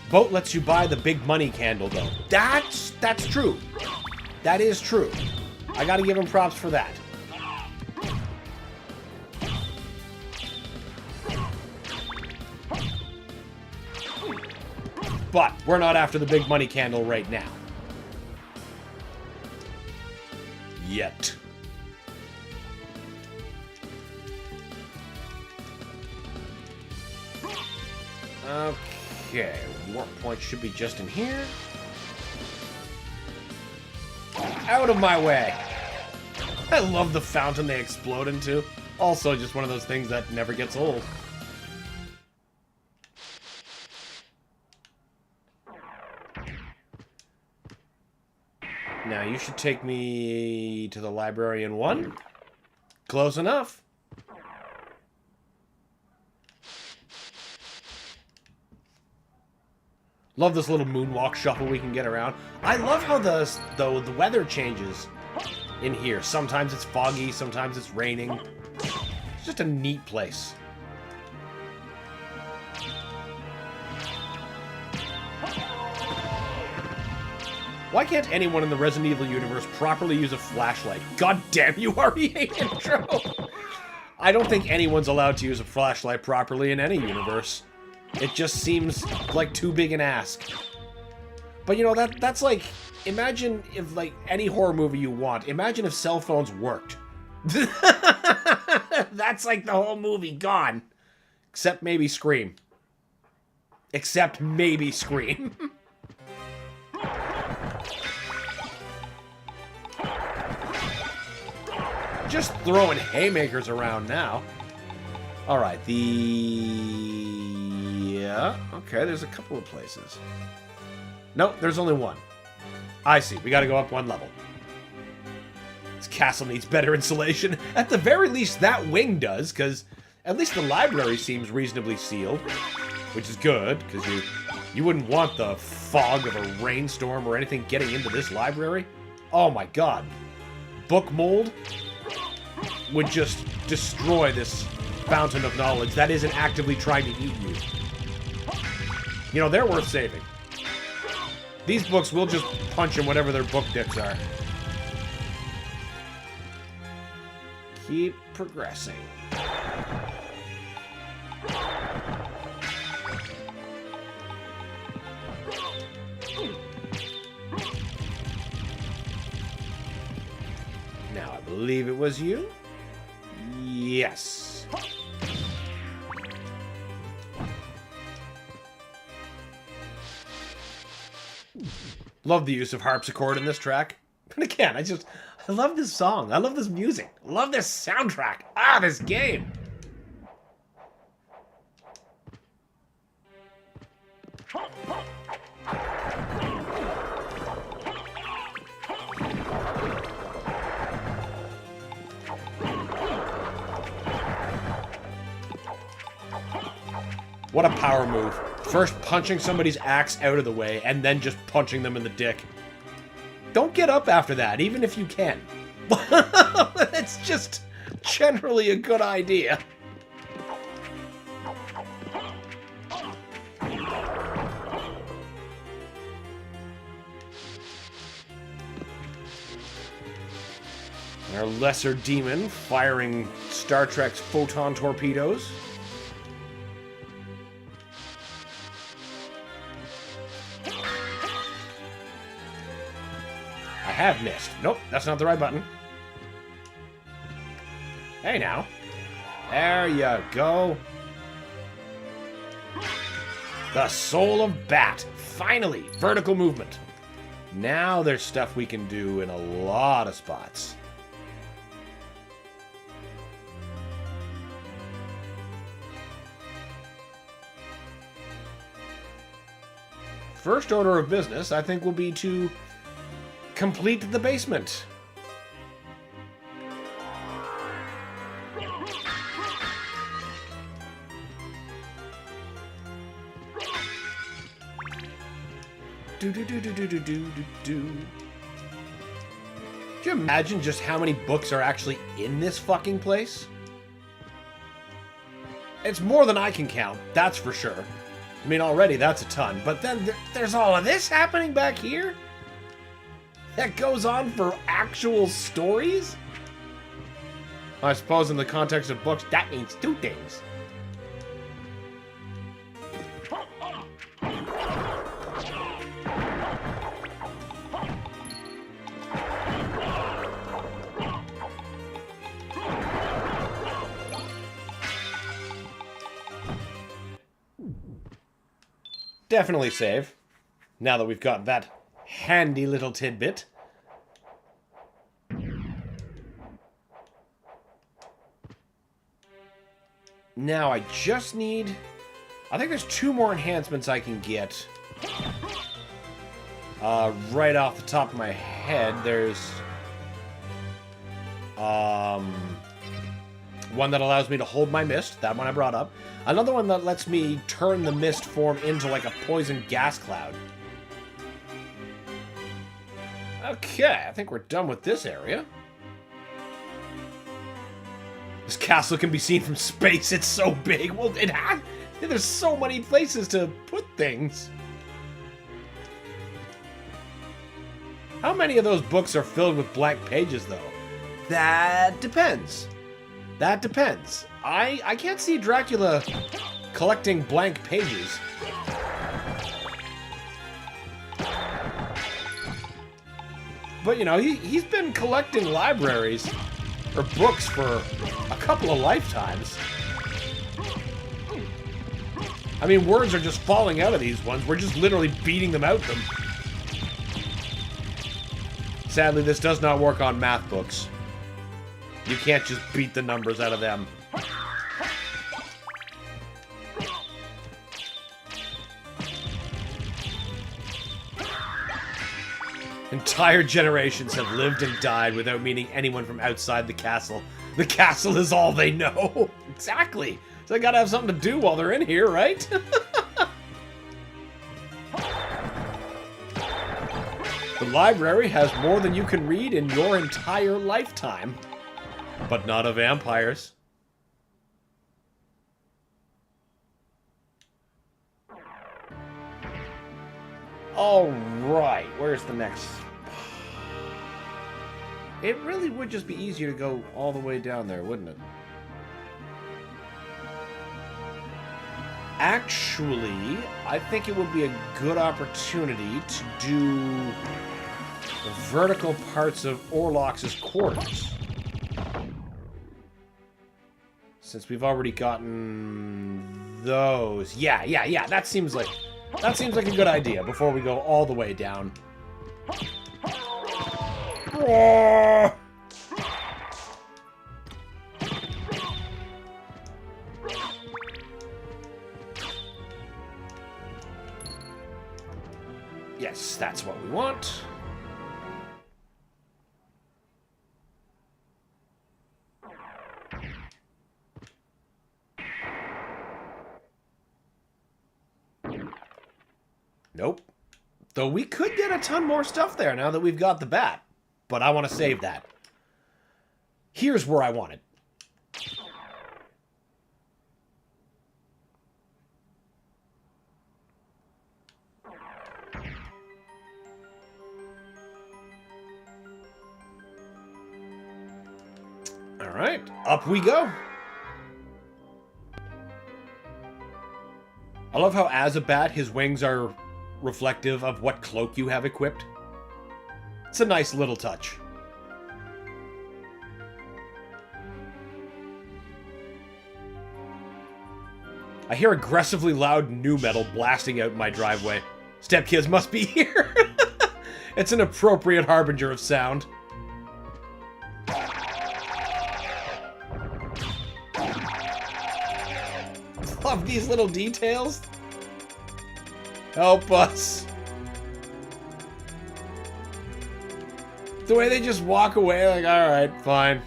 Boat lets you buy the big money candle, though. That's true. That is true. I gotta give him props for that. But we're not after the big money candle right now. Yet. Okay, warp point should be just in here. Out of my way! I love the fountain they explode into. Also, just one of those things that never gets old. Now, you should take me to the library in 1. Close enough. Love this little moonwalk shuffle we can get around. I love how the weather changes in here. Sometimes it's foggy, sometimes it's raining. It's just a neat place. Why can't anyone in the Resident Evil universe properly use a flashlight? God damn you, RE8 intro! I don't think anyone's allowed to use a flashlight properly in any universe. It just seems like too big an ask. But you know, that's like, imagine if like any horror movie you want, imagine if cell phones worked. That's like the whole movie gone. Except maybe Scream. Except maybe Scream. Just throwing haymakers around now. Alright, yeah, okay, there's a couple of places. Nope, there's only one. I see, we gotta go up 1 level. This castle needs better insulation. At the very least, that wing does, because at least the library seems reasonably sealed. Which is good, because you wouldn't want the fog of a rainstorm or anything getting into this library. Oh my god. Book mold would just destroy this fountain of knowledge that isn't actively trying to eat you. You know, they're worth saving. These books will just punch in whatever their book dicks are. Keep progressing. Now, I believe it was you. Yes. Love the use of harpsichord in this track. But again, I love this song. I love this music. I love this soundtrack. Ah, this game. What a power move. First punching somebody's axe out of the way, and then just punching them in the dick. Don't get up after that, even if you can. It's just generally a good idea. Our lesser demon firing Star Trek's photon torpedoes. I have missed. Nope, that's not the right button. Hey now. There you go. The soul of Bat. Finally, vertical movement. Now there's stuff we can do in a lot of spots. First order of business, I think, will be to complete the basement. Do you imagine just how many books are actually in this fucking place? It's more than I can count, that's for sure. I mean, already that's a ton, but then there's all of this happening back here? That goes on for actual stories? I suppose in the context of books, that means two things. Definitely save, now that we've got that handy little tidbit. Now I just need... I think there's 2 more enhancements I can get. Right off the top of my head, there's... one that allows me to hold my mist, that one I brought up. Another one that lets me turn the mist form into like a poison gas cloud. Okay, I think we're done with this area. This castle can be seen from space, it's so big. Well, there's so many places to put things. How many of those books are filled with blank pages, though? That depends. That depends. I can't see Dracula collecting blank pages. But, you know, he's been collecting libraries or books for a couple of lifetimes. I mean, words are just falling out of these ones. We're just literally beating them out them. Sadly, this does not work on math books. You can't just beat the numbers out of them. Entire generations have lived and died without meeting anyone from outside the castle. The castle is all they know. Exactly. So they gotta have something to do while they're in here, right? The library has more than you can read in your entire lifetime. But not of vampires. Alright, where's the next? It really would just be easier to go all the way down there, wouldn't it? Actually, I think it would be a good opportunity to do the vertical parts of Orlox's quarters. Since we've already gotten those. Yeah. That seems like a good idea before we go all the way down. Yes, that's what we want. Nope. Though we could get a ton more stuff there now that we've got the bat. But I want to save that. Here's where I want it. Alright, up we go. I love how as a bat, his wings are reflective of what cloak you have equipped. It's a nice little touch. I hear aggressively loud nu metal blasting out in my driveway. Step kids must be here. It's an appropriate harbinger of sound. Love these little details. Help us. The way they just walk away like, alright, fine.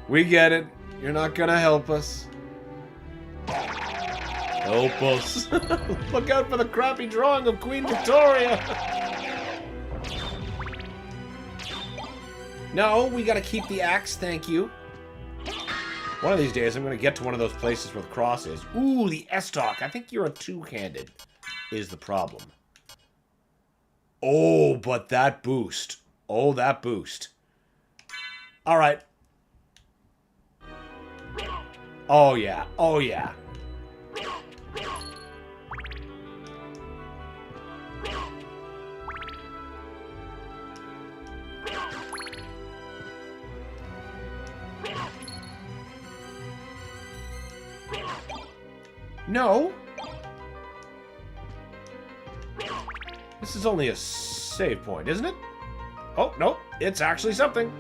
We get it. You're not gonna help us. Help us. Look out for the crappy drawing of Queen Victoria. No, we gotta keep the axe, thank you. One of these days, I'm gonna get to one of those places where the cross is. Ooh, the Estoc. I think you're a two-handed, is the problem. Oh, but that boost. Oh, that boost. Alright. Oh, yeah. Oh, yeah. No. This is only a save point, isn't it? Oh, no. It's actually something.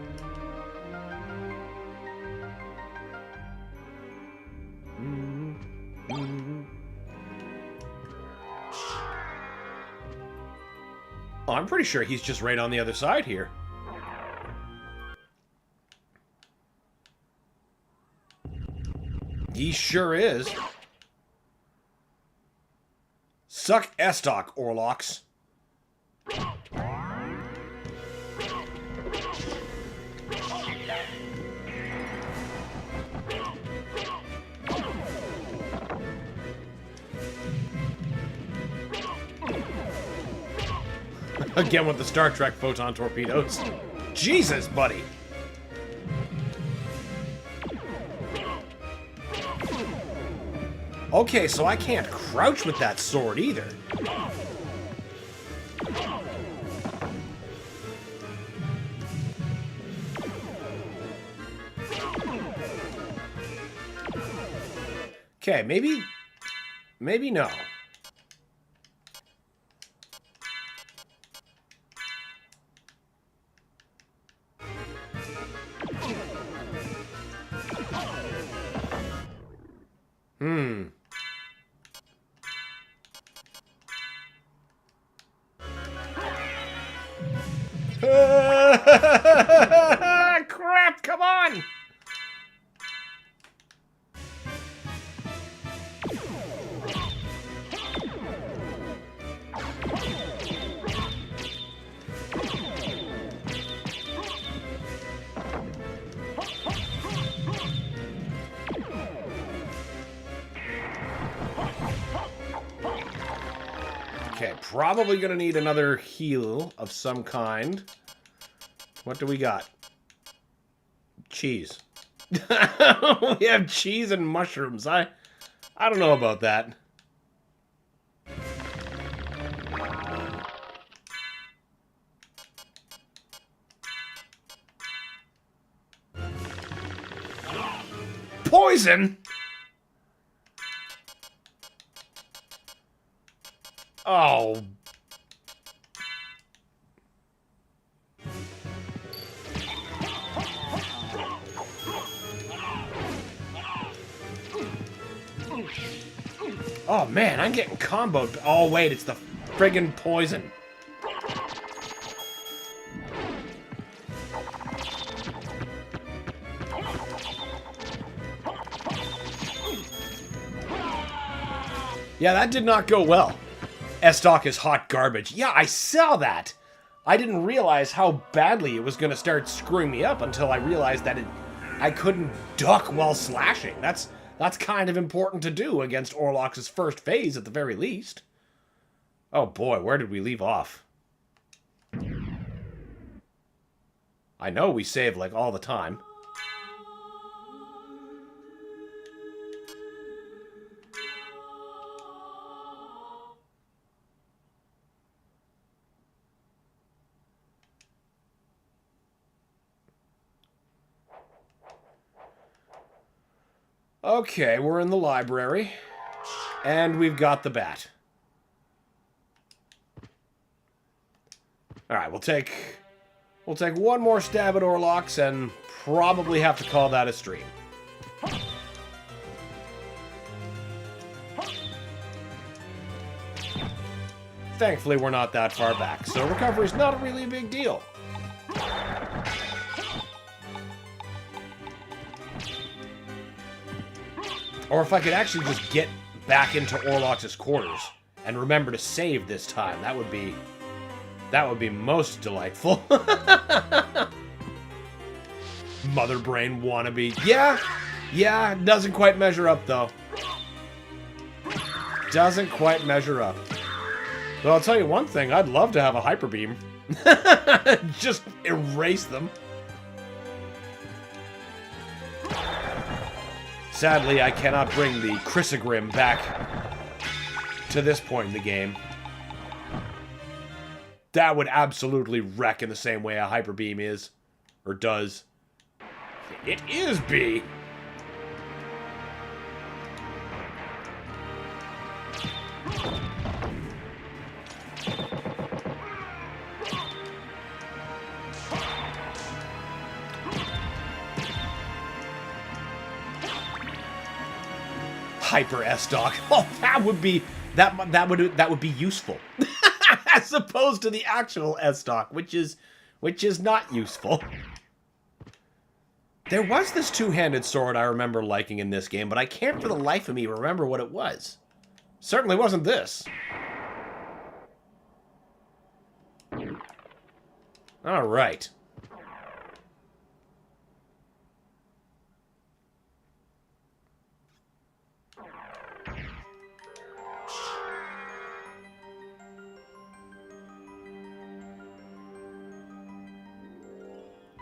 Oh, I'm pretty sure he's just right on the other side here. He sure is. Suck Estoc, Orlocks. Again with the Star Trek photon torpedoes. Jesus, buddy. Okay, so I can't crouch with that sword either. Okay, maybe no. Crap, come on! Okay, probably gonna need another heal of some kind. What do we got? Cheese. We have cheese and mushrooms. I don't know about that. Poison? Oh. Oh man, I'm getting comboed. Oh wait, it's the friggin' poison. Yeah, that did not go well. Estoc is hot garbage. Yeah, I saw that. I didn't realize how badly it was going to start screwing me up until I realized that I couldn't duck while slashing. That's kind of important to do against Orlock's first phase at the very least. Oh boy, where did we leave off? I know we save like all the time. Okay, we're in the library. And we've got the bat. Alright, we'll take one more stab at Orlocks and probably have to call that a stream. Thankfully, we're not that far back, so recovery's not really a big deal. Or if I could actually just get back into Orlocks' quarters and remember to save this time, that would be most delightful. Mother brain wannabe. Yeah, doesn't quite measure up though. Doesn't quite measure up. But I'll tell you one thing, I'd love to have a hyper beam. Just erase them. Sadly, I cannot bring the Chrysogrim back to this point in the game. That would absolutely wreck in the same way a hyper beam is. Or does. It is B! Hyper S-Dock. Oh, that would be useful. As opposed to the actual S-Dock, which is not useful. There was this two-handed sword I remember liking in this game, but I can't for the life of me remember what it was. Certainly wasn't this. All right.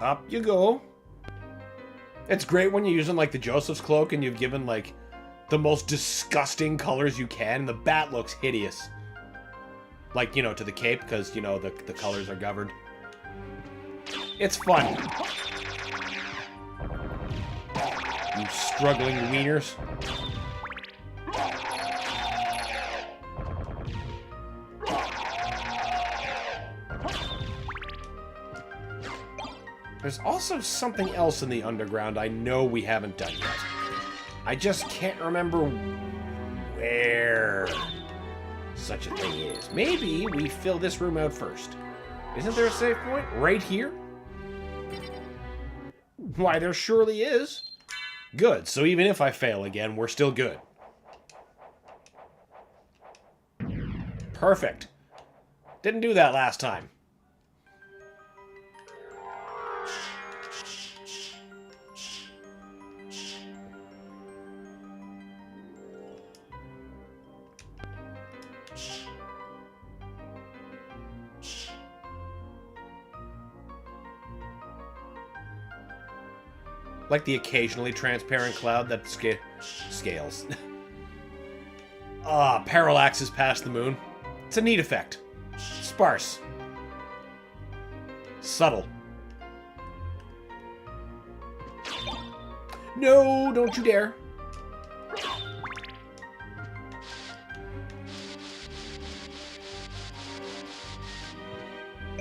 Up you go. It's great when you're using, like, the Joseph's Cloak and you've given, like, the most disgusting colors you can. The bat looks hideous. Like, you know, to the cape, because, you know, the colors are governed. It's fun. You struggling wieners. There's also something else in the underground I know we haven't done yet. I just can't remember where such a thing is. Maybe we fill this room out first. Isn't there a save point? Right here? Why, there surely is. Good, so even if I fail again, we're still good. Perfect. Didn't do that last time. Like the occasionally transparent cloud that scales. Parallaxes past the moon. It's a neat effect. Sparse. Subtle. No, don't you dare.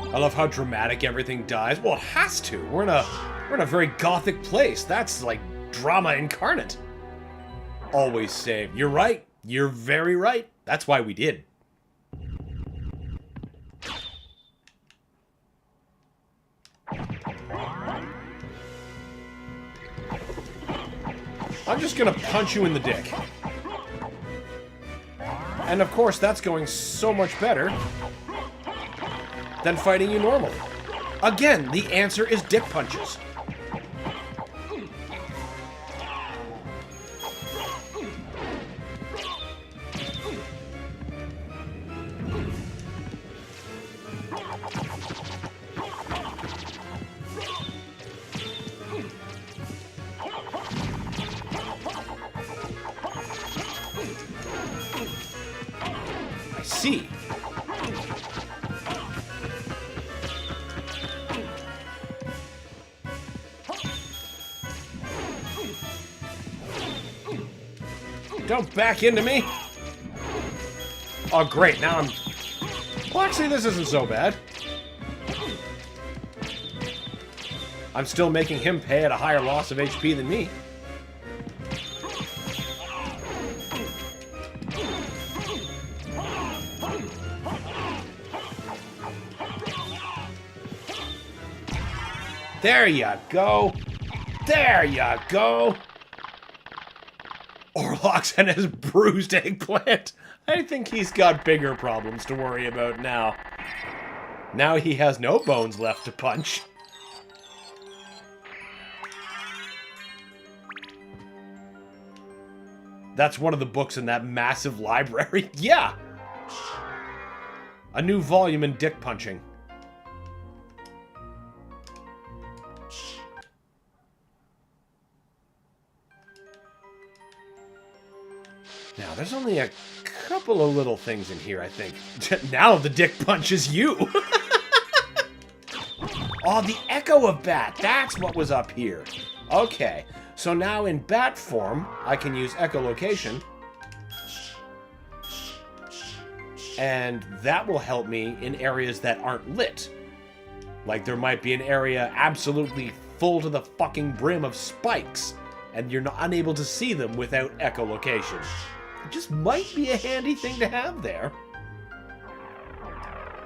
I love how dramatic everything dies. Well, it has to. We're in a very gothic place. That's like drama incarnate. Always save. You're right. You're very right. That's why we did. I'm just gonna punch you in the dick. And of course, that's going so much better than fighting you normally. Again, the answer is dick punches. I see. Don't back into me. Oh, great. Now I'm... Well, actually, this isn't so bad. I'm still making him pay at a higher loss of HP than me. There you go. There you go. Orlox and his bruised eggplant. I think he's got bigger problems to worry about now. Now he has no bones left to punch. That's one of the books in that massive library. Yeah! A new volume in dick punching. Now, there's only a couple of little things in here, I think. Now the dick punches you! Oh, the Echo of Bat! That's what was up here. Okay, so now in bat form, I can use echolocation. And that will help me in areas that aren't lit. Like there might be an area absolutely full to the fucking brim of spikes, and you're unable to see them without echolocation. It just might be a handy thing to have there.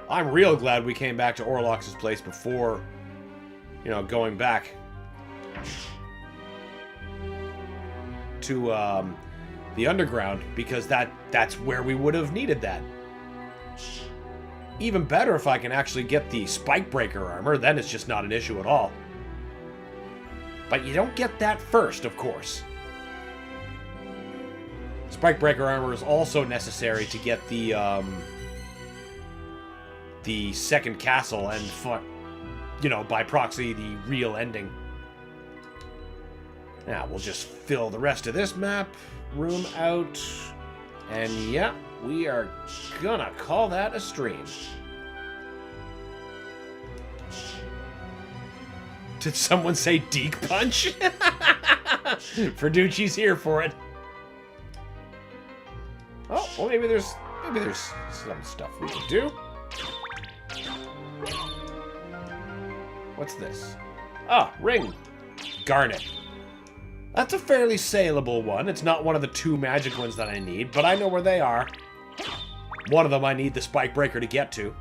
I'm real glad we came back to Orlox's place before, you know, going back to the underground, because that's where we would have needed that. Even better if I can actually get the spike breaker armor, then it's just not an issue at all. But you don't get that first, of course. Spike breaker armor is also necessary to get the second castle and, you know, by proxy, the real ending. Now, we'll just fill the rest of this map room out. And, yeah, we are gonna call that a stream. Did someone say Deke Punch? Ferducci's here for it. Oh, well, maybe there's some stuff we can do. What's this? Ah, ring. Garnet. That's a fairly saleable one. It's not one of the two magic ones that I need, but I know where they are. One of them I need the spike breaker to get to.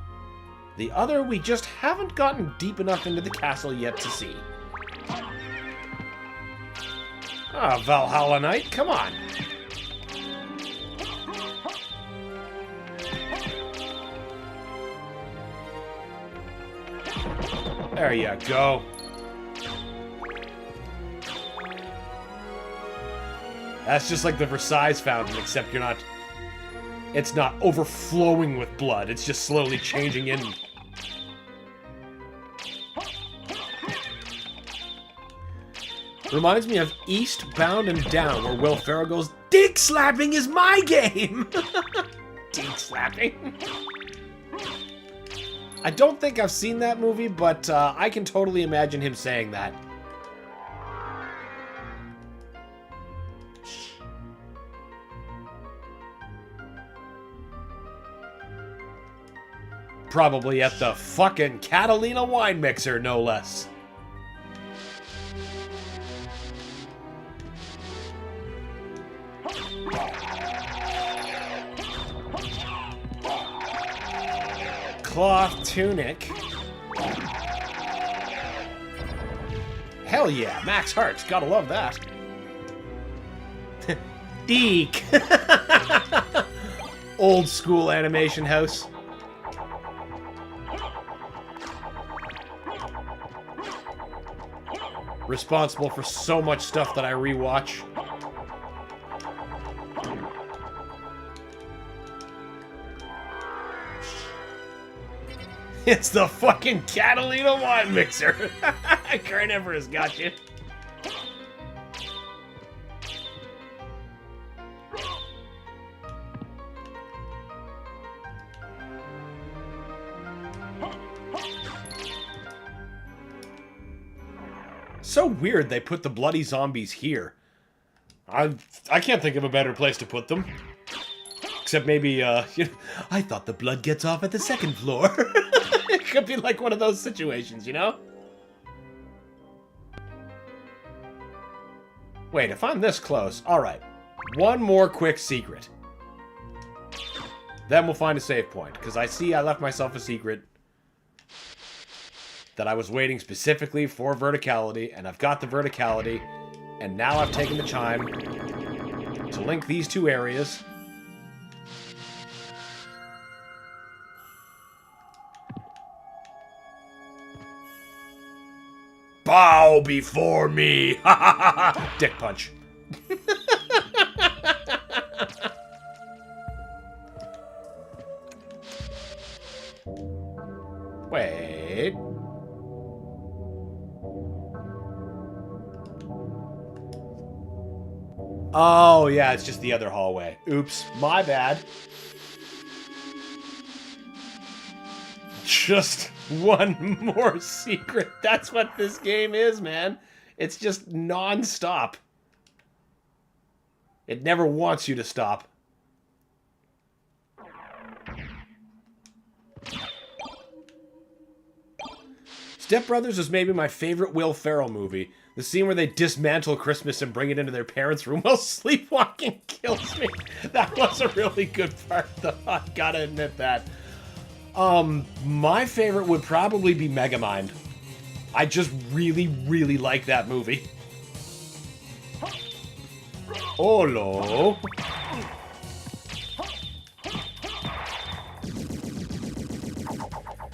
The other we just haven't gotten deep enough into the castle yet to see. Ah, Valhalla Knight, come on. There you go. That's just like the Versailles fountain, except you're not... It's not overflowing with blood, it's just slowly changing in. Reminds me of Eastbound and Down, where Will Ferrell goes, "Dick slapping is my game!" Dick slapping. I don't think I've seen that movie, but I can totally imagine him saying that. Probably at the fucking Catalina wine mixer, no less. Cloth tunic. Hell yeah, max hearts, gotta love that. Deke. Old school animation house. Responsible for so much stuff that I rewatch. It's the fucking Catalina wine mixer. Carnivorous got you. So weird they put the bloody zombies here. I can't think of a better place to put them. Except maybe, you know, I thought the blood gets off at the second floor. It could be like one of those situations, you know? Wait, if I'm this close, alright. One more quick secret. Then we'll find a save point, because I see I left myself a secret that I was waiting specifically for verticality, and I've got the verticality, and now I've taken the time to link these two areas. Bow before me! Ha ha ha ha! Dick punch. Wait. Oh, yeah, it's just the other hallway. Oops, my bad. Just one more secret. That's what this game is, man. It's just non-stop. It never wants you to stop. Step Brothers was maybe my favorite Will Ferrell movie. The scene where they dismantle Christmas and bring it into their parents' room while sleepwalking kills me. That was a really good part, though. I gotta admit that. My favorite would probably be Megamind. I just really, really like that movie. Hello.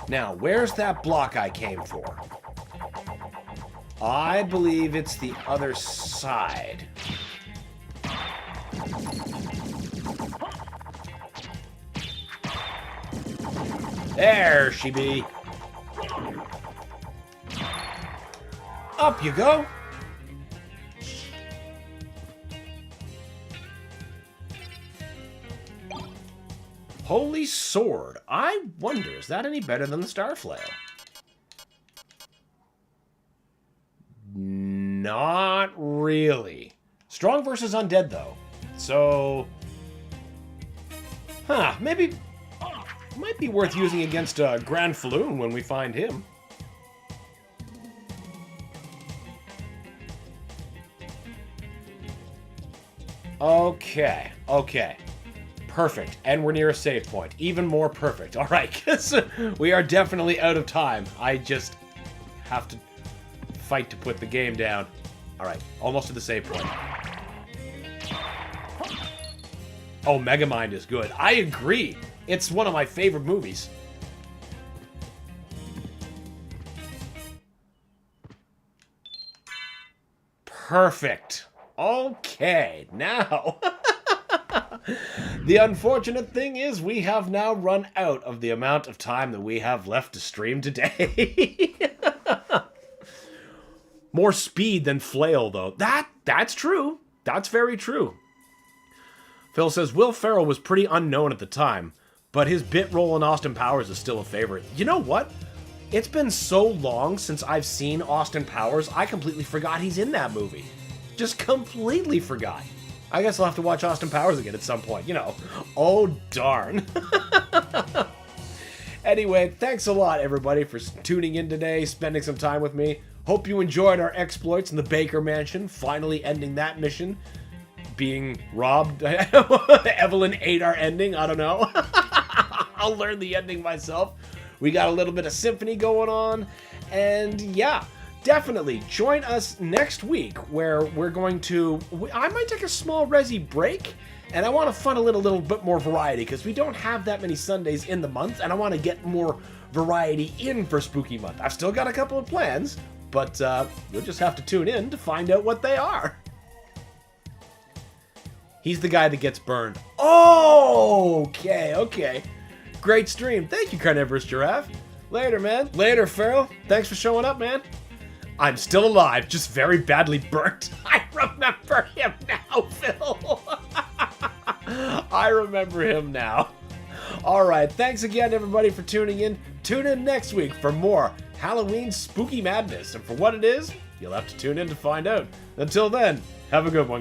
Now, where's that block I came for? I believe it's the other side. There she be. Up you go. Holy sword. I wonder, is that any better than the Starflail? Not really. Strong versus undead, though. So... Huh, maybe... Might be worth using against Grand Falloon when we find him. Okay, okay. Perfect, and we're near a save point. Even more perfect. All right, because we are definitely out of time. I just have to fight to put the game down. All right, almost to the save point. Oh, Megamind is good. I agree. It's one of my favorite movies. Perfect. Okay, now... The unfortunate thing is we have now run out of the amount of time that we have left to stream today. More speed than flail, though. That's true. That's very true. Phil says, Will Ferrell was pretty unknown at the time, but his bit role in Austin Powers is still a favorite. You know what? It's been so long since I've seen Austin Powers, I completely forgot he's in that movie. Just completely forgot. I guess I'll have to watch Austin Powers again at some point, you know. Oh, darn. Anyway, thanks a lot, everybody, for tuning in today, spending some time with me. Hope you enjoyed our exploits in the Baker Mansion, finally ending that mission. Being robbed. Evelyn ate our ending, I don't know. I'll learn the ending myself. We got a little bit of symphony going on, and yeah. Definitely join us next week where we're going to... I might take a small Resi break, and I want to fun a little bit more variety because we don't have that many Sundays in the month, and I want to get more variety in for Spooky Month. I've still got a couple of plans, but you'll just have to tune in to find out what they are. He's the guy that gets burned. Oh, okay. Great stream. Thank you, Carnivorous Giraffe. Later, man. Later, Ferrell. Thanks for showing up, man. I'm still alive, just very badly burnt. I remember him now, Phil. I remember him now. All right, thanks again, everybody, for tuning in. Tune in next week for more Halloween spooky madness. And for what it is, you'll have to tune in to find out. Until then, have a good one.